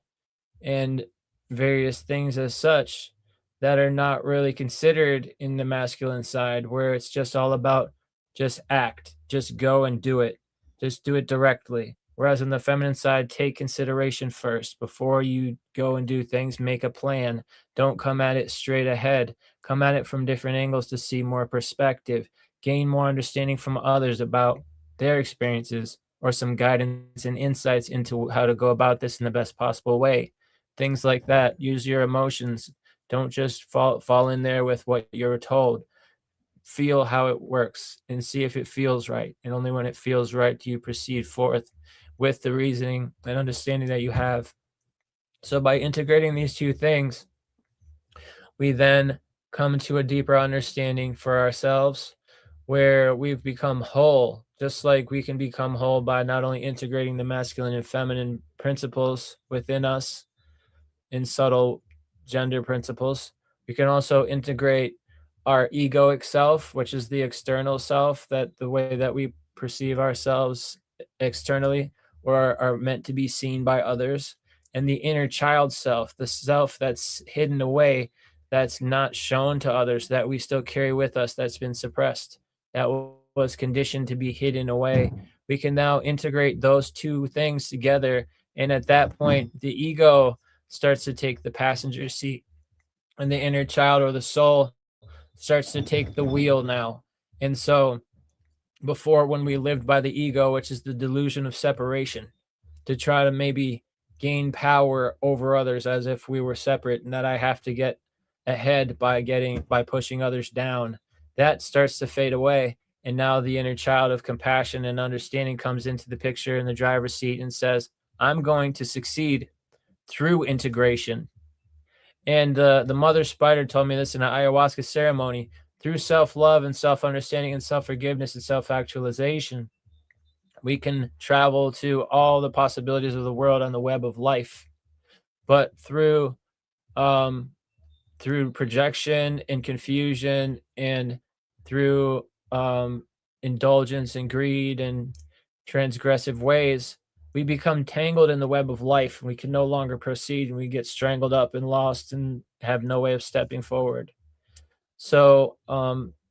and various things as such that are not really considered in the masculine side, where it's just all about just act, just go and do it, just do it directly. Whereas on the feminine side, take consideration first before you go and do things. Make a plan. Don't come at it straight ahead. Come at it from different angles to see more perspective, gain more understanding from others about their experiences, or some guidance and insights into how to go about this in the best possible way. Things like that. Use your emotions. Don't just fall in there with what you're told. Feel how it works and see if it feels right. And only when it feels right do you proceed forth with the reasoning and understanding that you have. So by integrating these two things, we then come to a deeper understanding for ourselves, where we've become whole, just like we can become whole by not only integrating the masculine and feminine principles within us in subtle gender principles. We can also integrate our egoic self, which is the external self, that the way that we perceive ourselves externally or are meant to be seen by others, and the inner child self, the self that's hidden away, that's not shown to others, that we still carry with us, that's been suppressed, that was conditioned to be hidden away. We can now integrate those two things together. And at that point, the ego starts to take the passenger seat, and the inner child or the soul starts to take the wheel now. And so before, when we lived by the ego, which is the delusion of separation, to try to maybe gain power over others as if we were separate and that I have to get ahead by pushing others down, that starts to fade away. And now the inner child of compassion and understanding comes into the picture in the driver's seat and says, I'm going to succeed through integration. And the mother spider told me this in an ayahuasca ceremony. Through self-love and self-understanding and self-forgiveness and self-actualization, we can travel to all the possibilities of the world on the web of life. But through projection and confusion, and through indulgence and greed and transgressive ways, we become tangled in the web of life, and we can no longer proceed, and we get strangled up and lost and have no way of stepping forward. So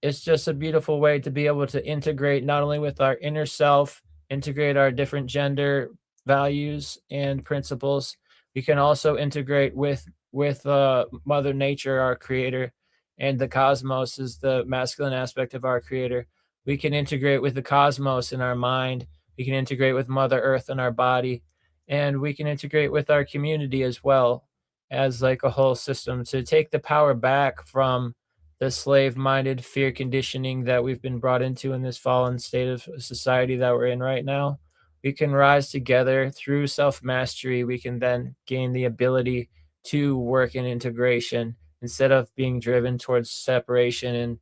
it's just a beautiful way to be able to integrate not only with our inner self, integrate our different gender values and principles. We can also integrate with Mother Nature, our creator, and the cosmos is the masculine aspect of our creator. We can integrate with the cosmos in our mind. We can integrate with Mother Earth in our body, and we can integrate with our community as well as like a whole system to take the power back from the slave-minded fear conditioning that we've been brought into in this fallen state of society that we're in right now. We can rise together through self-mastery. We can then gain the ability to work in integration instead of being driven towards separation and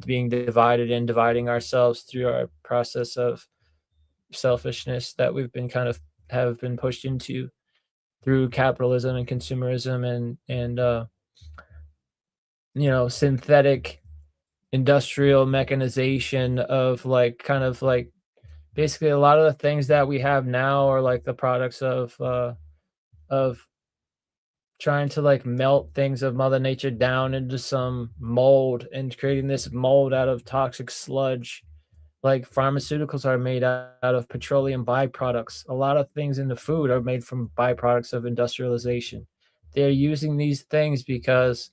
being divided and dividing ourselves through our process of selfishness that we've been have been pushed into through capitalism and consumerism and synthetic industrial mechanization of like kind of like basically a lot of the things that we have now are like the products of trying to like melt things of mother nature down into some mold and creating this mold out of toxic sludge. Like pharmaceuticals are made out of petroleum byproducts. A lot of things in the food are made from byproducts of industrialization. They're using these things because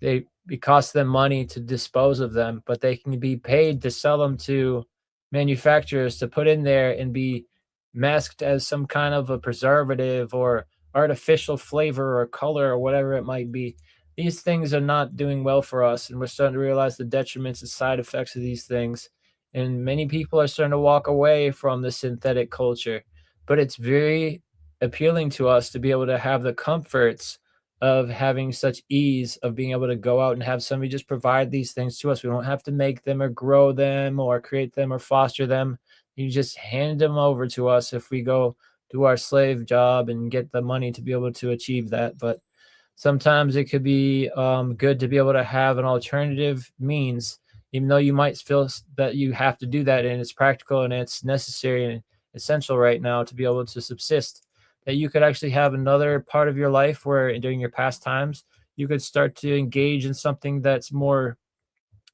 it costs them money to dispose of them, but they can be paid to sell them to manufacturers to put in there and be masked as some kind of a preservative or artificial flavor or color or whatever it might be. These things are not doing well for us, and we're starting to realize the detriments and side effects of these things. And many people are starting to walk away from the synthetic culture, but it's very appealing to us to be able to have the comforts of having such ease of being able to go out and have somebody just provide these things to us. We don't have to make them or grow them or create them or foster them. You just hand them over to us if we go do our slave job and get the money to be able to achieve that. But sometimes it could be good to be able to have an alternative means, even though you might feel that you have to do that and it's practical and it's necessary and essential right now to be able to subsist, that you could actually have another part of your life where during your pastimes, you could start to engage in something that's more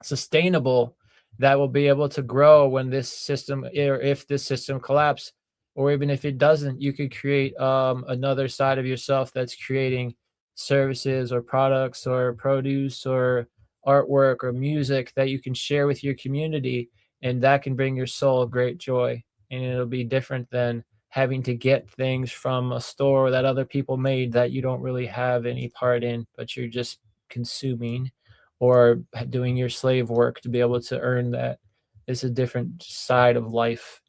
sustainable, that will be able to grow when this system, or if this system collapses, or even if it doesn't, you could create another side of yourself that's creating services or products or produce or artwork or music that you can share with your community, and that can bring your soul great joy. And it'll be different than having to get things from a store that other people made that you don't really have any part in, but you're just consuming or doing your slave work to be able to earn that. It's a different side of life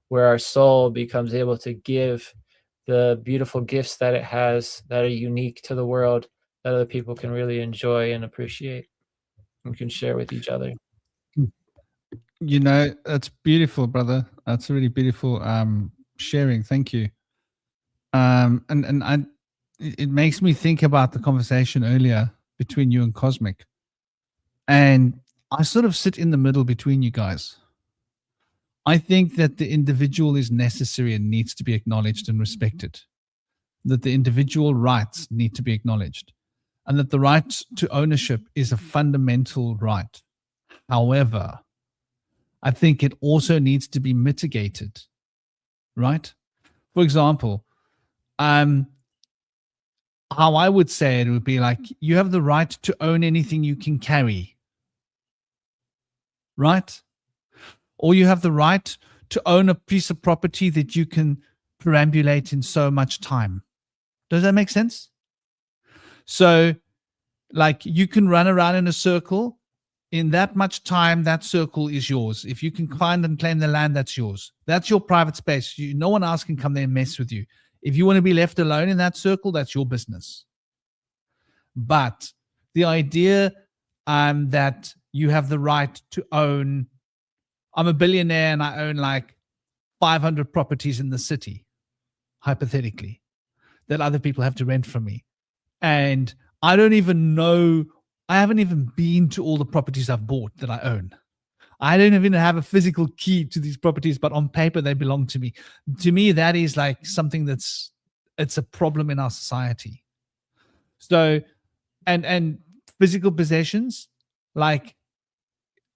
where our soul becomes able to give the beautiful gifts that it has that are unique to the world, that other people can really enjoy and appreciate and can share with each other. You know, that's beautiful, brother. That's really beautiful sharing. Thank you. It makes me think about the conversation earlier between you and Cosmic. And I sort of sit in the middle between you guys. I think that the individual is necessary and needs to be acknowledged and respected. That the individual rights need to be acknowledged. And that the right to ownership is a fundamental right. However, I think it also needs to be mitigated, right? For example, how I would say it would be like, you have the right to own anything you can carry, right? Or you have the right to own a piece of property that you can perambulate in so much time. Does that make sense? So, like, you can run around in a circle. In that much time, that circle is yours. If you can find and claim the land, that's yours. That's your private space. No one else can come there and mess with you. If you want to be left alone in that circle, that's your business. But the idea that you have the right to own, I'm a billionaire and I own like 500 properties in the city, hypothetically, that other people have to rent from me. And I don't even know, I haven't even been to all the properties I've bought that I own. I don't even have a physical key to these properties, but on paper, they belong to me. To me, that is like something it's a problem in our society. So, and physical possessions, like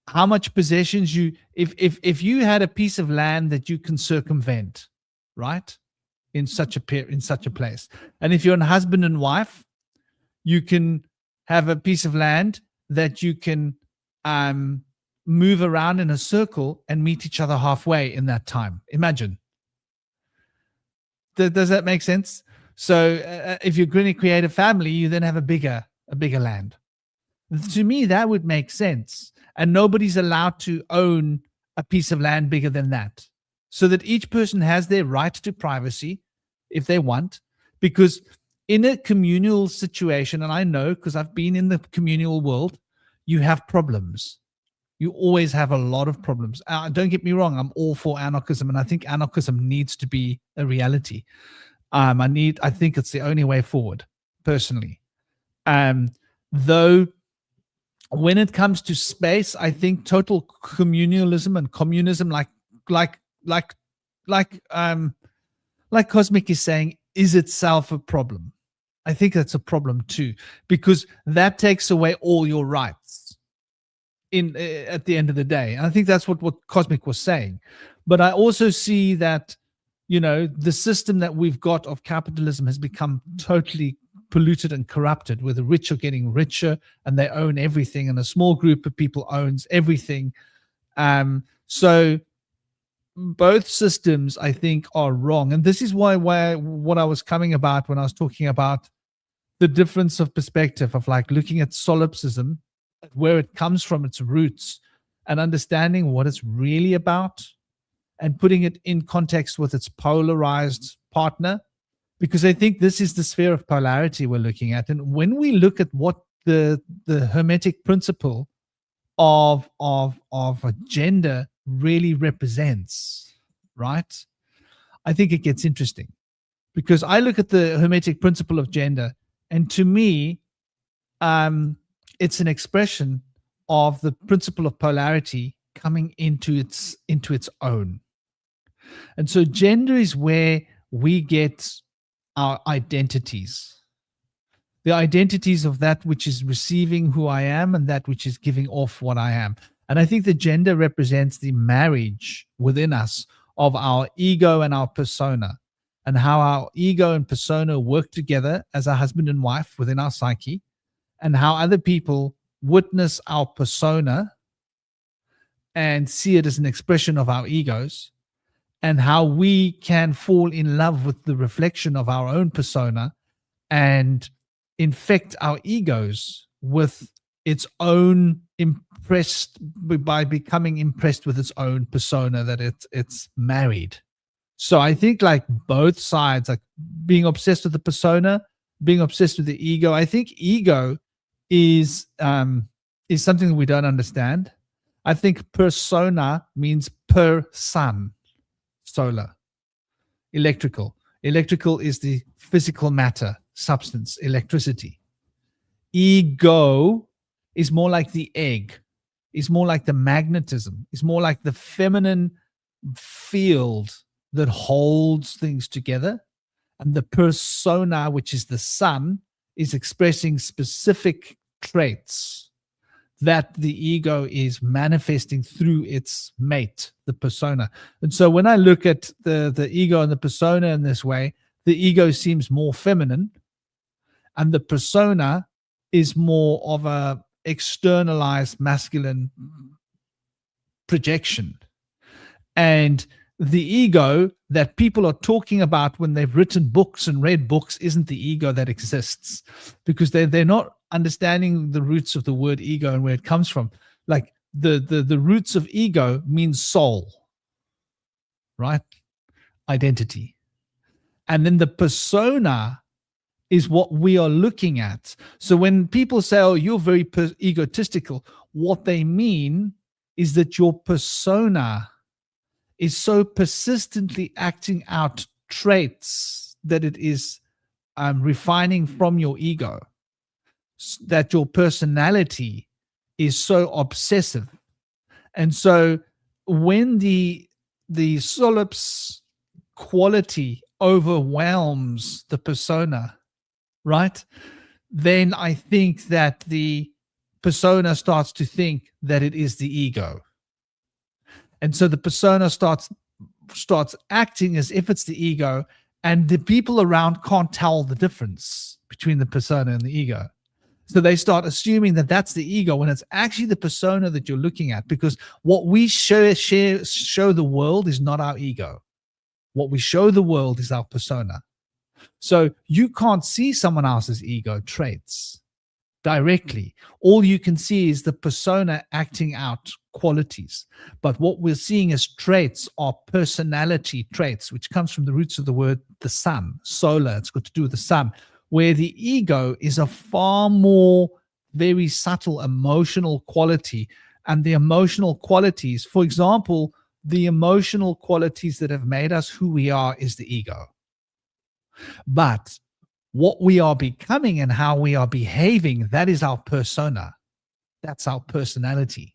how much possessions if you had a piece of land that you can circumvent, right? In such a place. And if you're a husband and wife, you can have a piece of land that you can move around in a circle and meet each other halfway in that time. Imagine. Does that make sense? So if you're going to create a family, you then have a bigger land. To me, that would make sense. And nobody's allowed to own a piece of land bigger than that. So that each person has their right to privacy if they want. Because in a communal situation, and I know because I've been in the communal world, you have problems. You always have a lot of problems. Don't get me wrong, I'm all for anarchism, and I think anarchism needs to be a reality. I think it's the only way forward, personally. Though when it comes to space, I think total communalism and communism, like Cosmic is saying, is itself a problem. I think that's a problem too, because that takes away all your rights at the end of the day. And I think that's what Cosmic was saying. But I also see that, the system that we've got of capitalism has become totally polluted and corrupted, where the rich are getting richer and they own everything, and a small group of people owns everything. So both systems, I think, are wrong. And this is why what I was coming about when I was talking about the difference of perspective of like looking at solipsism, where it comes from, its roots, and understanding what it's really about, and putting it in context with its polarized partner, because I think this is the sphere of polarity we're looking at. And when we look at what the Hermetic principle of a gender really represents, right? I think it gets interesting, because I look at the Hermetic principle of gender, and to me, it's an expression of the principle of polarity coming into its own. And so gender is where we get our identities, the identities of that which is receiving who I am and that which is giving off what I am. And I think the gender represents the marriage within us of our ego and our persona, and how our ego and persona work together as a husband and wife within our psyche, and how other people witness our persona and see it as an expression of our egos, and how we can fall in love with the reflection of our own persona and infect our egos with its own by becoming impressed with its own persona that it's married. So I think like both sides, like being obsessed with the persona, being obsessed with the ego. I think ego is something that we don't understand. I think persona means per sun. Solar. Electrical is the physical matter, substance, electricity. Ego is more like the egg, is more like the magnetism, is more like the feminine field that holds things together. And the persona, which is the sun, is expressing specific traits that the ego is manifesting through its mate, the persona. And so when I look at the ego and the persona in this way, the ego seems more feminine, and the persona is more of a externalized masculine projection. And the ego that people are talking about when they've written books and read books isn't the ego that exists, because they're not understanding the roots of the word ego and where it comes from. Like the roots of ego means soul, right? Identity. And then the persona is what we are looking at. So when people say, oh, you're very egotistical, what they mean is that your persona is so persistently acting out traits that it is refining from your ego, that your personality is so obsessive. And so when the solipse quality overwhelms the persona, right, then I think that the persona starts to think that it is the ego. And so the persona starts acting as if it's the ego, and the people around can't tell the difference between the persona and the ego. So they start assuming that that's the ego when it's actually the persona that you're looking at, because what we show the world is not our ego. What we show the world is our persona. So you can't see someone else's ego traits directly. All you can see is the persona acting out qualities. But what we're seeing as traits are personality traits, which comes from the roots of the word the sun, solar. It's got to do with the sun, where the ego is a far more very subtle emotional quality. And the emotional qualities, for example, the emotional qualities that have made us who we are is the ego. But what we are becoming and how we are behaving, that is our persona. That's our personality.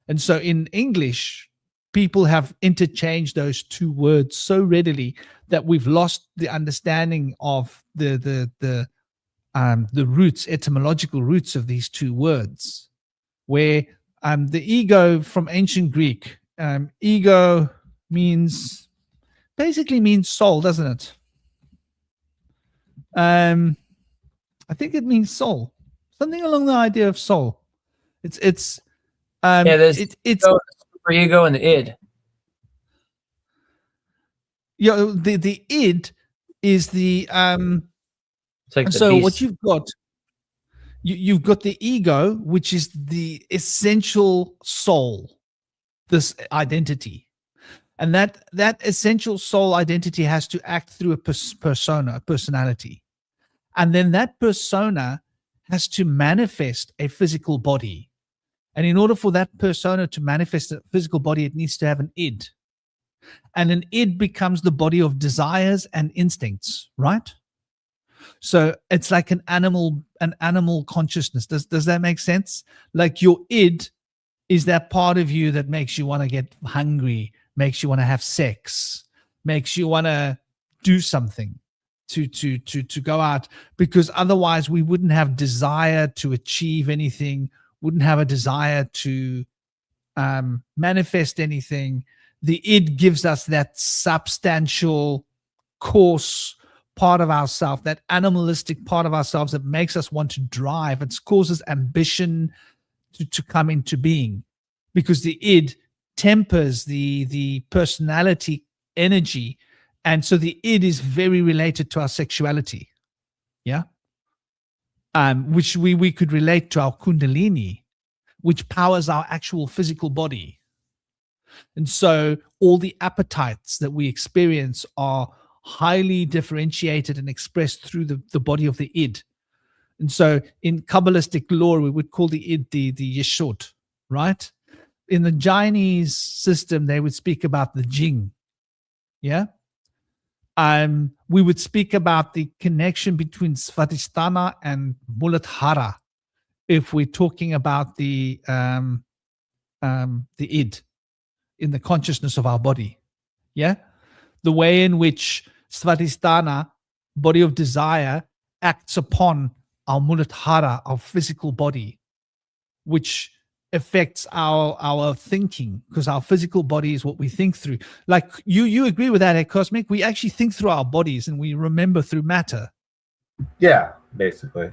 And so in English, people have interchanged those two words so readily that we've lost the understanding of the roots, etymological roots of these two words. Where the ego from ancient Greek, ego basically means soul, doesn't it? I think it means soul, something along the idea of soul. It's there's it's ego, super ego, and the id. Yeah, the id is the It's like the so what beast. you've got, you've got the ego, which is the essential soul, this identity, and that essential soul identity has to act through a persona, a personality, and then that persona has to manifest a physical body. And in order for that persona to manifest a physical body, it needs to have an id. And an id becomes the body of desires and instincts, right? So it's like an animal consciousness. Does that make sense? Like your id is that part of you that makes you want to get hungry, makes you want to have sex, makes you want to do something, to go out, because otherwise we wouldn't have desire to achieve anything, wouldn't have a desire to manifest anything. The id gives us that substantial, coarse part of ourselves, that animalistic part of ourselves that makes us want to drive. It causes ambition to come into being, because the id tempers the personality energy. And so the id is very related to our sexuality. Yeah. Which we could relate to our kundalini, which powers our actual physical body. And so all the appetites that we experience are highly differentiated and expressed through the body of the id. And so in Kabbalistic lore, we would call the id the yeshod, right? In the Chinese system, they would speak about the jing. Yeah. We would speak about the connection between Svadhisthana and Muladhara if we're talking about the id in the consciousness of our body. Yeah. The way in which Svadhisthana, body of desire, acts upon our Muladhara, our physical body, which affects our thinking, because our physical body is what we think through. Like you agree with that, Cosmic? We actually think through our bodies and we remember through matter. Yeah, basically.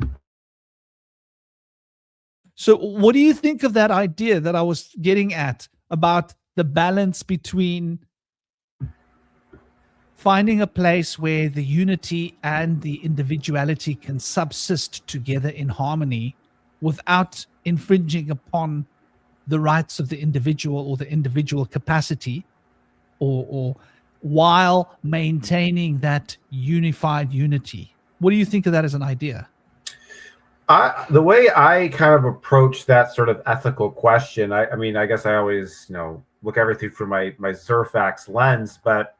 So what do you think of that idea that I was getting at about the balance between finding a place where the unity and the individuality can subsist together in harmony without infringing upon the rights of the individual or the individual capacity, or while maintaining that unified unity? What do you think of that as an idea? The way I kind of approach that sort of ethical question, I mean, I guess I always, look everything through my Zerfax lens, but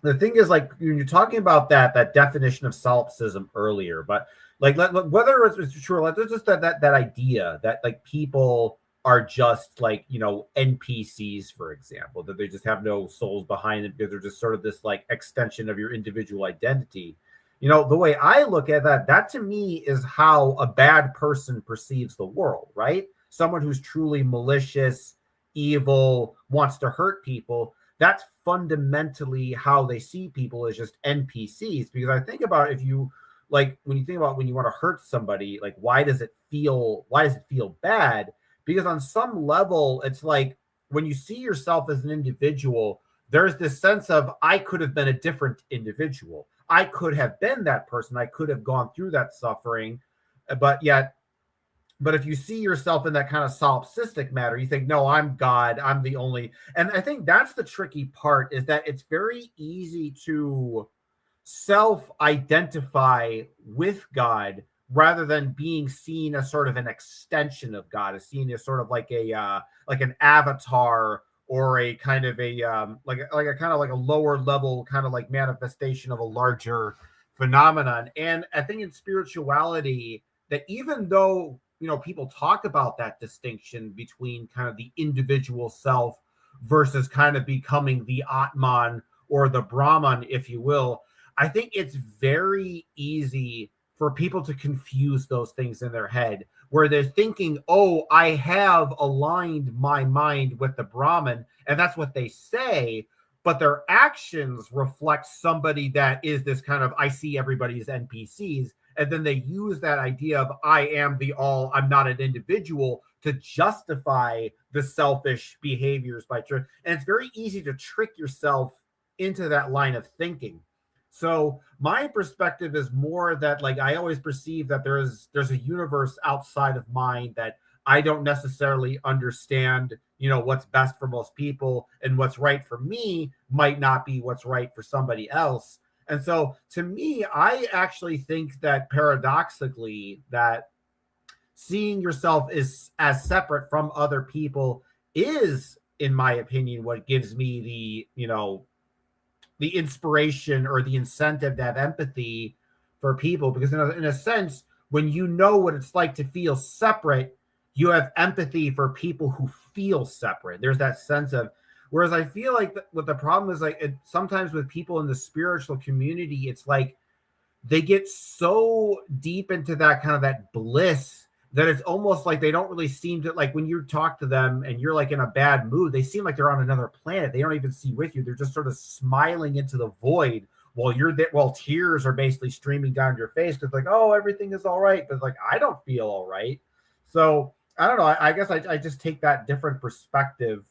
the thing is, like, you're talking about that definition of solipsism earlier, but like whether it's true, like there's just that idea that like people are just like, NPCs, for example, that they just have no souls behind it because they're just sort of this like extension of your individual identity. The way I look at that to me is how a bad person perceives the world, right? Someone who's truly malicious, evil, wants to hurt people. That's fundamentally how they see people, as just NPCs. Because I think about, if you like, when you think about when you want to hurt somebody, like, why does it feel bad? Because on some level, it's like when you see yourself as an individual, there's this sense of, I could have been a different individual. I could have been that person. I could have gone through that suffering. But if you see yourself in that kind of solipsistic matter, you think, no, I'm God. I'm the only. And I think that's the tricky part, is that it's very easy to self-identify with God rather than being seen as sort of an extension of God, as seen as sort of like an avatar, or a kind of a like a kind of like a lower level kind of like manifestation of a larger phenomenon. And I think in spirituality, that even though people talk about that distinction between kind of the individual self versus kind of becoming the Atman or the Brahman, if you will, I think it's very easy for people to confuse those things in their head, where they're thinking, oh, I have aligned my mind with the Brahman, and that's what they say, but their actions reflect somebody that is this kind of, I see everybody as NPCs, and then they use that idea of I am the all, I'm not an individual, to justify the selfish behaviors by trick. And it's very easy to trick yourself into that line of thinking. So my perspective is more that, like, I always perceive that there's a universe outside of mine that I don't necessarily understand, what's best for most people, and what's right for me might not be what's right for somebody else. And so to me, I actually think that paradoxically that seeing yourself as separate from other people is, in my opinion, what gives me the inspiration or the incentive to have empathy for people. Because in a sense, when you know what it's like to feel separate, you have empathy for people who feel separate. There's that sense of, whereas I feel like what the problem is, like, sometimes with people in the spiritual community, it's like they get so deep into that kind of that bliss that it's almost like they don't really seem to, like, when you talk to them and you're like in a bad mood, they seem like they're on another planet. They don't even see with you. They're just sort of smiling into the void while you're there, while tears are basically streaming down your face. Because, like, oh, everything is all right. But, like, I don't feel all right. So I don't know. I guess I just take that different perspective,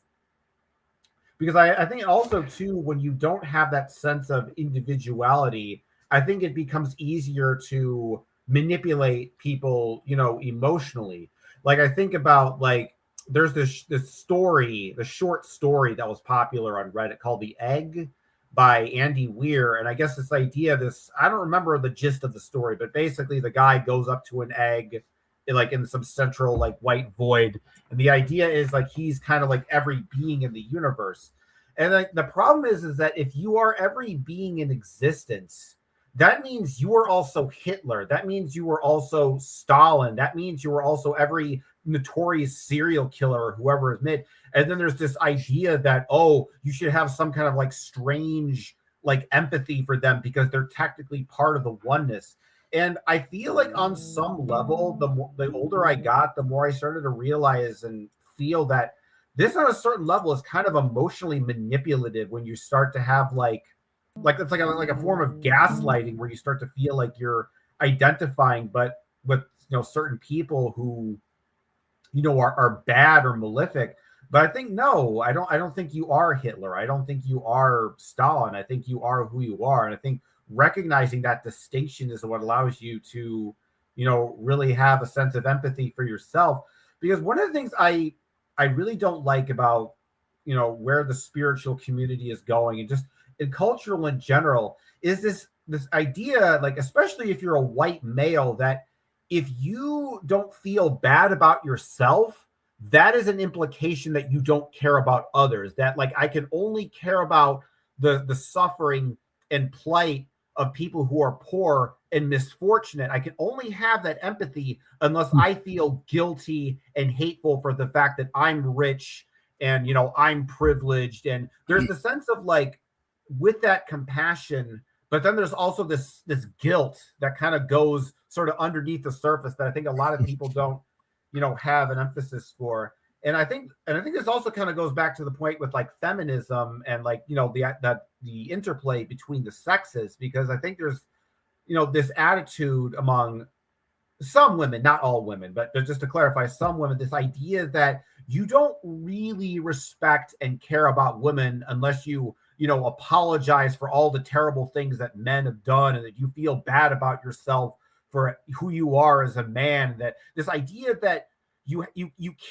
because I think also too, when you don't have that sense of individuality, I think it becomes easier to manipulate people, emotionally. Like, I think about, like, there's this story, the short story that was popular on Reddit called The Egg by Andy Weir. And I guess this idea, I don't remember the gist of the story, but basically the guy goes up to an egg, like in some central, like, white void. And the idea is, like, he's kind of like every being in the universe. And, like, the problem is that if you are every being in existence, that means you are also Hitler. That means you are also Stalin. That means you are also every notorious serial killer or whoever is made. And then there's this idea that, oh, you should have some kind of, like, strange, like, empathy for them because they're technically part of the oneness. And I feel like on some level, the older I got, the more I started to realize and feel that this on a certain level is kind of emotionally manipulative when you start to have like it's like a form of gaslighting, where you start to feel like you're identifying but with certain people who are bad or malefic. But I think no, I don't think you are Hitler. I don't think you are Stalin. I think you are who you are. And I think recognizing that distinction is what allows you to really have a sense of empathy for yourself. Because one of the things I really don't like about where the spiritual community is going, and just in cultural in general, is this idea, like, especially if you're a white male, that if you don't feel bad about yourself, that is an implication that you don't care about others. That, like, I can only care about the suffering and plight of people who are poor and misfortunate. I can only have that empathy unless I feel guilty and hateful for the fact that I'm rich and I'm privileged. And there's the sense of, like, with that compassion, but then there's also this guilt that kind of goes sort of underneath the surface that I think a lot of people don't have an emphasis for. And I think this also kind of goes back to the point with, like, feminism and, like, the interplay between the sexes, because I think there's this attitude among some women, not all women, but just to clarify, some women, this idea that you don't really respect and care about women unless you apologize for all the terrible things that men have done, and that you feel bad about yourself for who you are as a man. That this idea that you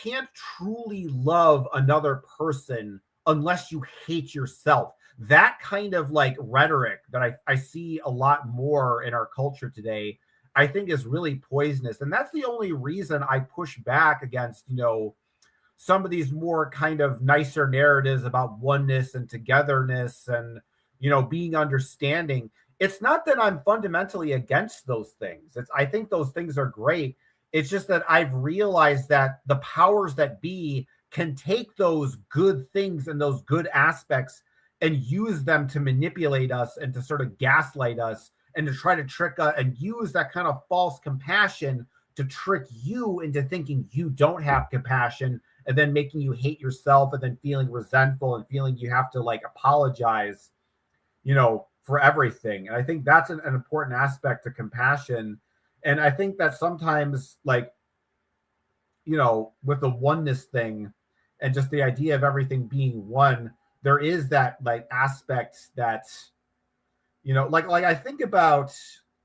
can't truly love another person unless you hate yourself. That kind of, like, rhetoric that I see a lot more in our culture today, I think is really poisonous. And that's the only reason I push back against, some of these more kind of nicer narratives about oneness and togetherness and, being understanding. It's not that I'm fundamentally against those things. I think those things are great. It's just that I've realized that the powers that be can take those good things and those good aspects and use them to manipulate us and to sort of gaslight us and to try to trick us and use that kind of false compassion to trick you into thinking you don't have compassion, and then making you hate yourself, and then feeling resentful and feeling you have to like apologize, for everything. And I think that's an important aspect to compassion. And I think that sometimes, like, with the oneness thing and just the idea of everything being one, there is that like aspect that, like I think about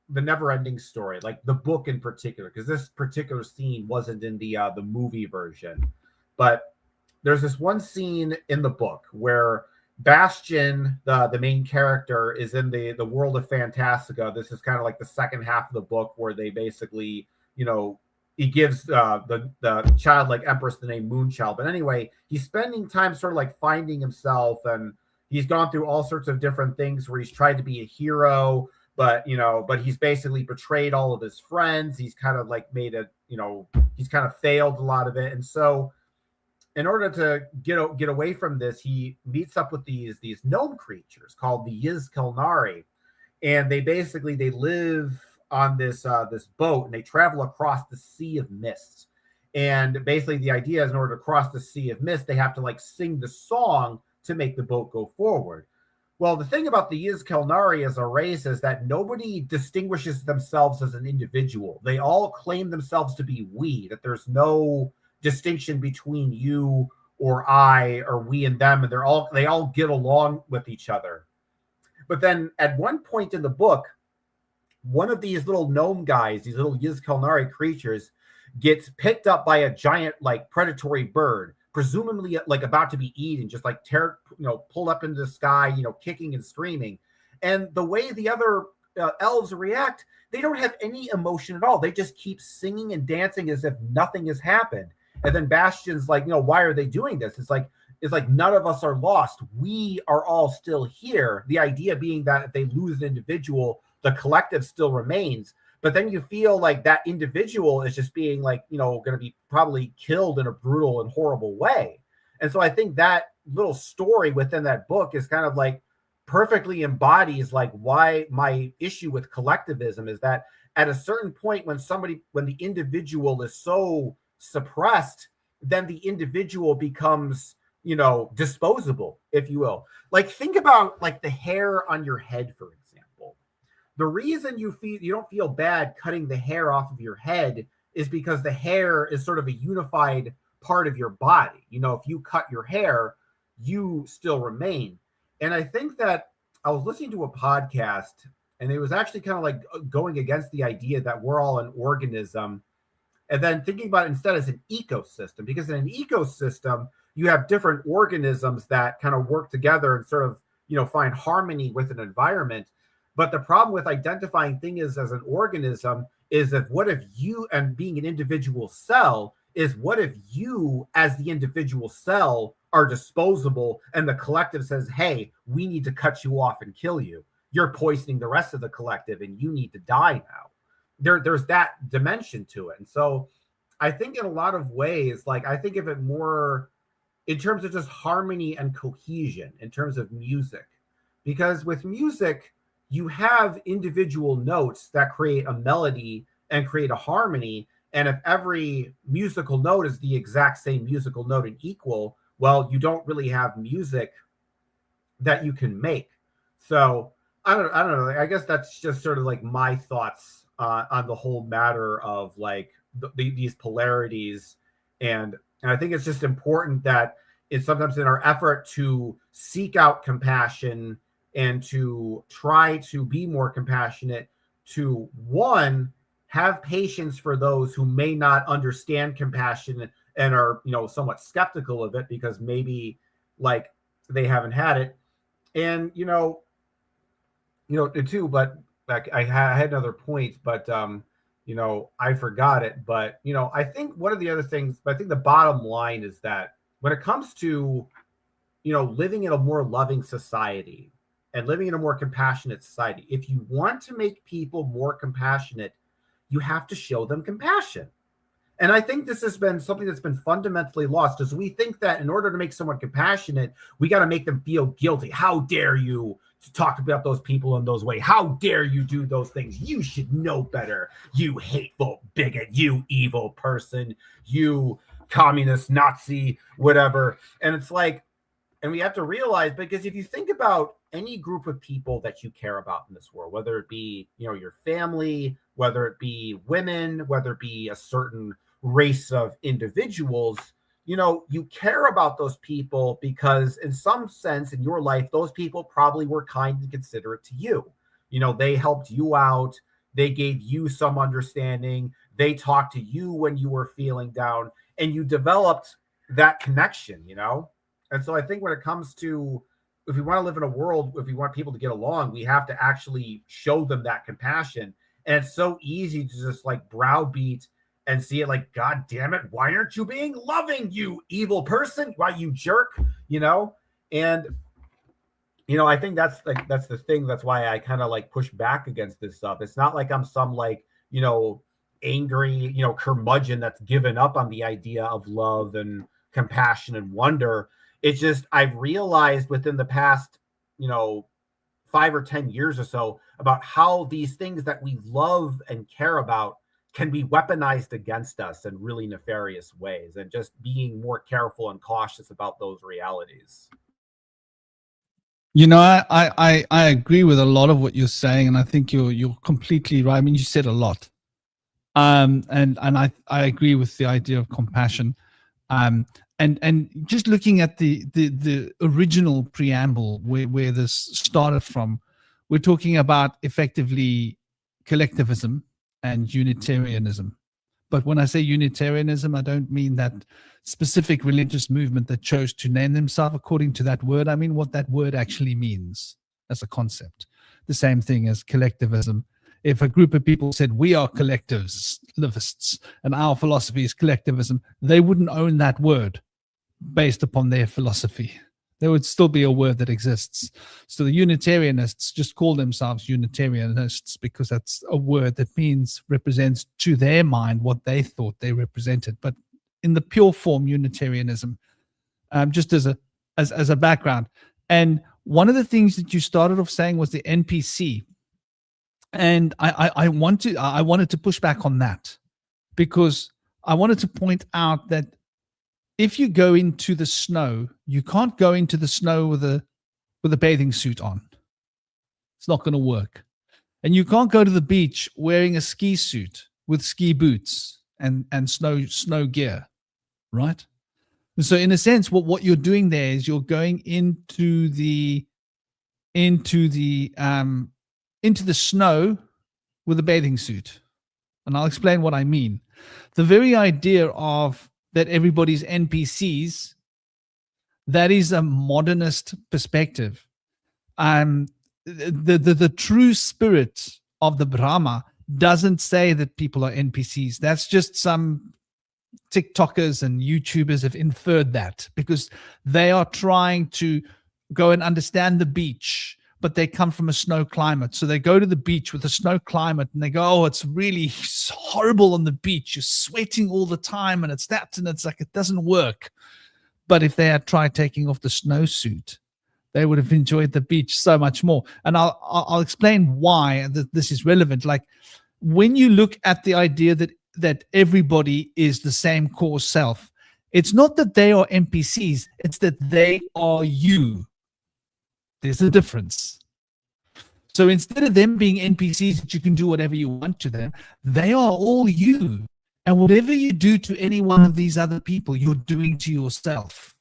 the Never Ending Story, like the book in particular, because this particular scene wasn't in the movie version, but there's this one scene in the book where Bastian, the main character, is in the world of Fantastica. This is kind of like the second half of the book where they basically, he gives the childlike empress the name Moonchild. But anyway, he's spending time sort of like finding himself, and he's gone through all sorts of different things where he's tried to be a hero, but he's basically betrayed all of his friends. He's kind of like he's kind of failed a lot of it. And so in order to get away from this, he meets up with these gnome creatures called the Yiz-Kelnari. And they live on this boat, and they travel across the Sea of Mist. And basically the idea is, in order to cross the Sea of Mist, they have to like sing the song to make the boat go forward. Well, the thing about the Yiz-Kelnari as a race is that nobody distinguishes themselves as an individual. They all claim themselves to be we, that there's no distinction between you or I or we and them, and they all get along with each other. But then at one point in the book, one of these little gnome guys, these little Yiz-Kelnari creatures, gets picked up by a giant like predatory bird, presumably like about to be eaten, just like pulled up into the sky, kicking and screaming. And the way the other elves react, they don't have any emotion at all. They just keep singing and dancing as if nothing has happened. And then Bastian's like, why are they doing this? It's like none of us are lost. We are all still here. The idea being that if they lose an individual, the collective still remains. But then you feel like that individual is just being like, going to be probably killed in a brutal and horrible way. And so I think that little story within that book is kind of like perfectly embodies like why my issue with collectivism is that at a certain point when the individual is so suppressed, then the individual becomes, disposable, if you will. Like think about like the hair on your head, for example. The reason you don't feel bad cutting the hair off of your head is because the hair is sort of a unified part of your body. If you cut your hair, you still remain. And I think that I was listening to a podcast, and it was actually kind of like going against the idea that we're all an organism, and then thinking about it instead as an ecosystem, because in an ecosystem, you have different organisms that kind of work together and sort of, find harmony with an environment. But the problem with identifying things as an organism is that what if you, and being an individual cell, is what if you as the individual cell are disposable and the collective says, hey, we need to cut you off and kill you. You're poisoning the rest of the collective and you need to die now. There's that dimension to it. And so I think in a lot of ways, like I think of it more in terms of just harmony and cohesion in terms of music, because with music, you have individual notes that create a melody and create a harmony. And if every musical note is the exact same musical note and equal, well, you don't really have music that you can make. So I don't know. I guess that's just sort of like my thoughts on the whole matter of like these polarities. And I think it's just important that it's sometimes in our effort to seek out compassion and to try to be more compassionate, to one, have patience for those who may not understand compassion and are, somewhat skeptical of it because maybe like they haven't had it. And, too, but like I had another point, but, I forgot it. But, I think one of the other things, but I think the bottom line is that when it comes to, living in a more loving society and living in a more compassionate society, if you want to make people more compassionate, you have to show them compassion. And I think this has been something that's been fundamentally lost, is we think that in order to make someone compassionate, we got to make them feel guilty. How dare you to talk about those people in those ways? How dare you do those things? You should know better. You hateful bigot, you evil person, you communist, Nazi, whatever. And it's like, and we have to realize, because if you think about any group of people that you care about in this world, whether it be, you know, your family, whether it be women, whether it be a certain race of individuals, you know, you care about those people because in some sense in your life, those people probably were kind and considerate to you. You know, they helped you out. They gave you some understanding. They talked to you when you were feeling down, and you developed that connection, you know? And so I think when it comes to, if we want to live in a world, if we want people to get along, we have to actually show them that compassion. And it's so easy to just like browbeat and see it like, God damn it, why aren't you being loving, you evil person? Why, you jerk, you know? And, you know, I think that's the thing. That's why I kind of like push back against this stuff. It's not like I'm some like, you know, angry, you know, curmudgeon that's given up on the idea of love and compassion and wonder. It's just, I've realized within the past, you know, 5 or 10 years or so about how these things that we love and care about can be weaponized against us in really nefarious ways, and just being more careful and cautious about those realities. You know, I agree with a lot of what you're saying, and I think you're completely right. I mean, you said a lot. And I agree with the idea of compassion. And just looking at the original preamble where this started from, we're talking about effectively collectivism and Unitarianism. But when I say Unitarianism, I don't mean that specific religious movement that chose to name themselves according to that word. I mean what that word actually means as a concept. The same thing as collectivism. If a group of people said, we are collectivists and our philosophy is collectivism, they wouldn't own that word based upon their philosophy. There would still be a word that exists. So the Unitarianists just call themselves Unitarianists because that's a word that represents to their mind what they thought they represented. But in the pure form, Unitarianism, just as a background. And one of the things that you started off saying was the NPC. And I wanted to push back on that, because I wanted to point out that if you go into the snow, you can't go into the snow with a bathing suit on. It's not going to work. And you can't go to the beach wearing a ski suit with ski boots and snow gear, right? And so in a sense, what you're doing there is you're going into the snow with a bathing suit. And I'll explain what I mean. The very idea of that everybody's NPCs, that is a modernist perspective. The true spirit of the Brahma doesn't say that people are NPCs. That's just some TikTokers and YouTubers have inferred that, because they are trying to go and understand the beach, but they come from a snow climate. So they go to the beach with a snow climate and they go, oh, it's really horrible on the beach. You're sweating all the time and it's that, and it's like, it doesn't work. But if they had tried taking off the snowsuit, they would have enjoyed the beach so much more. And I'll explain why this is relevant. Like when you look at the idea that everybody is the same core self, it's not that they are NPCs, it's that they are you. There's a difference. So instead of them being NPCs that you can do whatever you want to them, they are all you. And whatever you do to any one of these other people, you're doing to yourself.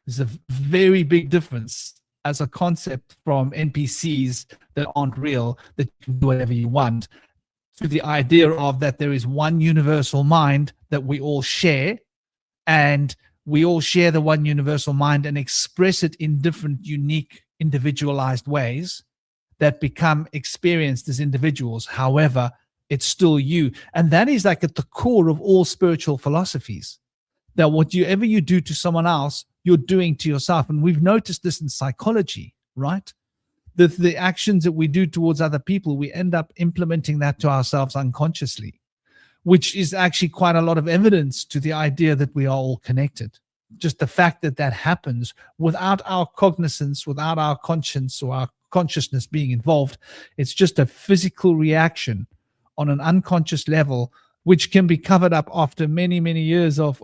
There's a very big difference as a concept from NPCs that aren't real, that you can do whatever you want, to the idea of that there is one universal mind that we all share, and we all share the one universal mind and express it in different, unique, individualized ways that become experienced as individuals. However, it's still you. And that is like at the core of all spiritual philosophies, that whatever you do to someone else, you're doing to yourself. And we've noticed this in psychology, right? The actions that we do towards other people, we end up implementing that to ourselves unconsciously. which is actually quite a lot of evidence to the idea that we are all connected. Just the fact that that happens without our cognizance, without our conscience or our consciousness being involved. It's just a physical reaction on an unconscious level, which can be covered up after many, many years of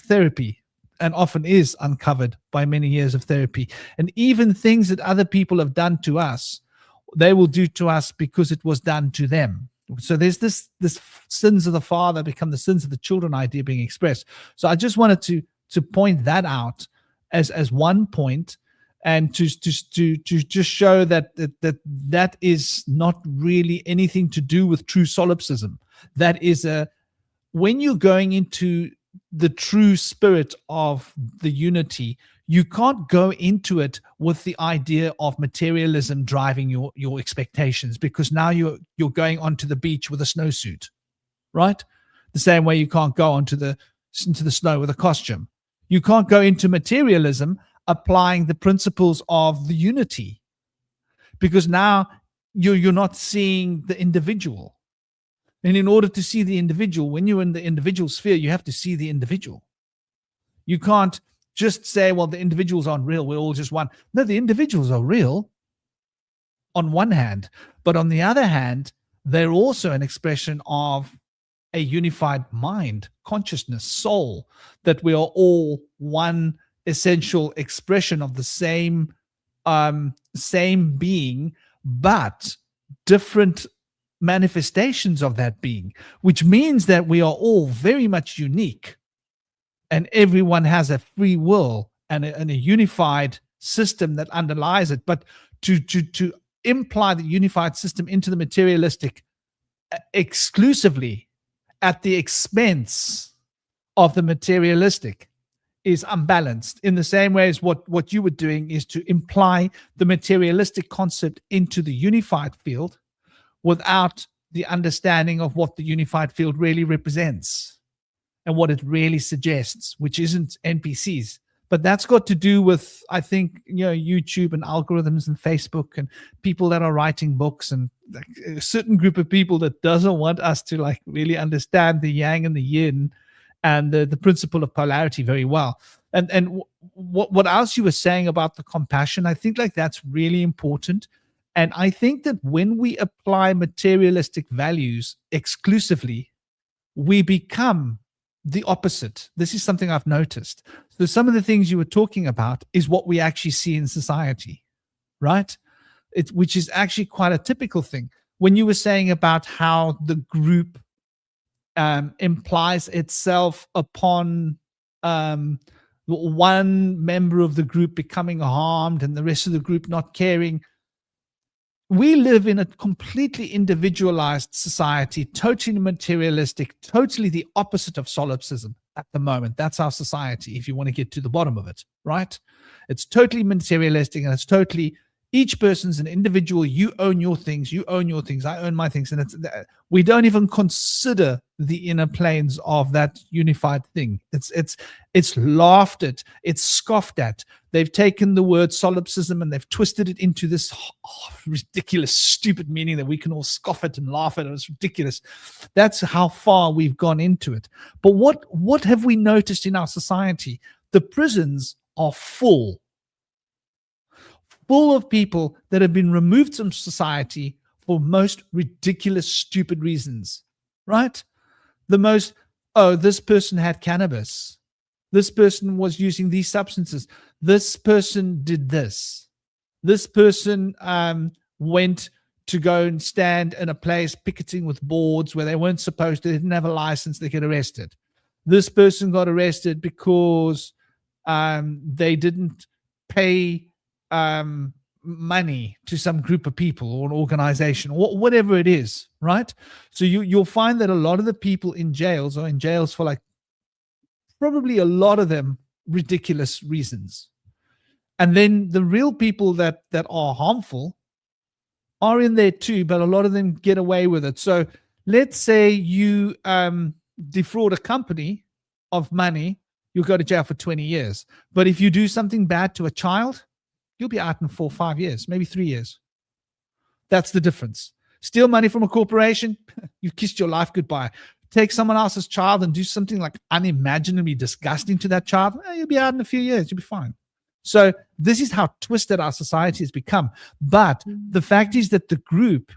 therapy, and often is uncovered by many years of therapy. And even things that other people have done to us, they will do to us because it was done to them. So there's this sins of the father become the sins of the children idea being expressed. So I just wanted to point that out as one point, and to just show that is not really anything to do with true solipsism. That is when you're going into the true spirit of the unity, you can't go into it with the idea of materialism driving your expectations, because now you're going onto the beach with a snowsuit, right? The same way you can't go into the snow with a costume. You can't go into materialism applying the principles of the unity, because now you're not seeing the individual. And in order to see the individual, when you're in the individual sphere, you have to see the individual. You can't just say, well, the individuals aren't real, we're all just one. No, the individuals are real on one hand, but on the other hand, they're also an expression of a unified mind, consciousness, soul, that we are all one essential expression of the same being, but different manifestations of that being, which means that we are all very much unique, and everyone has a free will and a unified system that underlies it. But to imply the unified system into the materialistic exclusively at the expense of the materialistic is unbalanced, in the same way as what you were doing is to imply the materialistic concept into the unified field without the understanding of what the unified field really represents and what it really suggests, which isn't NPCs. But that's got to do with, I think, YouTube and algorithms and Facebook and people that are writing books, and a certain group of people that doesn't want us to really understand the yang and the yin and the principle of polarity very well. And what else you were saying about the compassion, I think that's really important. And I think that when we apply materialistic values exclusively, we become the opposite. This is something I've noticed. So some of the things you were talking about is what we actually see in society, right? Which is actually quite a typical thing. When you were saying about how the group implies itself upon one member of the group becoming harmed and the rest of the group not caring, we live in a completely individualized society, totally materialistic, totally the opposite of solipsism at the moment. That's our society, if you want to get to the bottom of it, right? It's totally materialistic, and it's totally each person's an individual. You own your things, I own my things. And we don't even consider the inner planes of that unified thing. It's laughed at, it's scoffed at. They've taken the word solipsism and they've twisted it into this ridiculous, stupid meaning that we can all scoff at and laugh at. It's ridiculous. That's how far we've gone into it. But what have we noticed in our society? The prisons are full of people that have been removed from society for most ridiculous, stupid reasons, right? This person had cannabis. This person was using these substances. This person did this. This person went to go and stand in a place picketing with boards where they weren't supposed to. They didn't have a license. They get arrested. This person got arrested because they didn't pay money to some group of people or an organization or whatever it is, right? So you'll find that a lot of the people in jails are in jails for probably a lot of them ridiculous reasons. And then the real people that are harmful are in there too, but a lot of them get away with it. So let's say you defraud a company of money, you'll go to jail for 20 years. But if you do something bad to a child, you'll be out in 4 or 5 years, maybe 3 years. That's the difference. Steal money from a corporation, you kissed your life goodbye. take someone else's child and do something like unimaginably disgusting to that child, you'll be out in a few years. You'll be fine. So this is how twisted our society has become. But the fact is that the group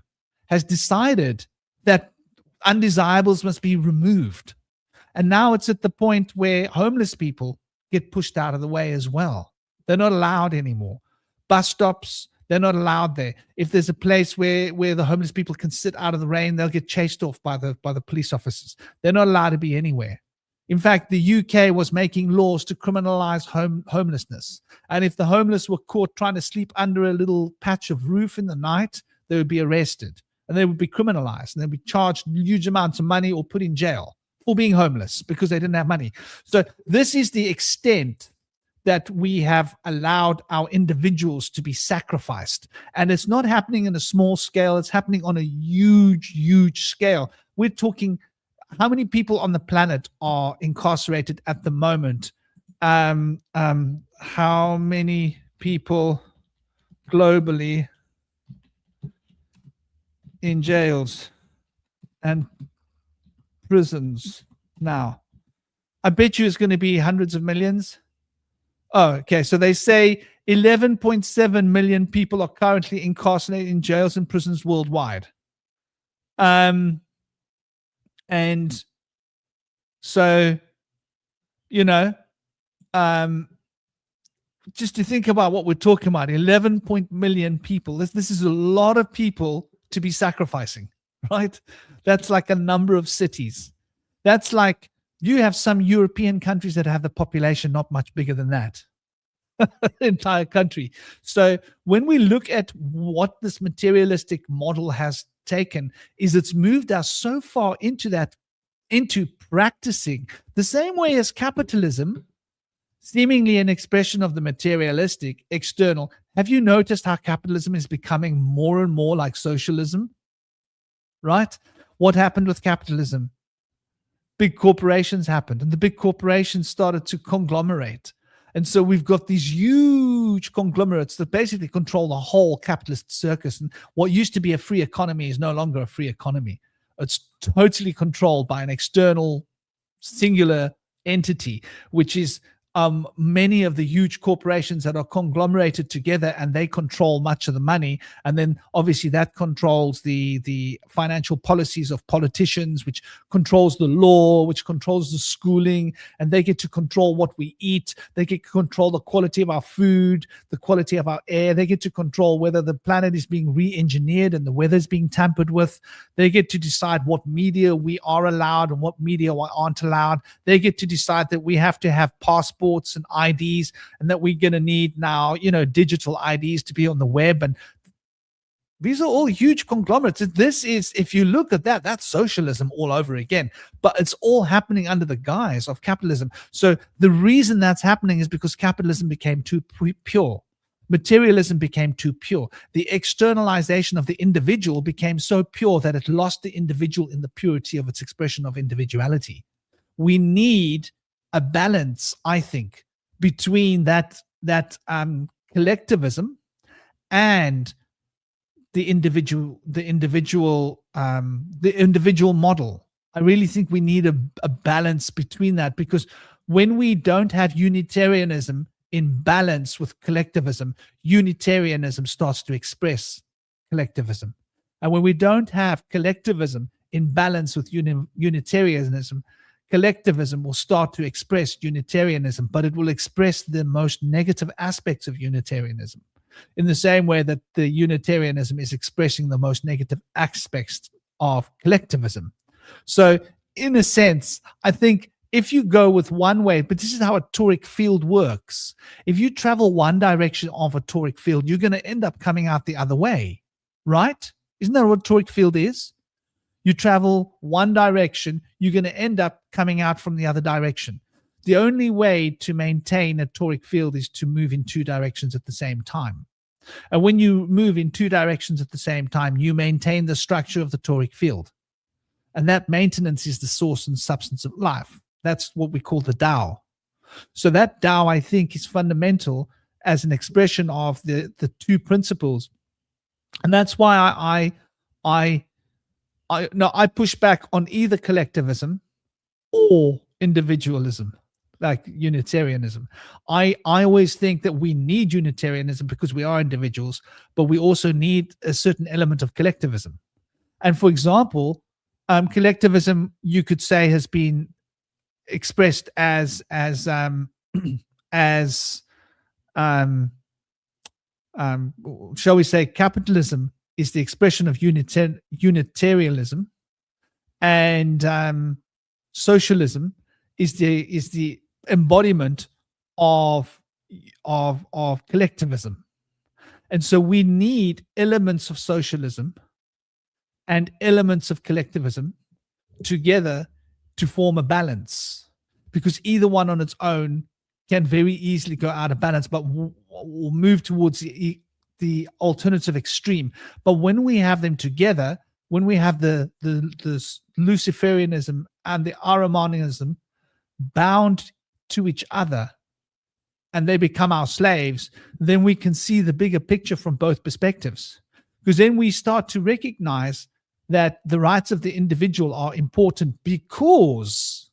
has decided that undesirables must be removed. And now it's at the point where homeless people get pushed out of the way as well. They're not allowed anymore. Bus stops, they're not allowed there. If there's a place where the homeless people can sit out of the rain, they'll get chased off by the police officers. They're not allowed to be anywhere. In fact, the UK was making laws to criminalize homelessness. And if the homeless were caught trying to sleep under a little patch of roof in the night, they would be arrested and they would be criminalized and they'd be charged huge amounts of money or put in jail for being homeless because they didn't have money. So this is the extent that we have allowed our individuals to be sacrificed. And it's not happening in a small scale. It's happening on a huge, huge scale. We're talking, how many people on the planet are incarcerated at the moment? How many people globally in jails and prisons now? I bet you it's going to be hundreds of millions. Oh, okay. So they say 11.7 million people are currently incarcerated in jails and prisons worldwide. And so, you know, just to think about what we're talking about, 11 million people. This is a lot of people to be sacrificing, right? That's like a number of cities. That's like, you have some European countries that have the population not much bigger than that. Entire country. So when we look at what this materialistic model has taken, is it's moved us so far into practicing the same way as capitalism, seemingly an expression of the materialistic external. Have you noticed how capitalism is becoming more and more like socialism? Right? What happened with capitalism? Big corporations happened, and the big corporations started to conglomerate. And so we've got these huge conglomerates that basically control the whole capitalist circus. And what used to be a free economy is no longer a free economy. It's totally controlled by an external singular entity, which is many of the huge corporations that are conglomerated together, and they control much of the money. And then obviously that controls the financial policies of politicians, which controls the law, which controls the schooling, and they get to control what we eat. They get to control the quality of our food, the quality of our air. They get to control whether the planet is being re-engineered and the weather is being tampered with. They get to decide what media we are allowed and what media aren't allowed. They get to decide that we have to have passports and IDs, and that we're going to need now, digital IDs to be on the web. And these are all huge conglomerates. This is, if you look at that, that's socialism all over again. But it's all happening under the guise of capitalism. So the reason that's happening is because capitalism became too pure. Materialism became too pure. The externalization of the individual became so pure that it lost the individual in the purity of its expression of individuality. We need a balance, I think, between that collectivism and the individual model. I really think we need a balance between that, because when we don't have Unitarianism in balance with collectivism, Unitarianism starts to express collectivism. And when we don't have collectivism in balance with Unitarianism, collectivism will start to express Unitarianism, but it will express the most negative aspects of Unitarianism in the same way that the Unitarianism is expressing the most negative aspects of collectivism. So in a sense, I think if you go with one way, but this is how a toric field works. If you travel one direction of a toric field, you're going to end up coming out the other way, right? Isn't that what a toric field is? You travel one direction, you're going to end up coming out from the other direction. The only way to maintain a toric field is to move in two directions at the same time. And when you move in two directions at the same time, you maintain the structure of the toric field. And that maintenance is the source and substance of life. That's what we call the Tao. So that Tao, I think, is fundamental as an expression of the two principles. And that's why I push back on either collectivism or individualism, like Unitarianism. I always think that we need Unitarianism because we are individuals, but we also need a certain element of collectivism. And for example, collectivism, you could say, has been expressed as as shall we say, capitalism is the expression of Unitarianism, and socialism is the embodiment of collectivism. And so we need elements of socialism and elements of collectivism together to form a balance, because either one on its own can very easily go out of balance, but will move towards the alternative extreme. But when we have them together, when we have the Luciferianism and the Ahrimanianism bound to each other and they become our slaves, then we can see the bigger picture from both perspectives. Because then we start to recognize that the rights of the individual are important because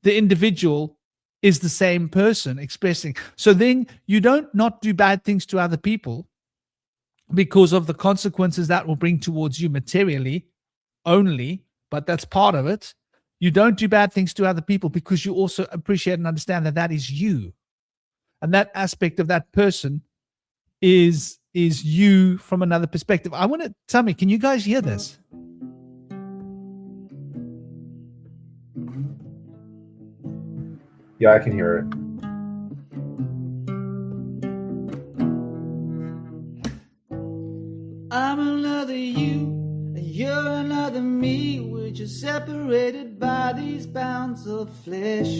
the individual is the same person expressing. So then you don't not do bad things to other people because of the consequences that will bring towards you materially only, but that's part of it. You don't do bad things to other people because you also appreciate and understand that that is you. And that aspect of that person is you from another perspective. I want to tell me, can you guys hear this? Yeah, I can hear it. I'm another you, and you're another me. We're just separated by these bounds of flesh.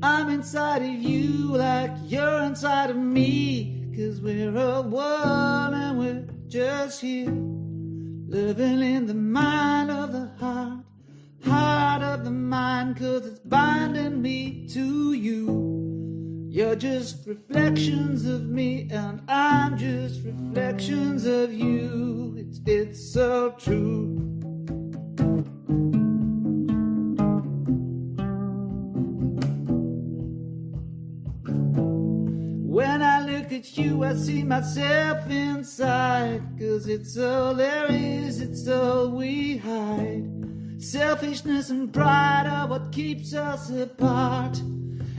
I'm inside of you like you're inside of me, 'cause we're all one and we're just here, living in the mind of the heart, heart of the mind, 'cause it's binding me to you. You're just reflections of me, and I'm just reflections of you. It's so true. When I look at you, I see myself inside, 'cause it's all there is, it's all we hide. Selfishness and pride are what keeps us apart.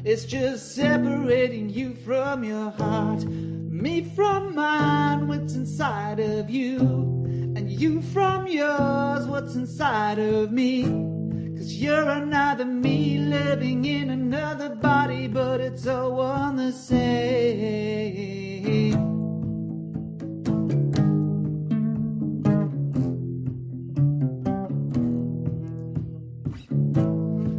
It's just separating you from your heart, me from mine, what's inside of you, and you from yours, what's inside of me. 'Cause you're another me living in another body, but it's all one the same.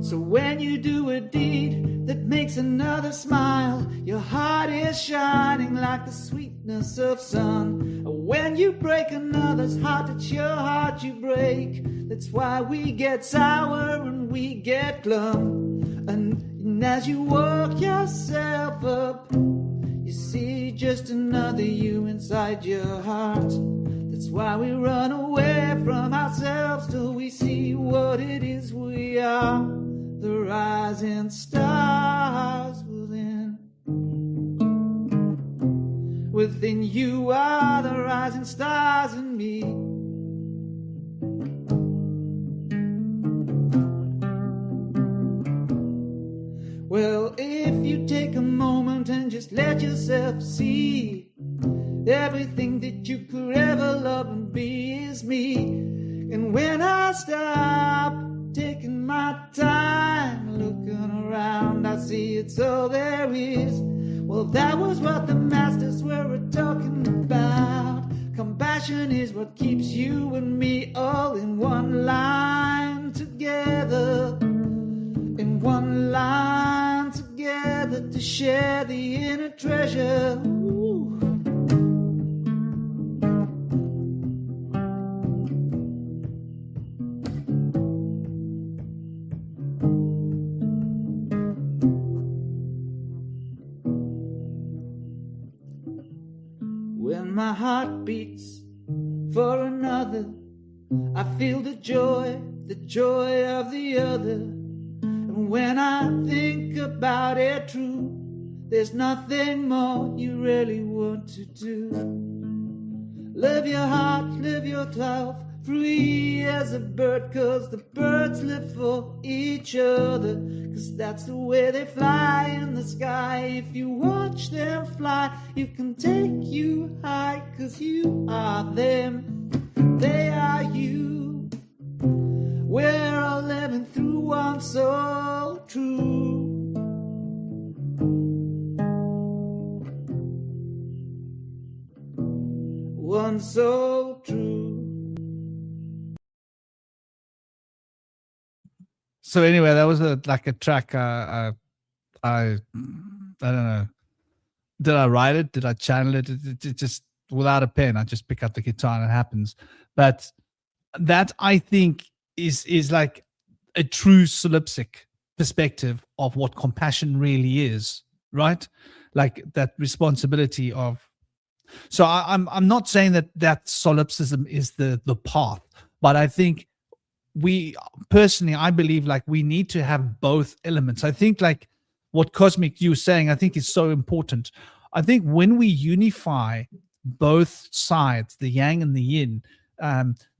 So when you do a deed that makes another smile, your heart is shining like the sweetness of sun. When you break another's heart, it's your heart you break. That's why we get sour and we get glum. And as you walk yourself up, you see just another you inside your heart. That's why we run away from ourselves till we see what it is we are. The rising stars within. Within you are the rising stars in me. Well, if you take a moment and just let yourself see, everything that you could ever love and be is me. And when I stop taking my time, looking around, I see it's all there is. Well, that was what the masters were talking about. Compassion is what keeps you and me all in one line together. In one line together to share the inner treasure. Ooh. When my heart beats for another, I feel the joy of the other. And when I think about it true, there's nothing more you really want to do. Live your heart, live yourself free as a bird, 'cause the birds live for each other, 'cause that's the way they fly in the sky. If you watch them fly, you can take you high, 'cause you are them, they are you. We're all living through one soul true. One soul true. So anyway, that was a track. I don't know. Did I write it? Did I channel it? It just without a pen. I just pick up the guitar and it happens. But that, I think, is like a true solipsic perspective of what compassion really is, right? Like that responsibility of. So I'm not saying that solipsism is the path, but I think I believe like we need to have both elements. I think like what Cosmic you were saying, I think is so important. I think when we unify both sides, the yang and the yin,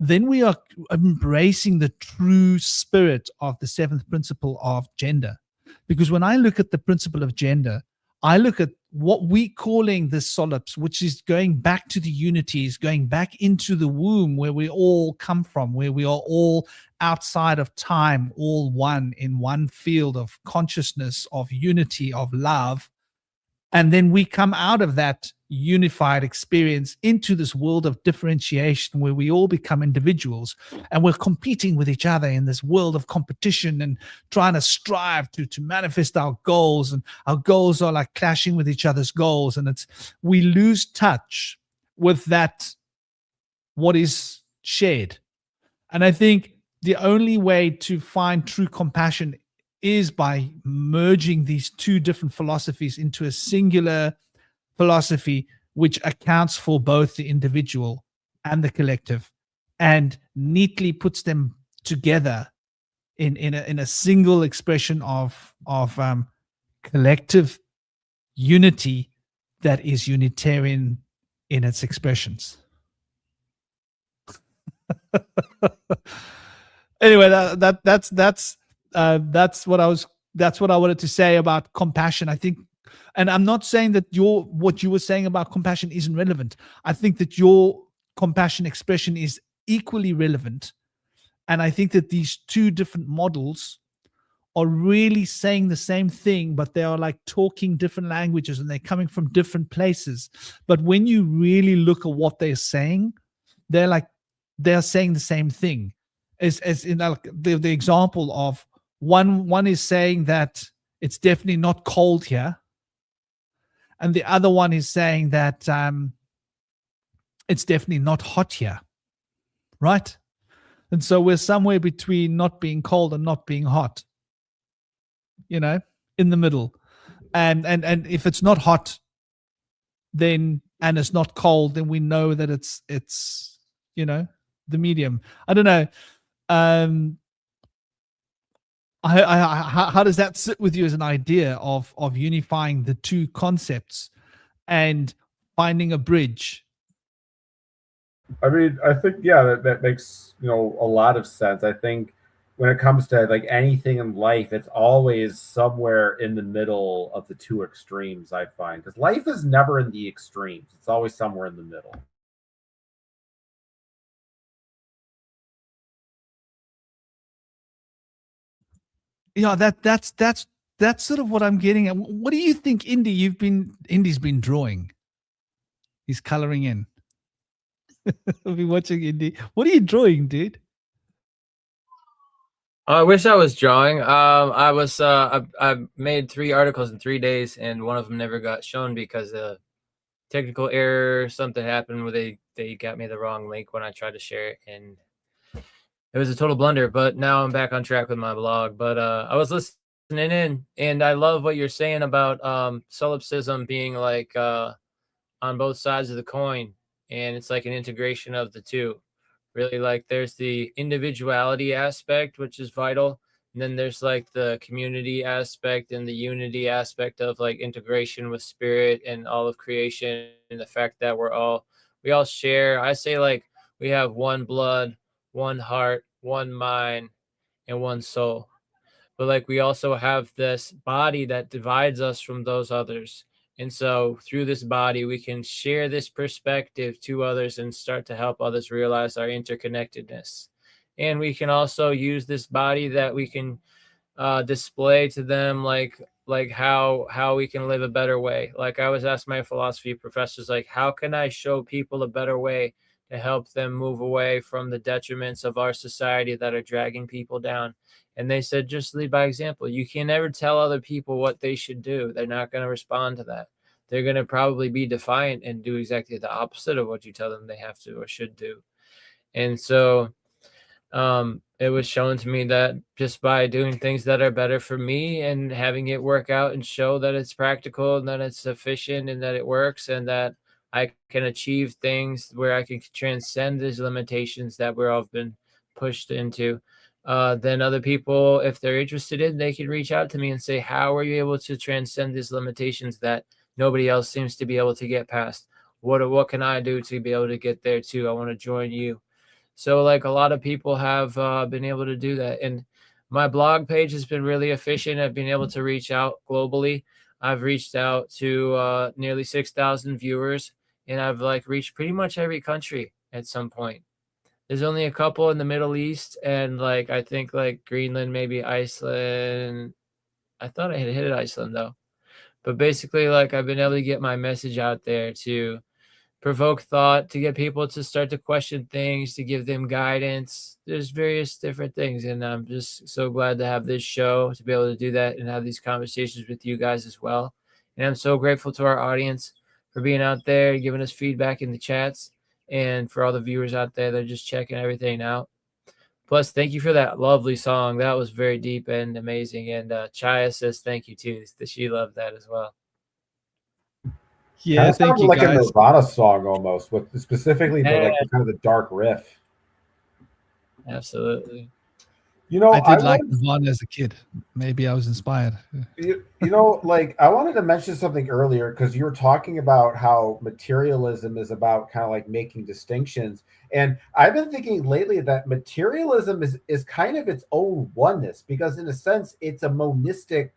then we are embracing the true spirit of the seventh principle of gender. Because when I look at the principle of gender, I look at what we calling the solips, which is going back to the unities, going back into the womb where we all come from, where we are all outside of time, all one in one field of consciousness, of unity, of love. And then we come out of that unified experience into this world of differentiation where we all become individuals and we're competing with each other in this world of competition and trying to strive to manifest our goals. And our goals are like clashing with each other's goals. And we lose touch with that, what is shared. And I think the only way to find true compassion is by merging these two different philosophies into a singular philosophy which accounts for both the individual and the collective and neatly puts them together in a single expression of collective unity that is unitarian in its expressions. Anyway, that's what I wanted to say about compassion. I think, and I'm not saying that what you were saying about compassion isn't relevant. I think that your compassion expression is equally relevant. And I think that these two different models are really saying the same thing, but they are like talking different languages and they're coming from different places. But when you really look at what they're saying, they're saying the same thing. As in the example of one is saying that it's definitely not cold here, and the other one is saying that it's definitely not hot here, right? And so we're somewhere between not being cold and not being hot, in the middle. And if it's not hot, then and it's not cold, then we know that it's the medium. I don't know. How does that sit with you as an idea of unifying the two concepts and finding a bridge? I mean, I think, that makes, a lot of sense. I think when it comes to like anything in life, it's always somewhere in the middle of the two extremes, I find, because life is never in the extremes. It's always somewhere in the middle. Yeah, that's sort of what I'm getting at. What do you think, Indy? Indy's been drawing. He's coloring in. I've been watching Indy. What are you drawing, dude? I wish I was drawing. I made 3 articles in 3 days, and one of them never got shown because of technical error. Something happened where they got me the wrong link when I tried to share it, and it was a total blunder. But now I'm back on track with my blog. But I was listening in, and I love what you're saying about solipsism being like on both sides of the coin, and it's like an integration of the two, really. Like there's the individuality aspect, which is vital. And then there's like the community aspect and the unity aspect of like integration with spirit and all of creation, and the fact that we all share. I say like we have one blood, one heart, one mind, and one soul. But like we also have this body that divides us from those others. And so through this body, we can share this perspective to others and start to help others realize our interconnectedness. And we can also use this body that we can display to them like how we can live a better way. Like I was asked my philosophy professors, like, how can I show people a better way to help them move away from the detriments of our society that are dragging people down? And they said, just lead by example. You can never tell other people what they should do. They're not going to respond to that. They're going to probably be defiant and do exactly the opposite of what you tell them they have to or should do. And so it was shown to me that just by doing things that are better for me and having it work out and show that it's practical and that it's efficient and that it works and that I can achieve things where I can transcend these limitations that we're all been pushed into, then other people, if they're interested in, they can reach out to me and say, how are you able to transcend these limitations that nobody else seems to be able to get past? What can I do to be able to get there too? I want to join you. So like a lot of people have been able to do that. And my blog page has been really efficient at being able to reach out globally. I've reached out to nearly 6,000 viewers, and I've like reached pretty much every country at some point. There's only a couple in the Middle East and like I think like Greenland, maybe Iceland. I thought I had hit Iceland though. But basically like I've been able to get my message out there to provoke thought, to get people to start to question things, to give them guidance. There's various different things. And I'm just so glad to have this show to be able to do that and have these conversations with you guys as well. And I'm so grateful to our audience for being out there, giving us feedback in the chats, and for all the viewers out there that are just checking everything out. Plus, thank you for that lovely song. That was very deep and amazing. And Chaya says thank you too. She loved that as well. Yeah, thank you, like guys. a Nirvana song almost, with specifically the like kind of the dark riff. Absolutely. You know, I did like Nirvana as a kid. Maybe I was inspired. You know, like I wanted to mention something earlier because you were talking about how materialism is about kind of like making distinctions. And I've been thinking lately that materialism is kind of its own oneness, because in a sense, it's a monistic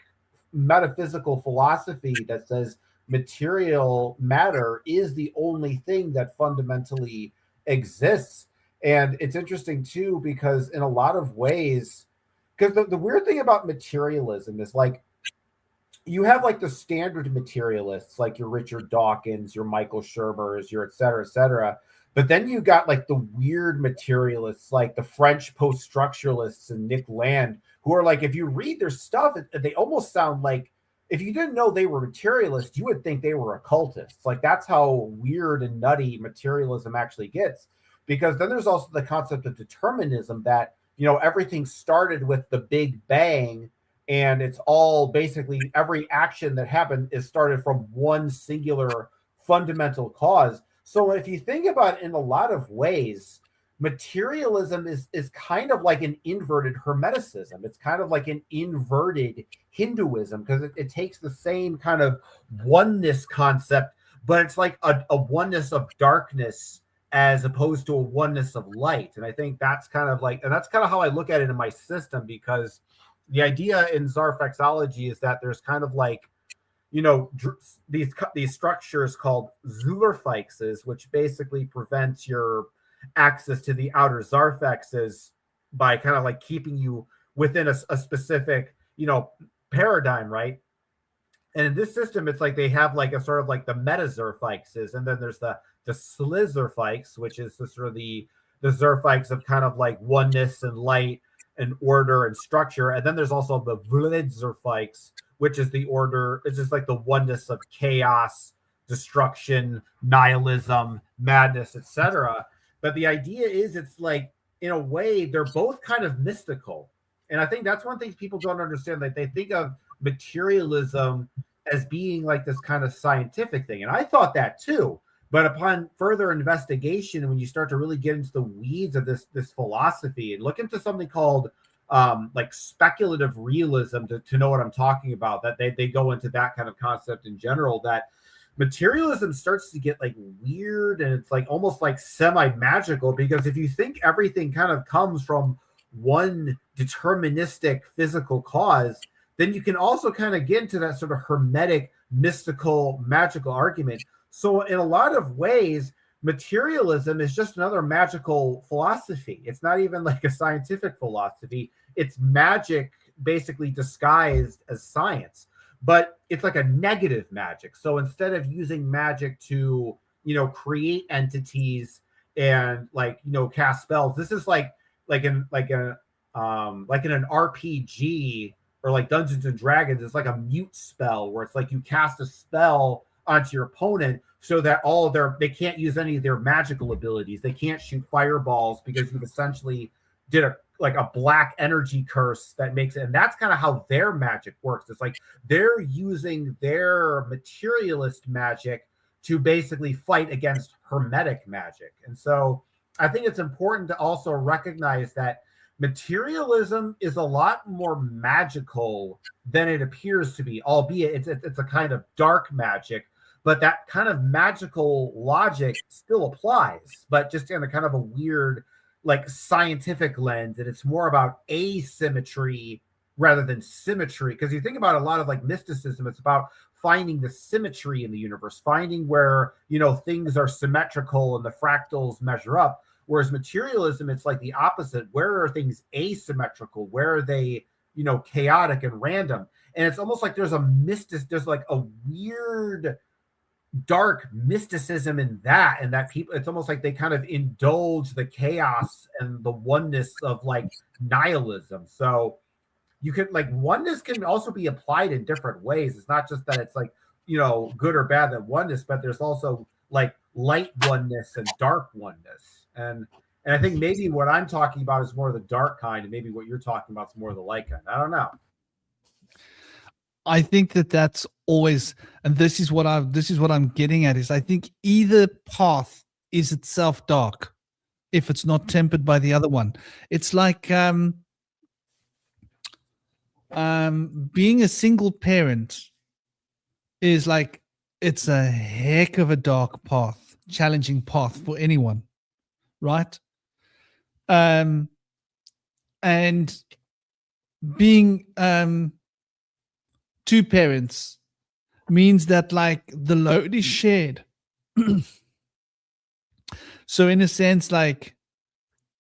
metaphysical philosophy that says material matter is the only thing that fundamentally exists. And it's interesting too, because in a lot of ways, because the weird thing about materialism is like you have like the standard materialists, like your Richard Dawkins, your Michael Shermers, your et cetera, but then you got like the weird materialists, like the French post-structuralists and Nick Land, who are like, if you read their stuff, they almost sound like, if you didn't know they were materialists, you would think they were occultists. Like that's how weird and nutty materialism actually gets. Because then there's also the concept of determinism that, you know, everything started with the Big Bang, and it's all basically every action that happened is started from one singular fundamental cause. So if you think about it in a lot of ways, materialism is kind of like an inverted Hermeticism. It's kind of like an inverted Hinduism, because it takes the same kind of oneness concept, but it's like a oneness of darkness as opposed to a oneness of light. And I think that's kind of like, and that's kind of how I look at it in my system, because the idea in Zarfexology is that there's kind of like, you know, these structures called Zulerfixes, which basically prevents your access to the outer Zarfexes by kind of like keeping you within a specific, you know, paradigm, right? And in this system, it's like they have like a sort of like the meta Zerfixes, and then there's the Slizerfix, which is the sort of the Zerfix of kind of like oneness and light and order and structure. And then there's also the Vlidzerfix, which is the order, it's just like the oneness of chaos, destruction, nihilism, madness, etc. But the idea is, it's like, in a way, they're both kind of mystical. And I think that's one thing people don't understand. Like they think of materialism as being like this kind of scientific thing. And I thought that too. But upon further investigation, when you start to really get into the weeds of this philosophy and look into something called like speculative realism to know what I'm talking about, that they go into that kind of concept in general, that materialism starts to get like weird, and it's like almost like semi-magical, because if you think everything kind of comes from one deterministic physical cause, then you can also kind of get into that sort of hermetic, mystical, magical argument. So in a lot of ways, materialism is just another magical philosophy. It's not even like a scientific philosophy. It's magic basically disguised as science, but it's like a negative magic. So instead of using magic to, create entities and cast spells, this is like in an RPG or like Dungeons and Dragons, it's like a mute spell where it's like you cast a spell onto your opponent so that they can't use any of their magical abilities. They can't shoot fireballs because you've essentially did a black energy curse that makes it. And that's kind of how their magic works. It's like they're using their materialist magic to basically fight against hermetic magic. And so I think it's important to also recognize that materialism is a lot more magical than it appears to be, albeit it's a kind of dark magic, but that kind of magical logic still applies, but just in a kind of a weird, like scientific lens. And it's more about asymmetry rather than symmetry. Because you think about a lot of like mysticism, it's about finding the symmetry in the universe, finding where, things are symmetrical and the fractals measure up. Whereas materialism, it's like the opposite. Where are things asymmetrical? Where are they, chaotic and random? And it's almost like there's like a weird, dark mysticism in that, and that people, it's almost like they kind of indulge the chaos and the oneness of like nihilism. So you can oneness can also be applied in different ways. It's not just that it's like, good or bad, that oneness, but there's also like light oneness and dark oneness. And I think maybe what I'm talking about is more of the dark kind, and maybe what you're talking about is more of the light kind. I don't know. I think that's always, and this is what I'm getting at, is I think either path is itself dark if it's not tempered by the other one. It's like being a single parent is like, it's a heck of a dark path, challenging path for anyone, right? And being two parents means that like the load is shared. So in a sense, like,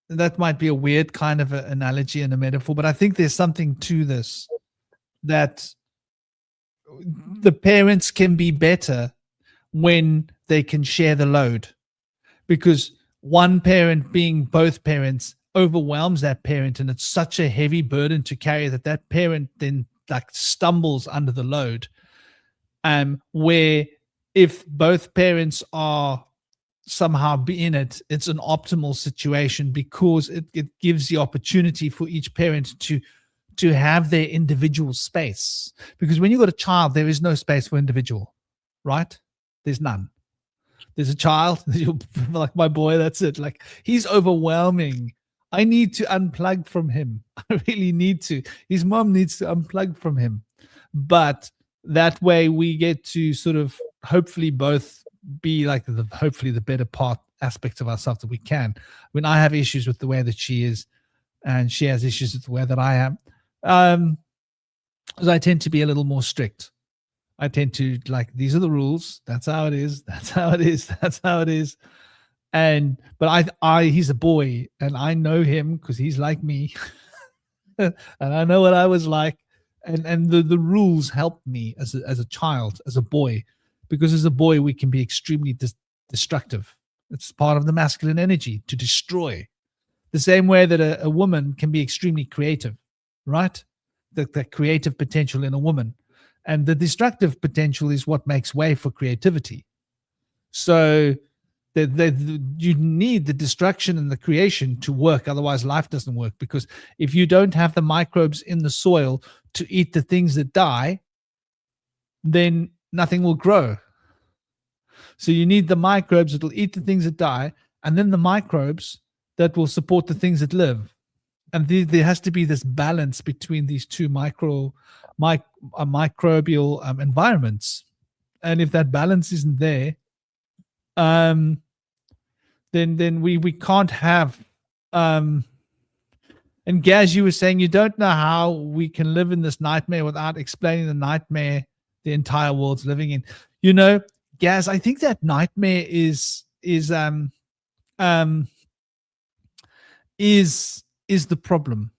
that might be a weird kind of an analogy and a metaphor, but I think there's something to this, that the parents can be better when they can share the load, because one parent being both parents overwhelms that parent, and it's such a heavy burden to carry that parent then like stumbles under the load. Where if both parents are somehow in it, it's an optimal situation, because it gives the opportunity for each parent to have their individual space. Because when you've got a child, there is no space for individual, right? There's none. There's a child, like my boy, that's it. Like, he's overwhelming. I need to unplug from him. I really need to. His mom needs to unplug from him. But that way we get to sort of hopefully both be like hopefully the better part aspects of ourselves that we can. When I have issues with the way that she is, and she has issues with the way that I am, because I tend to be a little more strict. I tend to like, these are the rules. That's how it is. That's how it is. That's how it is. But he's a boy, and I know him because he's like me, and I know what I was like. And the rules helped me as a child, as a boy, because as a boy we can be extremely destructive. It's part of the masculine energy to destroy. The same way that a woman can be extremely creative, right? The creative potential in a woman. And the destructive potential is what makes way for creativity. So you need the destruction and the creation to work. Otherwise, life doesn't work. Because if you don't have the microbes in the soil to eat the things that die, then nothing will grow. So you need the microbes that will eat the things that die, and then the microbes that will support the things that live. And there has to be this balance between these two microbial environments. And if that balance isn't there, then we can't have. And Gaz, you were saying you don't know how we can live in this nightmare without explaining the nightmare the entire world's living in. You know, Gaz, I think that nightmare is the problem.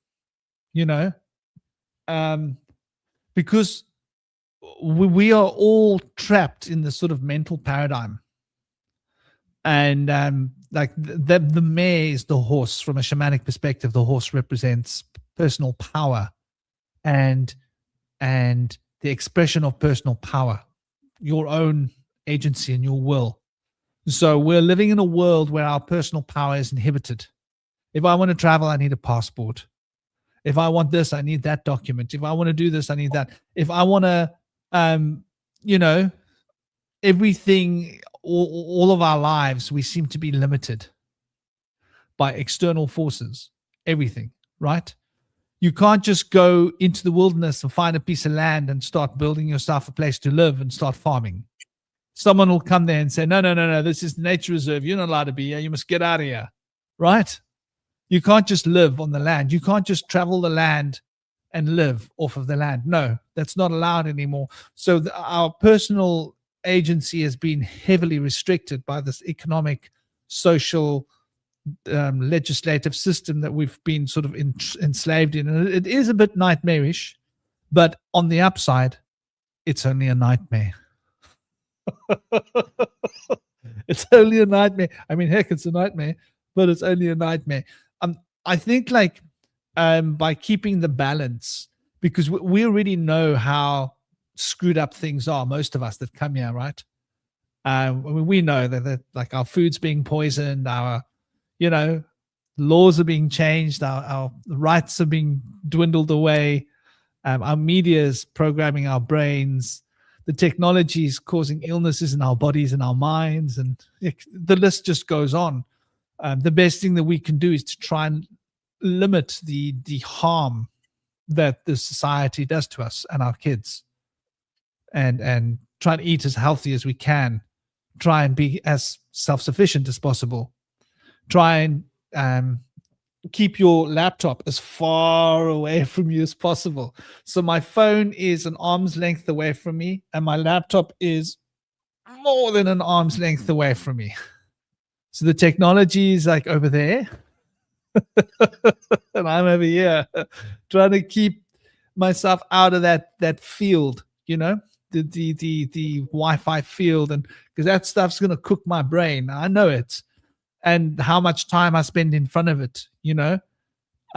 You know, because we are all trapped in this sort of mental paradigm. And like the mare is the horse. From a shamanic perspective, the horse represents personal power and the expression of personal power, your own agency and your will. So we're living in a world where our personal power is inhibited. If I want to travel, I need a passport. If I want this, I need that document. If I want to do this, I need that. If I want to, you know, everything, all of our lives, we seem to be limited by external forces, everything, right? You can't just go into the wilderness and find a piece of land and start building yourself a place to live and start farming. Someone will come there and say, no, this is the nature reserve. You're not allowed to be here. You must get out of here, right? You can't just live on the land. You can't just travel the land and live off of the land. No, that's not allowed anymore. So our personal agency has been heavily restricted by this economic, social, legislative system that we've been sort of enslaved in. And it is a bit nightmarish, but on the upside, it's only a nightmare. It's only a nightmare. I mean, heck, it's a nightmare, but it's only a nightmare. I think like by keeping the balance, because we already know how screwed up things are, most of us that come here, right? I mean, we know that like our food's being poisoned, our, you know, laws are being changed, our rights are being dwindled away, our media is programming our brains, the technology is causing illnesses in our bodies and our minds, and the list just goes on. The best thing that we can do is to try and limit the harm that the society does to us and our kids, and try to eat as healthy as we can, try and be as self-sufficient as possible, try and keep your laptop as far away from you as possible. So my phone is an arm's length away from me, and my laptop is more than an arm's length away from me. So the technology is like over there, and I'm over here trying to keep myself out of that field, you know, the Wi-Fi field, and because that stuff's gonna cook my brain. I know it, and how much time I spend in front of it, you know.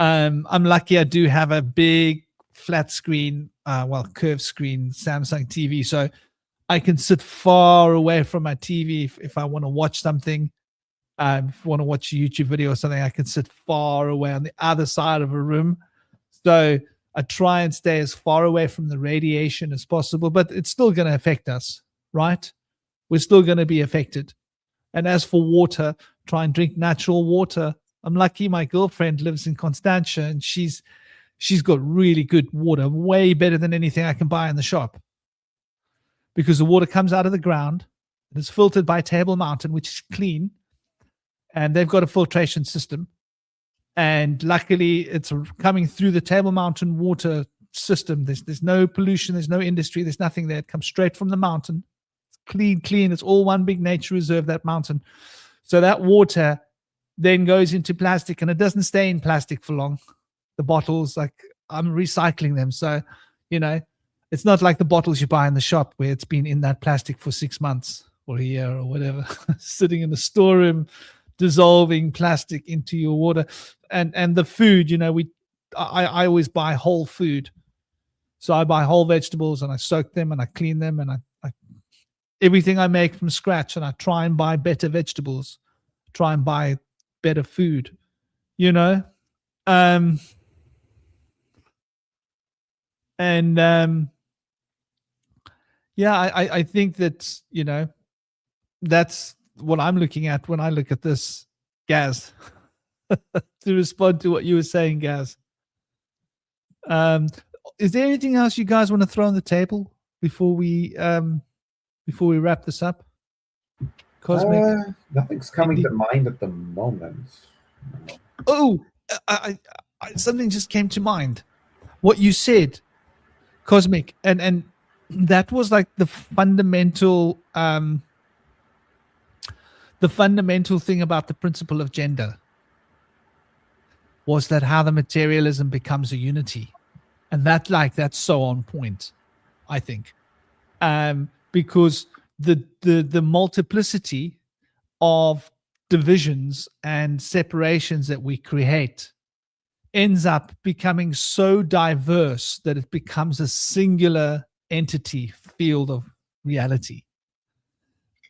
I'm lucky I do have a big flat screen, curved screen Samsung TV, so I can sit far away from my TV if I want to watch something. If I want to watch a YouTube video or something, I can sit far away on the other side of a room. So I try and stay as far away from the radiation as possible, but it's still going to affect us, right? We're still going to be affected. And as for water, try and drink natural water. I'm lucky my girlfriend lives in Constantia, and she's got really good water, way better than anything I can buy in the shop. Because the water comes out of the ground, and it's filtered by Table Mountain, which is clean. And they've got a filtration system. And luckily, it's coming through the Table Mountain water system. There's no pollution. There's no industry. There's nothing there. It comes straight from the mountain. It's clean. It's all one big nature reserve, that mountain. So that water then goes into plastic, and it doesn't stay in plastic for long. The bottles, like, I'm recycling them. So, you know, it's not like the bottles you buy in the shop where it's been in that plastic for 6 months or a year or whatever, sitting in the storeroom, dissolving plastic into your water. And the food, you know, I always buy whole food. So I buy whole vegetables, and I soak them, and I clean them, and I everything I make from scratch, and I try and buy better vegetables, try and buy better food, you know. Yeah, I think that, you know, that's what I'm looking at when I look at this, Gaz. To respond to what you were saying, Gaz. Is there anything else you guys want to throw on the table before we wrap this up? Cosmic. Nothing's coming Indy? to mind at the moment. Oh, I something just came to mind. What you said, Cosmic, and that was like the fundamental thing about the principle of gender, was that how the materialism becomes a unity. And that's so on point, I think. Because the multiplicity of divisions and separations that we create ends up becoming so diverse that it becomes a singular entity field of reality.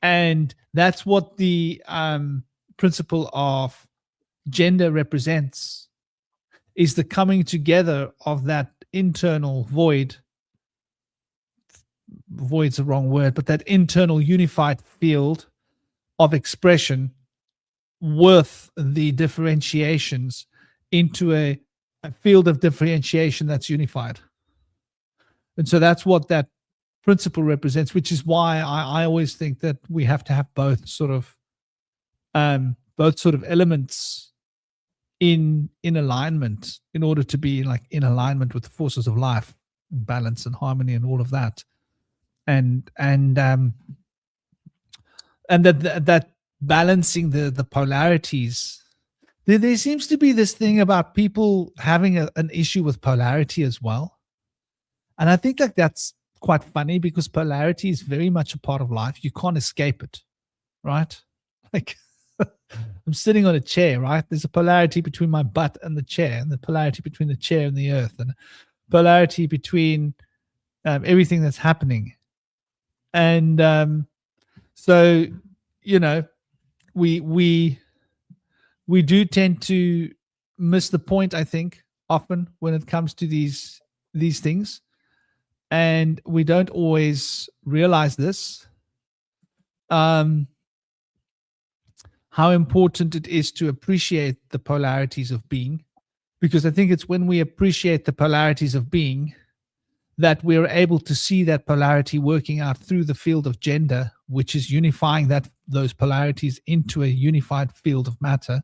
And that's what the principle of gender represents, is the coming together of that internal void's the wrong word, but that internal unified field of expression with the differentiations into a field of differentiation that's unified. And so that's what that principle represents, which is why I always think that we have to have both sort of elements in alignment in order to be like in alignment with the forces of life and balance and harmony and all of that. And that balancing the polarities. There seems to be this thing about people having an issue with polarity as well. And I think like that's quite funny, because polarity is very much a part of life. You can't escape it, right? Like I'm sitting on a chair, right? There's a polarity between my butt and the chair, and the polarity between the chair and the earth, and polarity between everything that's happening. And so, you know, we do tend to miss the point, I think, often when it comes to these things, and we don't always realize this. How important it is to appreciate the polarities of being, because I think it's when we appreciate the polarities of being that we're able to see that polarity working out through the field of gender, which is unifying those polarities into a unified field of matter.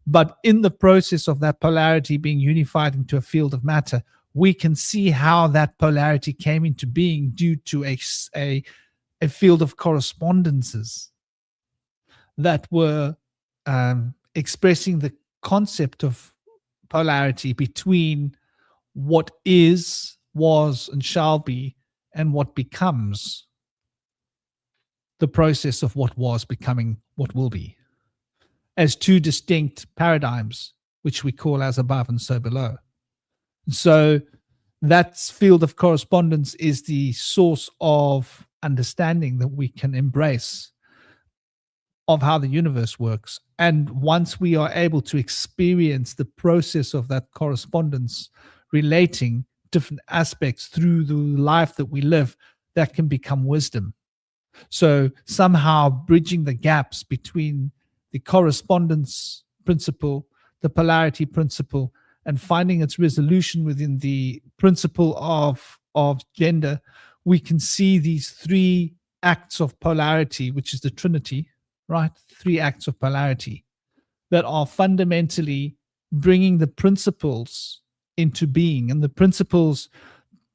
But in the process of that polarity being unified into a field of matter, we can see how that polarity came into being due to a field of correspondences that were expressing the concept of polarity between what is, was, and shall be, and what becomes the process of what was becoming what will be, as two distinct paradigms, which we call as above and so below. So that field of correspondence is the source of understanding that we can embrace of how the universe works. And once we are able to experience the process of that correspondence, relating different aspects through the life that we live, that can become wisdom. So somehow bridging the gaps between the correspondence principle, the polarity principle, and finding its resolution within the principle of gender, we can see these three acts of polarity, which is the Trinity, right? 3 acts of polarity that are fundamentally bringing the principles into being. And the principles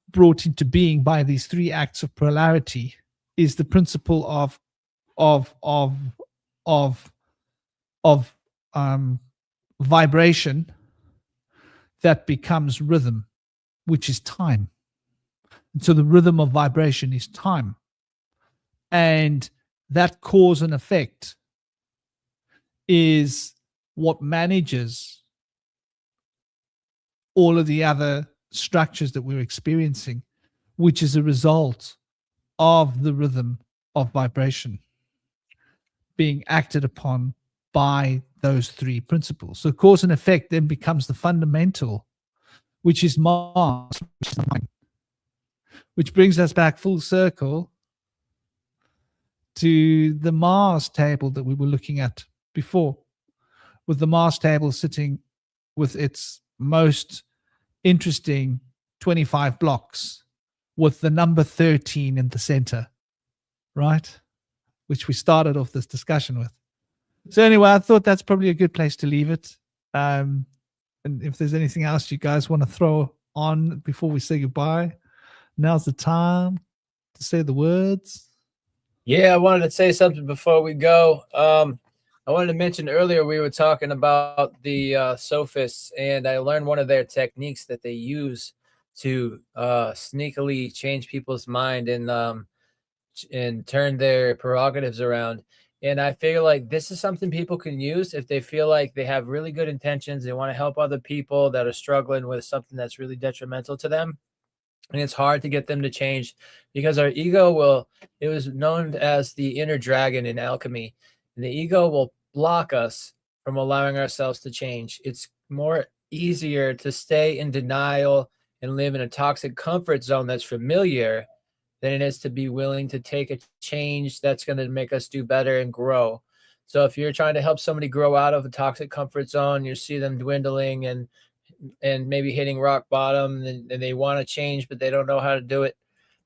brought into being by these 3 acts of polarity is the principle of vibration that becomes rhythm, which is time. And so the rhythm of vibration is time. And that cause and effect is what manages all of the other structures that we're experiencing, which is a result of the rhythm of vibration being acted upon by those 3 principles. So cause and effect then becomes the fundamental, which is Mars, which brings us back full circle to the Mars table that we were looking at before, with the Mars table sitting with its most interesting 25 blocks with the number 13 in the center, right? Which we started off this discussion with. So anyway, I thought that's probably a good place to leave it. And if there's anything else you guys want to throw on before we say goodbye, now's the time to say the words. Yeah, I wanted to say something before we go. I wanted to mention earlier we were talking about the sophists, and I learned one of their techniques that they use to sneakily change people's mind and turn their prerogatives around. And I feel like this is something people can use if they feel like they have really good intentions. They want to help other people that are struggling with something that's really detrimental to them. And it's hard to get them to change because our ego it was known as the inner dragon in alchemy. And the ego will block us from allowing ourselves to change. It's more easier to stay in denial and live in a toxic comfort zone that's familiar than it is to be willing to take a change that's going to make us do better and grow. So if you're trying to help somebody grow out of a toxic comfort zone, you see them dwindling and maybe hitting rock bottom, and they want to change, but they don't know how to do it.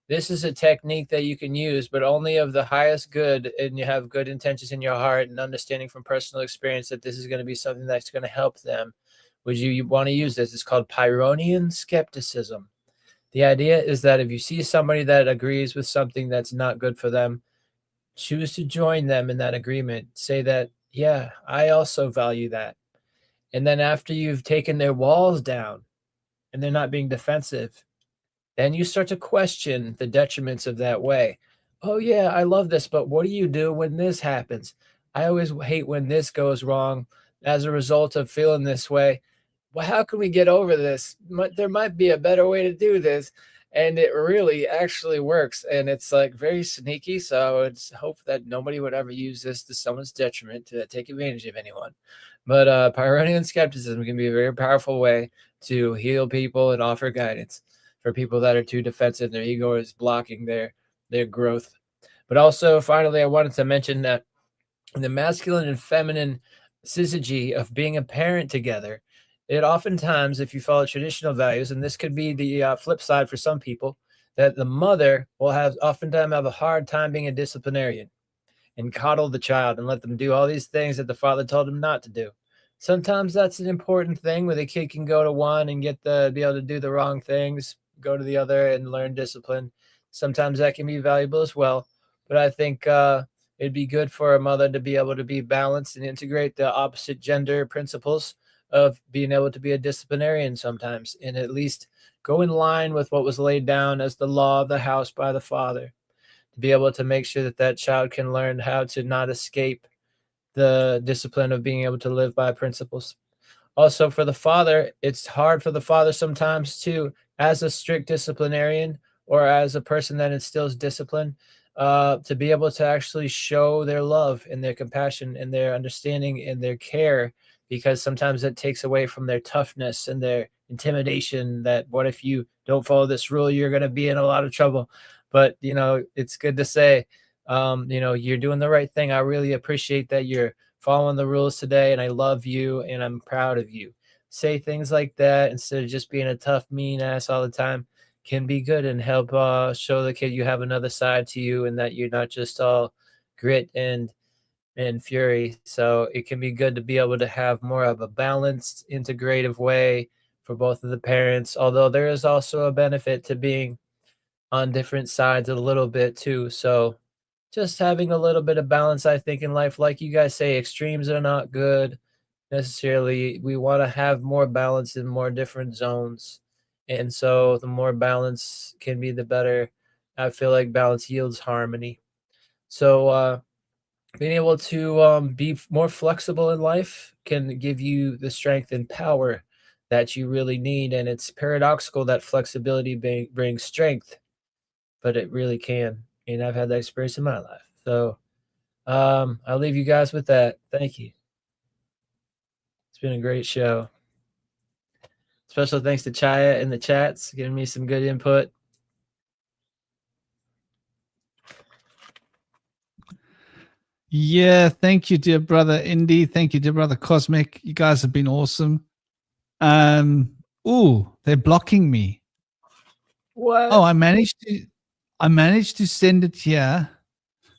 This is a technique that you can use, but only of the highest good, and you have good intentions in your heart and understanding from personal experience that this is going to be something that's going to help them. Would you want to use this? It's called Pyrrhonian skepticism. The idea is that if you see somebody that agrees with something that's not good for them, choose to join them in that agreement. Say that, yeah, I also value that. And then after you've taken their walls down and they're not being defensive, then you start to question the detriments of that way. Oh, yeah, I love this, but what do you do when this happens? I always hate when this goes wrong as a result of feeling this way. Well, how can we get over this? There might be a better way to do this. And it really actually works. And it's like very sneaky. So I would hope that nobody would ever use this to someone's detriment to take advantage of anyone. But Pyrrhonian skepticism can be a very powerful way to heal people and offer guidance for people that are too defensive. Their ego is blocking their growth. But also, finally, I wanted to mention that the masculine and feminine syzygy of being a parent together, it oftentimes, if you follow traditional values, and this could be the flip side for some people, that the mother will oftentimes have a hard time being a disciplinarian and coddle the child and let them do all these things that the father told them not to do. Sometimes that's an important thing where the kid can go to one and be able to do the wrong things, go to the other and learn discipline. Sometimes that can be valuable as well. But I think it'd be good for a mother to be able to be balanced and integrate the opposite gender principles of being able to be a disciplinarian sometimes, and at least go in line with what was laid down as the law of the house by the father, to be able to make sure that child can learn how to not escape the discipline of being able to live by principles. Also, for the father, it's hard for the father sometimes to, as a strict disciplinarian or as a person that instills discipline, to be able to actually show their love and their compassion and their understanding and their care, because sometimes it takes away from their toughness and their intimidation that what if you don't follow this rule, you're going to be in a lot of trouble. But, it's good to say, you're doing the right thing. I really appreciate that you're following the rules today, and I love you and I'm proud of you. Say things like that instead of just being a tough, mean ass all the time can be good and help show the kid you have another side to you and that you're not just all grit and fury. So it can be good to be able to have more of a balanced, integrative way for both of the parents, although there is also a benefit to being on different sides a little bit too. So just having a little bit of balance, I think, in life. Like you guys say, extremes are not good necessarily. We want to have more balance in more different zones. And so the more balance can be, the better. I feel like balance yields harmony. So being able to be more flexible in life can give you the strength and power that you really need. And it's paradoxical that flexibility brings strength, but it really can. And I've had that experience in my life. So I'll leave you guys with that. Thank you. It's been a great show. Special thanks to Chaya in the chats, giving me some good input. Yeah, thank you, dear brother Indy. Thank you, dear brother Cosmic. You guys have been awesome. They're blocking me. What? Oh, I managed to send it here.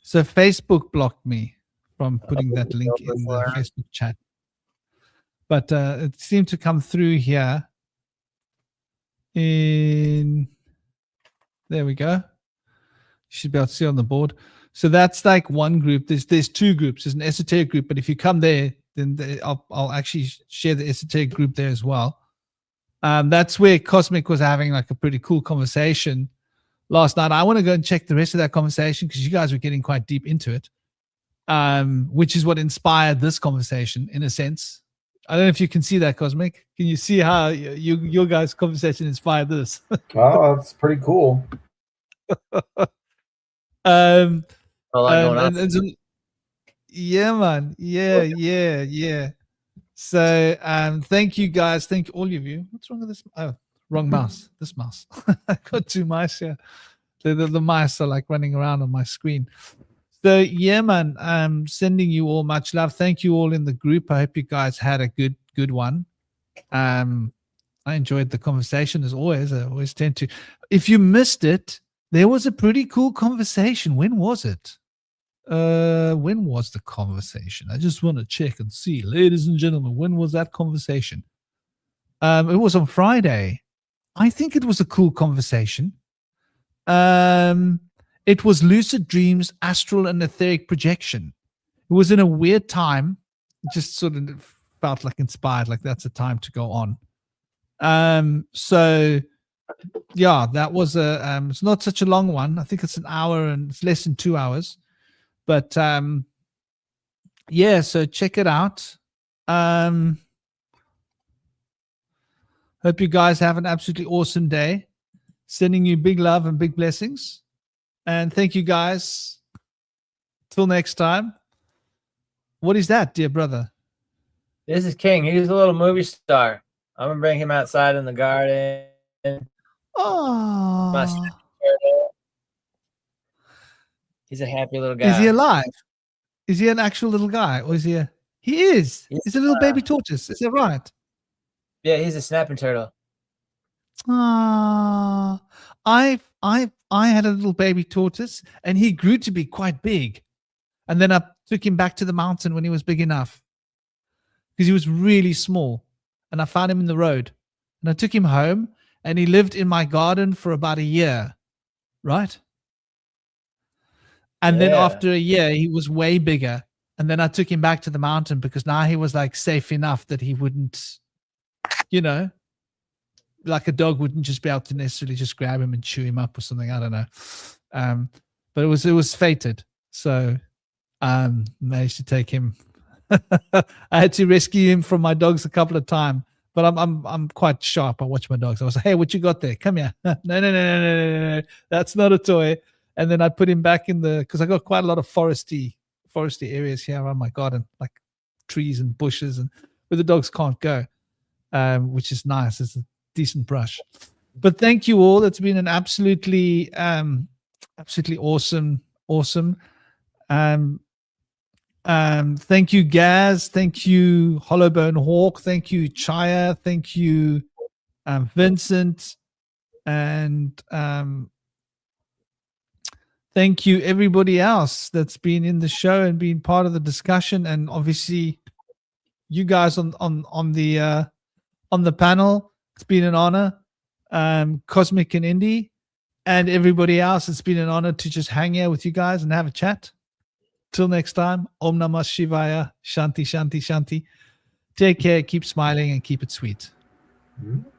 So Facebook blocked me from putting that link in the Facebook chat. But it seemed to come through here. There we go. You should be able to see on the board. So that's like one group. There's two groups. There's an esoteric group, but if you come there, then I'll actually share the esoteric group there as well. That's where Cosmic was having like a pretty cool conversation last night. I want to go and check the rest of that conversation because you guys were getting quite deep into it, which is what inspired this conversation in a sense. I don't know if you can see that, Cosmic. Can you see how your guys' conversation inspired this? Oh, that's pretty cool. A lot going on. Yeah, man. Yeah. So thank you guys. Thank all of you. What's wrong with this? Oh, wrong mouse. This mouse. I got two mice here. The mice are like running around on my screen. So yeah, man. I'm sending you all much love. Thank you all in the group. I hope you guys had a good one. I enjoyed the conversation as always. I always tend to. If you missed it, there was a pretty cool conversation. When was it? When was the conversation? I just want to check and see. Ladies and gentlemen, when was that conversation? It was on Friday. I think it was a cool conversation. It was lucid dreams, astral and etheric projection. It was in a weird time. It just sort of felt like inspired, like that's a time to go on. So yeah, that was it's not such a long one. I think it's an hour and it's less than 2 hours. But yeah, so check it out. Hope you guys have an absolutely awesome day. Sending you big love and big blessings. And thank you guys. Till next time. What is that, dear brother? This is King. He's a little movie star. I'm gonna bring him outside in the garden. Oh, He's a happy little guy. is he alive? Is he an actual little guy, or is he a? He is. He's a little baby tortoise. Is that right? Yeah, he's a snapping turtle. Ah, I had a little baby tortoise, and he grew to be quite big, and then I took him back to the mountain when he was big enough, because he was really small, and I found him in the road, and I took him home, and he lived in my garden for about a year, right? And then after a year, he was way bigger, and then I took him back to the mountain because now he was like safe enough that he wouldn't, like a dog wouldn't just be able to necessarily just grab him and chew him up or something. I don't know. But it was fated. So managed to take him. I had to rescue him from my dogs a couple of times, but I'm quite sharp. I watch my dogs. I was like, hey, what you got there? Come here. No. That's not a toy. And then I put him back in because I got quite a lot of foresty areas here around my garden, like trees and bushes, and where the dogs can't go, which is nice. It's a decent brush. But thank you all. It's been an absolutely awesome. Thank you, Gaz. Thank you, Hollowbone Hawk. Thank you, Chaya. Thank you, Vincent, and thank you everybody else that's been in the show and been part of the discussion, and obviously you guys on the panel. It's been an honor. Cosmic and Indy and everybody else, it's been an honor to just hang here with you guys and have a chat. Till next time, Om Namah Shivaya, Shanti, Shanti, Shanti. Take care, keep smiling, and keep it sweet. Mm-hmm.